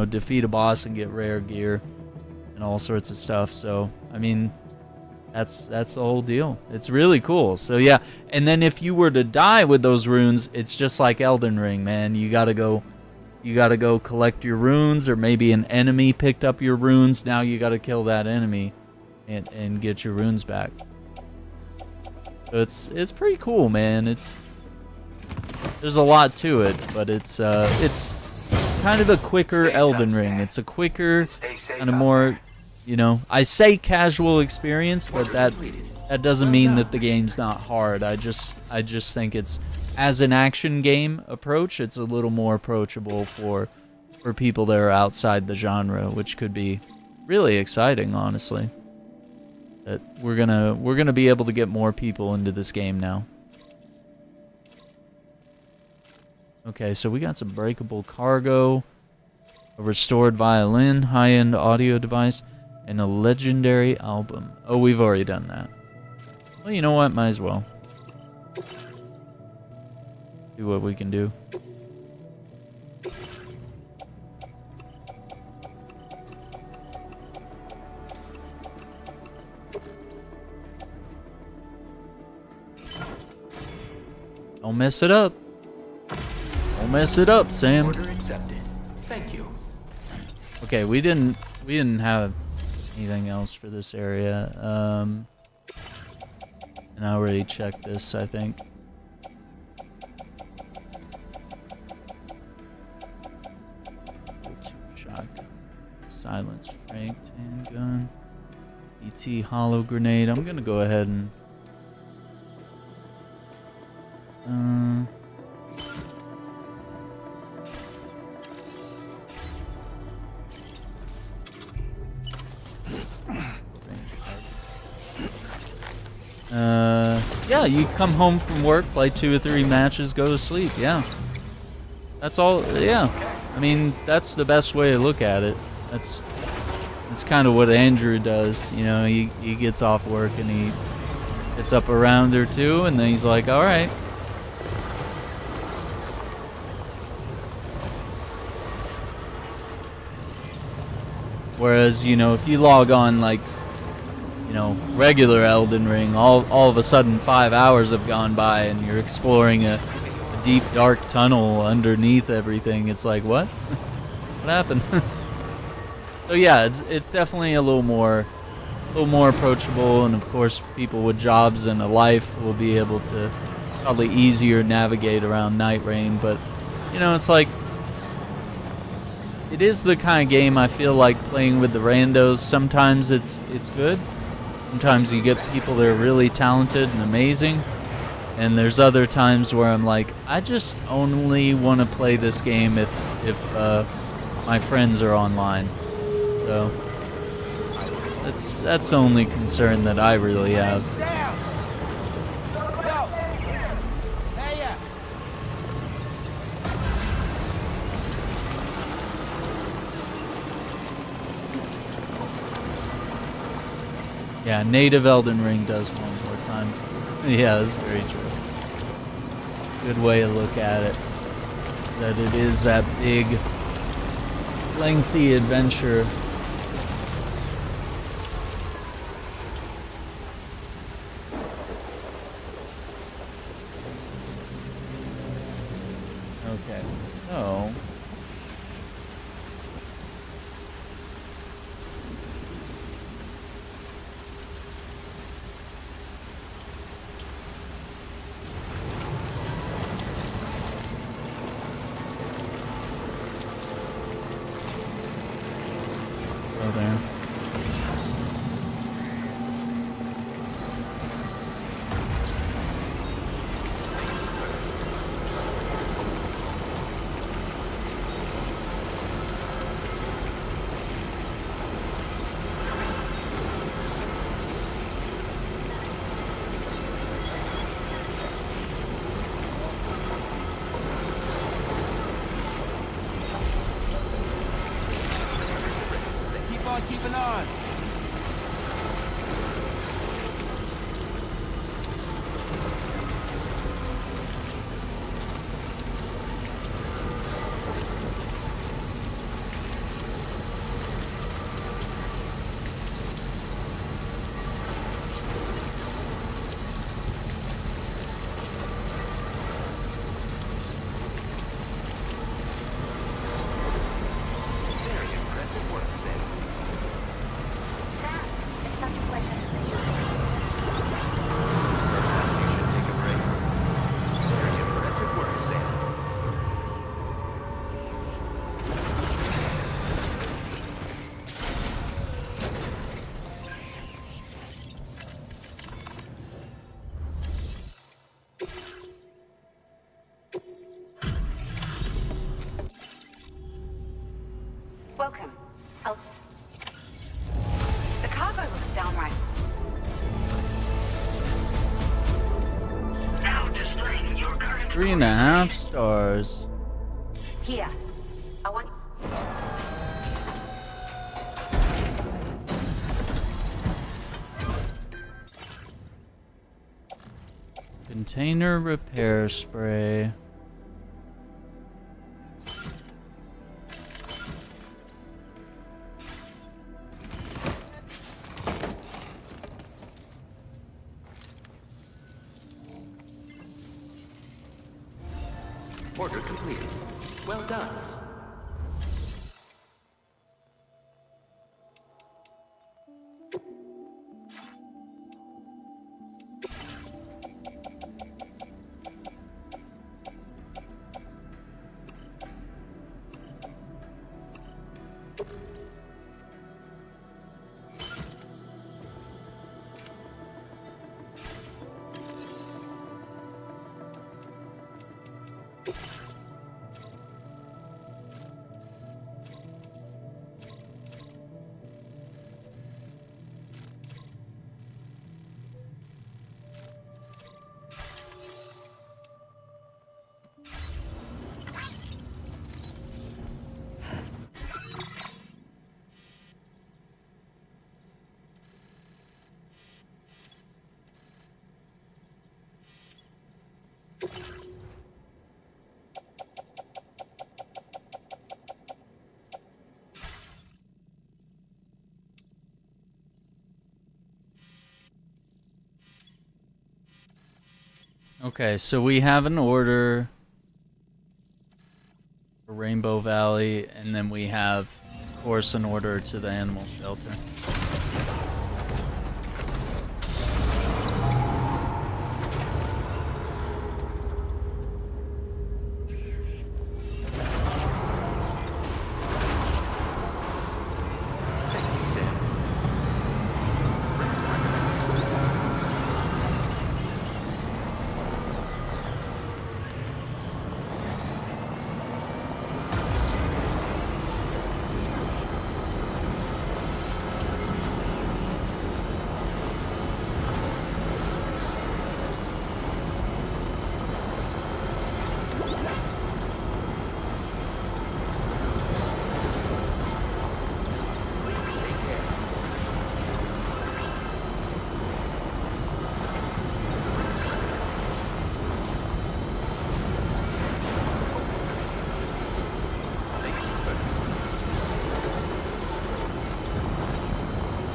Speaker 1: Defeat a boss and get rare gear and all sorts of stuff. So, I mean, that's the whole deal. It's really cool. So yeah, and then if you were to die with those runes, it's just like Elden Ring, man. You gotta go collect your runes, or maybe an enemy picked up your runes. Now you gotta kill that enemy and get your runes back. So it's pretty cool, man. There's a lot to it, but it's kind of a quicker Elden Ring. It's a quicker, kind of more, I say casual experience, but that doesn't mean that the game's not hard. I just think it's, as an action game approach, it's a little more approachable for people that are outside the genre, which could be really exciting, honestly. That we're gonna be able to get more people into this game now. Okay, so we got some breakable cargo, a restored violin, high-end audio device, and a legendary album. Oh, we've already done that. Well, you know what? Might as well. Do what we can do. Don't mess it up. Don't mess it up, Sam.
Speaker 11: Order accepted. Thank you.
Speaker 1: Okay, we didn't have anything else for this area. And I already checked this, I think. Shotgun, silent strength, handgun, ET hollow grenade. I'm gonna go ahead and Yeah, you come home from work, play 2 or 3 matches, go to sleep. Yeah, that's all. Yeah, I mean that's the best way to look at it. That's kind of what Andrew does. You know, he gets off work and he gets up a round or 2, and then he's like, all right. Whereas, you know, if you log on like, you know, regular Elden Ring, all of a sudden 5 hours have gone by and you're exploring a deep dark tunnel underneath everything. It's like, what? What happened? So yeah, it's definitely a little more approachable, and of course people with jobs and a life will be able to probably easier navigate around Night Rain. But you know, it's like, it is the kind of game I feel like playing with the randos. Sometimes it's good. Sometimes you get people that are really talented and amazing. And there's other times where I'm like, I just only want to play this game if my friends are online. So that's the only concern that I really have. Yeah, native Elden Ring does one more time. Yeah, that's very true. Good way to look at it. That it is that big, lengthy adventure. Okay, so... there.
Speaker 3: Keeping on.
Speaker 6: Welcome. The cargo looks downright.
Speaker 4: Now displaying your current
Speaker 1: 3.5 stars.
Speaker 6: Here. I want.
Speaker 1: Container repair spray.
Speaker 11: Order completed. Well done.
Speaker 1: Okay, so we have an order for Rainbow Valley, and then we have, of course, an order to the animal shelter.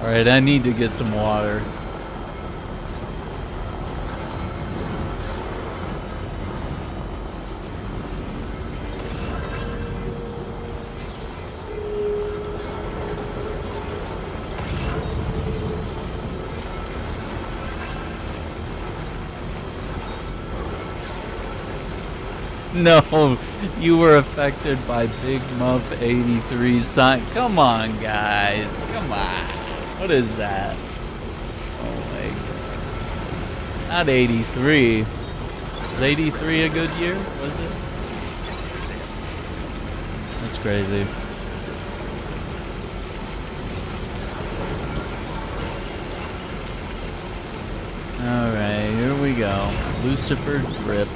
Speaker 1: Alright, I need to get some water. No, you were affected by Big Muff 83 sign. Come on, guys. Come on. What is that? Oh my god. Not 83. Was 83 a good year? Was it? That's crazy. Alright, here we go. Lucifer Drip.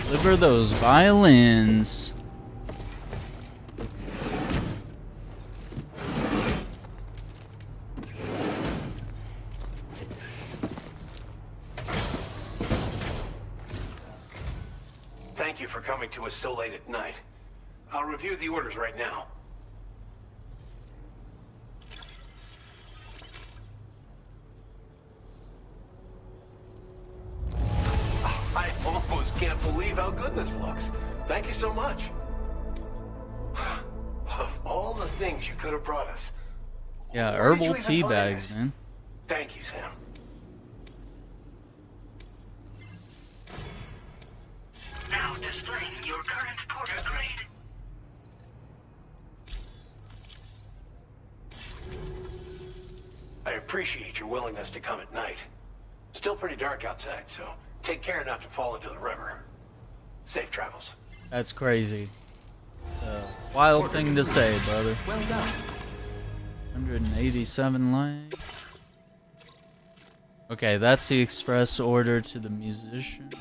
Speaker 1: Deliver those violins.
Speaker 13: Thank you for coming to us so late at night. I'll review the orders right now. I almost can't believe how good this looks. Thank you so much. Of all the things you could have brought us.
Speaker 1: Yeah,
Speaker 13: where did you
Speaker 1: herbal
Speaker 13: even
Speaker 1: tea
Speaker 13: find
Speaker 1: bags,
Speaker 13: this?
Speaker 1: man.
Speaker 13: Thank you, Sam.
Speaker 4: Now displaying your current porter grade.
Speaker 13: I appreciate your willingness to come at night. Still pretty dark outside, so take care not to fall into the river. Safe travels.
Speaker 1: That's crazy. Wild thing to say, brother.
Speaker 13: Well done.
Speaker 1: 187 lines. Okay, that's the express order to the musician.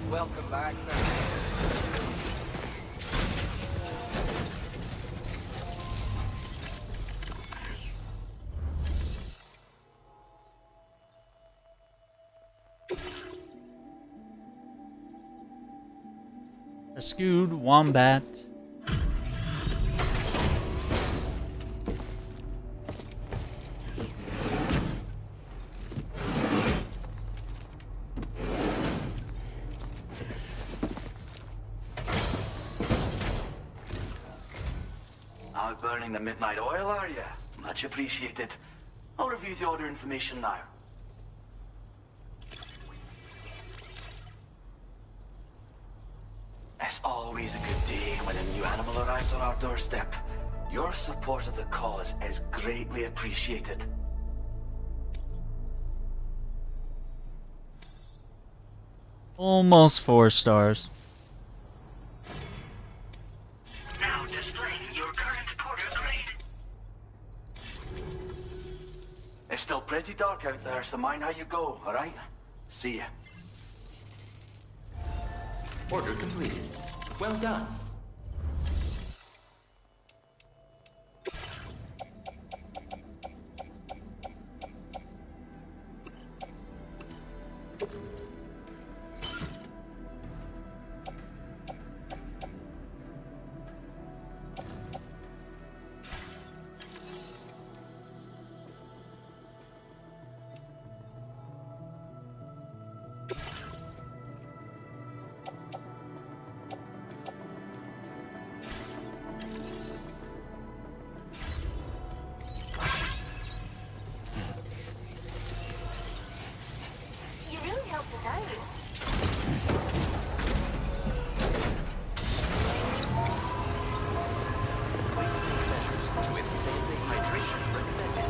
Speaker 19: Welcome back, sir.
Speaker 1: Rescued wombat.
Speaker 20: Out burning the midnight oil, are you? Much appreciated. I'll review the order information now. It's always a good day when a new animal arrives on our doorstep. Your support of the cause is greatly appreciated.
Speaker 1: Almost 4 stars.
Speaker 4: Now displaying your current porter grade.
Speaker 20: It's still pretty dark out there, so mind how you go, alright? See ya.
Speaker 11: Order completed. Well done.
Speaker 15: You really helped us out.
Speaker 11: To withstand dehydration recommended.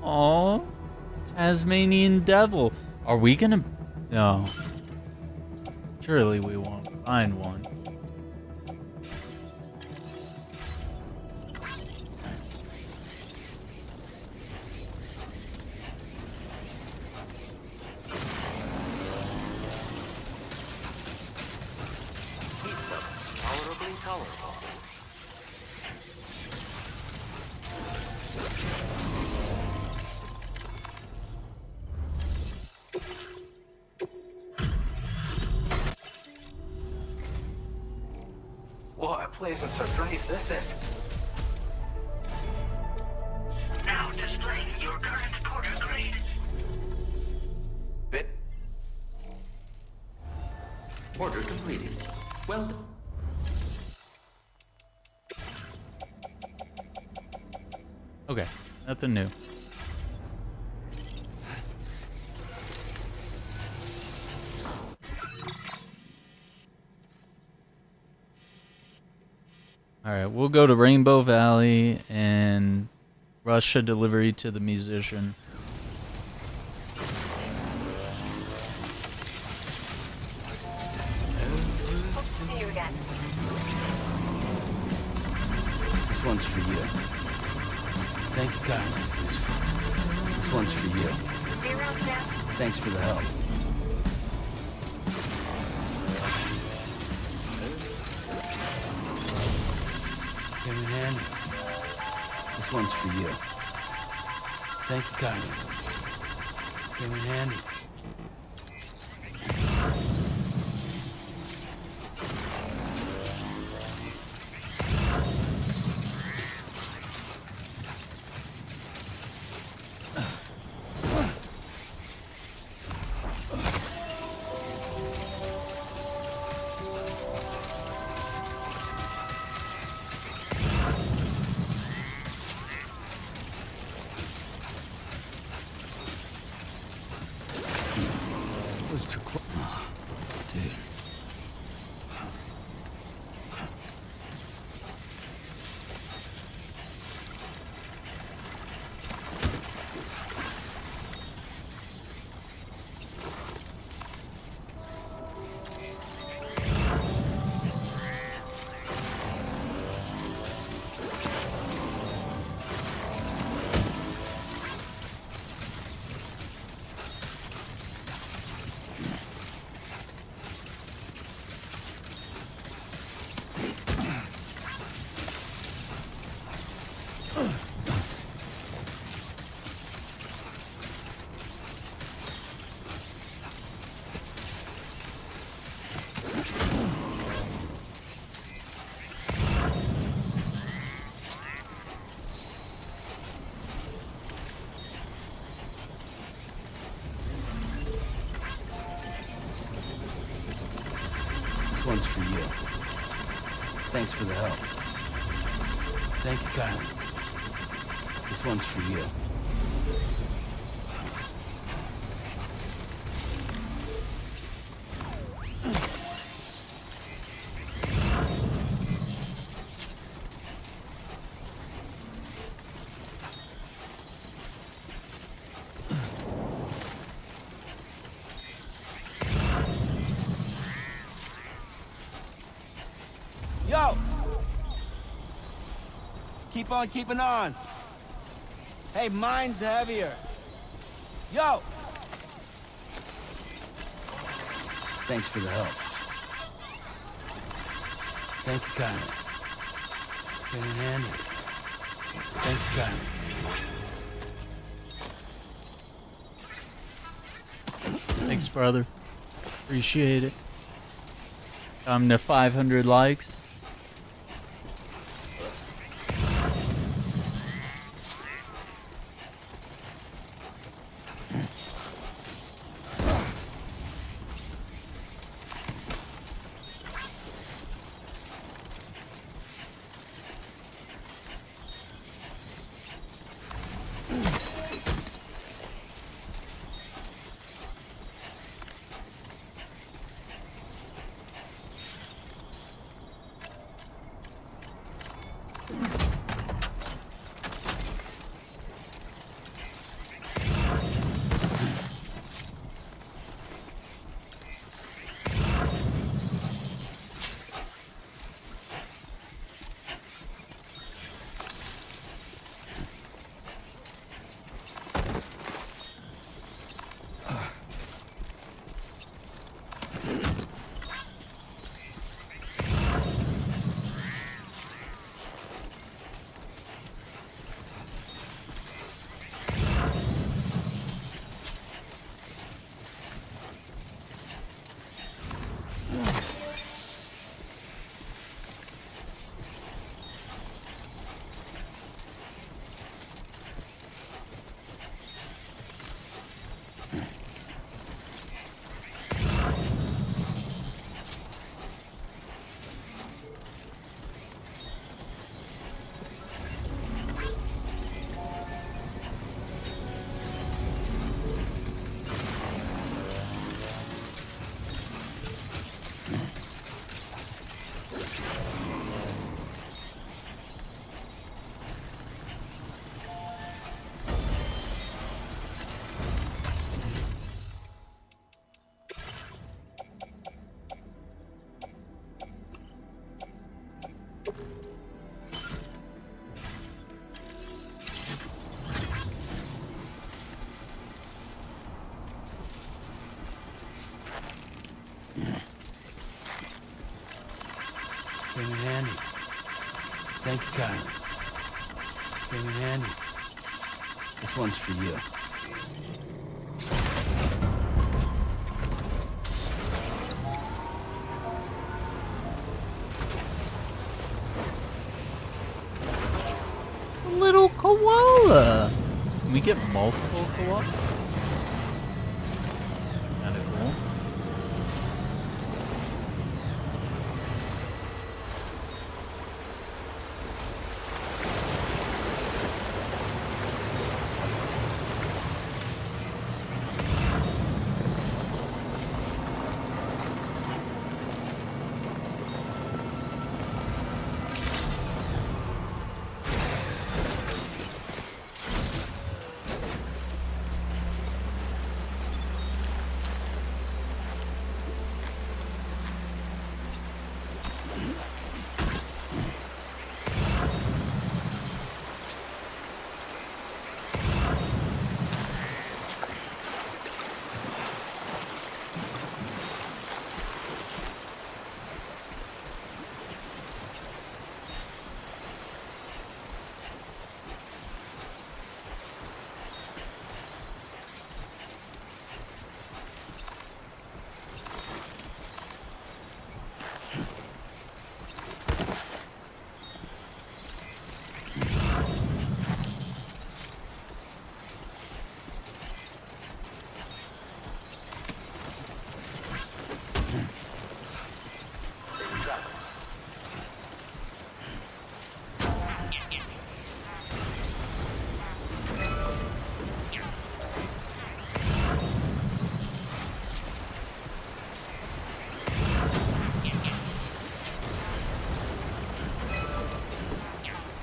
Speaker 1: Aw, Tasmanian devil. Are we gonna? No. Surely we won't find one.
Speaker 11: Heat levels tolerably tolerable.
Speaker 20: What a pleasant surprise this is.
Speaker 4: Now displaying your current porter grade.
Speaker 20: Bit.
Speaker 11: Order completed. Well done.
Speaker 1: Okay, nothing new. Alright, we'll go to Rainbow Valley and rush a delivery to the musician.
Speaker 15: Hope to see you again.
Speaker 7: This one's for you. Thank you, Kyle. This one's for you.
Speaker 15: See you around, Sam.
Speaker 7: Thanks for the help. This one's for you. Thank you kindly. Came in handy.
Speaker 3: Was too close.
Speaker 7: Dude. This one's for you. Thanks for the help. Thank you kindly. This one's for you.
Speaker 3: Yo! Keep on keeping on. Hey, mine's heavier. Yo!
Speaker 7: Thanks for the help. Thank you kindly. Came in handy. Thank you kindly.
Speaker 1: Thanks, brother. Appreciate it. I'm to 500 likes.
Speaker 7: Came in handy. Thank you kindly. came in handy. This one's for you.
Speaker 1: A little koala. Can we get multiple koalas? Kinda cool.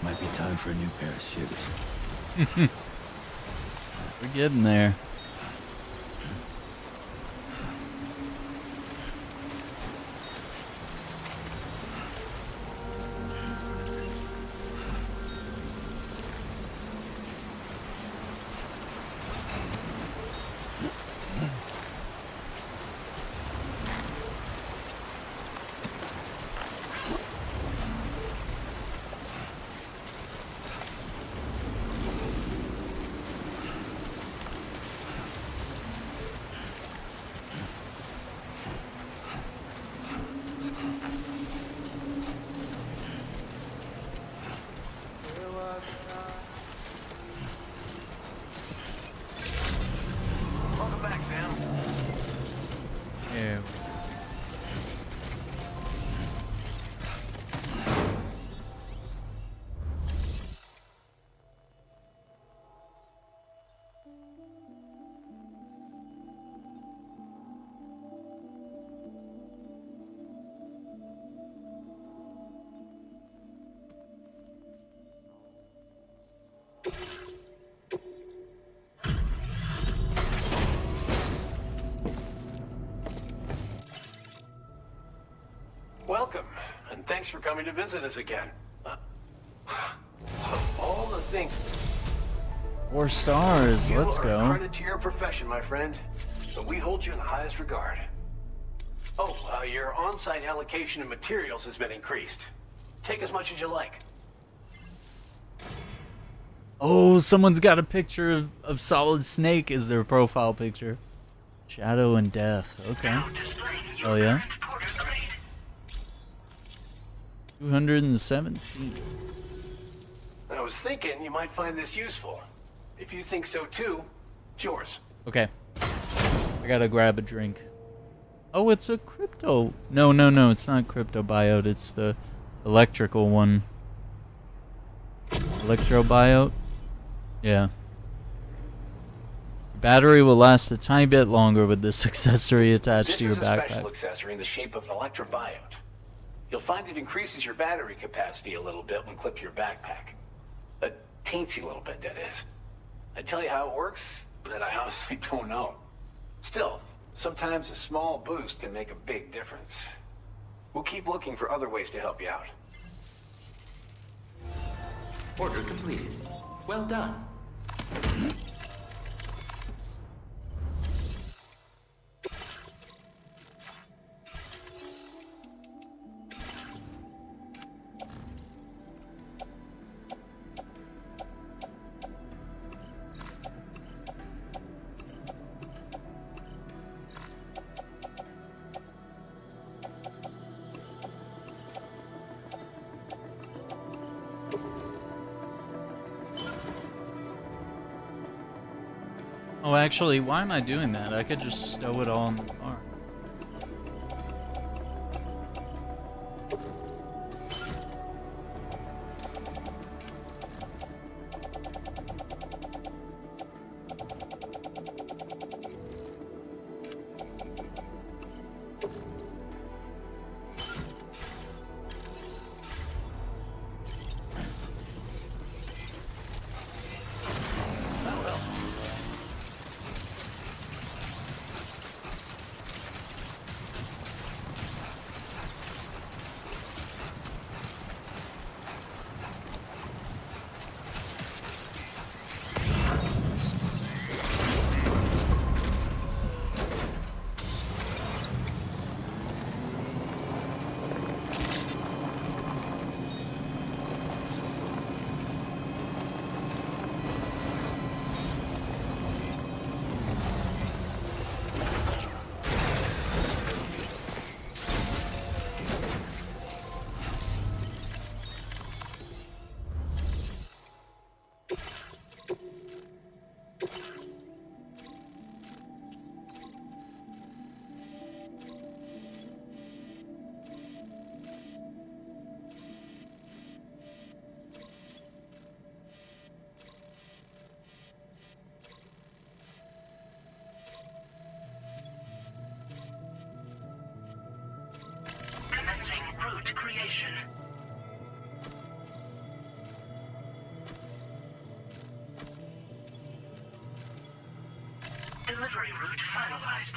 Speaker 7: Might be time for a new pair of shoes.
Speaker 1: We're getting there.
Speaker 13: Welcome back, Sam.
Speaker 1: Yeah.
Speaker 13: Welcome, and thanks for coming to visit us again. Of all the things...
Speaker 1: 4 stars.
Speaker 13: You
Speaker 1: Let's
Speaker 13: are
Speaker 1: go.
Speaker 13: a credit to your profession, my friend, but we hold you in the highest regard. Oh, your on-site allocation of materials has been increased. Take as much as you like.
Speaker 1: Oh, someone's got a picture of Solid Snake as their profile picture. Shadow and Death. Okay. Oh yeah. 217.
Speaker 13: I was thinking you might find this useful. If you think so too, it's yours.
Speaker 1: Okay. I gotta grab a drink. Oh, it's a crypto. No, it's not crypto biote. It's the electrical one. Electro biote. Yeah. Battery will last a tiny bit longer with this accessory attached to your
Speaker 13: This is a
Speaker 1: backpack.
Speaker 13: special accessory in the shape of an electrobiote. You'll find it increases your battery capacity a little bit when clipped to your backpack. A teensy little bit, that is. I tell you how it works, but I honestly don't know. Still, sometimes a small boost can make a big difference. We'll keep looking for other ways to help you out.
Speaker 11: Order completed. Well done.
Speaker 1: Oh, actually, why am I doing that? I could just stow it all in the car.
Speaker 4: Commencing route creation. Delivery route finalized.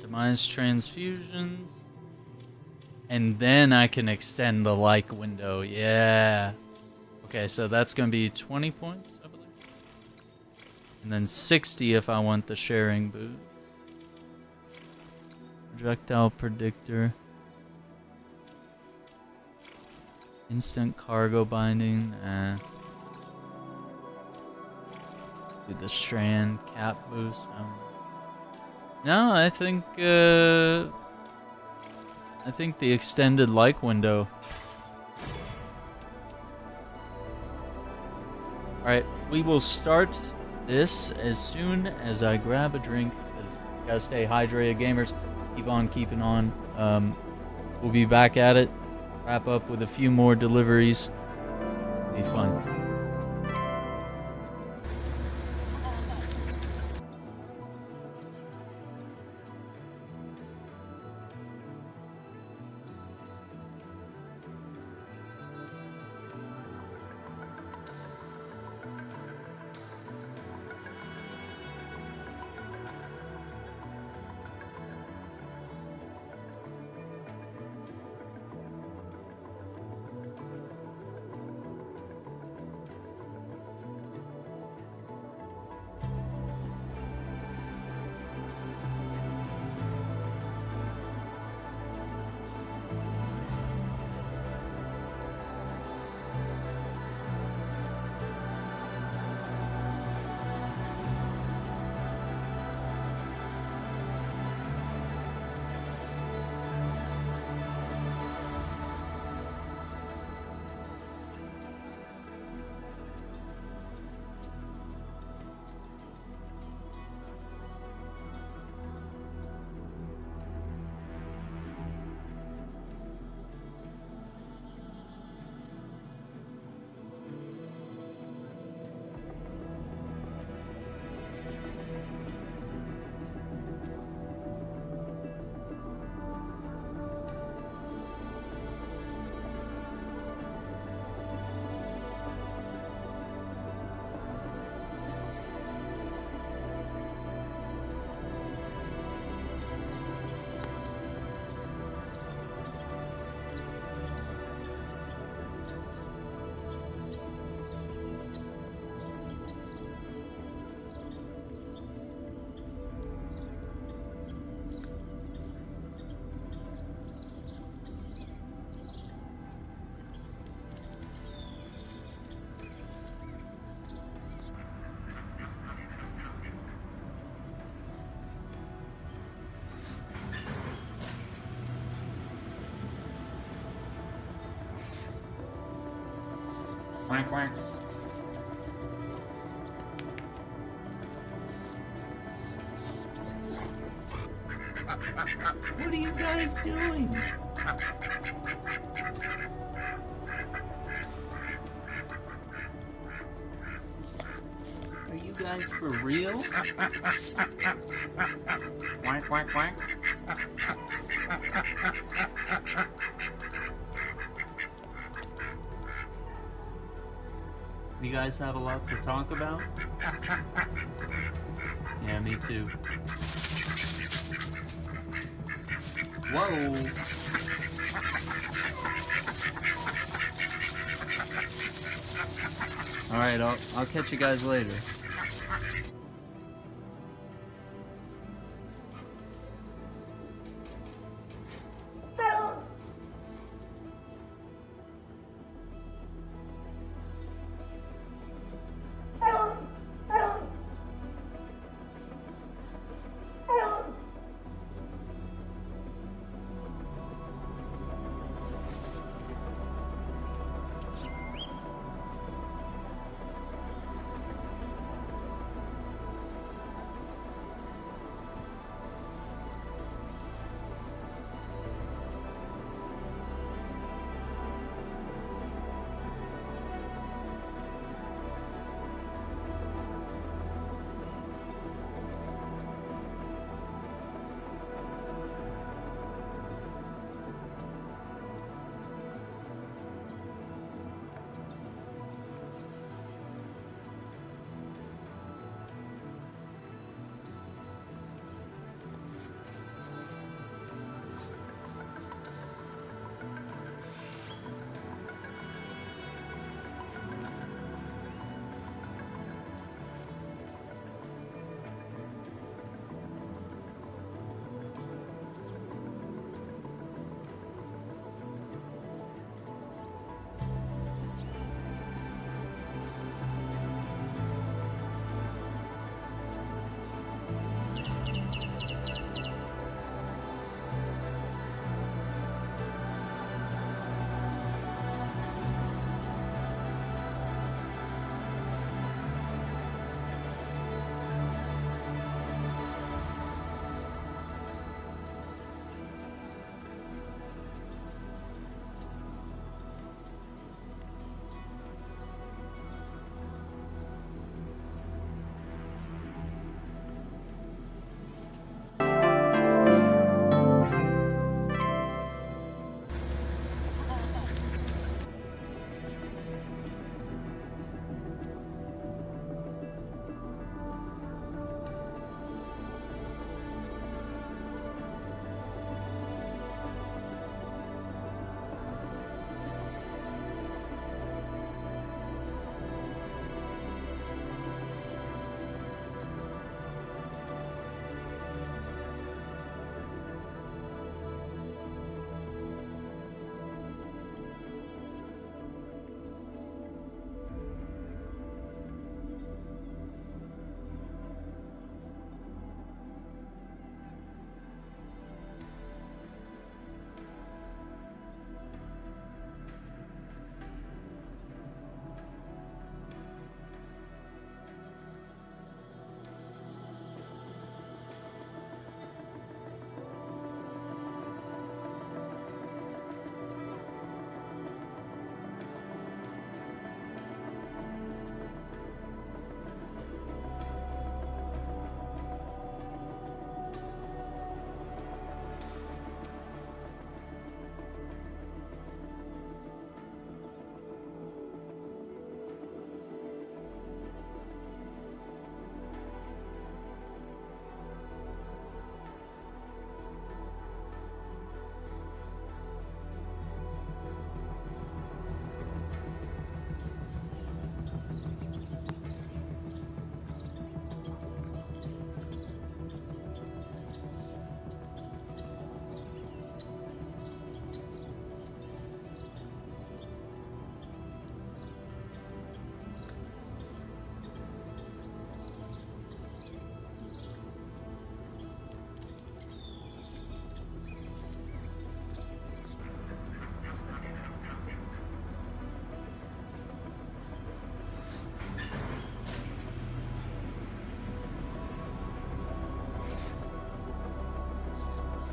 Speaker 1: Optimize transfusions. And then I can extend the like window. Yeah. Okay, so that's going to be 20 points, I believe. And then 60 if I want the sharing boost. Projectile predictor. Instant cargo binding. Do the strand cap boost. No, I think the extended like window. Alright, we will start this as soon as I grab a drink, because we gotta stay hydrated, gamers. Keep on keeping on. We'll be back at it. Wrap up with a few more deliveries. Be fun.
Speaker 12: Quack, quack.
Speaker 1: What are you guys doing? Are you guys for real?
Speaker 12: Quack, quack, quack.
Speaker 1: You guys have a lot to talk about? Yeah, me too. Whoa! Alright, I'll catch you guys later.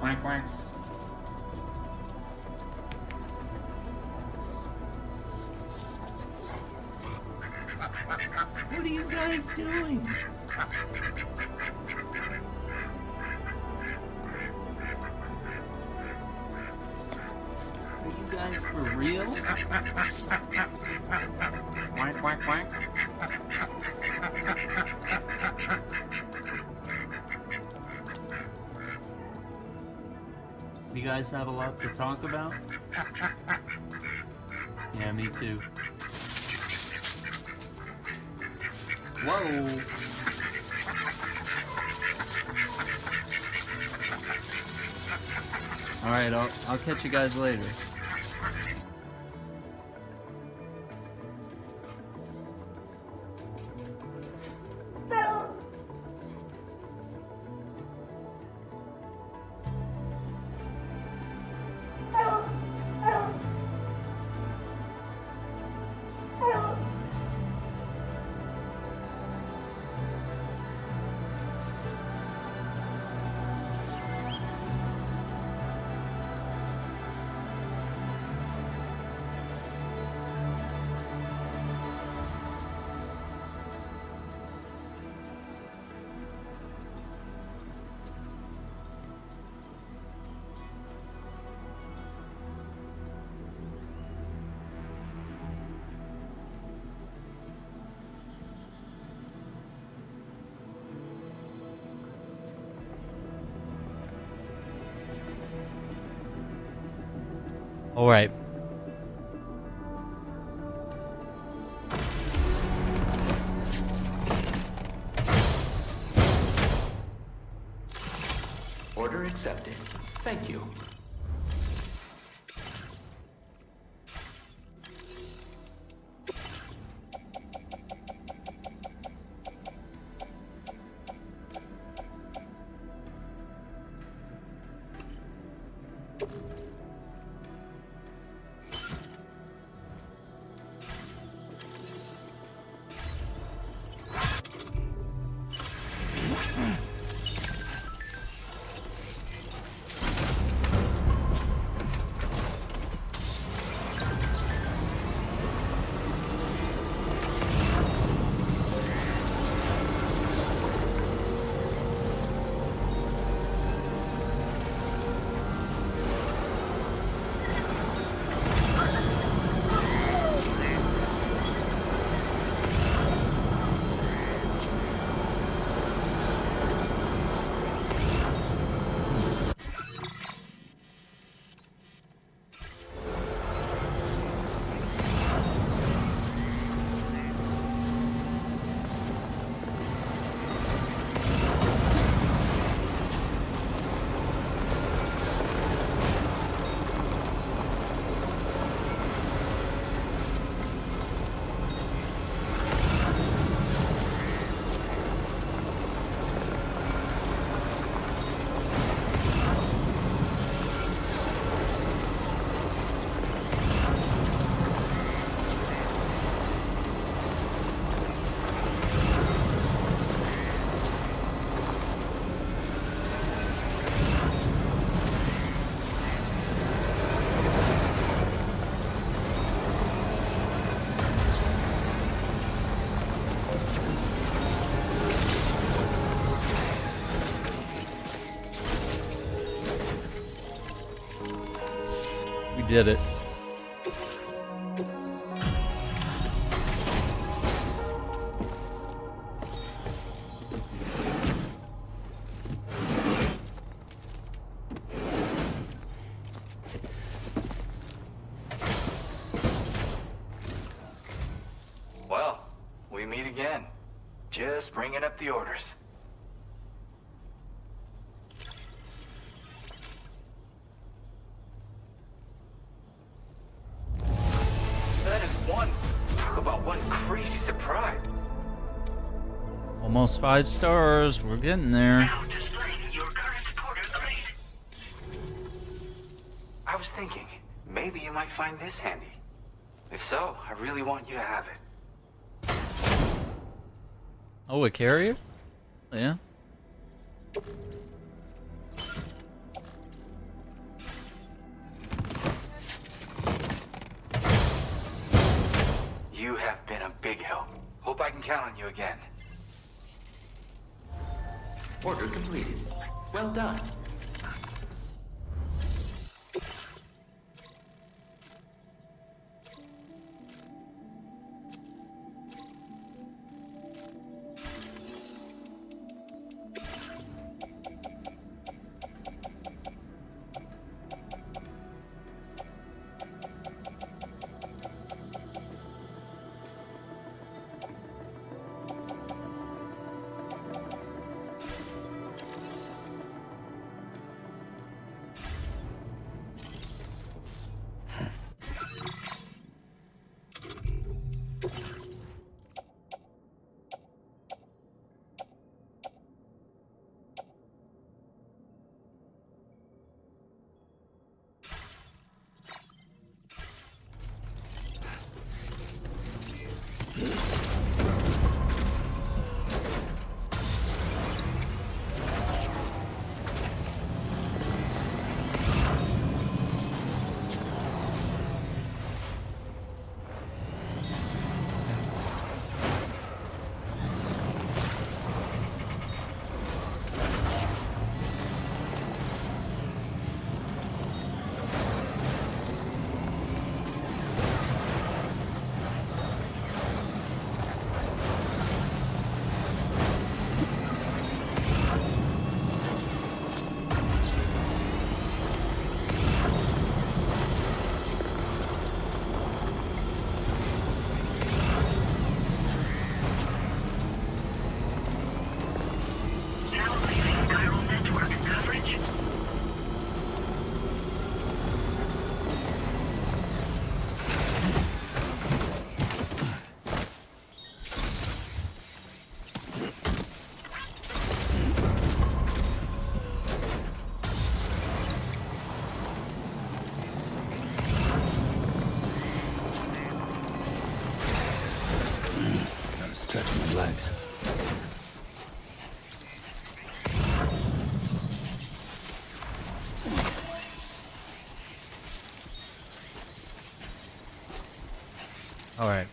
Speaker 12: Quack, quack.
Speaker 1: What are you guys doing? Are you guys for real?
Speaker 12: Quack, quack, quack.
Speaker 1: You guys have a lot to talk about? Yeah, me too. Whoa! Alright, I'll catch you guys later. All right.
Speaker 20: Order accepted. Thank you.
Speaker 1: Did it.
Speaker 19: Well, we meet again. Just bringing up the orders. Crazy surprise.
Speaker 1: Almost 5 stars. We're getting there.
Speaker 4: Now displaying your current quarter grade.
Speaker 19: I was thinking, maybe you might find this handy. If so, I really want you to have it.
Speaker 1: Oh, a carrier? Yeah.
Speaker 19: I can count on you again.
Speaker 20: Order completed. Well done.
Speaker 7: Legs.
Speaker 1: All right.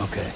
Speaker 7: Okay.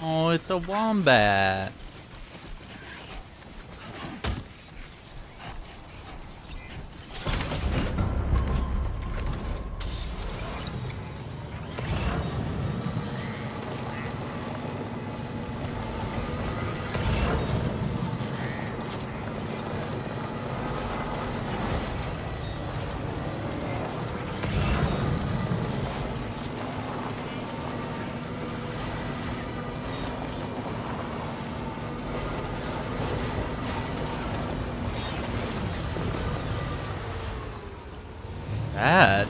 Speaker 1: Oh, it's a wombat. Bad.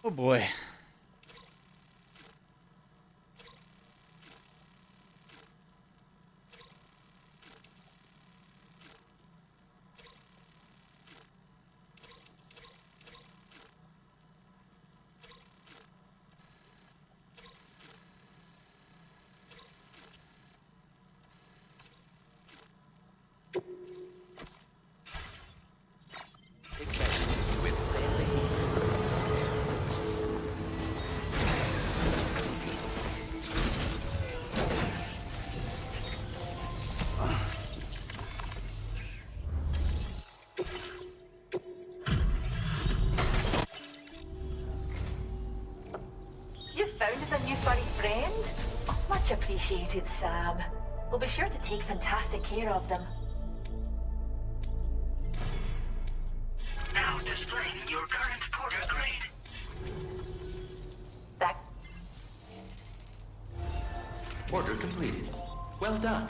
Speaker 1: Oh boy.
Speaker 15: You found us a new furry friend? Oh, much appreciated, Sam. We'll be sure to take fantastic care of them.
Speaker 4: Now displaying your current porter grade.
Speaker 15: That
Speaker 11: Order completed. Well done.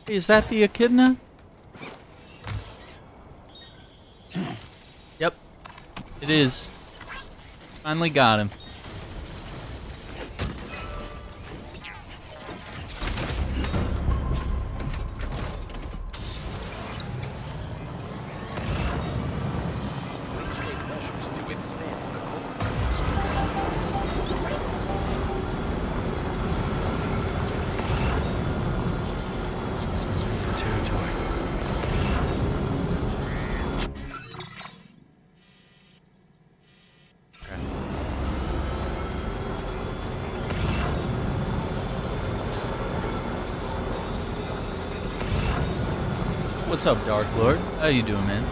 Speaker 1: Is that the echidna? Yep. It is. Finally got him. What's up, Dark Lord? How you doing, man?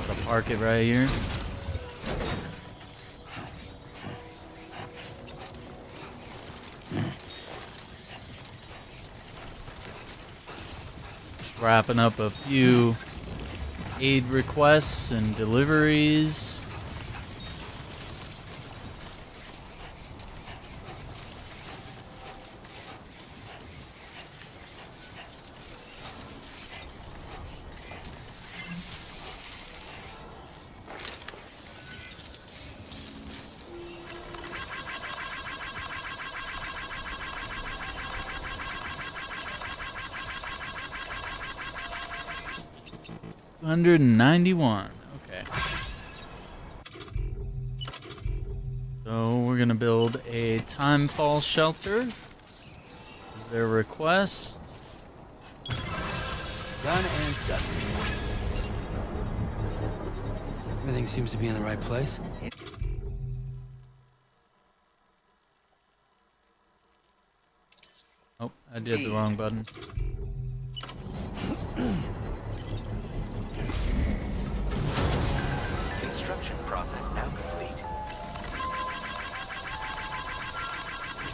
Speaker 1: I'll park it right here. Just wrapping up a few aid requests and deliveries. $191. Okay. So we're gonna build a timefall shelter. Is there a request?
Speaker 7: Done and dusted. Everything seems to be in the right place.
Speaker 1: Oh, I did the wrong button.
Speaker 11: Construction process now complete.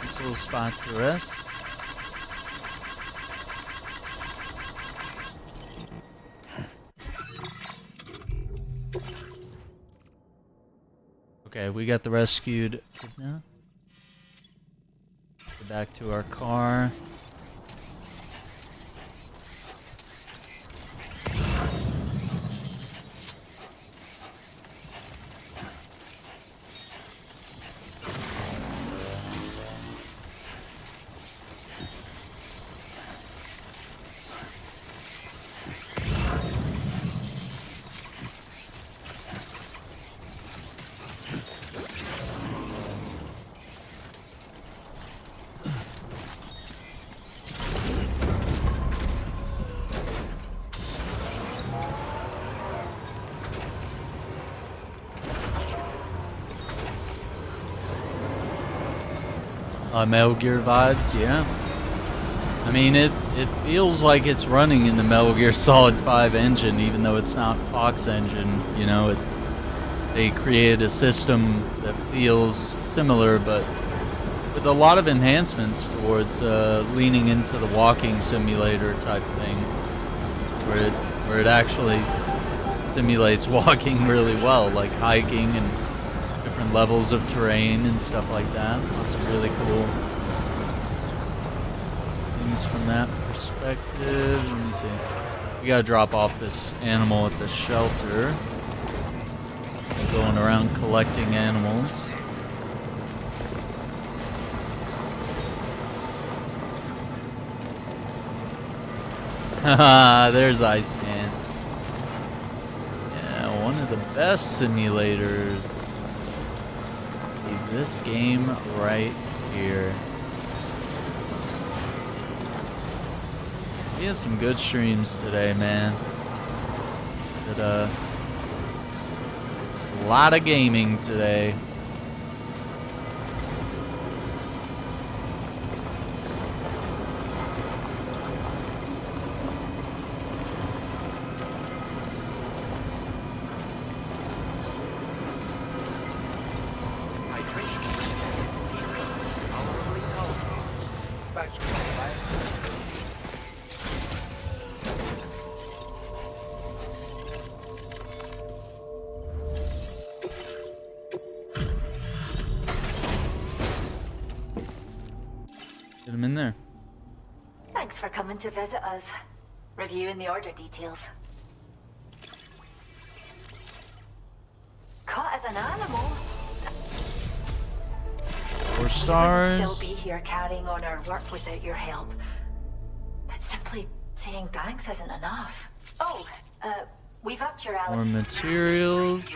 Speaker 1: This little spot to rest. Okay, we got the rescued kidnap. Go back to our car. Metal Gear vibes, yeah. I mean, it feels like it's running in the Metal Gear Solid 5 engine, even though it's not Fox engine. You know, they created a system that feels similar, but with a lot of enhancements towards leaning into the walking simulator type thing, where it actually simulates walking really well, like hiking and different levels of terrain and stuff like that. Lots of really cool things from that perspective. Let me see. We gotta drop off this animal at the shelter. I'm going around collecting animals. Haha, there's Iceman. Yeah, one of the best simulators. This game right here. We had some good streams today, man. Did a lot of gaming today. Get him in there.
Speaker 15: Thanks for coming to visit us. Reviewing the order details. Caught as an animal?
Speaker 1: 4 stars.
Speaker 15: We wouldn't still be here carrying on our work without your help. But simply saying thanks isn't enough. Oh, we've upped your
Speaker 1: More materials.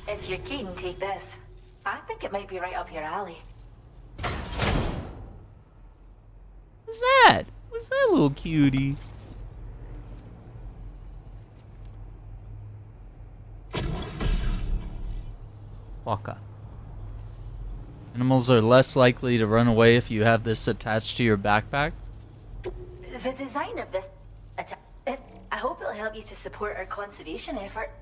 Speaker 15: If you're keen, take this. I think it might be right up your alley.
Speaker 1: What's that? What's that little cutie? Waka. Animals are less likely to run away if you have this attached to your backpack.
Speaker 15: The design of this... I hope it'll help you to support our conservation effort.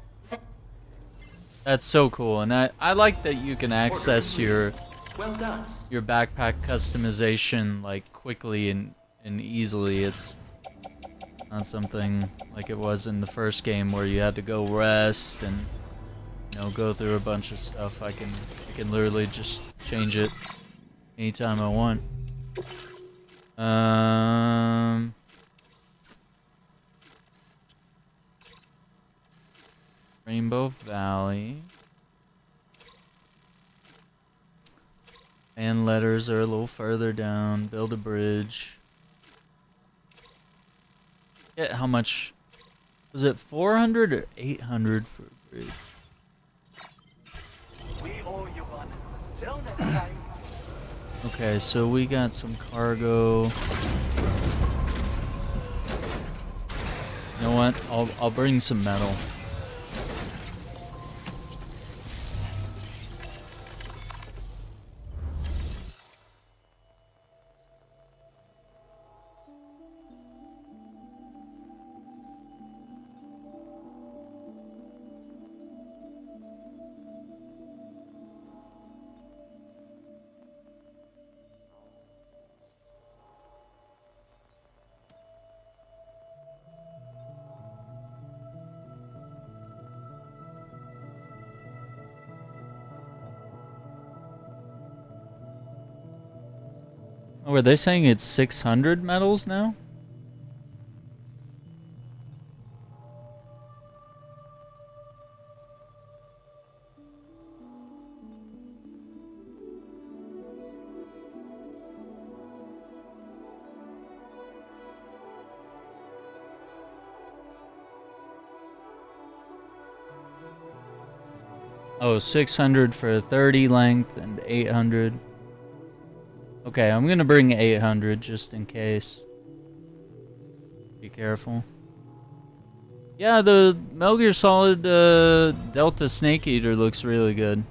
Speaker 1: That's so cool, and I like that you can access your backpack customization like quickly and easily. It's not something like it was in the first game where you had to go rest and go through a bunch of stuff. I can literally just change it anytime I want. Rainbow Valley. And letters are a little further down. Build a bridge. Get how much? Was it 400 or 800 for a bridge?
Speaker 3: We owe you one. Till next time.
Speaker 1: Okay, so we got some cargo. You know what? I'll bring some metal. Oh, were they saying it's 600 medals now? Oh, 600 for 30 length and 800. Okay, I'm gonna bring 800 just in case. Be careful. Yeah, the Metal Gear Solid Delta Snake Eater looks really good.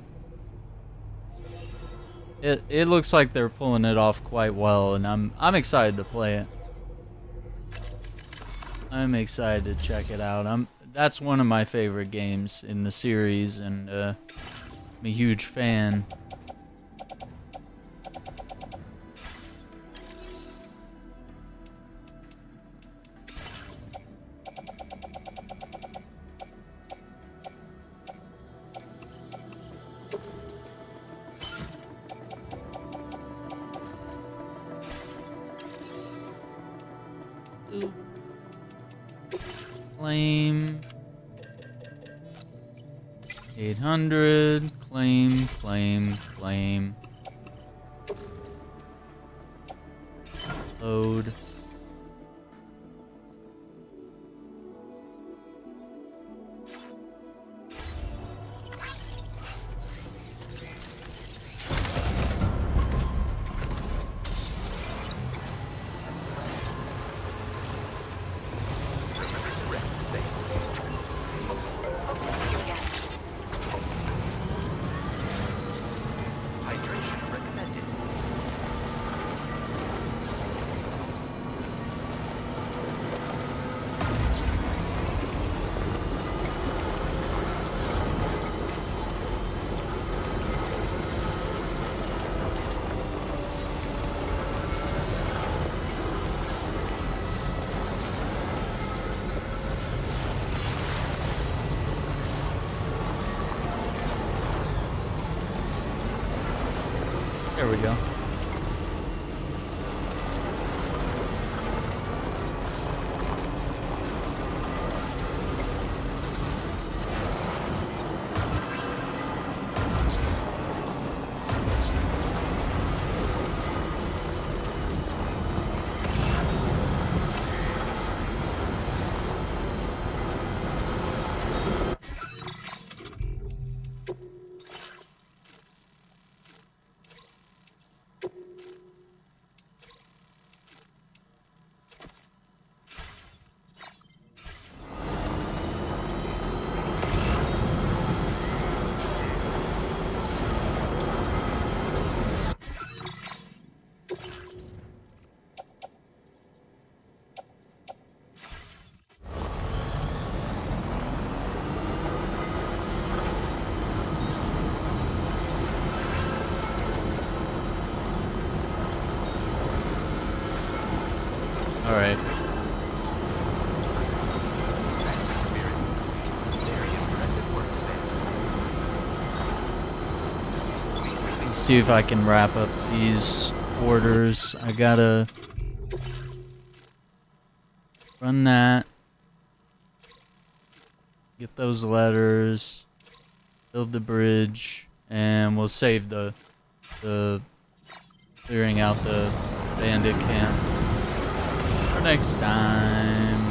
Speaker 1: It looks like they're pulling it off quite well, and I'm excited to play it. I'm excited to check it out. That's one of my favorite games in the series, and I'm a huge fan. Claim 800, claim. Load. There we go. Alright. Let's see if I can wrap up these orders. I gotta run that. Get those letters. Build the bridge. And we'll save the clearing out the bandit camp for next time.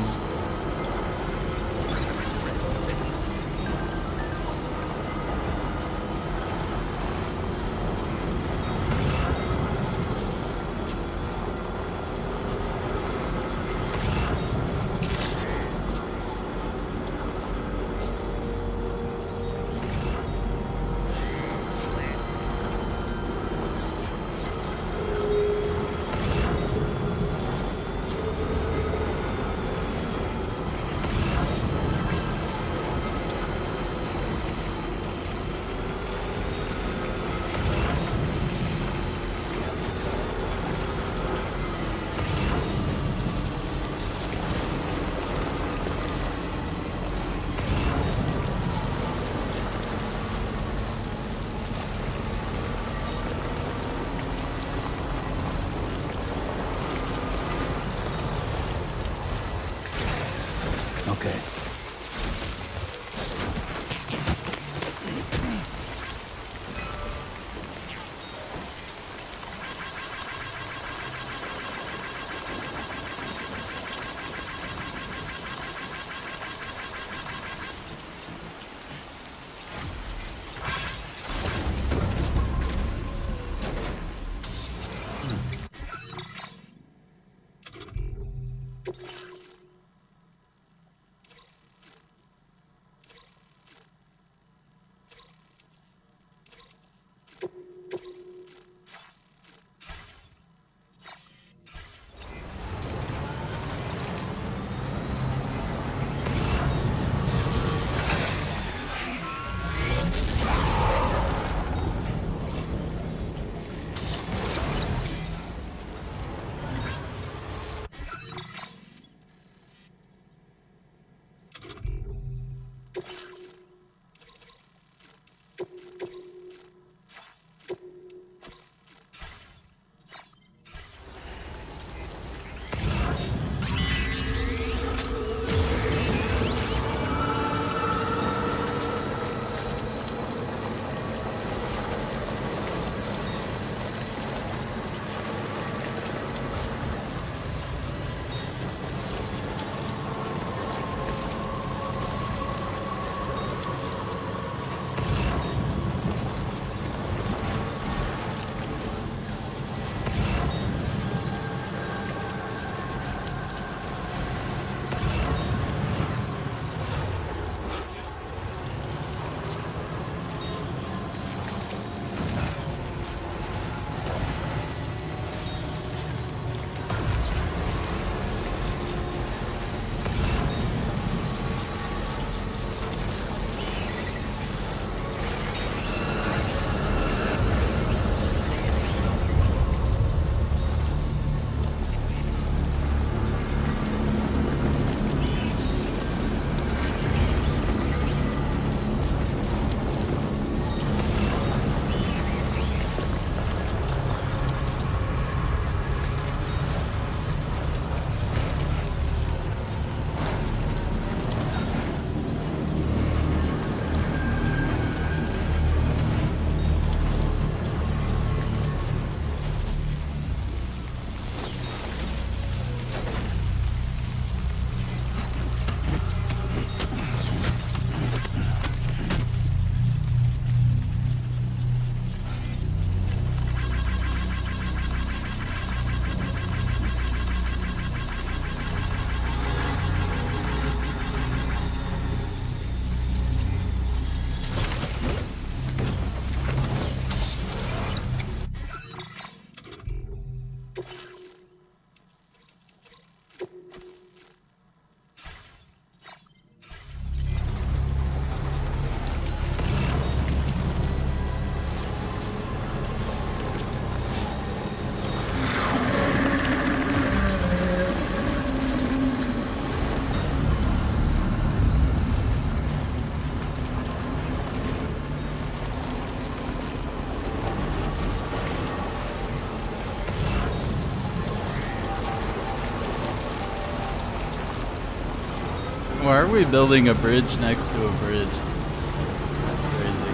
Speaker 1: Why are we building a bridge next to a bridge? That's crazy.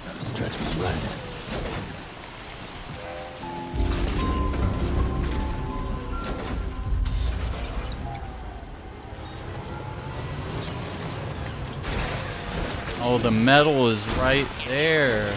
Speaker 7: Gotta stretch my legs.
Speaker 1: Oh, the metal is right there.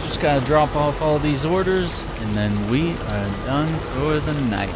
Speaker 1: Just gotta drop off all these orders, and then we are done for the night.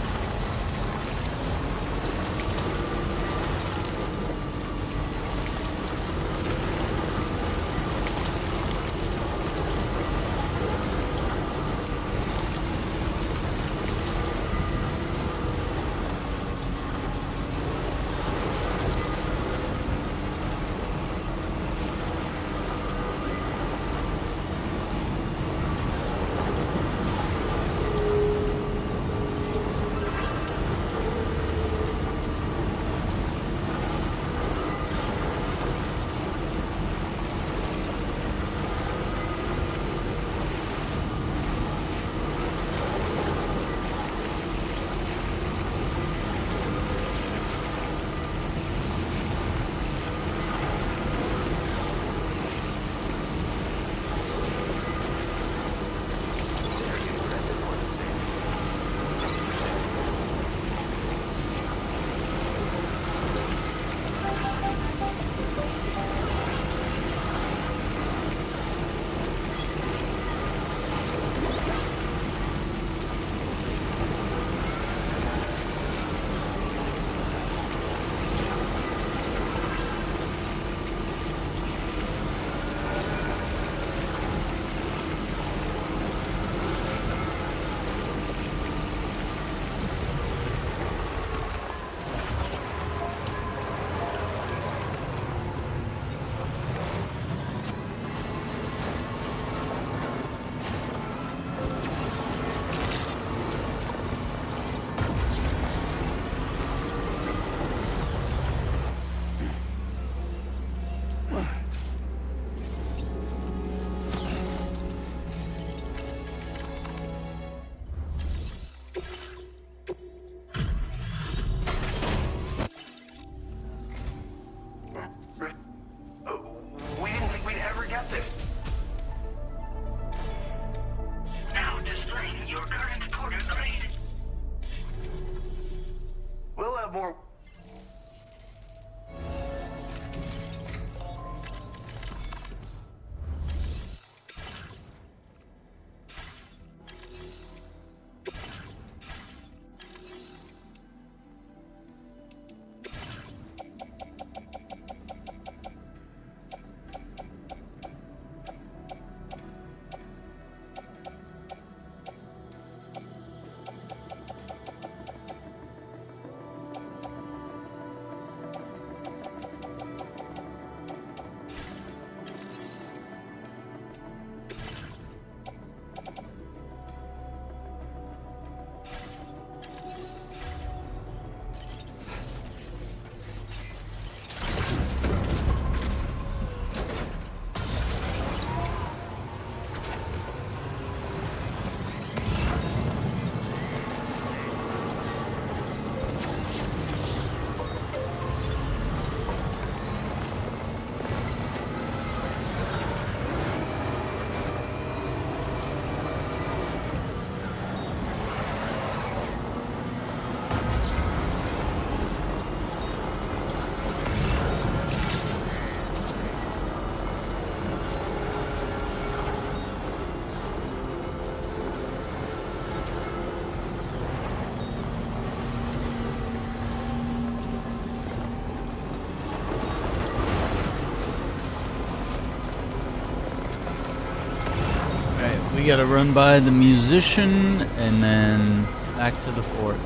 Speaker 1: We gotta run by the musician and then back to the fort.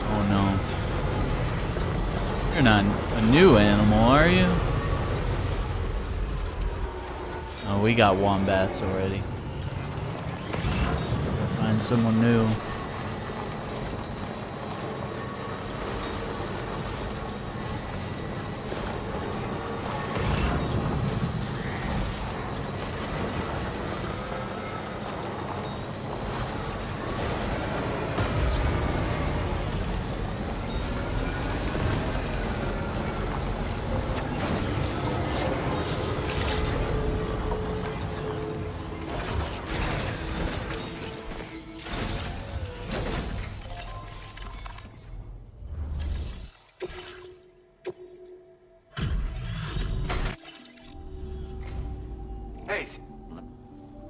Speaker 1: Oh no. You're not a new animal, are you? Oh, we got wombats already. Gotta find someone new.
Speaker 19: Hey,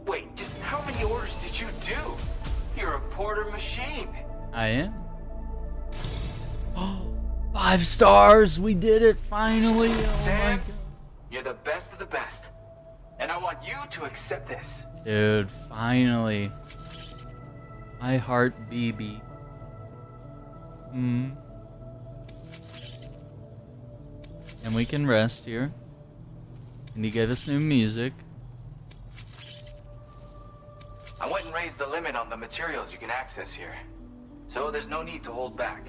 Speaker 19: wait, just how many orders did you do? You're a porter machine.
Speaker 1: I am. Oh, 5 stars! We did it finally! Oh
Speaker 19: Sam,
Speaker 1: my god.
Speaker 19: you're the best of the best. And I want you to accept this.
Speaker 1: Dude, finally. I heart BB. And we can rest here. And he gave us new music.
Speaker 19: I went and raised the limit on the materials you can access here. So there's no need to hold back.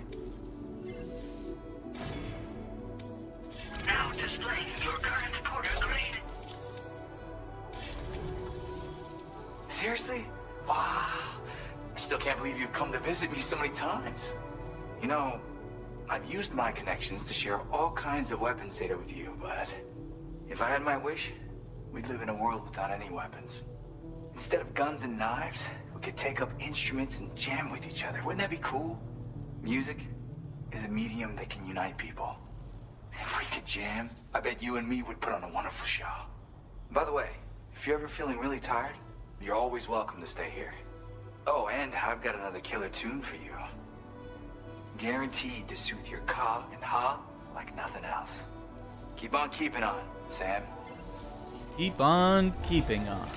Speaker 4: Now displaying your current porter grade.
Speaker 19: Seriously? Wow. I still can't believe you've come to visit me so many times. You know, I've used my connections to share all kinds of weapons data with you, but if I had my wish, we'd live in a world without any weapons. Instead of guns and knives, we could take up instruments and jam with each other. Wouldn't that be cool? Music is a medium that can unite people. If we could jam, I bet you and me would put on a wonderful show. By the way, if you're ever feeling really tired, you're always welcome to stay here. Oh, and I've got another killer tune for you. Guaranteed to soothe your ka and ha like nothing else. Keep on keeping on, Sam.
Speaker 1: Keep on keeping on.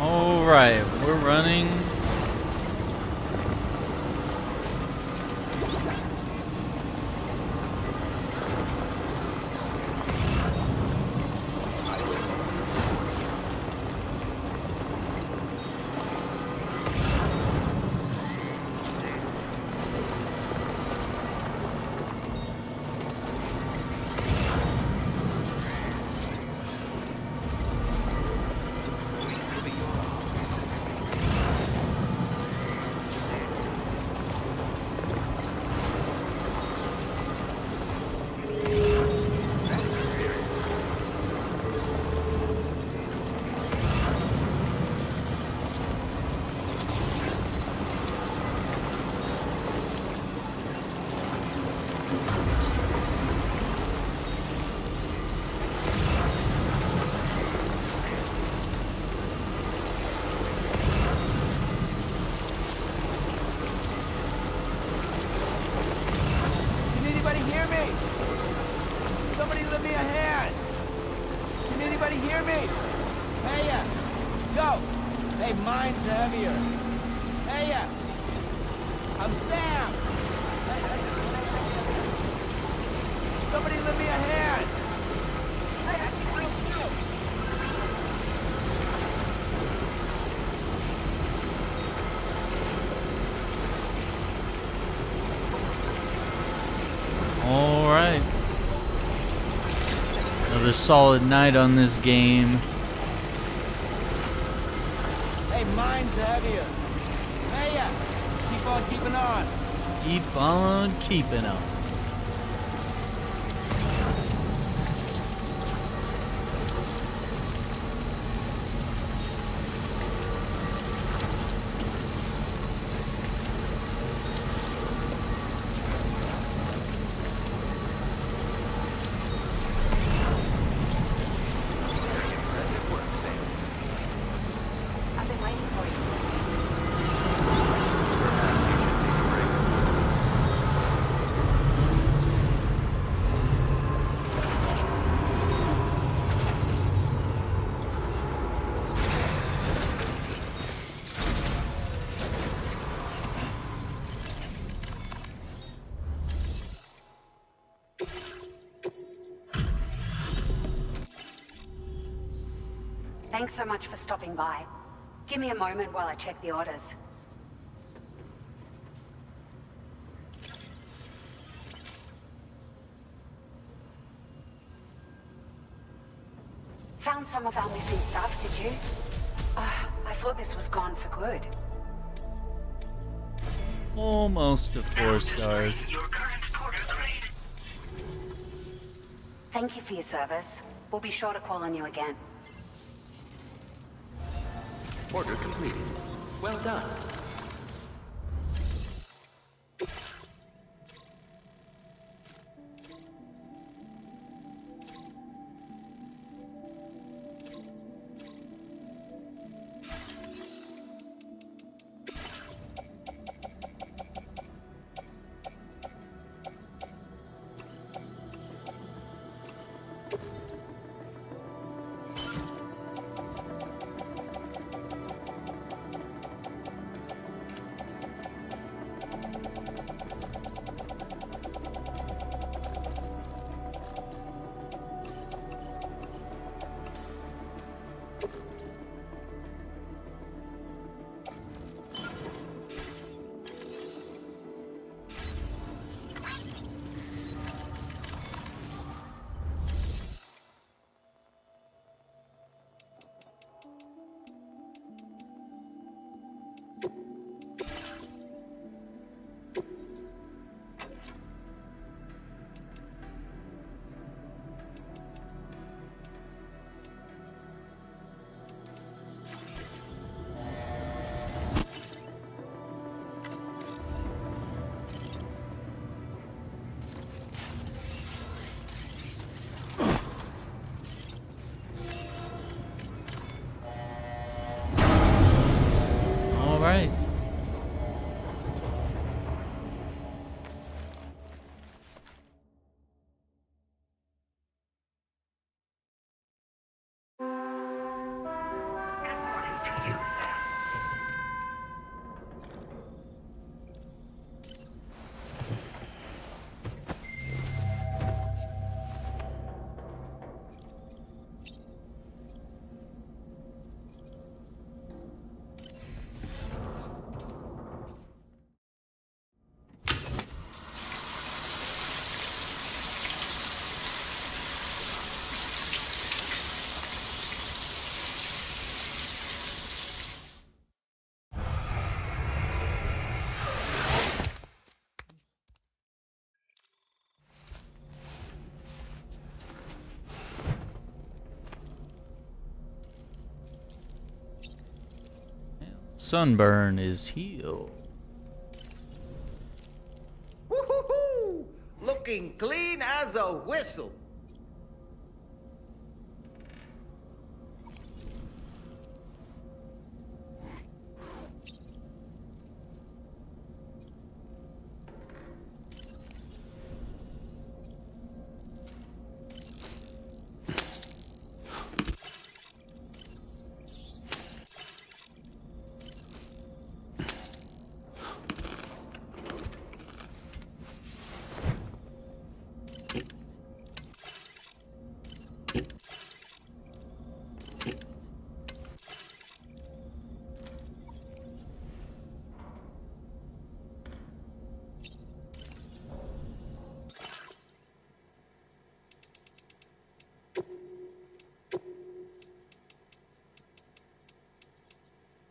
Speaker 1: Alright, we're running.
Speaker 3: Somebody let
Speaker 1: Alright. Another solid night on this game.
Speaker 3: Hey, mine's ahead of you. Hey, keep on keeping on.
Speaker 1: Keep on keeping on.
Speaker 6: I've been waiting for you. Thanks so much for stopping by. Give me a moment while I check the orders. Found some of our missing stuff, did you? I thought this was gone for good.
Speaker 1: Almost a 4 stars.
Speaker 6: Thank you for your service. We'll be sure to call on you again.
Speaker 11: Order completed. Well done.
Speaker 1: Alright. Sunburn is healed.
Speaker 2: Woo-hoo-hoo! Looking clean as a whistle.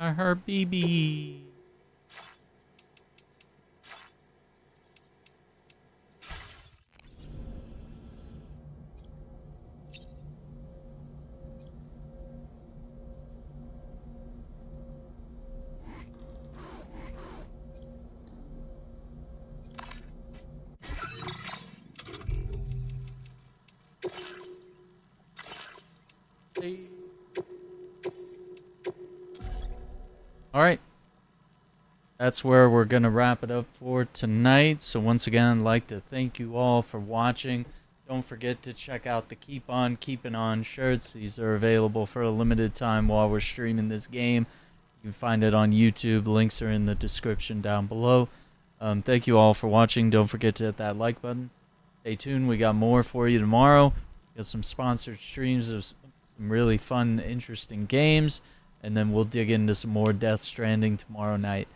Speaker 1: Her BB. All right. That's where we're going to wrap it up for tonight. So once again, I'd like to thank you all for watching. Don't forget to check out the Keep On Keeping On shirts. These are available for a limited time while we're streaming this game. You can find it on YouTube. Links are in the description down below. Thank you all for watching. Don't forget to hit that like button. Stay tuned. We got more for you tomorrow. Got some sponsored streams of some really fun, interesting games. And then we'll dig into some more Death Stranding tomorrow night.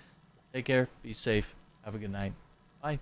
Speaker 1: Take care. Be safe. Have a good night. Bye.